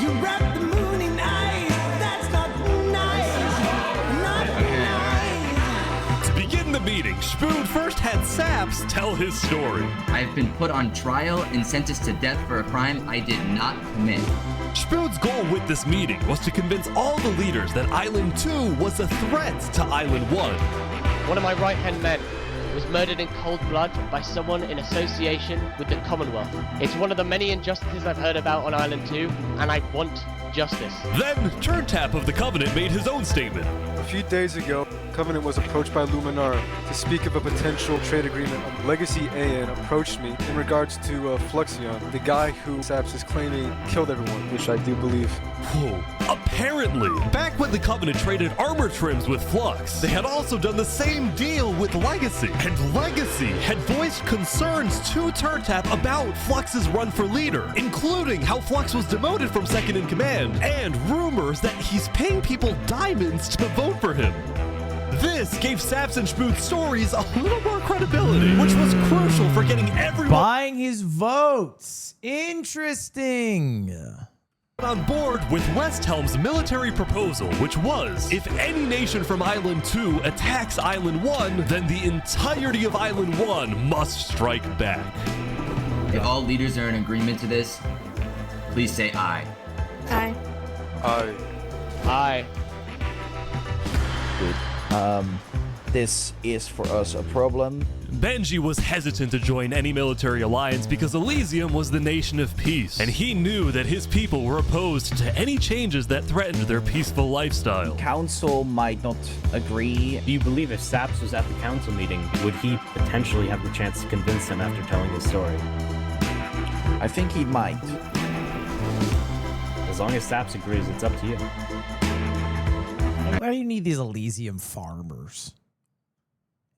You wrapped the moon in ice. That's not nice. Not nice. To begin the meeting, Shmood first had Saps tell his story. I've been put on trial and sentenced to death for a crime I did not commit. Shmood's goal with this meeting was to convince all the leaders that Island 2 was a threat to Island 1. One of my right-hand men was murdered in cold blood by someone in association with the Commonwealth. It's one of the many injustices I've heard about on Island 2, and I want justice. Then, Turntap of the Covenant made his own statement. A few days ago, Covenant was approached by Luminara to speak of a potential trade agreement. Legacy AN approached me in regards to Fluxion, the guy who Saps is claiming killed everyone, which I do believe. Whoa. Apparently, back when the Covenant traded armor trims with Flux, they had also done the same deal with Legacy. And Legacy had voiced concerns to Turntap about Flux's run for leader, including how Flux was demoted from second in command, and rumors that he's paying people diamonds to vote for him. This gave Saps and Shmood's stories a little more credibility, which was crucial for getting everyone buying his votes. Interesting. On board with West Helm's military proposal, which was, if any nation from Island 2 attacks Island 1, then the entirety of Island 1 must strike back. If all leaders are in agreement to this, please say aye. Aye. Aye. Aye. Good. This is for us a problem. Benji was hesitant to join any military alliance because Elysium was the nation of peace, and he knew that his people were opposed to any changes that threatened their peaceful lifestyle. Council might not agree. Do you believe if Saps was at the council meeting, would he potentially have the chance to convince them after telling his story? I think he might. As long as Saps agrees, it's up to you. Why do you need these Elysium farmers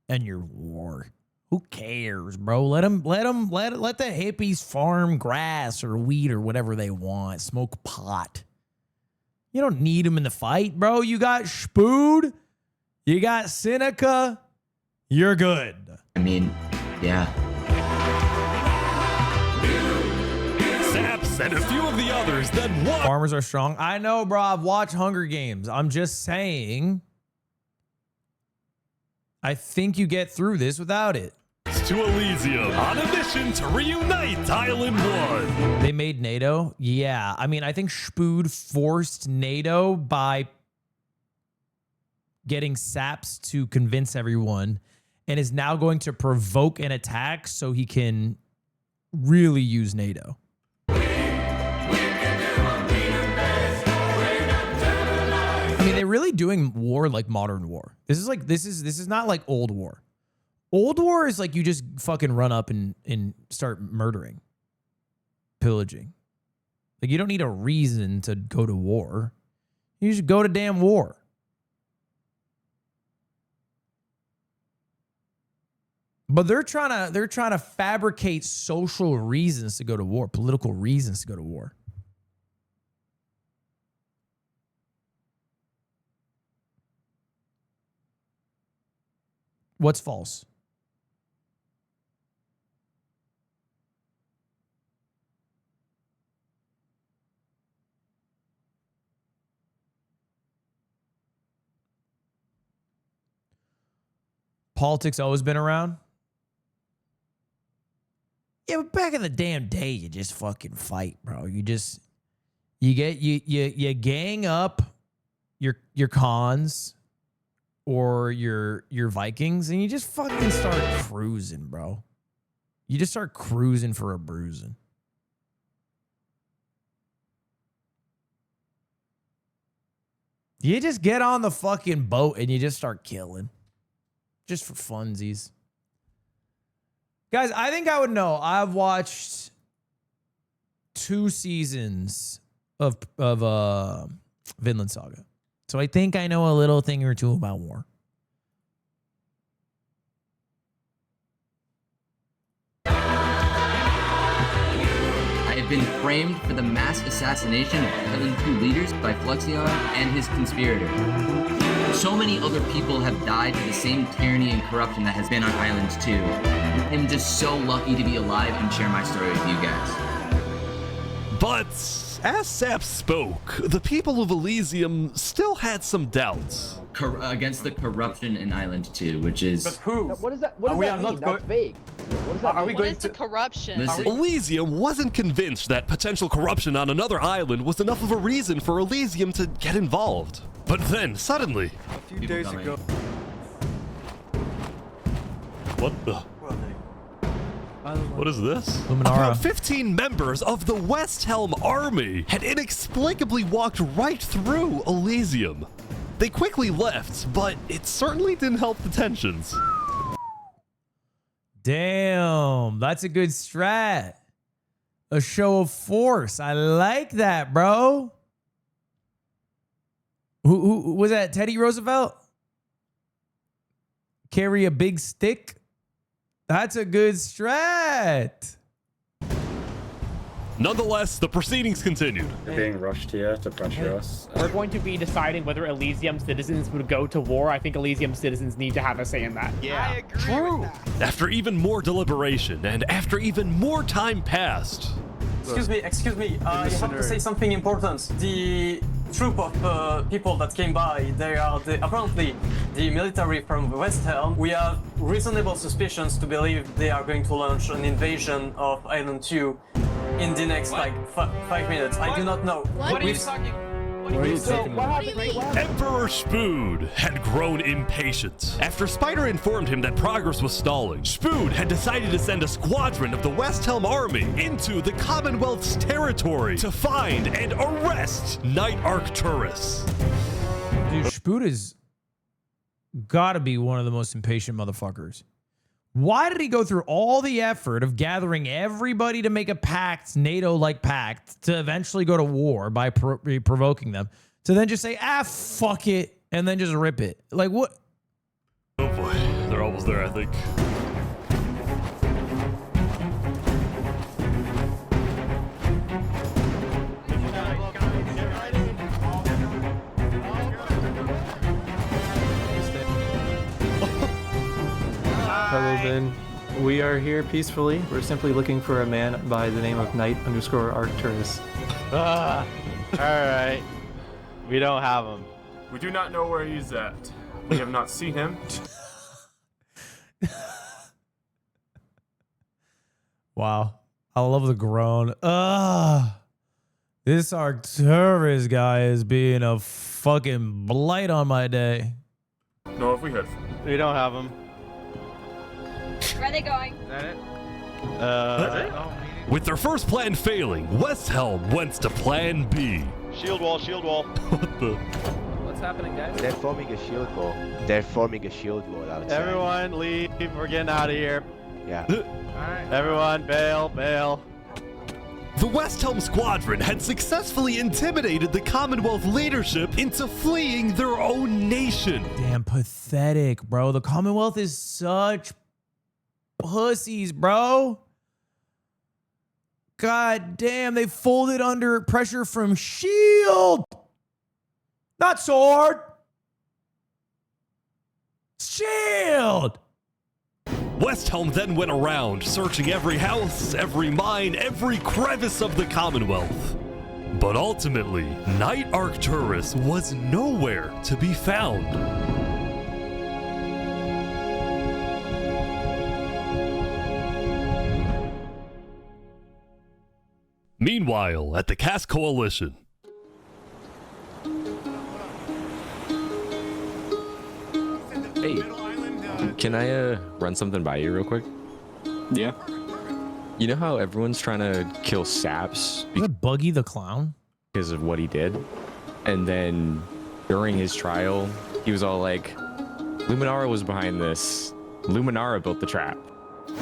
and your war? Who cares, bro? Let the hippies farm grass or wheat or whatever they want. Smoke pot. You don't need them in the fight, bro. You got Spood. You got Seneca. You're good. I mean, yeah. Saps and a few of the others then won. Farmers are strong. I know, bro. I've watched Hunger Games. I'm just saying. I think you get through this without it. To Elysium on a mission to reunite Island 1. They made NATO? Yeah. I mean, I think Spood forced NATO by getting Saps to convince everyone and is now going to provoke an attack so he can really use NATO. I mean, they're really doing war like modern war. This is not like old war. Old war is like you just fucking run up and start murdering, pillaging. Like you don't need a reason to go to war. You just go to damn war. But they're trying to fabricate social reasons to go to war, political reasons to go to war. What's false? Politics always been around? Yeah, but back in the damn day, you just fucking fight, bro. You gang up your cons or your Vikings, and you just fucking start cruising, bro. You just start cruising for a bruising. You just get on the fucking boat and you just start killing. Just for funsies. Guys, I think I would know. I've watched 2 seasons of Vinland Saga. So I think I know a little thing or two about war. I have been framed for the mass assassination of Island 2 leaders by Fluxion and his conspirator. So many other people have died to the same tyranny and corruption that has been on Island 2. I'm just so lucky to be alive and share my story with you guys. But as Saps spoke, the people of Elysium still had some doubts. Against the corruption in Island 2, which is... But who? What does that mean? That's vague. What does that mean? What is the corruption? Elysium wasn't convinced that potential corruption on another island was enough of a reason for Elysium to get involved. But then, suddenly... A few days ago... What the... What is this? Luminara. About 15 members of the West Helm army had inexplicably walked right through Elysium. They quickly left, but it certainly didn't help the tensions. Damn, that's a good strat. A show of force. I like that, bro. Who was that? Teddy Roosevelt? Carry a big stick? That's a good strat. Nonetheless, the proceedings continued. They're being rushed here to pressure us. We're going to be deciding whether Elysium citizens would go to war. I think Elysium citizens need to have a say in that. Yeah, I True. After even more deliberation and after even more time passed. Excuse me. You have to say something important. The troop of people that came by, they are apparently the military from West Helm. We have reasonable suspicions to believe they are going to launch an invasion of Island 2 in the next 5 minutes. I do not know. What are you talking? Emperor Spood had grown impatient. After Spider informed him that progress was stalling, Spood had decided to send a squadron of the West Helm army into the Commonwealth's territory to find and arrest Night Arcturus. Dude, Spood is gotta be one of the most impatient motherfuckers. Why did he go through all the effort of gathering everybody to make a pact, NATO-like pact, to eventually go to war by provoking them, to then just say, fuck it, and then just rip it? Like, what? Oh boy, they're almost there, I think. fellow Ben. We are here peacefully. We're simply looking for a man by the name of Knight_Arcturus. Alright. We don't have him. We do not know where he's at. We have not seen him. Wow. I love the groan. This Arcturus guy is being a fucking blight on my day. No, if we had. We don't have him. Where are they going? Is that it? With their first plan failing, West Helm went to plan B. Shield wall, shield wall. What the? What's happening, guys? They're forming a shield wall. They're forming a shield wall outside. Everyone leave. We're getting out of here. Yeah. Alright. Everyone bail, bail. The West Helm Squadron had successfully intimidated the Commonwealth leadership into fleeing their own nation. Damn pathetic, bro. The Commonwealth is such pussies, bro. God damn, they folded under pressure from shield. Not sword. Shield. West Helm then went around, searching every house, every mine, every crevice of the Commonwealth. But ultimately, Knight Arcturus was nowhere to be found. Meanwhile, at the Cask Coalition. Hey, can I run something by you real quick? Yeah. You know how everyone's trying to kill Saps? Is that Buggy the Clown? Because of what he did? And then during his trial, he was all like, Luminara was behind this. Luminara built the trap.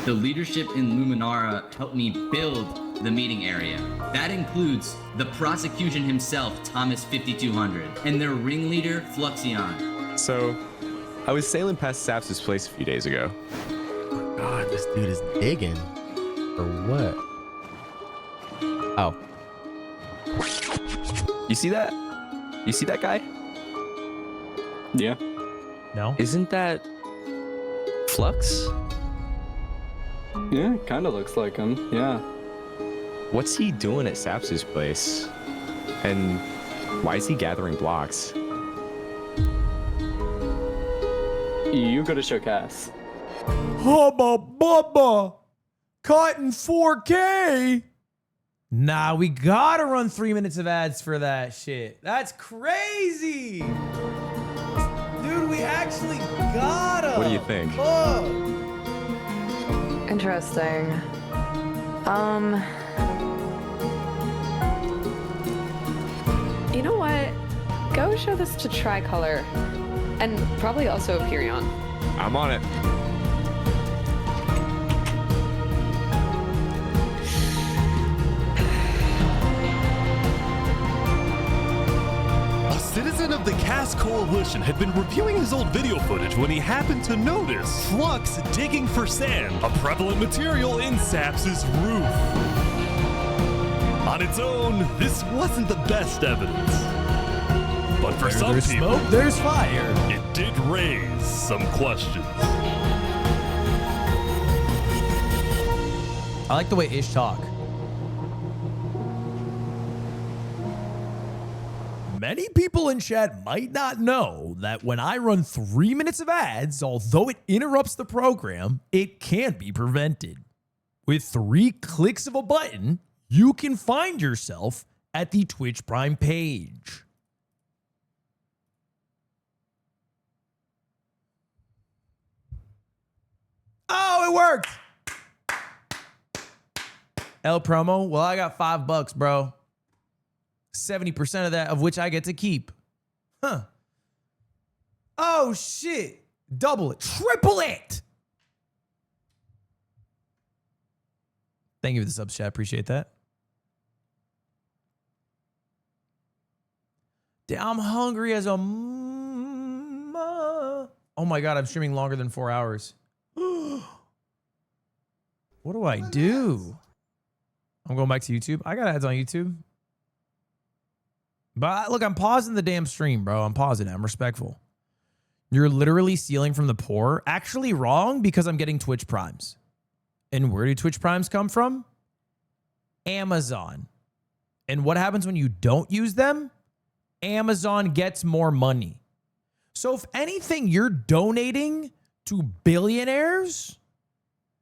The leadership in Luminara helped me build the meeting area. That includes the prosecution himself, Thomas 5200, and their ringleader, Fluxion. So, I was sailing past Saps' place a few days ago. God, this dude is digging. Or what? Oh. You see that? You see that guy? Yeah. No. Isn't that Flux? Yeah, kind of looks like him. Yeah. What's he doing at Saps' place? And why is he gathering blocks? You go to show Cass. Hubba bubba. Caught in 4K. Nah, we gotta run 3 minutes of ads for that shit. That's crazy. Dude, we actually gotta. What do you think? Fuck. Interesting. You know what? Go show this to Tricolor. And probably also Hyperion. I'm on it. A citizen of the Cask Coalition had been reviewing his old video footage when he happened to notice Flux digging for sand, a prevalent material in Saps' roof. On its own, this wasn't the best evidence. But for some there's people, smoke, there's fire. It did raise some questions. I like the way Ish talk. Many people in chat might not know that when I run 3 minutes of ads, although it interrupts the program, it can be prevented. With 3 clicks of a button, you can find yourself at the Twitch Prime page. Oh, it worked. L promo. Well, I got $5, bro. 70% of that of which I get to keep. Huh. Oh, shit. Double it. Triple it. Thank you for the sub chat. Appreciate that. Damn, I'm hungry as a... Oh my God, I'm streaming longer than 4 hours. What do I do? I'm going back to YouTube. I got ads on YouTube. But look, I'm pausing the damn stream, bro. I'm pausing it. I'm respectful. You're literally stealing from the poor. Actually wrong, because I'm getting Twitch Primes. And where do Twitch Primes come from? Amazon. And what happens when you don't use them? Amazon gets more money. So if anything, you're donating to billionaires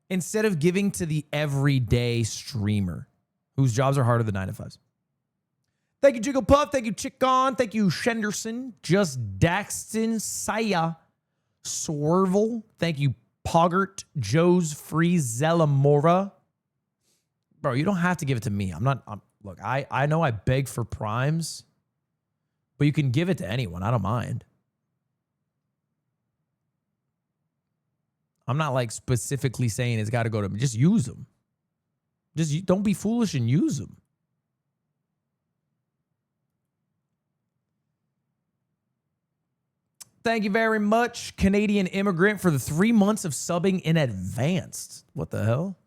instead of giving to the everyday streamer whose jobs are harder than 9 to 5s. Thank you, Jigglepuff. Thank you, Chickon. Thank you, Shenderson. Just Daxton, Saya, Swervel. Thank you, Poggart, Joe's Free, Zelamora. Bro, you don't have to give it to me. Look, I know I beg for primes, but you can give it to anyone. I don't mind. I'm not like specifically saying it's got to go to me. Just use them. Don't be foolish and use them. Thank you very much, Canadian Immigrant, for the 3 months of subbing in advance. What the hell?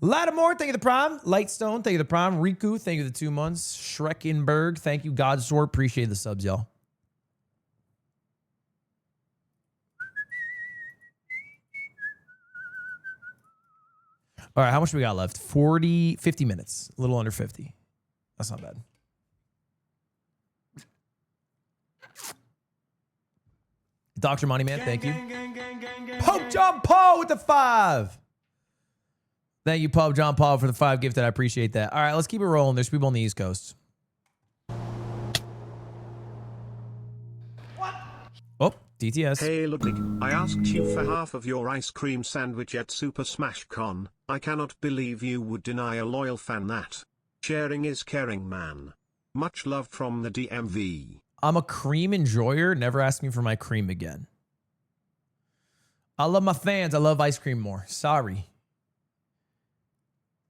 Lattimore, thank you the prime. Lightstone, thank you the prime. Riku, thank you the 2 months. Schreckenberg, thank you. Godsword, appreciate the subs, y'all. All right, how much we got left? 50 minutes. A little under 50. That's not bad. Dr. Money Man, thank you. Pub John Paul with the 5. Thank you, Pub John Paul, for the 5 gifted. I appreciate that. All right, let's keep it rolling. There's people on the East Coast. What? Oh, DTS. Hey Ludwig, I asked you for half of your ice cream sandwich at Super Smash Con. I cannot believe you would deny a loyal fan that. Sharing is caring, man. Much love from the DMV. I'm a cream enjoyer. Never ask me for my cream again. I love my fans. I love ice cream more. Sorry.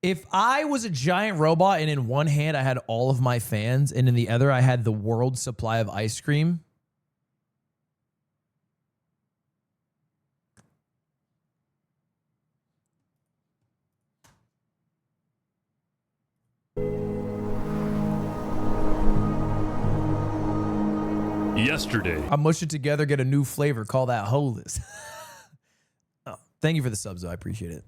If I was a giant robot and in one hand I had all of my fans and in the other I had the world's supply of ice cream, yesterday, I mush it together, get a new flavor, call that Holus. Oh, thank you for the subs, though. I appreciate it.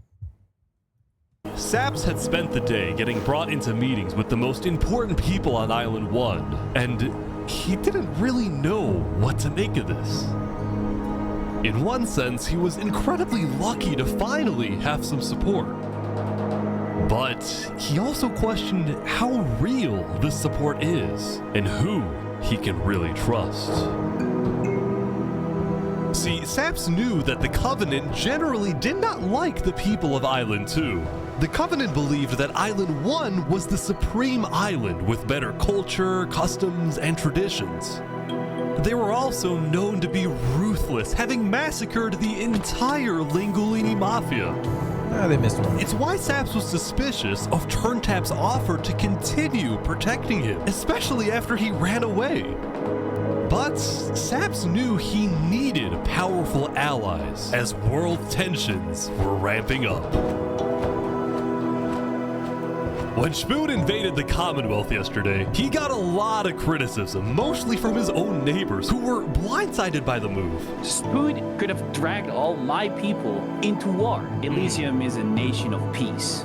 Saps had spent the day getting brought into meetings with the most important people on Island 1, and he didn't really know what to make of this. In one sense, he was incredibly lucky to finally have some support. But he also questioned how real this support is and who he can really trust. See, Saps knew that the Covenant generally did not like the people of Island 2. The Covenant believed that Island 1 was the supreme island with better culture, customs, and traditions. They were also known to be ruthless, having massacred the entire Lingolini Mafia. They missed one. It's why Saps was suspicious of Turntap's offer to continue protecting him, especially after he ran away. But Saps knew he needed powerful allies as world tensions were ramping up. When Spoon invaded the Commonwealth yesterday, he got a lot of criticism, mostly from his own neighbors, who were blindsided by the move. Spoon could have dragged all my people into war. Elysium is a nation of peace.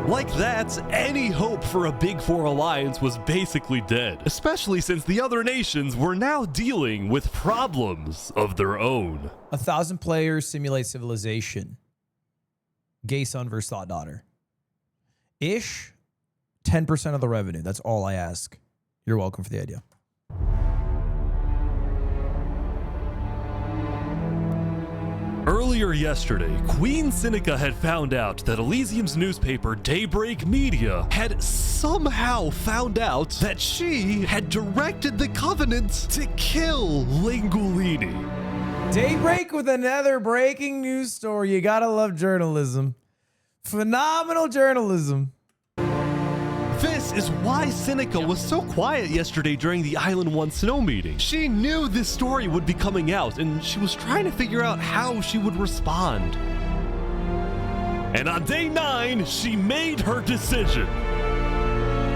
Like that, any hope for a Big Four alliance was basically dead, especially since the other nations were now dealing with problems of their own. 1,000 players simulate civilization. Gay son versus thought daughter. Ish. 10% of the revenue. That's all I ask. You're welcome for the idea. Earlier yesterday, Queen Sinica had found out that Elysium's newspaper, Daybreak Media, had somehow found out that she had directed the Covenant to kill Lingolini. Daybreak with another breaking news story. You gotta love journalism. Phenomenal journalism. This is why Sinica was so quiet yesterday during the Island 1 snow meeting. She knew this story would be coming out, and she was trying to figure out how she would respond. And on day 9, she made her decision.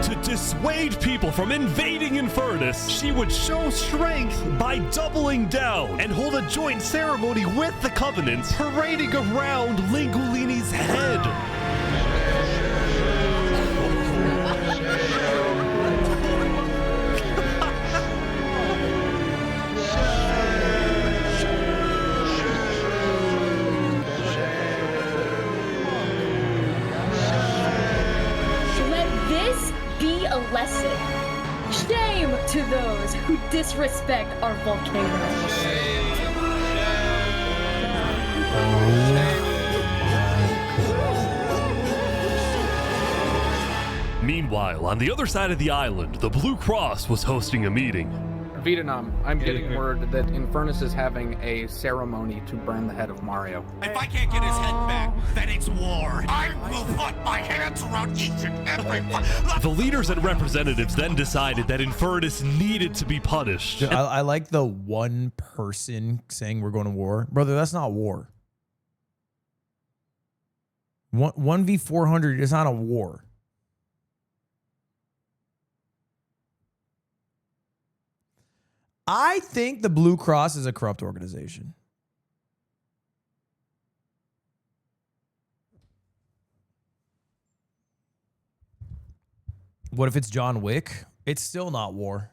To dissuade people from invading Infernus, she would show strength by doubling down and hold a joint ceremony with the Covenants, parading around Lingulini's head. Be a lesson. Shame to those who disrespect our volcano. Meanwhile, on the other side of the island, the Blue Cross was hosting a meeting. Vietnam, I'm getting word that Infernus is having a ceremony to burn the head of Mario. If I can't get his head back, then it's war. I will put my hands around each and every one. The leaders and representatives then decided that Infernus needed to be punished. Dude, I like the one person saying we're going to war. Brother, that's not war. 1v400 is not a war. I think the Blue Cross is a corrupt organization. What if it's John Wick? It's still not war.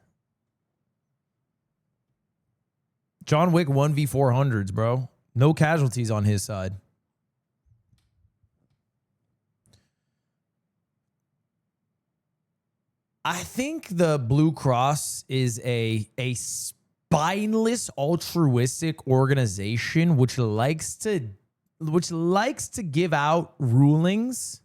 John Wick 1v400s, bro. No casualties on his side. I think the Blue Cross is a spineless, altruistic organization which likes to give out rulings,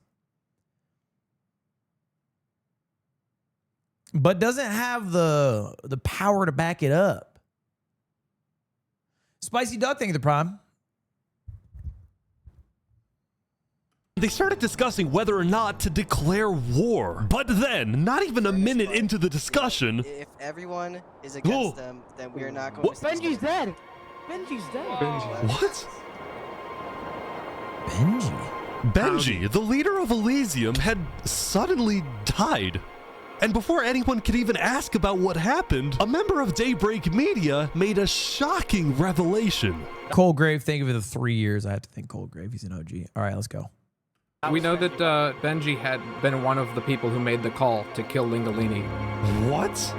but doesn't have the power to back it up. Spicy Duck, thank you, the Prime. They started discussing whether or not to declare war. But then, not even a minute into the discussion... If everyone is against them, then we are not going to... Benji's dead! Benji's dead! What? Benji, the leader of Elysium, had suddenly died. And before anyone could even ask about what happened, a member of Daybreak Media made a shocking revelation. Coldgrave, thank you for the 3 years. I have to thank Coldgrave. He's an OG. All right, let's go. We know that Benji had been one of the people who made the call to kill Lingolini. What?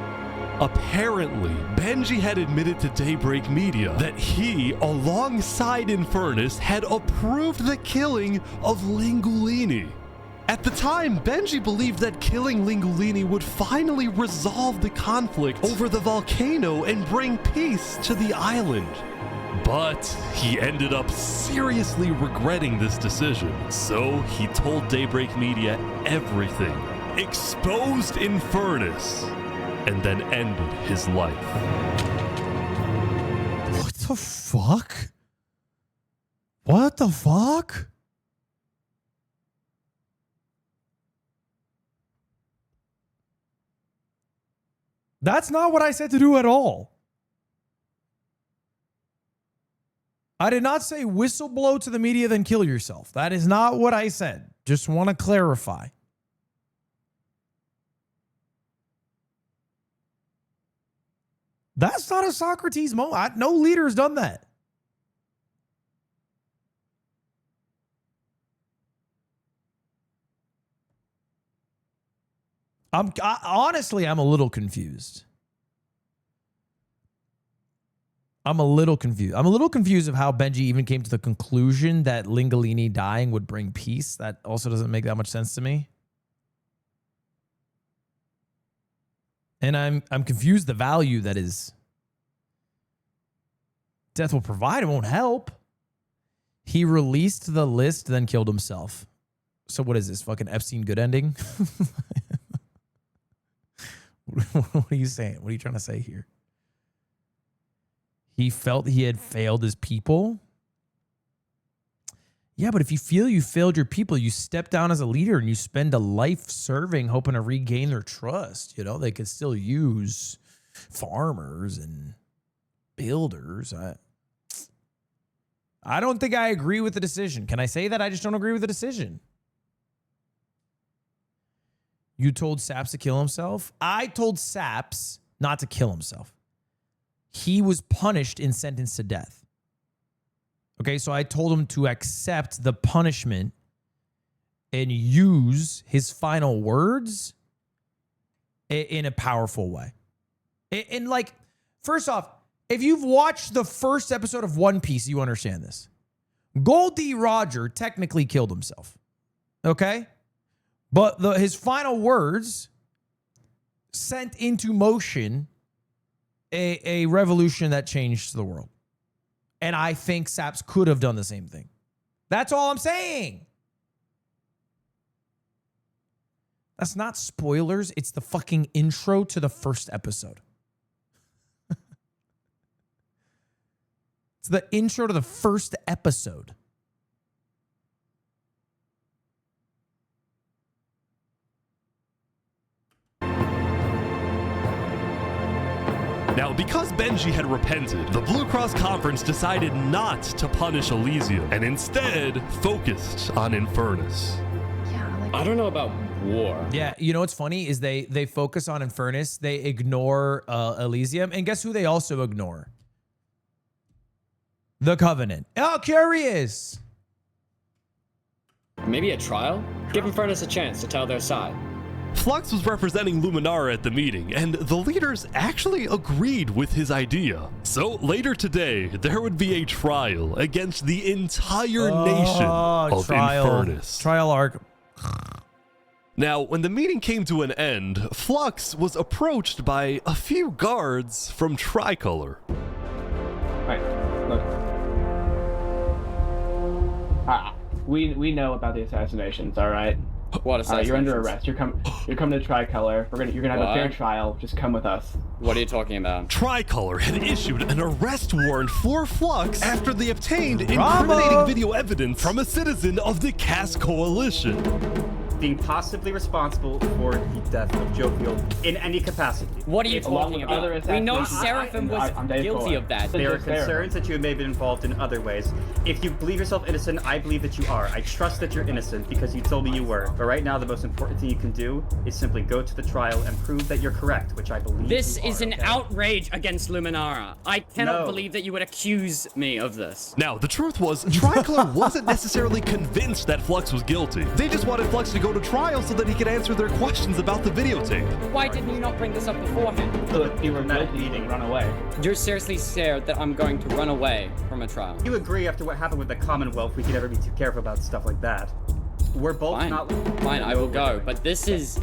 Apparently, Benji had admitted to Daybreak Media that he, alongside Infernus, had approved the killing of Lingulini. At the time, Benji believed that killing Lingulini would finally resolve the conflict over the volcano and bring peace to the island. But he ended up seriously regretting this decision, so he told Daybreak Media everything, exposed Infernus, and then ended his life. What the fuck? What the fuck? That's not what I said to do at all. I did not say whistle blow to the media, then kill yourself. That is not what I said. Just want to clarify. That's not a Socrates moment. No leader has done that. Honestly, I'm a little confused. I'm a little confused of how Benji even came to the conclusion that Lingolini dying would bring peace. That also doesn't make that much sense to me. And I'm confused the value that is death will provide. It won't help. He released the list, then killed himself. So what is this? Fucking Epstein good ending? What are you saying? What are you trying to say here? He felt he had failed his people. Yeah, but if you feel you failed your people, you step down as a leader and you spend a life serving, hoping to regain their trust. You know, they could still use farmers and builders. I don't think I agree with the decision. Can I say that? I just don't agree with the decision. You told Saps to kill himself? I told Saps not to kill himself. He was punished and sentenced to death. Okay, so I told him to accept the punishment and use his final words in a powerful way. And like, first off, if you've watched the first episode of One Piece, you understand this. Gold D. Roger technically killed himself. Okay? But his final words sent into motion a revolution that changed the world. And I think Saps could have done the same thing. That's all I'm saying. That's not spoilers. It's the fucking intro to the first episode. It's the intro to the first episode. Now, because Benji had repented, the Blue Cross Conference decided not to punish Elysium and instead focused on Infernus. I don't know about war. Yeah, you know what's funny is they focus on Infernus, they ignore Elysium, and guess who they also ignore? The Covenant. Oh, curious. Maybe a trial? Give Infernus a chance to tell their side. Flux was representing Luminara at the meeting, and the leaders actually agreed with his idea. So later today, there would be a trial against the entire nation of Infernus. Trial arc. Now, when the meeting came to an end, Flux was approached by a few guards from Tricolor. Right, look. We know about the assassinations, all right? What assassinations? You're under arrest. You're coming to Tricolor. You're gonna have a fair trial. Just come with us. What are you talking about? Tricolor had issued an arrest warrant for Flux after they obtained incriminating video evidence from a citizen of the Cass Coalition. Being possibly responsible for the death of Jovial in any capacity. What are you talking about? We know Seraphim was guilty of that. There are concerns that you may have been involved in other ways. If you believe yourself innocent, I believe that you are. I trust that you're innocent because you told me you were. But right now, the most important thing you can do is simply go to the trial and prove that you're correct, which I believe This you is are, an okay? outrage against Luminara. I cannot believe that you would accuse me of this. Now, the truth was, Tricolor wasn't necessarily convinced that Flux was guilty. They just wanted Flux to go to trial so that he could answer their questions about the videotape. Why didn't you not bring this up beforehand? So if you were guilty, run away. You're seriously scared that I'm going to run away from a trial? You agree after what happened with the Commonwealth, we could never be too careful about stuff like that. We're both Fine, I will go. But this is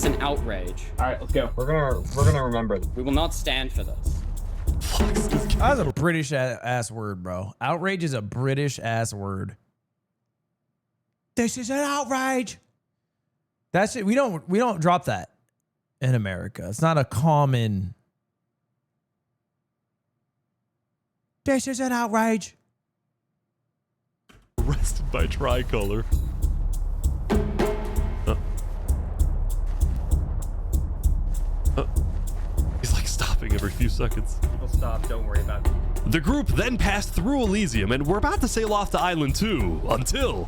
an outrage. All right, let's go. We're gonna remember. We will not stand for this. That's a British ass word, bro. Outrage is a British ass word. This is an outrage. That's it. We don't drop that in America. It's not a common. This is an outrage. Arrested by Tricolor. He's like stopping every few seconds. People stop, don't worry about it. The group then passed through Elysium and were about to sail off to Island 2 until...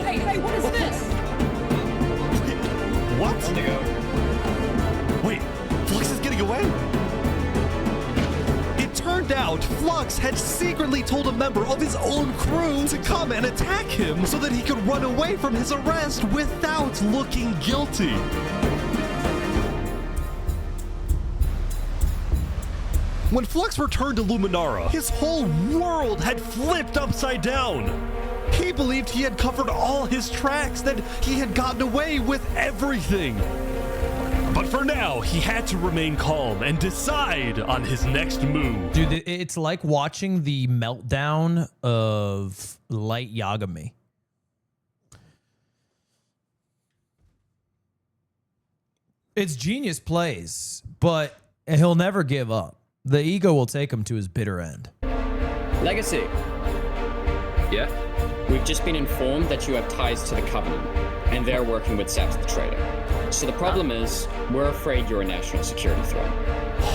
Hey, what is this? What? Wait, Flux is getting away? It turned out Flux had secretly told a member of his own crew to come and attack him so that he could run away from his arrest without looking guilty. When Flux returned to Luminara, his whole world had flipped upside down. He believed he had covered all his tracks, that he had gotten away with everything. But for now, he had to remain calm and decide on his next move. Dude, it's like watching the meltdown of Light Yagami. It's genius plays, but he'll never give up. The ego will take him to his bitter end. Legacy. Yeah? We've just been informed that you have ties to the Covenant, and they're working with Saps the Traitor. So the problem is, we're afraid you're a national security threat.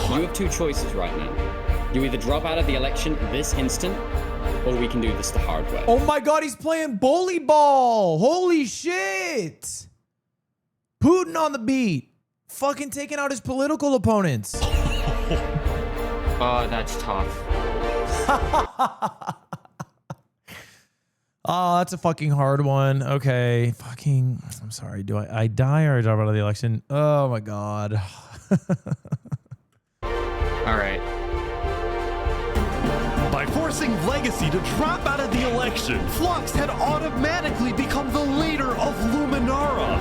You have two choices right now. You either drop out of the election this instant, or we can do this the hard way. Oh my God, he's playing bully ball. Holy shit. Putin on the beat. Fucking taking out his political opponents. Oh, that's tough. Oh, that's a fucking hard one. Okay. Fucking, I'm sorry. Do I die or I drop out of the election? Oh my God. All right. By forcing Legacy to drop out of the election, Phlox had automatically become the leader of Luminara.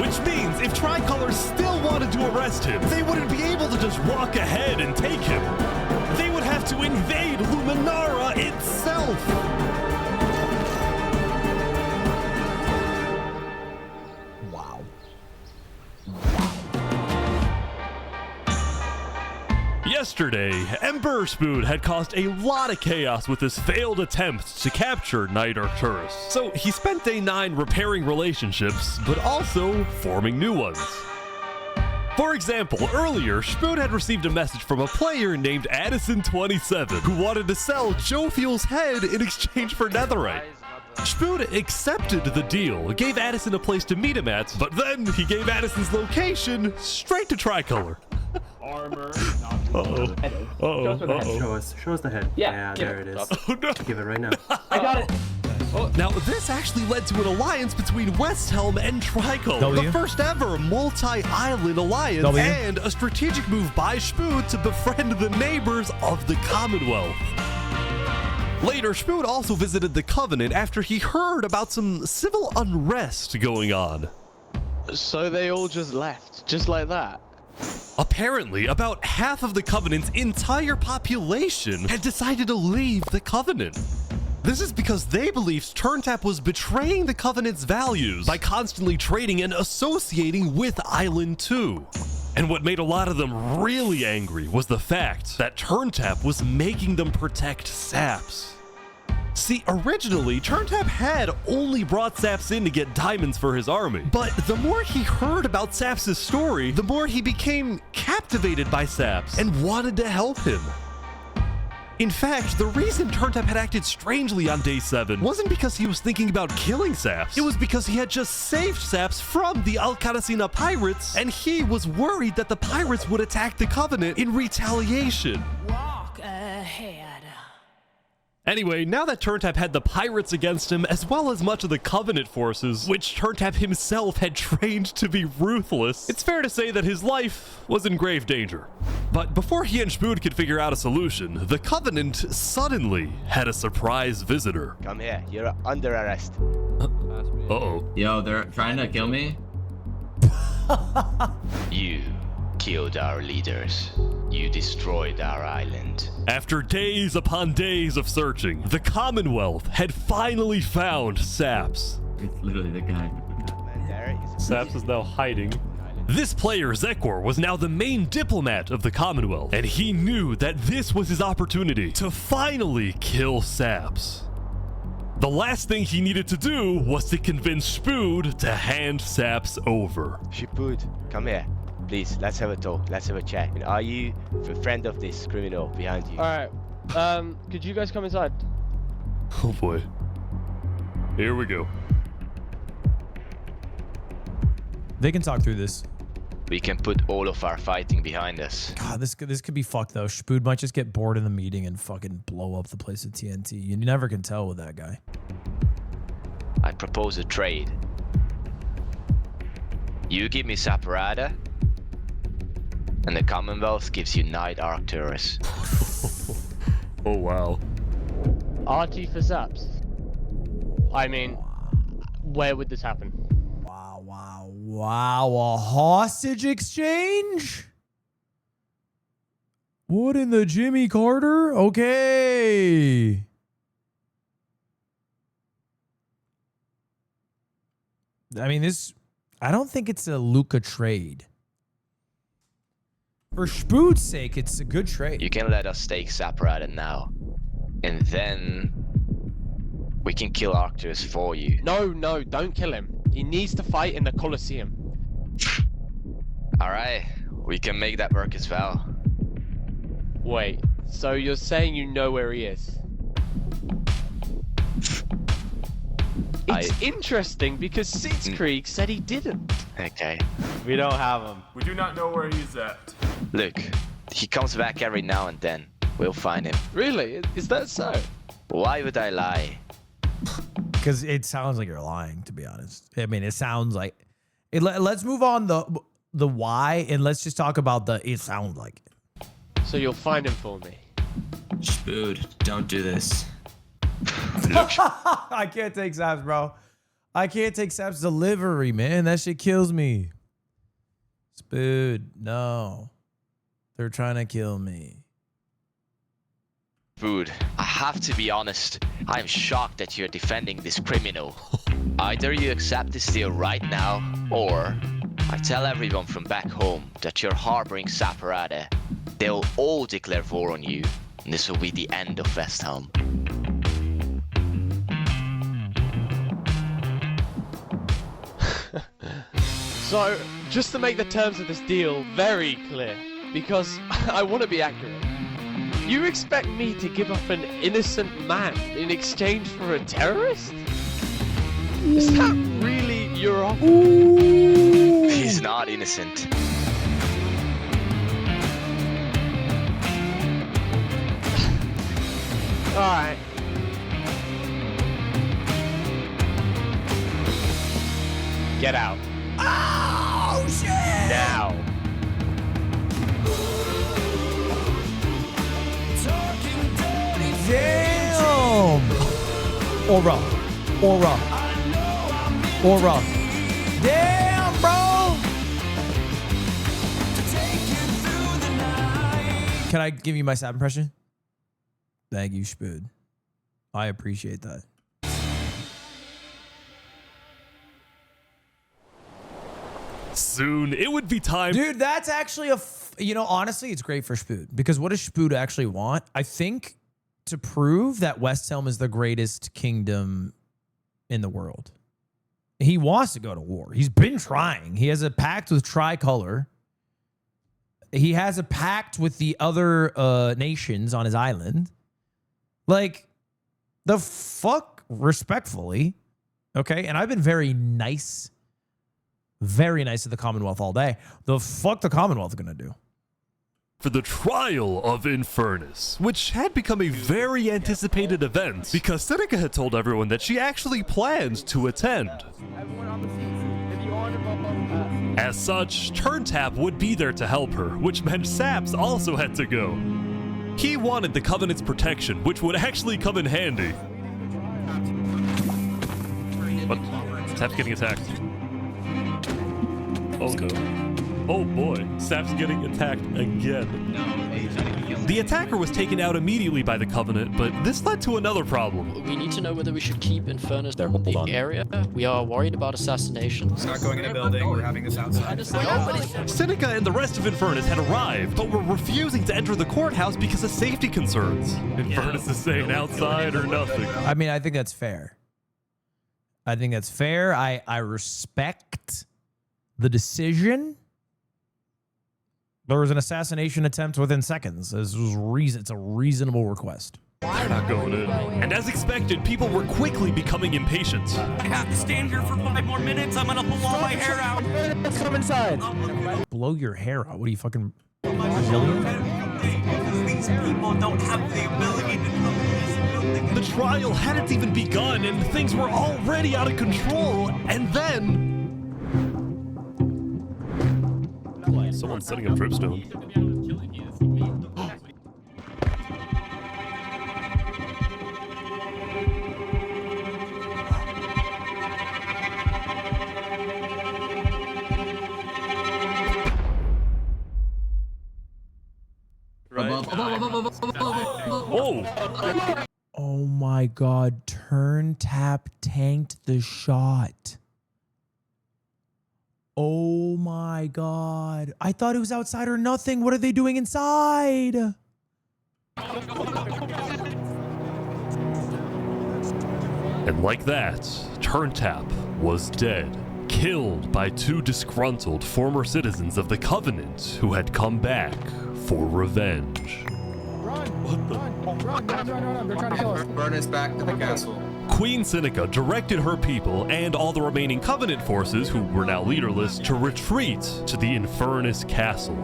Which means if Tricolor still wanted to arrest him, they wouldn't be able to just walk ahead and take him. They would have to invade Luminara itself. Wow. Yesterday, Emperor Spood had caused a lot of chaos with his failed attempts to capture Knight Arcturus. So he spent day 9 repairing relationships, but also forming new ones. For example, earlier, Spood had received a message from a player named Addison27 who wanted to sell Jovial's head in exchange for netherite. Spood accepted the deal, gave Addison a place to meet him at, but then he gave Addison's location straight to Tricolor. Armor. Uh-oh. Uh-oh. Show us the head. Yeah, there it is. Oh, no. Give it right now. I got it. Now, this actually led to an alliance between Westhelm and Tricolor, the first ever multi-island alliance, and a strategic move by Spood to befriend the neighbors of the Commonwealth. Later, Spood also visited the Covenant after he heard about some civil unrest going on. So they all just left, just like that? Apparently, about half of the Covenant's entire population had decided to leave the Covenant. This is because they believed TurnTap was betraying the Covenant's values by constantly trading and associating with Island 2. And what made a lot of them really angry was the fact that TurnTap was making them protect Saps. See, originally, TurnTap had only brought Saps in to get diamonds for his army, but the more he heard about Saps' story, the more he became captivated by Saps and wanted to help him. In fact, the reason TurnTap had acted strangely on day 7 wasn't because he was thinking about killing Saps. It was because he had just saved Saps from the Alcaracina pirates, and he was worried that the pirates would attack the Covenant in retaliation. Walk ahead. Anyway, now that TurnTap had the pirates against him, as well as much of the Covenant forces, which TurnTap himself had trained to be ruthless, it's fair to say that his life was in grave danger. But before he and Spood could figure out a solution, the Covenant suddenly had a surprise visitor. Come here, you're under arrest. Uh-oh. Yo, they're trying to kill me? You killed our leaders. You destroyed our island. After days upon days of searching, the Commonwealth had finally found Saps. It's literally the guy. Saps is now hiding. This player, Zekor, was now the main diplomat of the Commonwealth, and he knew that this was his opportunity to finally kill Saps. The last thing he needed to do was to convince Spood to hand Saps over. Spood, come here. Please, let's have a talk. Let's have a chat. And are you a friend of this criminal behind you? Alright. Could you guys come inside? Oh boy. Here we go. They can talk through this. We can put all of our fighting behind us. God, this could be fucked though. Spood might just get bored in the meeting and fucking blow up the place with TNT. You never can tell with that guy. I propose a trade. You give me Saparada, and the Commonwealth gives you Knight Arcturus. Oh wow. RT for Saps. I mean, where would this happen? Wow, a hostage exchange? What in the Jimmy Carter? Okay. I mean, I don't think it's a Luca trade. For Spood's sake, it's a good trade. You can let us take Saparada now. And then We can kill Arcturus for you. No, don't kill him. He needs to fight in the Colosseum. Alright, we can make that work as well. Wait, so you're saying you know where he is? It's interesting because Sitzkrieg said he didn't. Okay. We don't have him. We do not know where he's at. Look, he comes back every now and then. We'll find him. Really? Is that so? Why would I lie? Because it sounds like you're lying, to be honest. I mean, it sounds like it. Let's move on the why, and let's just talk about the it sounds like it. So you'll find him for me. Spood, don't do this. I can't take Saps, bro. I can't take Saps' delivery, man. That shit kills me. Spood, no. They're trying to kill me. Spood, I have to be honest. I'm shocked that you're defending this criminal. Either you accept this deal right now, or I tell everyone from back home that you're harboring Saporade. They'll all declare war on you, and this will be the end of Westhelm. So, just to make the terms of this deal very clear, because I want to be accurate, you expect me to give up an innocent man in exchange for a terrorist? Is that really your offer? He's not innocent. Alright. Get out. Oh, shit! Now. Damn! Aura. Damn, bro! Can I give you my Sap impression? Thank you, Spood. I appreciate that. Soon, it would be time. Dude, that's actually you know, honestly, it's great for Spood. Because what does Spood actually want? I think to prove that Westhelm is the greatest kingdom in the world. He wants to go to war. He's been trying. He has a pact with Tricolor. He has a pact with the other nations on his island. Like, the fuck, respectfully. Okay? And I've been very nice to the Commonwealth all day. The fuck the Commonwealth gonna do? For the trial of Infernus, which had become a very anticipated event because Seneca had told everyone that she actually planned to attend. As such, Turntap would be there to help her, which meant Saps also had to go. He wanted the Covenant's protection, which would actually come in handy. What? Saps getting attacked. Oh no. Oh boy, Sap's getting attacked again. The attacker was taken out immediately by the Covenant, but this led to another problem. We need to know whether we should keep Infernus in the area. We are worried about assassinations. We're not going in a building, we're having this outside. Seneca and the rest of Infernus had arrived, but were refusing to enter the courthouse because of safety concerns. Infernus is saying outside or nothing. I mean, I think that's fair. I think that's fair. I respect the decision. There was an assassination attempt within seconds. It's a reasonable request. They're not going in. And as expected, people were quickly becoming impatient. I have to stand here for 5 more minutes. I'm gonna blow my hair out. Let's come inside. Blow your hair out? What are you, fucking Brazilian? These people don't have the ability to come in this building. The trial hadn't even begun and things were already out of control. And then... Someone's setting up dripstone. Oh! Oh my god, Turntap tanked the shot. Oh my god. I thought it was outside or nothing. What are they doing inside? And like that, Turntap was dead, killed by 2 disgruntled former citizens of the Covenant who had come back for revenge. Run! They're trying to kill us. Burn us back to the castle. Queen Seneca directed her people and all the remaining Covenant forces, who were now leaderless, to retreat to the Infernus Castle.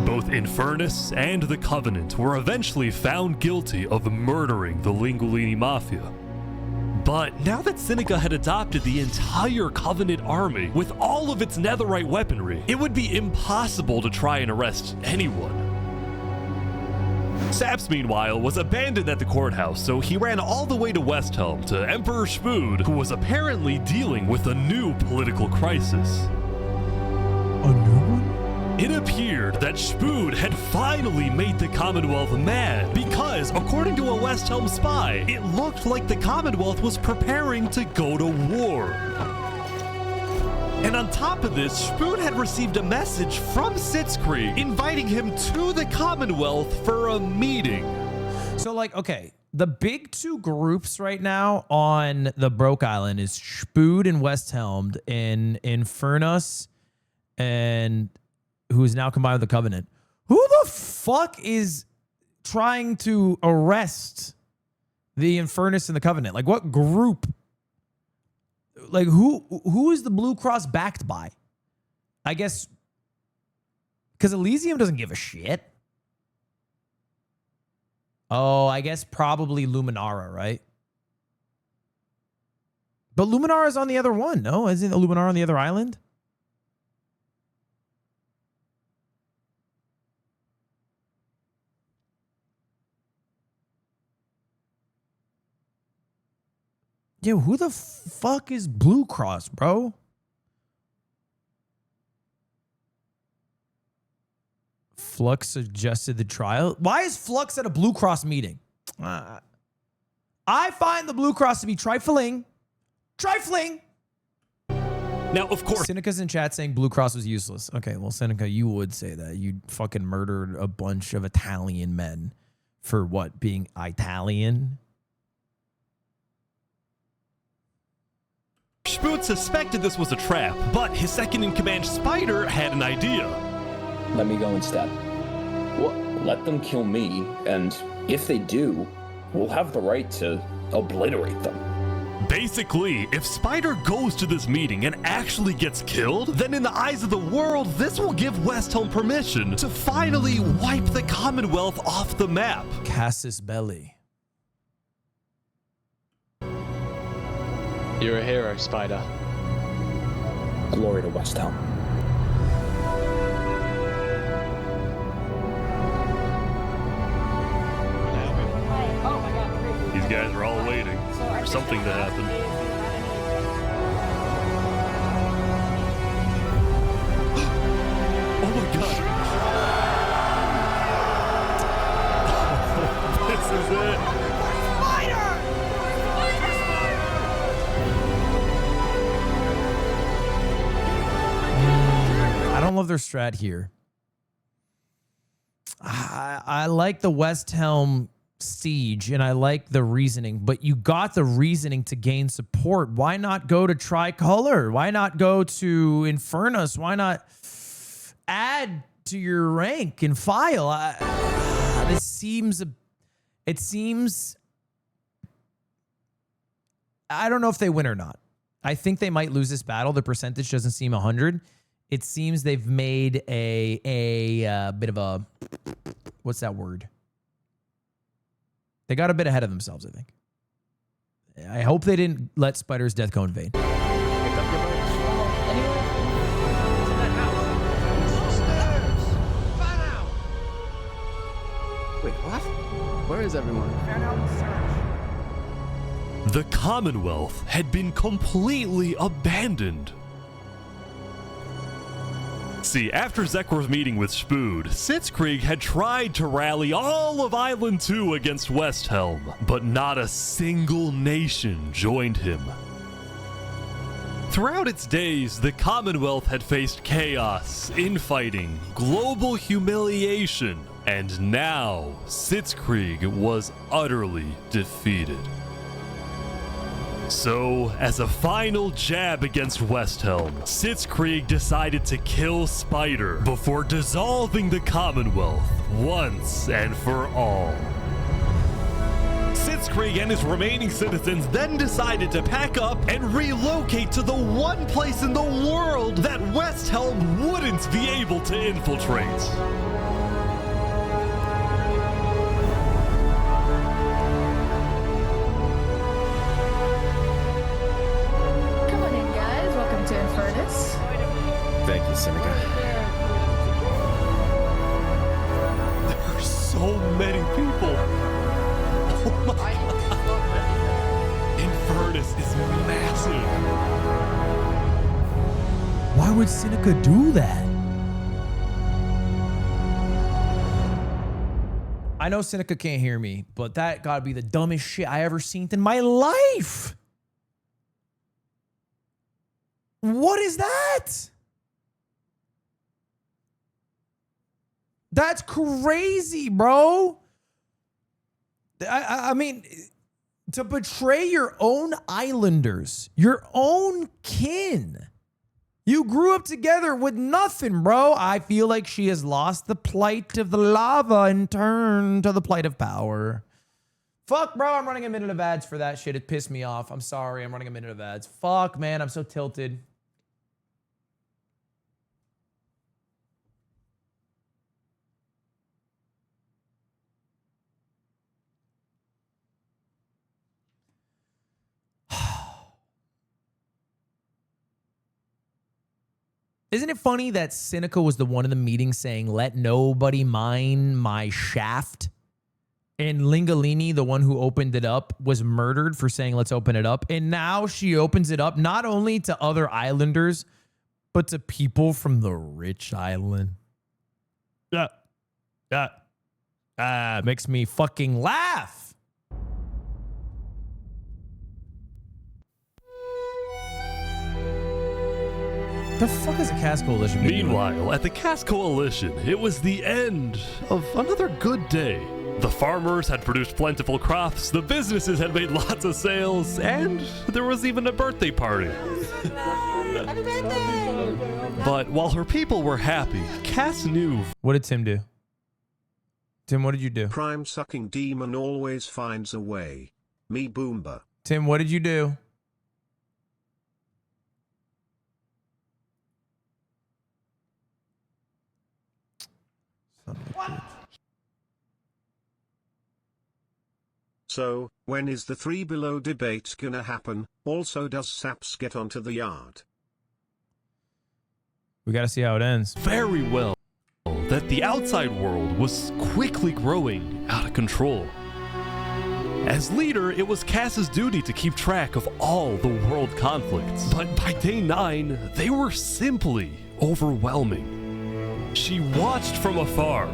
Both Infernus and the Covenant were eventually found guilty of murdering the Lingolini Mafia. But now that Seneca had adopted the entire Covenant army with all of its netherite weaponry, it would be impossible to try and arrest anyone. Saps, meanwhile, was abandoned at the courthouse, so he ran all the way to Westhelm to Emperor Spud, who was apparently dealing with a new political crisis. A new one? It appeared that Spud had finally made the Commonwealth mad because, according to a Westhelm spy, it looked like the Commonwealth was preparing to go to war. And on top of this, Spud had received a message from Sitzkrieg inviting him to the Commonwealth for a meeting. So, like, okay, the big 2 groups right now on the Broke Island is Spud and Westhelm and Infernus and... who is now combined with the Covenant. Who the fuck is trying to arrest the Infernus and the Covenant? Like, what group? Like, who is the Blue Cross backed by? I guess because Elysium doesn't give a shit. Oh, I guess probably Luminara, right? But Luminara's on the other one, no? Isn't Luminara on the other island? Yo, who the fuck is Blue Cross, bro? Flux suggested the trial. Why is Flux at a Blue Cross meeting? I find the Blue Cross to be trifling. Trifling! Now, of course... Seneca's in chat saying Blue Cross was useless. Okay, well, Seneca, you would say that. You fucking murdered a bunch of Italian men for what? Being Italian? Spud suspected this was a trap, but his second-in-command Spider had an idea. Let me go instead. Let them kill me, and if they do, we'll have the right to obliterate them. Basically, if Spider goes to this meeting and actually gets killed, then in the eyes of the world, this will give Westhelm permission to finally wipe the Commonwealth off the map. Casus Belli. You're a hero, Spider. Glory to Westhelm. These guys are all waiting for something to happen. Oh my god! This is it! I don't love their strat here. I like the Westhelm siege and I like the reasoning, but you got the reasoning to gain support. Why not go to Tricolor? Why not go to Infernus? Why not add to your rank and file? It seems, I don't know if they win or not. I think they might lose this battle. The percentage doesn't seem 100. It seems they've made a bit of a, what's that word? They got a bit ahead of themselves, I think. I hope they didn't let Spider's death go in vain. Wait, what? Where is everyone? The Commonwealth had been completely abandoned. See, after Zekr's meeting with Spud, Sitzkrieg had tried to rally all of Island 2 against Westhelm, but not a single nation joined him. Throughout its days, the Commonwealth had faced chaos, infighting, global humiliation, and now Sitzkrieg was utterly defeated. So, as a final jab against Westhelm, Sitzkrieg decided to kill Spider before dissolving the Commonwealth once and for all. Sitzkrieg and his remaining citizens then decided to pack up and relocate to the one place in the world that Westhelm wouldn't be able to infiltrate. Come on in, guys. Welcome to Infernus. Thank you, Seneca. There are so many people. Oh my God. Infernus is massive. Why would Seneca do that? I know Seneca can't hear me, but that gotta be the dumbest shit I ever seen in my life. What is that? That's crazy, bro. I mean, to betray your own islanders, your own kin. You grew up together with nothing, bro. I feel like she has lost the plight of the lava and turned to the plight of power. Fuck, bro, I'm running a minute of ads for that shit. It pissed me off. I'm sorry, I'm running a minute of ads. Fuck, man, I'm so tilted. Isn't it funny that Seneca was the one in the meeting saying, let nobody mine my shaft? And Lingalini, the one who opened it up, was murdered for saying, let's open it up. And now she opens it up not only to other islanders, but to people from the rich island. Makes me fucking laugh. The fuck is a Cast Coalition? Meanwhile, at the Cast Coalition, it was the end of another good day. The farmers had produced plentiful crops, the businesses had made lots of sales, and there was even a birthday party. But while her people were happy, Cass knew. What did Tim do? Tim, what did you do? Prime sucking demon always finds a way. Me Boomba. Tim, what did you do? So, when is the 3 Below debate gonna happen? Also, does Saps get onto the yard? We gotta see how it ends. Very well that the outside world was quickly growing out of control. As leader, it was Cass's duty to keep track of all the world conflicts. But by day 9, they were simply overwhelming. She watched from afar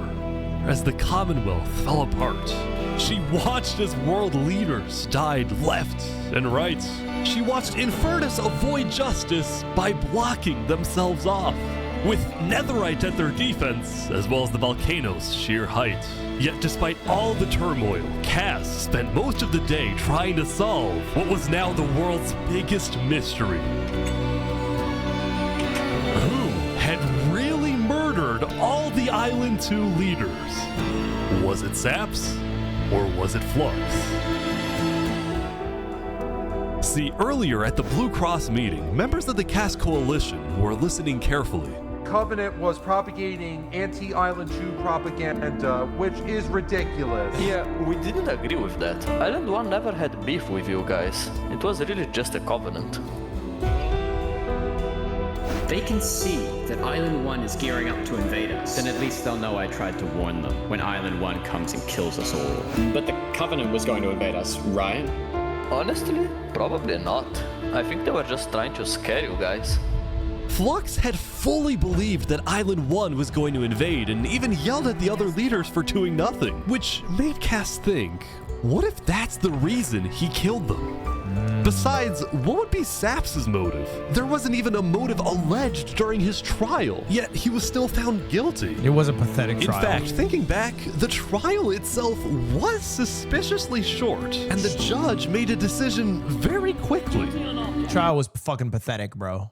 as the Commonwealth fell apart. She watched as world leaders died left and right. She watched Infernus avoid justice by blocking themselves off, with Netherite at their defense, as well as the volcano's sheer height. Yet despite all the turmoil, Cass spent most of the day trying to solve what was now the world's biggest mystery. Who had really murdered all the Island 2 leaders? Was it Saps, or was it Flux? See, earlier at the Blue Cross meeting, members of the Cast Coalition were listening carefully. Covenant was propagating anti-Island 2 propaganda, which is ridiculous. Yeah, we didn't agree with that. Island 1 never had beef with you guys. It was really just a covenant. They can see that Island 1 is gearing up to invade us. Then at least they'll know I tried to warn them when Island 1 comes and kills us all. But the Covenant was going to invade us, right? Honestly, probably not. I think they were just trying to scare you guys. Flux had fully believed that Island 1 was going to invade and even yelled at the other leaders for doing nothing, which made Cass think, what if that's the reason he killed them? Besides, what would be Saps' motive? There wasn't even a motive alleged during his trial, yet he was still found guilty. It was a pathetic trial. In fact, thinking back, the trial itself was suspiciously short, and the judge made a decision very quickly. Trial was fucking pathetic, bro.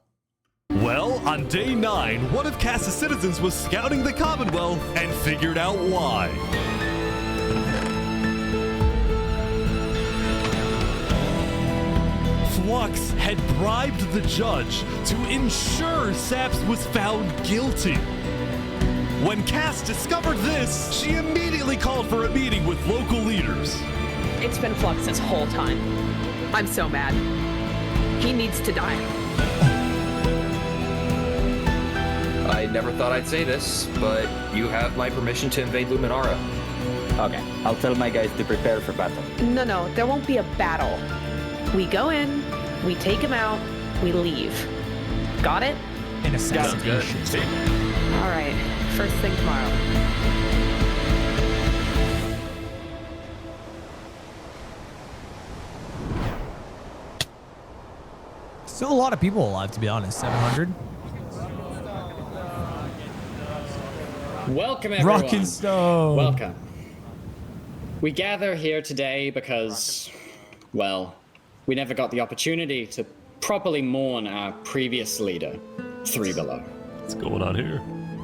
Well, on day 9, one of Cass's citizens was scouting the Commonwealth and figured out why. Flux had bribed the judge to ensure Saps was found guilty. When Cass discovered this, she immediately called for a meeting with local leaders. It's been Flux this whole time. I'm so mad. He needs to die. I never thought I'd say this, but you have my permission to invade Luminara. Okay, I'll tell my guys to prepare for battle. No, there won't be a battle. We go in, we take him out, we leave. Got it? An assassination. All right, first thing tomorrow. Still a lot of people alive, to be honest. 700. Welcome, everyone. Rock and Stone. Welcome. We gather here today because, well, we never got the opportunity to properly mourn our previous leader, Three Below. What's going on here?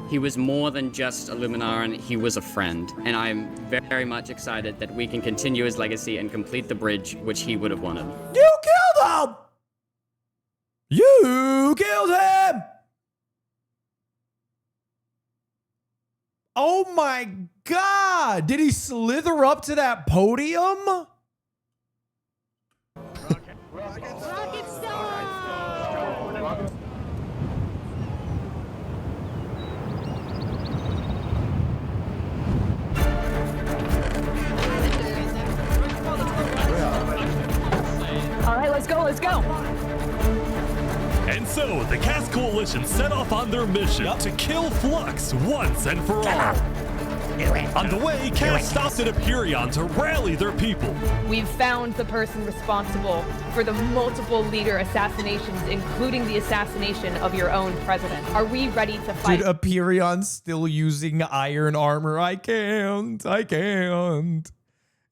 He was more than just a Luminaran, he was a friend, and I'm very much excited that we can continue his legacy and complete the bridge which he would have wanted. You killed him! You killed him! Oh my God! Did he slither up to that podium? Rocket Stone! All right, let's go, let's go. And so, the Cass Coalition set off on their mission to kill Flux once and for all. On the way, Cass stopped at Aperion to rally their people. We've found the person responsible for the multiple leader assassinations, including the assassination of your own president. Are we ready to fight? Dude, Aperion's still using iron armor. I can't.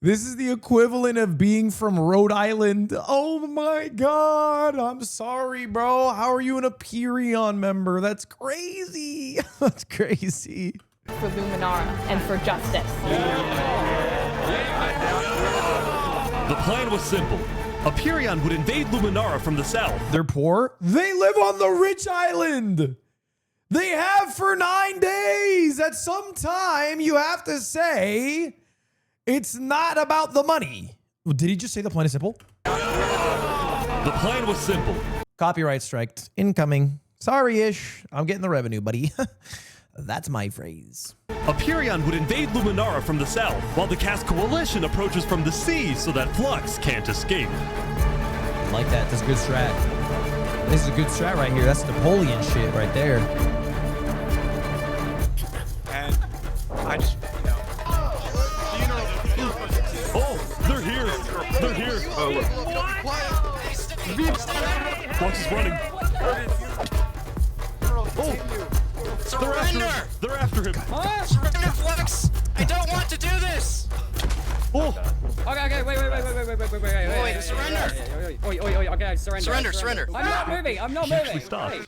This is the equivalent of being from Rhode Island. Oh my God. I'm sorry, bro. How are you an Aperion member? That's crazy. That's crazy. For Luminara and for justice. The plan was simple. Aperion would invade Luminara from the south. They're poor. They live on the rich island. They have for 9 days. At some time, you have to say, it's not about the money. Did he just say the plan is simple? The plan was simple. Copyright strike incoming. Sorry-ish. I'm getting the revenue, buddy. That's my phrase. Aperion would invade Luminara from the south, while the Cass Coalition approaches from the sea so that Flux can't escape. I like that. That's a good strat. This is a good strat right here. That's Napoleon shit right there. And I just, Oh, they're here. They're here. Oh, look. Flux is running. Oh. They're after him. Surrender, Flux! I don't want to do this! Oh! Okay, wait. Surrender! Okay, surrender. I'm not moving.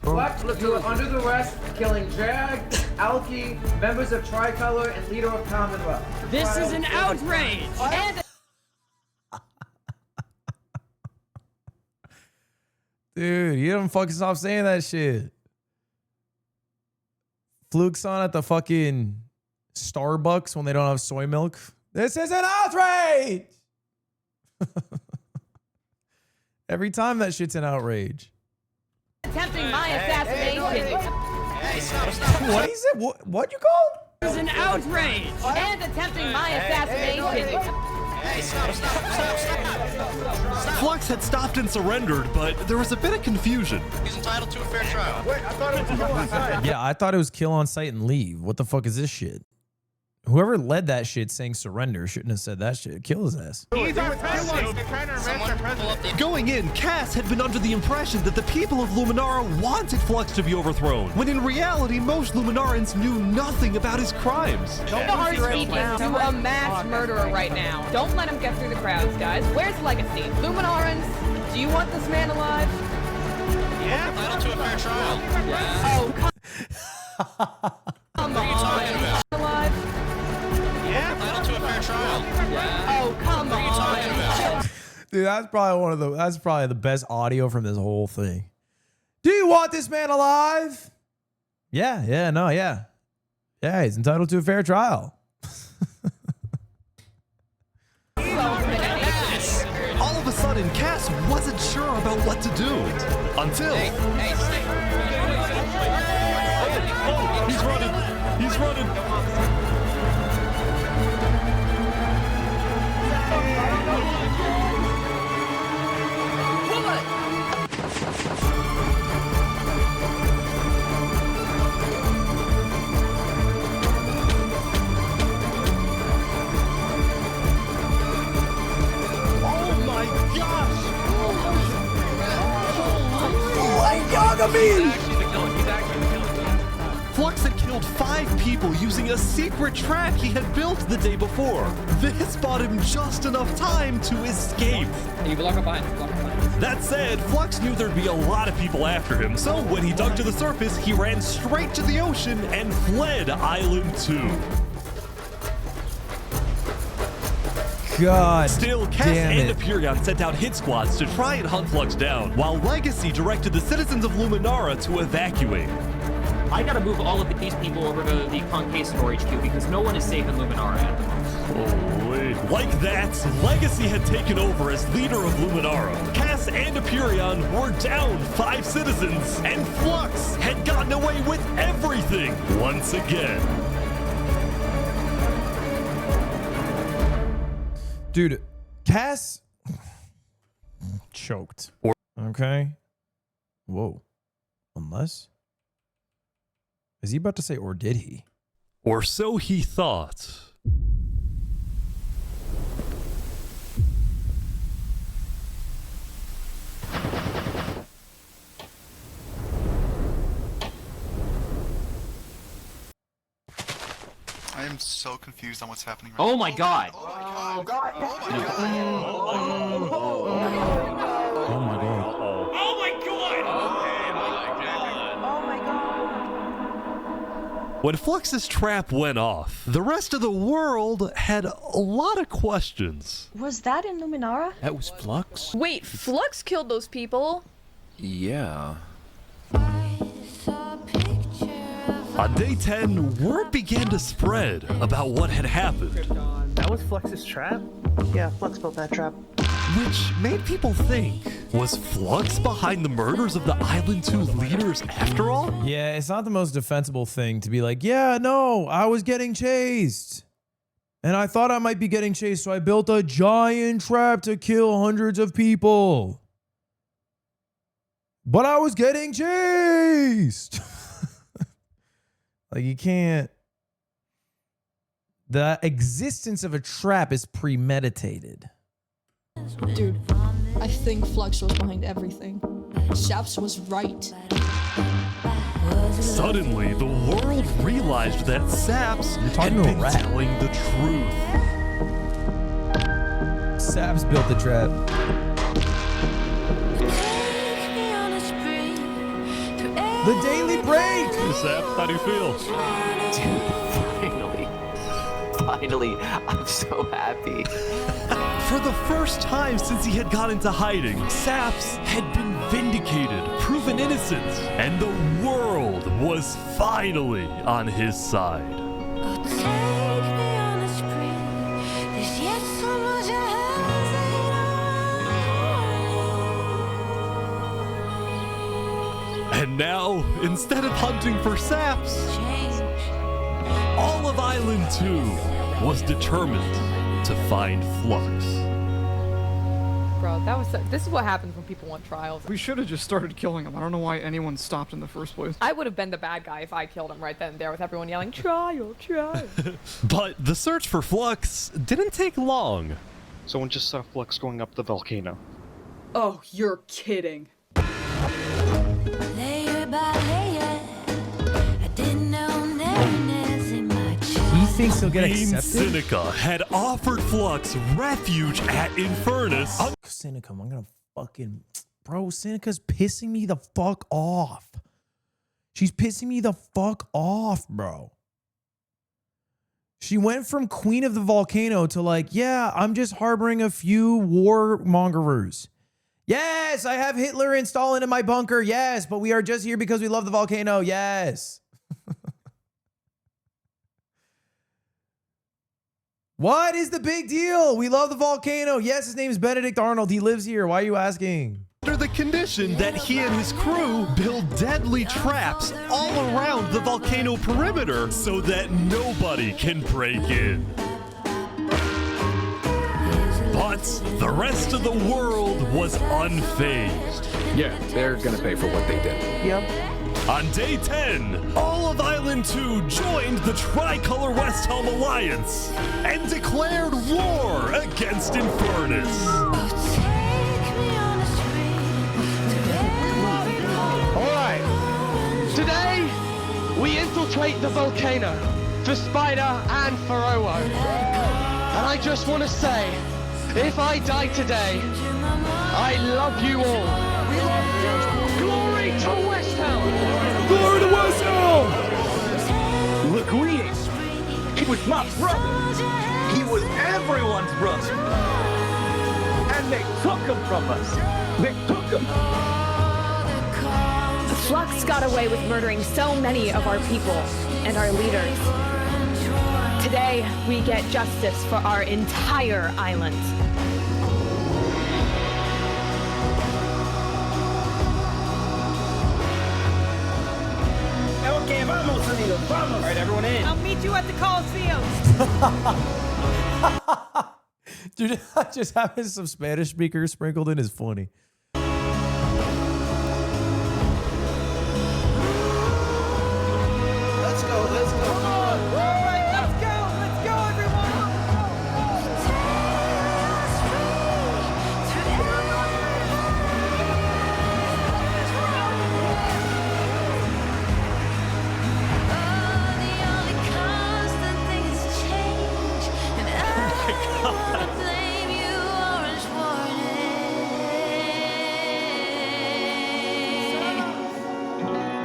Flux was under the arrest, killing Jag, Alki, members of Tricolor, and leader of Commonwealth. This is an outrage! Dude, you don't fucking stop saying that shit. Fluke's on at the fucking Starbucks when they don't have soy milk. This is an outrage! Every time that shit's an outrage. Attempting my assassination. What is it? What'd you call? This is an outrage! And attempting my assassination. Flux had stopped and surrendered, but there was a bit of confusion. He's entitled to a fair trial. Wait, I thought it was kill on sight. Yeah, I thought it was kill on sight and leave. What the fuck is this shit? Whoever led that shit saying surrender shouldn't have said that shit. Kill his ass. He's our president. They're trying to arrest our president. Going in, Cass had been under the impression that the people of Luminara wanted Flux to be overthrown, when in reality, most Luminarans knew nothing about his crimes. Don't hard speak to a mass murderer right now. Don't let him get through the crowds, guys. Where's Legacy? Luminarans, do you want this man alive? Yeah. Entitled to a fair trial. Yeah. Oh, come on. Alive? Yeah. Entitled to a fair trial. Yeah. Oh, come What are you talking about? Dude, that's probably the best audio from this whole thing. Do you want this man alive? Yeah, yeah. Yeah, he's entitled to a fair trial. All of a sudden, Cass wasn't sure about what to do. Until... Oh, he's running. He's running. Flux had killed 5 people using a secret trap he had built the day before. This bought him just enough time to escape. You block up behind. That said, Flux knew there'd be a lot of people after him, so when he dug to the surface, he ran straight to the ocean and fled Island 2. God Still, Cass and Aperion sent out hit squads to try and hunt Flux down, while Legacy directed the citizens of Luminara to evacuate. I gotta move all of these people over to the Concave storage queue because no one is safe in Luminara at the moment. Holy. Like that, Legacy had taken over as leader of Luminara. Cass and Aperion were down 5 citizens, and Flux had gotten away with everything once again. Dude, Cass choked. Okay. Whoa. Unless. Is he about to say, or did he? Or so he thought. I am so confused on what's happening right Oh my god! Oh my god! Oh my god. Oh my god! When Flux's trap went off, the rest of the world had a lot of questions. Was that in Luminara? That was Flux? Wait, Flux killed those people? Yeah. On day 10, word began to spread about what had happened. That was Flux's trap? Yeah, Flux built that trap. Which made people think, was Flux behind the murders of the Island 2 leaders after all? Yeah, it's not the most defensible thing to be like, yeah, no, I was getting chased. And I thought I might be getting chased, so I built a giant trap to kill hundreds of people. But I was getting chased. Like, you can't. The existence of a trap is premeditated. Dude, I think Flux was behind everything. Saps was right. Suddenly, the world realized that Saps had been telling the truth. Saps built the trap. The daily break! Sap, how do you feel? Dude, finally, I'm so happy. For the first time since he had gone into hiding, Saps had been vindicated, proven innocent, and the world was finally on his side. And now, instead of hunting for Saps, all of Island 2 was determined to find Flux. Bro, That was. This is what happens when people want trials. We should have just started killing him. I don't know why anyone stopped in the first place. I would have been the bad guy if I killed him right then and there with everyone yelling, trial, trial. But the search for Flux didn't take long. Someone just saw Flux going up the volcano. Oh, you're kidding. Layer by layer, I didn't know nearness in my He thinks he'll get Queen accepted? Seneca had offered Flux refuge at Infernus. Seneca, I'm gonna fucking... Bro, Seneca's pissing me the fuck off. She's pissing me the fuck off, bro. She went from Queen of the Volcano to like, yeah, I'm just harboring a few warmongerers. Yes, I have Hitler and Stalin in my bunker. Yes, but we are just here because we love the volcano. Yes. What is the big deal? We love the volcano. Yes, his name is Benedict Arnold. He lives here. Why are you asking? Under the condition that he and his crew build deadly traps all around the volcano perimeter so that nobody can break in. But the rest of the world was unfazed. Yeah, they're gonna pay for what they did. Yep. On day 10, all of Island 2 joined the Tricolor West Helm Alliance and declared war against Infernus. Alright, today we infiltrate the volcano for Spider and for Owo. And I just want to say, if I die today, I love you all. We love you. Glory to West Helm. Glory to West Helm. Look who he is. He was my brother. He was everyone's brother. And they took him from us. They took him. Flux got away with murdering so many of our people and our leaders. Today, we get justice for our entire island. Okay, vamos, amigos, vamos. All right, everyone in. I'll meet you at the Coliseum. Dude, just having some Spanish speakers sprinkled in is funny. Let's go, let's go. All right, let's go, everyone.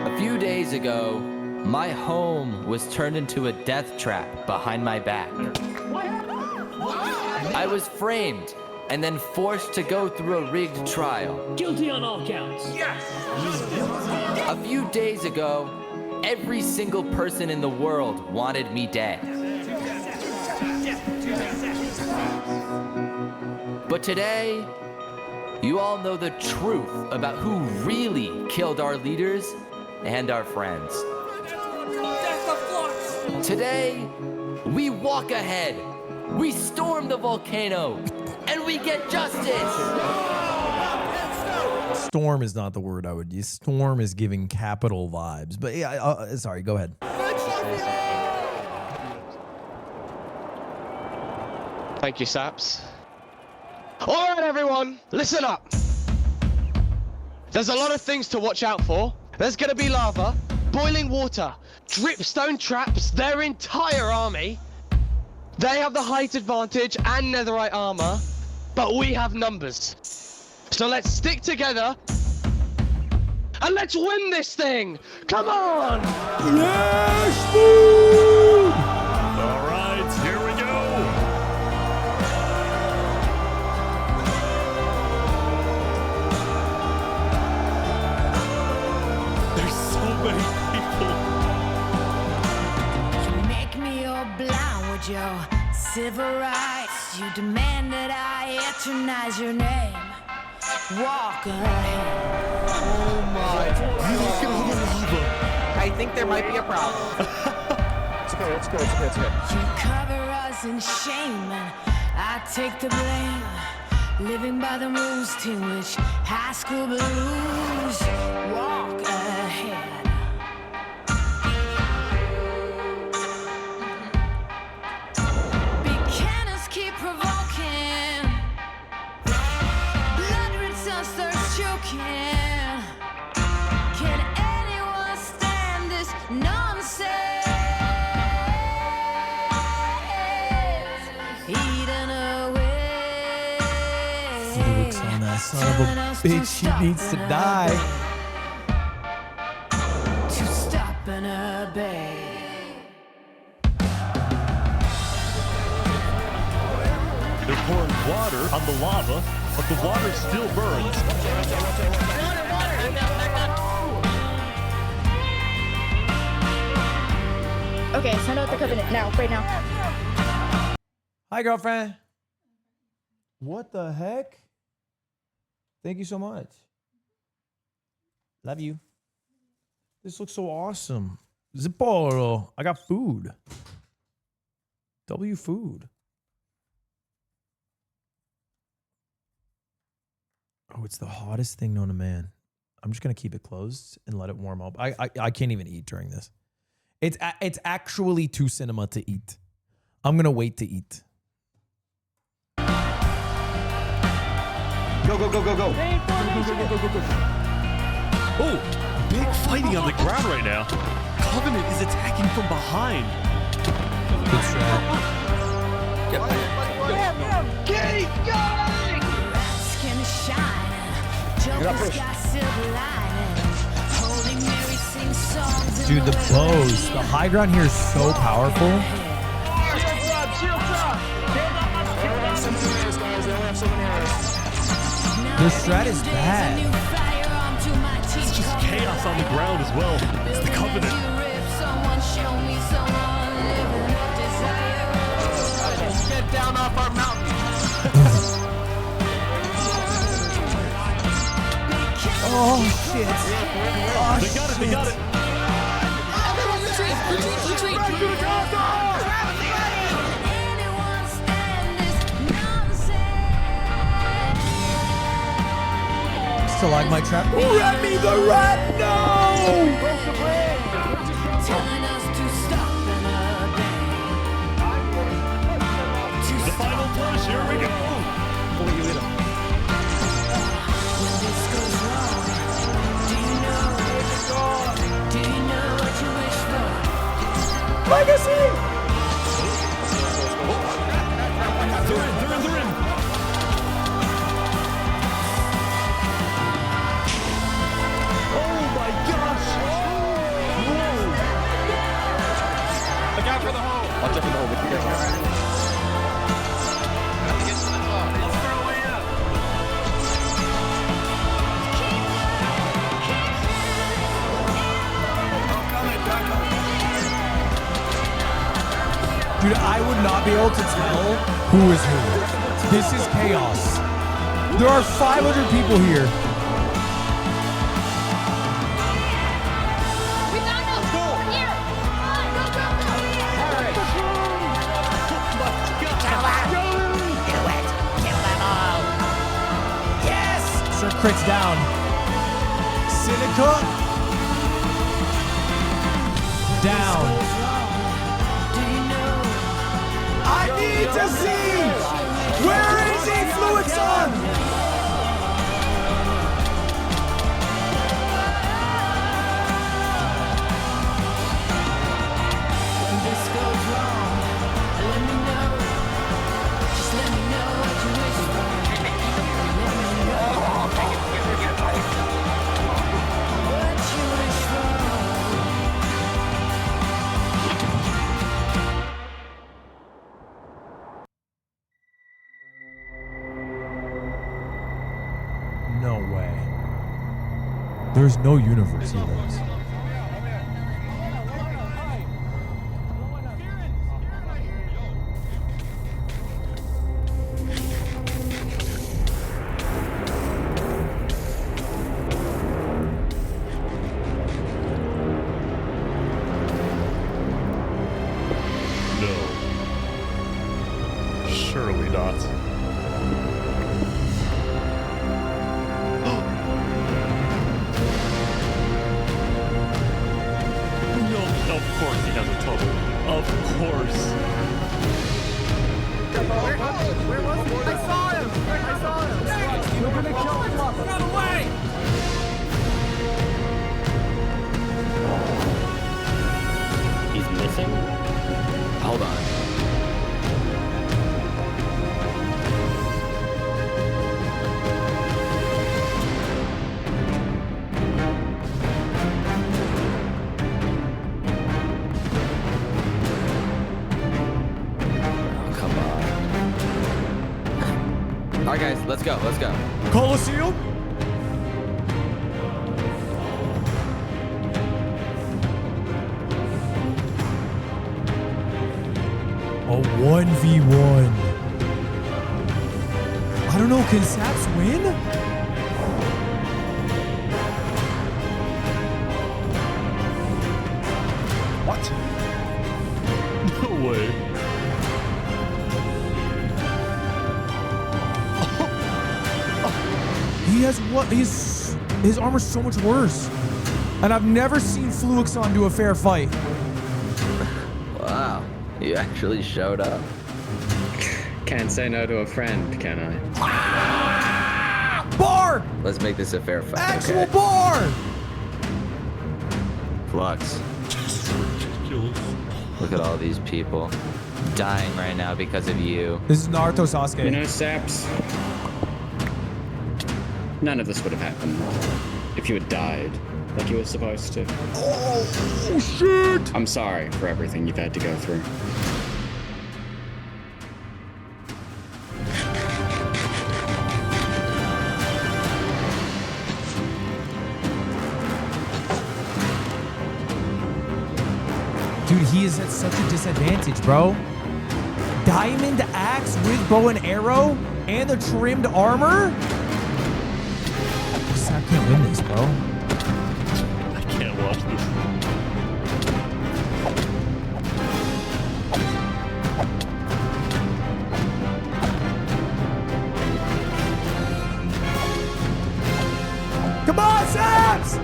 A few days ago, my home was turned into a death trap behind my back. I was framed and then forced to go through a rigged trial. Guilty on all counts. Yes. A few days ago, every single person in the world wanted me dead. But today, you all know the truth about who really killed our leaders and our friends. Today, we walk ahead, we storm the volcano, and we get justice! Storm is not the word I would use. Storm is giving capital vibes. But yeah, sorry, go ahead. Thank you, Saps. All right, everyone, listen up. There's a lot of things to watch out for. There's gonna be lava, boiling water, dripstone traps, their entire army. They have the height advantage and netherite armor, but we have numbers. So let's stick together and let's win this thing. Come on! Yes, dude! All right, here we go. There's so many people. You make me all blind with your civil rights. You demand that I eternize your name. Walk ahead. Oh my I think there might be a problem. It's okay. You cover us in shame and I take the blame. living by the rules to which high school blues walk ahead. Big cannons keep provoking, blood red suns thirst choking. Can anyone stand this nonsense? Eaten away. Felix on that son of a bitch. He needs to die. To stop and obey. They're pouring water on the lava, but the water still burns. Okay, send out the covenant now, right now. Hi, girlfriend. What the heck? Thank you so much. Love you. This looks so awesome. Zipporo. I got food. W food. Oh, it's the hottest thing known to man. I'm just gonna keep it closed and let it warm up. I can't even eat during this. It's actually too cinema to eat. I'm gonna wait to eat. Go, go, go, go, go. Oh, big fighting on the ground right now. Covenant is attacking from behind. Good strat. Keep going! Skin shine. Joker's got silver lining. Holy Mary sings songs. Dude, the bows. The high ground here is so powerful. The strat is bad. It's just chaos on the ground as well. It's the Covenant. Get down off our mountain. Oh, shit. Oh, they got it, they got it. Everyone retreat, retreat, retreat. Stalagmite trap. Remy the rat, no! The final push, here we go. Legacy! They're in. Oh my gosh! Whoa! Look out for the hole. I'll jump in the hole with you guys. Dude, I would not be able to tell who is who. This is chaos. There are 500 people here. Sir crits down. Sinica down. I need to see! Where is he, Fluid Sun? When this goes wrong, let me know. Just let me know what you wish for. Let me know what you wish for. No way. There's no universe he lives. No. Surely not. course he has a total. Of course. Where was he? I saw him! I saw him! We're gonna kill him! Run away! He's missing? Hold on. Oh, come on. All right, guys, let's go. Let's go. Colosseum? A 1v1. I don't know, can Saps win? What? No way. He has what? His armor's so much worse. And I've never seen Fluixon do a fair fight. Wow, you actually showed up. Can't say no to a friend, can I? Bar! Let's make this a fair fight. Actual Okay? bar! Flux. Look at all these people dying right now because of you. This is Naruto Sasuke. You know, Saps, none of this would have happened if you had died like you were supposed to. Oh, shit! I'm sorry for everything you've had to go through. Dude, he is at such a disadvantage, bro. Diamond axe with bow and arrow and the trimmed armor? I can't win this, bro. I can't watch this. Come on, Saps!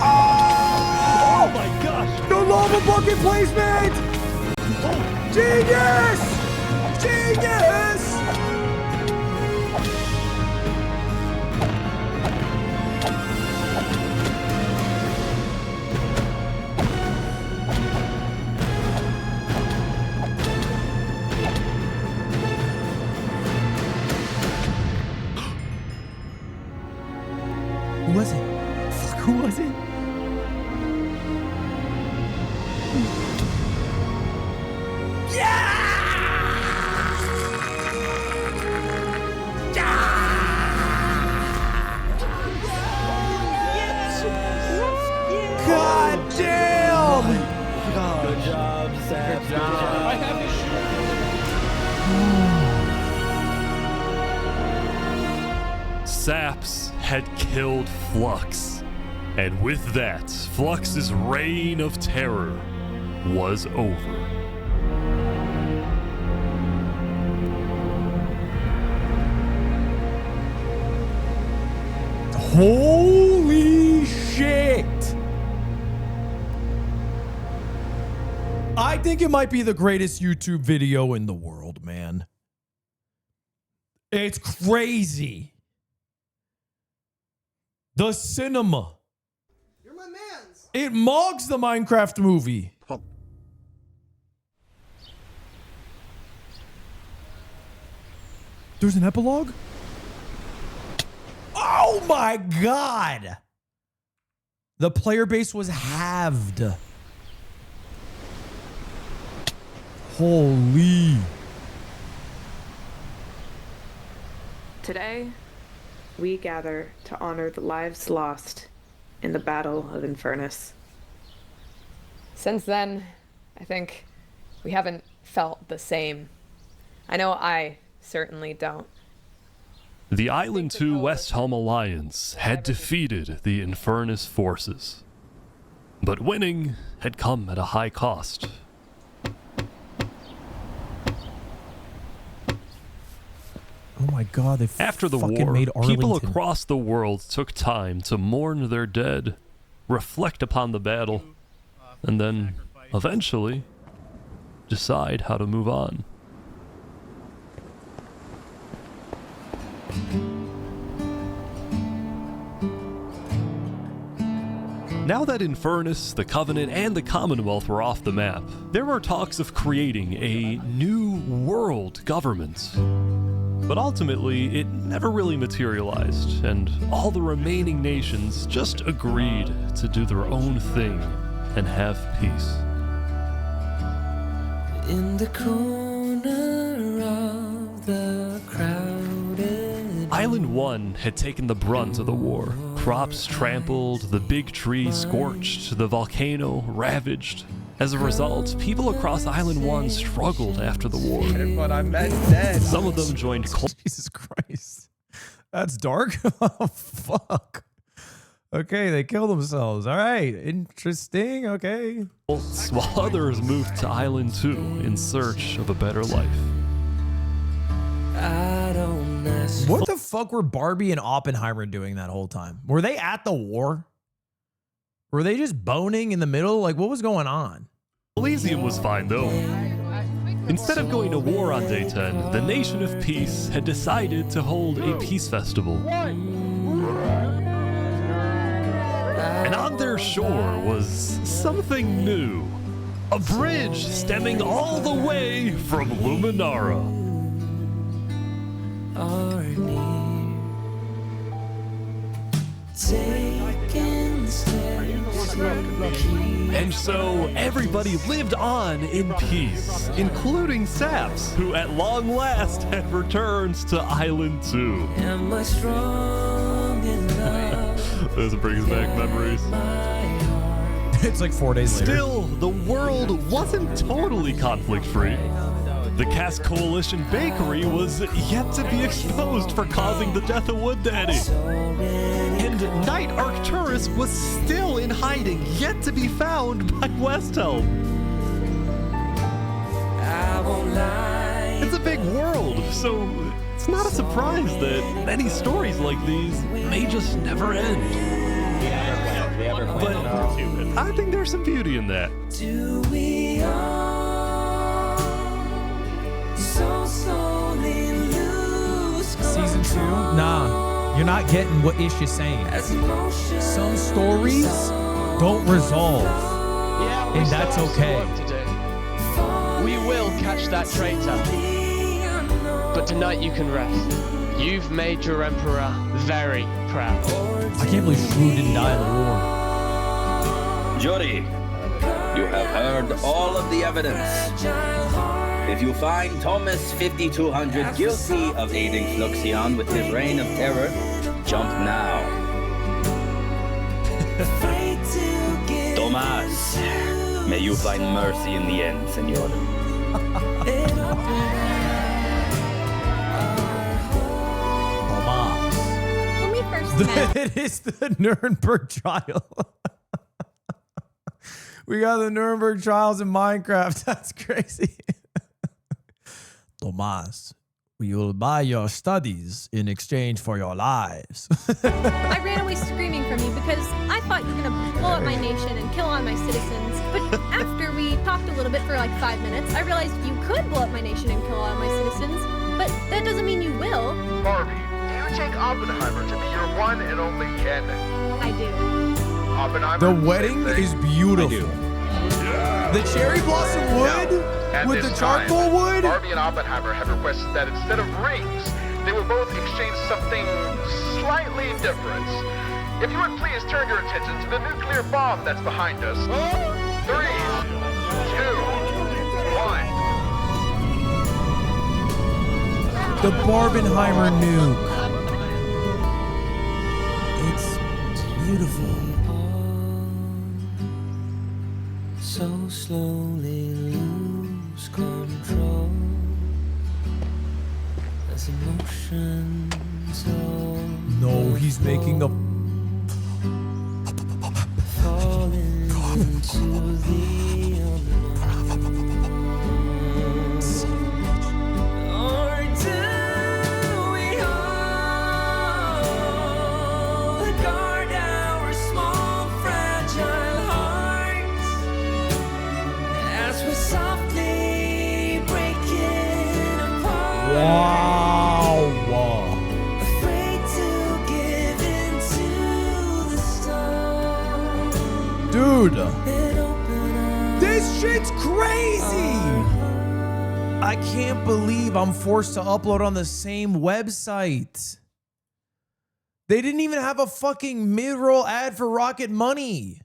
Oh my gosh! The lava bucket placement! Genius! Genius! Who was it? Fuck, who was it? God damn! Good job, Sam. Good job. I have this Saps had killed Flux. And with that, Flux's reign of terror was over. Holy shit! I think it might be the greatest YouTube video in the world, man. It's crazy. The cinema. You're my mans. It mogs the Minecraft movie. There's an epilogue? Oh my god! The player base was halved. Holy. Today, we gather to honor the lives lost in the Battle of Infernus. Since then, I think we haven't felt the same. I know I certainly don't. The Island 2 West Helm Alliance had defeated the Infernus forces, but winning had come at a high cost. Oh my god, they After the fucking war, made people Arlington. across the world took time to mourn their dead, reflect upon the battle, and then, eventually, decide how to move on. Now that Infernus, the Covenant, and the Commonwealth were off the map, there were talks of creating a new world government. But ultimately, it never really materialized, and all the remaining nations just agreed to do their own thing and have peace. In the corner of the crowded Island 1 had taken the brunt of the war. Crops trampled, the big tree scorched, the volcano ravaged. As a result, people across Island 1 struggled after the war. But I meant dead. Some of them joined Jesus Christ. That's dark? Oh, fuck. Okay, they killed themselves. All right, interesting. Okay. while others moved to Island 2 in search of a better life. What the fuck were Barbie and Oppenheimer doing that whole time? Were they at the war? Were they just boning in the middle? Like, what was going on? Elysium was fine, though. Instead of going to war on day 10, the Nation of Peace had decided to hold a peace festival. And on their shore was something new. A bridge stemming all the way from Luminara. And so everybody lived on in peace, including Saps, who at long last had returned to Island 2. Those brings back memories. It's like 4 days later. Still, the world wasn't totally conflict-free. The Cask Coalition Bakery was yet to be exposed for causing the death of Wood Daddy. And Knight Arcturus was still in hiding, yet to be found by Westhelm. It's a big world, so it's not a surprise that many stories like these may just never end. But I think there's some beauty in that. Season 2? Nah, you're not getting what Ish is saying. Some stories don't resolve, and that's okay. We will catch that traitor. But tonight you can rest. You've made your emperor very proud. I can't believe Shrew didn't die in the war. Jury, you have heard all of the evidence. If you find Thomas 5200 guilty of aiding Fluxion with his reign of terror, jump now. Tomas, may you find mercy in the end, senor. When we first met, It is the Nuremberg trial. We got the Nuremberg trials in Minecraft. That's crazy. Tomas, we will buy your studies in exchange for your lives. I ran away screaming from you because I thought you were gonna blow up my nation and kill all my citizens. But after we talked a little bit for like 5 minutes, I realized you could blow up my nation and kill all my citizens. But that doesn't mean you will. Barbie, do you take Oppenheimer to be your one and only kin? I do. Oppenheimer. The wedding is beautiful. The cherry blossom wood At with this the charcoal time, wood. Barbie and Oppenheimer have requested that instead of rings, they will both exchange something slightly different. If you would please turn your attention to the nuclear bomb that's behind us. 3, 2, 1. The Barbenheimer nuke. It's beautiful. So slowly lose control as emotion No, he's making a... Wow. Dude, this shit's crazy. I can't believe I'm forced to upload on the same website. They didn't even have a fucking mid-roll ad for Rocket Money.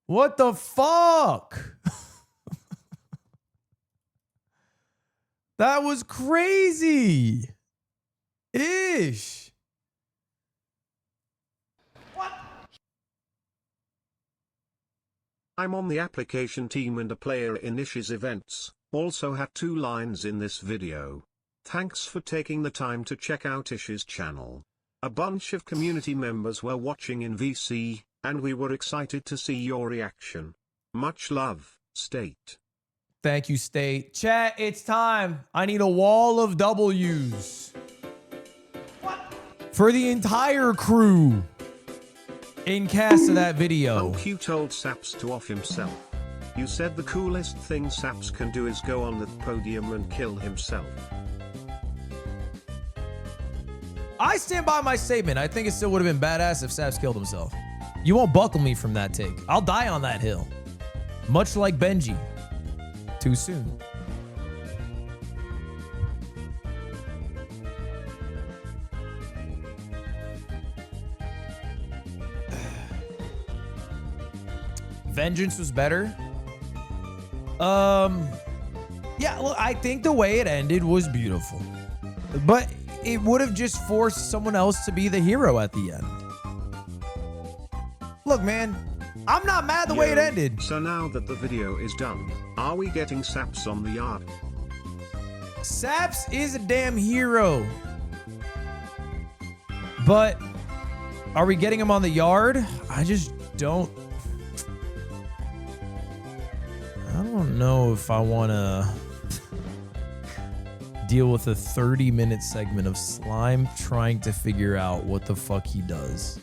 What the fuck? That was crazy. Ish. I'm on the application team and a player in Ish's events. Also had 2 lines in this video. Thanks for taking the time to check out Ish's channel. A bunch of community members were watching in VC, and we were excited to see your reaction. Much love, State. Thank you, State. Chat, it's time. I need a wall of W's. For the entire crew in cast of that video. OQ told Saps to off himself. You said the coolest thing Saps can do is go on the podium and kill himself. I stand by my statement. I think it still would have been badass if Saps killed himself. You won't buckle me from that take. I'll die on that hill. Much like Benji. Too soon. Vengeance was better. Yeah, look, I think the way it ended was beautiful. But it would have just forced someone else to be the hero at the end. Look, man, I'm not mad the way it ended. So now that the video is done, are we getting Saps on the yard? Saps is a damn hero. But are we getting him on the yard? I just don't. I don't know if I want to deal with a 30-minute segment of Slime trying to figure out what the fuck he does.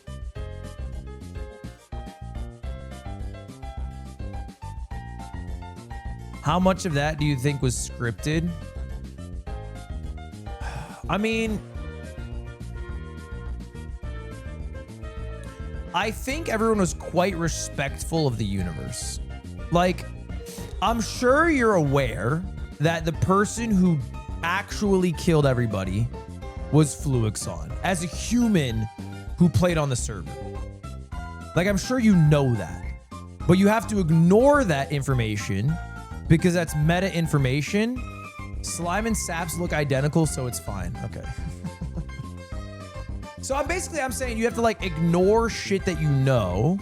How much of that do you think was scripted? I mean, I think everyone was quite respectful of the universe. Like, I'm sure you're aware that the person who actually killed everybody was Fluixon as a human who played on the server. Like, I'm sure you know that. But you have to ignore that information because that's meta information. Slime and Saps look identical, so it's fine. Okay. So I'm saying you have to like ignore shit that you know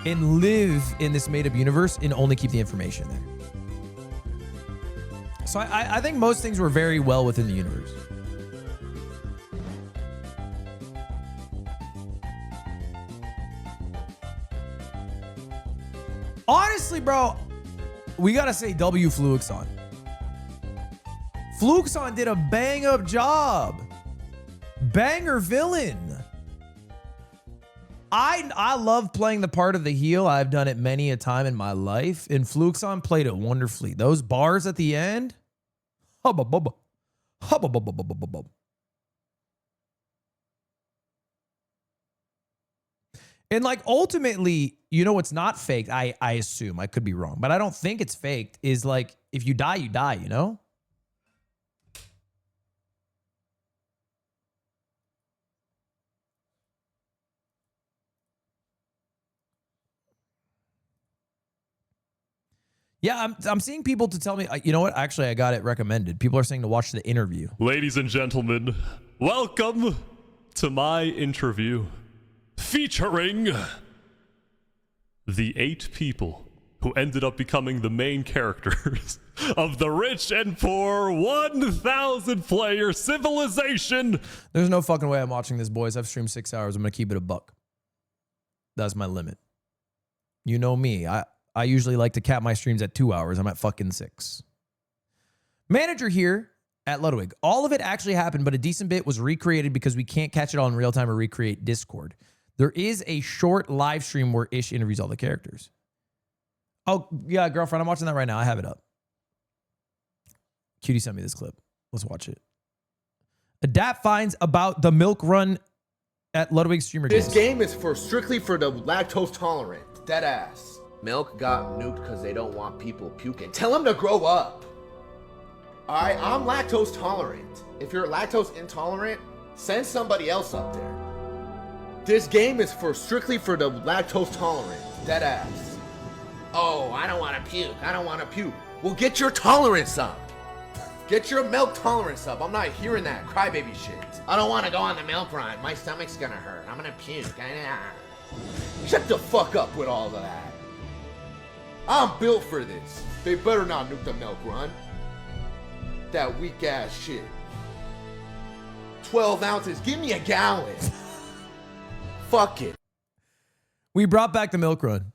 and live in this made-up universe and only keep the information there. So I think most things were very well within the universe. Honestly, bro, we gotta say W Fluixon. Fluixon did a bang-up job. Banger villain. I love playing the part of the heel. I've done it many a time in my life, and Fluixon played it wonderfully. Those bars at the end, hubba bubba, hubba bubba bubba bubba. And like ultimately, you know what's not faked? I assume, I could be wrong, but I don't think it's faked, is like if you die, you know? Yeah, I'm seeing people to tell me, you know what? Actually, I got it recommended. People are saying to watch the interview. Ladies and gentlemen, welcome to my interview featuring the 8 people who ended up becoming the main characters of the rich and poor 1,000 player civilization. There's no fucking way I'm watching this, boys. I've streamed 6 hours. I'm going to keep it a buck. That's my limit. You know me. I usually like to cap my streams at 2 hours. I'm at fucking 6. Manager here at Ludwig. All of it actually happened, but a decent bit was recreated because we can't catch it all in real time or recreate Discord. There is a short live stream where Ish interviews all the characters. Oh, yeah, girlfriend. I'm watching that right now. I have it up. Cutie sent me this clip. Let's watch it. Adapt finds about the milk run at Ludwig Streamer This Games. game is strictly for the lactose tolerant. Dead ass. Milk got nuked because they don't want people puking. Tell them to grow up. Alright, I'm lactose tolerant. If you're lactose intolerant, send somebody else up there. This game is strictly for the lactose tolerant. Dead ass. Oh, I don't want to puke. I don't want to puke. Well, get your tolerance up. Get your milk tolerance up. I'm not hearing that crybaby shit. I don't want to go on the milk run. My stomach's gonna hurt. I'm gonna puke. Shut the fuck up with all of that. I'm built for this. They better not nuke the milk run. That weak ass shit. 12 ounces. Give me a gallon. Fuck it. We brought back the milk run.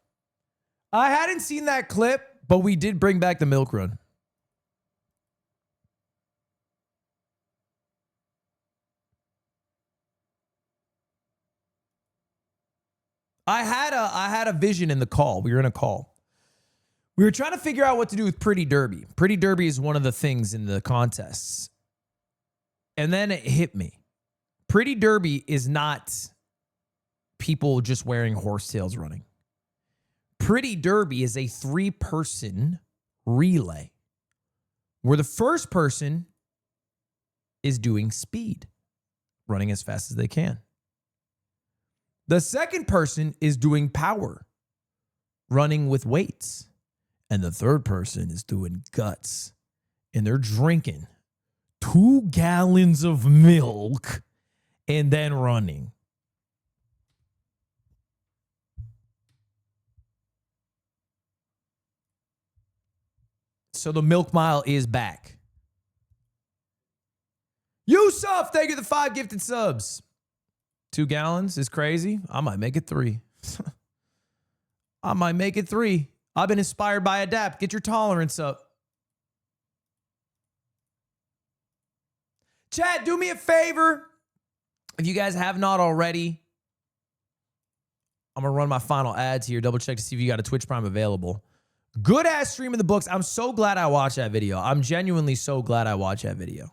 I hadn't seen that clip, but we did bring back the milk run. I had a vision in the call. We were in a call. We were trying to figure out what to do with Pretty Derby. Pretty Derby is one of the things in the contests. And then it hit me. Pretty Derby is not people just wearing horsetails running. Pretty Derby is a 3-person relay where the first person is doing speed, running as fast as they can. The second person is doing power, running with weights. And the third person is doing guts. And they're drinking 2 gallons of milk and then running. So the milk mile is back. Yusuf, thank you for the 5 gifted subs. 2 gallons is crazy. I might make it 3. I might make it 3. I've been inspired by Adapt. Get your tolerance up. Chat, do me a favor. If you guys have not already, I'm going to run my final ads here. Double check to see if you got a Twitch Prime available. Good ass stream in the books. I'm so glad I watched that video. I'm genuinely so glad I watched that video.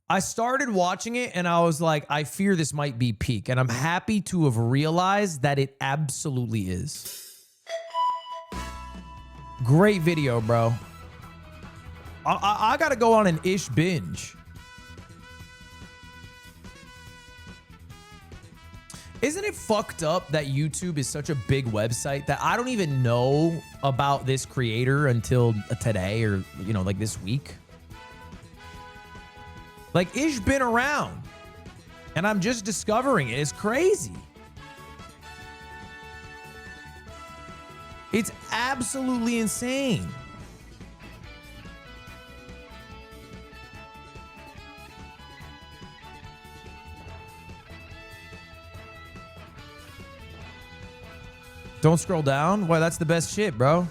I started watching it and I was like, I fear this might be peak. And I'm happy to have realized that it absolutely is. Great video, bro. I got to go on an Ish binge. Isn't it fucked up that YouTube is such a big website that I don't even know about this creator until today or, you know, like this week? Like, Ish been around and I'm just discovering it. It's crazy. It's absolutely insane. Don't scroll down. Why, that's the best shit, bro.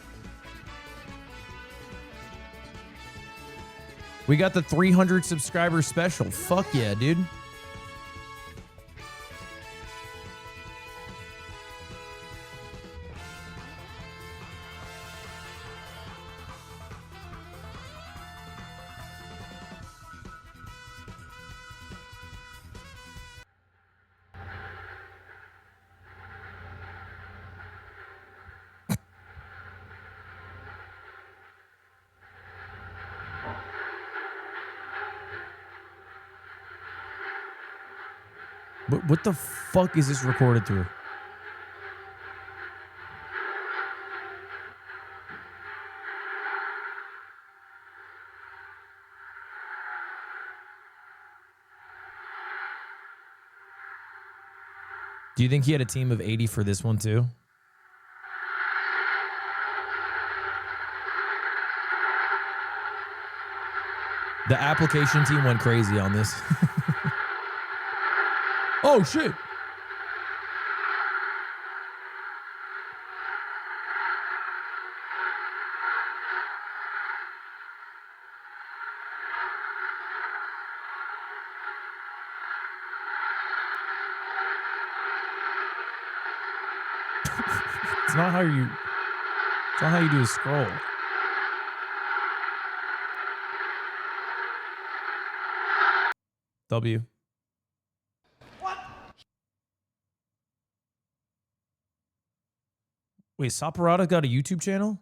We got the 300 subscriber special. Fuck yeah, dude. What the fuck is this recorded through? Do you think he had a team of 80 for this one too? The application team went crazy on this. Oh, shit. It's not how you do a scroll. W. Wait, Saporada got a YouTube channel?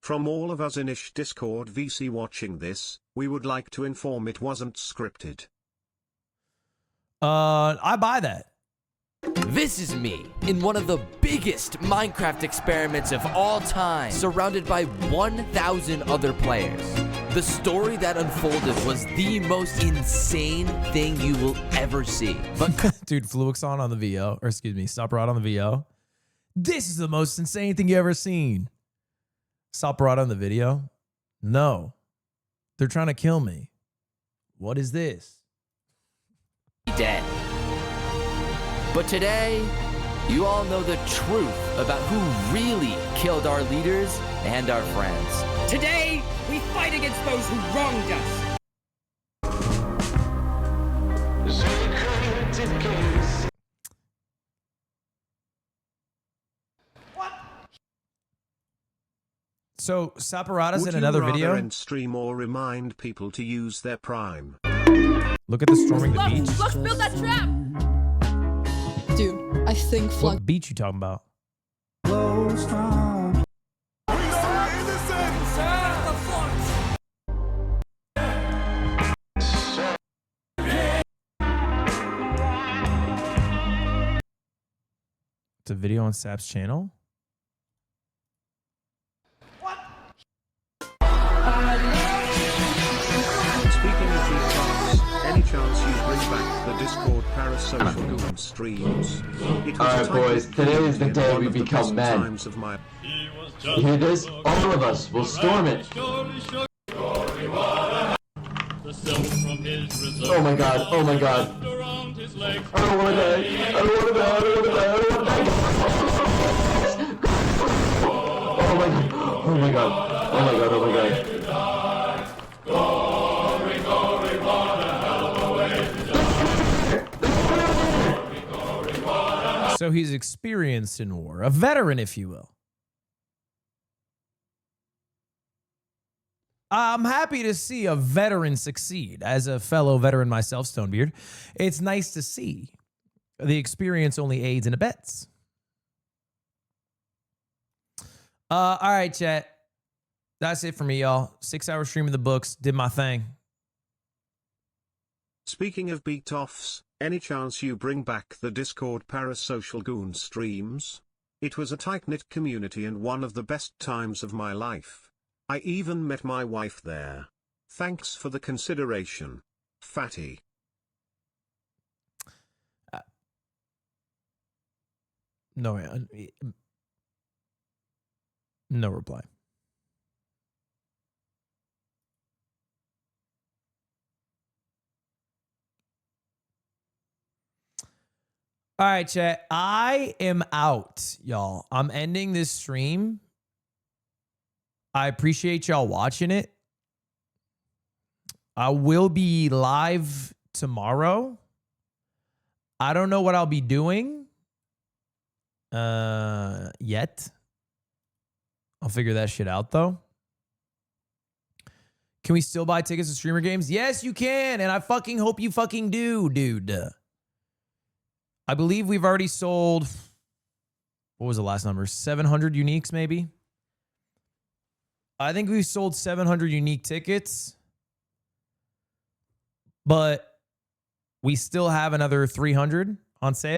From all of us in Ish Discord VC watching this, we would like to inform it wasn't scripted. I buy that. This is me in one of the biggest Minecraft experiments of all time, surrounded by 1,000 other players. The story that unfolded was the most insane thing you will ever see. But dude, Fluixon on the VO, or excuse me, Saporada on the VO. This is the most insane thing you ever seen. Saporada on the video? No. They're trying to kill me. What is this? Dead. But today, you all know the truth about who really killed our leaders and our friends. Today, we fight against those who wronged us. So Saporada's Would in another you rather video. end stream or remind people to use their Prime? Look at the storming the beach. Flux, build that trap! Dude, I think Flux. What beach you talking about? It's a video on Sap's channel. Speaking of these talks, any chance you bring back the Discord parasocial Goon streams? It was Alright, boys, today is the day we become men. times of my You hear this? All of us will storm it. Oh my god, oh my god. I don't wanna die. I don't wanna die. I don't wanna die. I don't wanna die. Oh my god. Oh my god. Oh my god. Oh my god. So he's experienced in war, a veteran, if you will. I'm happy to see a veteran succeed. As a fellow veteran myself, Stonebeard, it's nice to see. The experience only aids and abets. All right, chat. That's it for me, y'all. 6-hour stream of the books. Did my thing. Speaking of beat-offs, any chance you bring back the Discord parasocial Goon streams? It was a tight-knit community and one of the best times of my life. I even met my wife there. Thanks for the consideration. Fatty. No reply. All right, chat. I am out, y'all. I'm ending this stream. I appreciate y'all watching it. I will be live tomorrow. I don't know what I'll be doing yet. I'll figure that shit out, though. Can we still buy tickets to streamer games? Yes, you can, and I fucking hope you fucking do, dude. I believe we've already sold, what was the last number? 700 uniques, maybe? I think we've sold 700 unique tickets, but we still have another 300 on sale.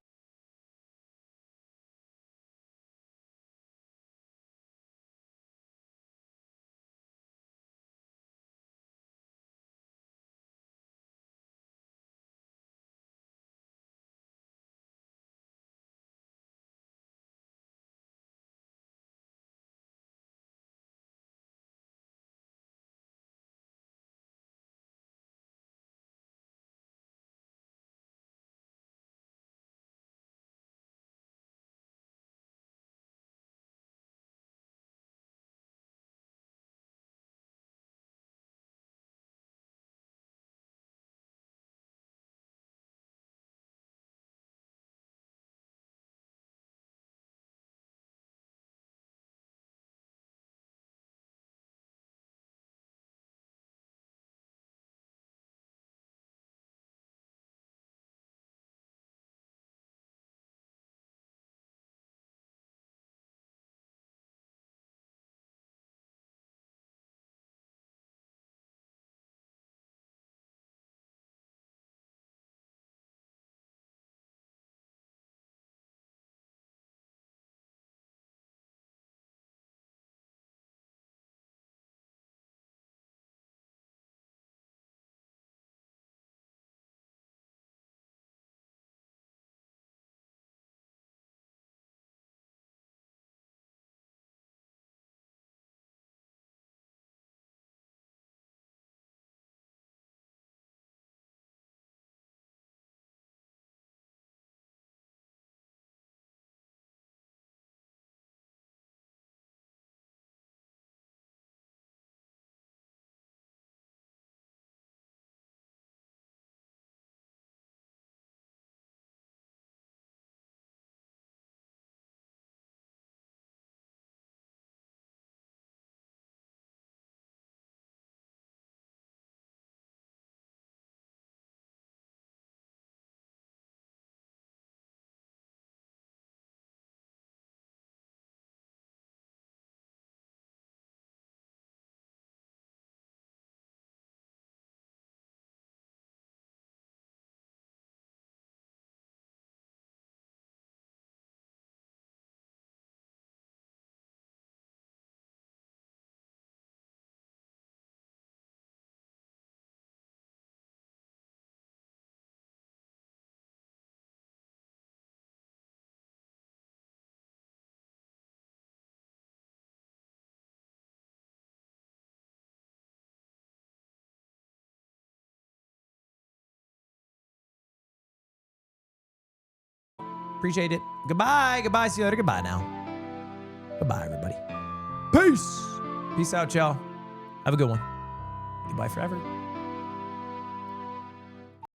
Appreciate it. Goodbye. Goodbye. See you later. Goodbye now. Goodbye, everybody. Peace. Peace out, y'all. Have a good one. Goodbye forever.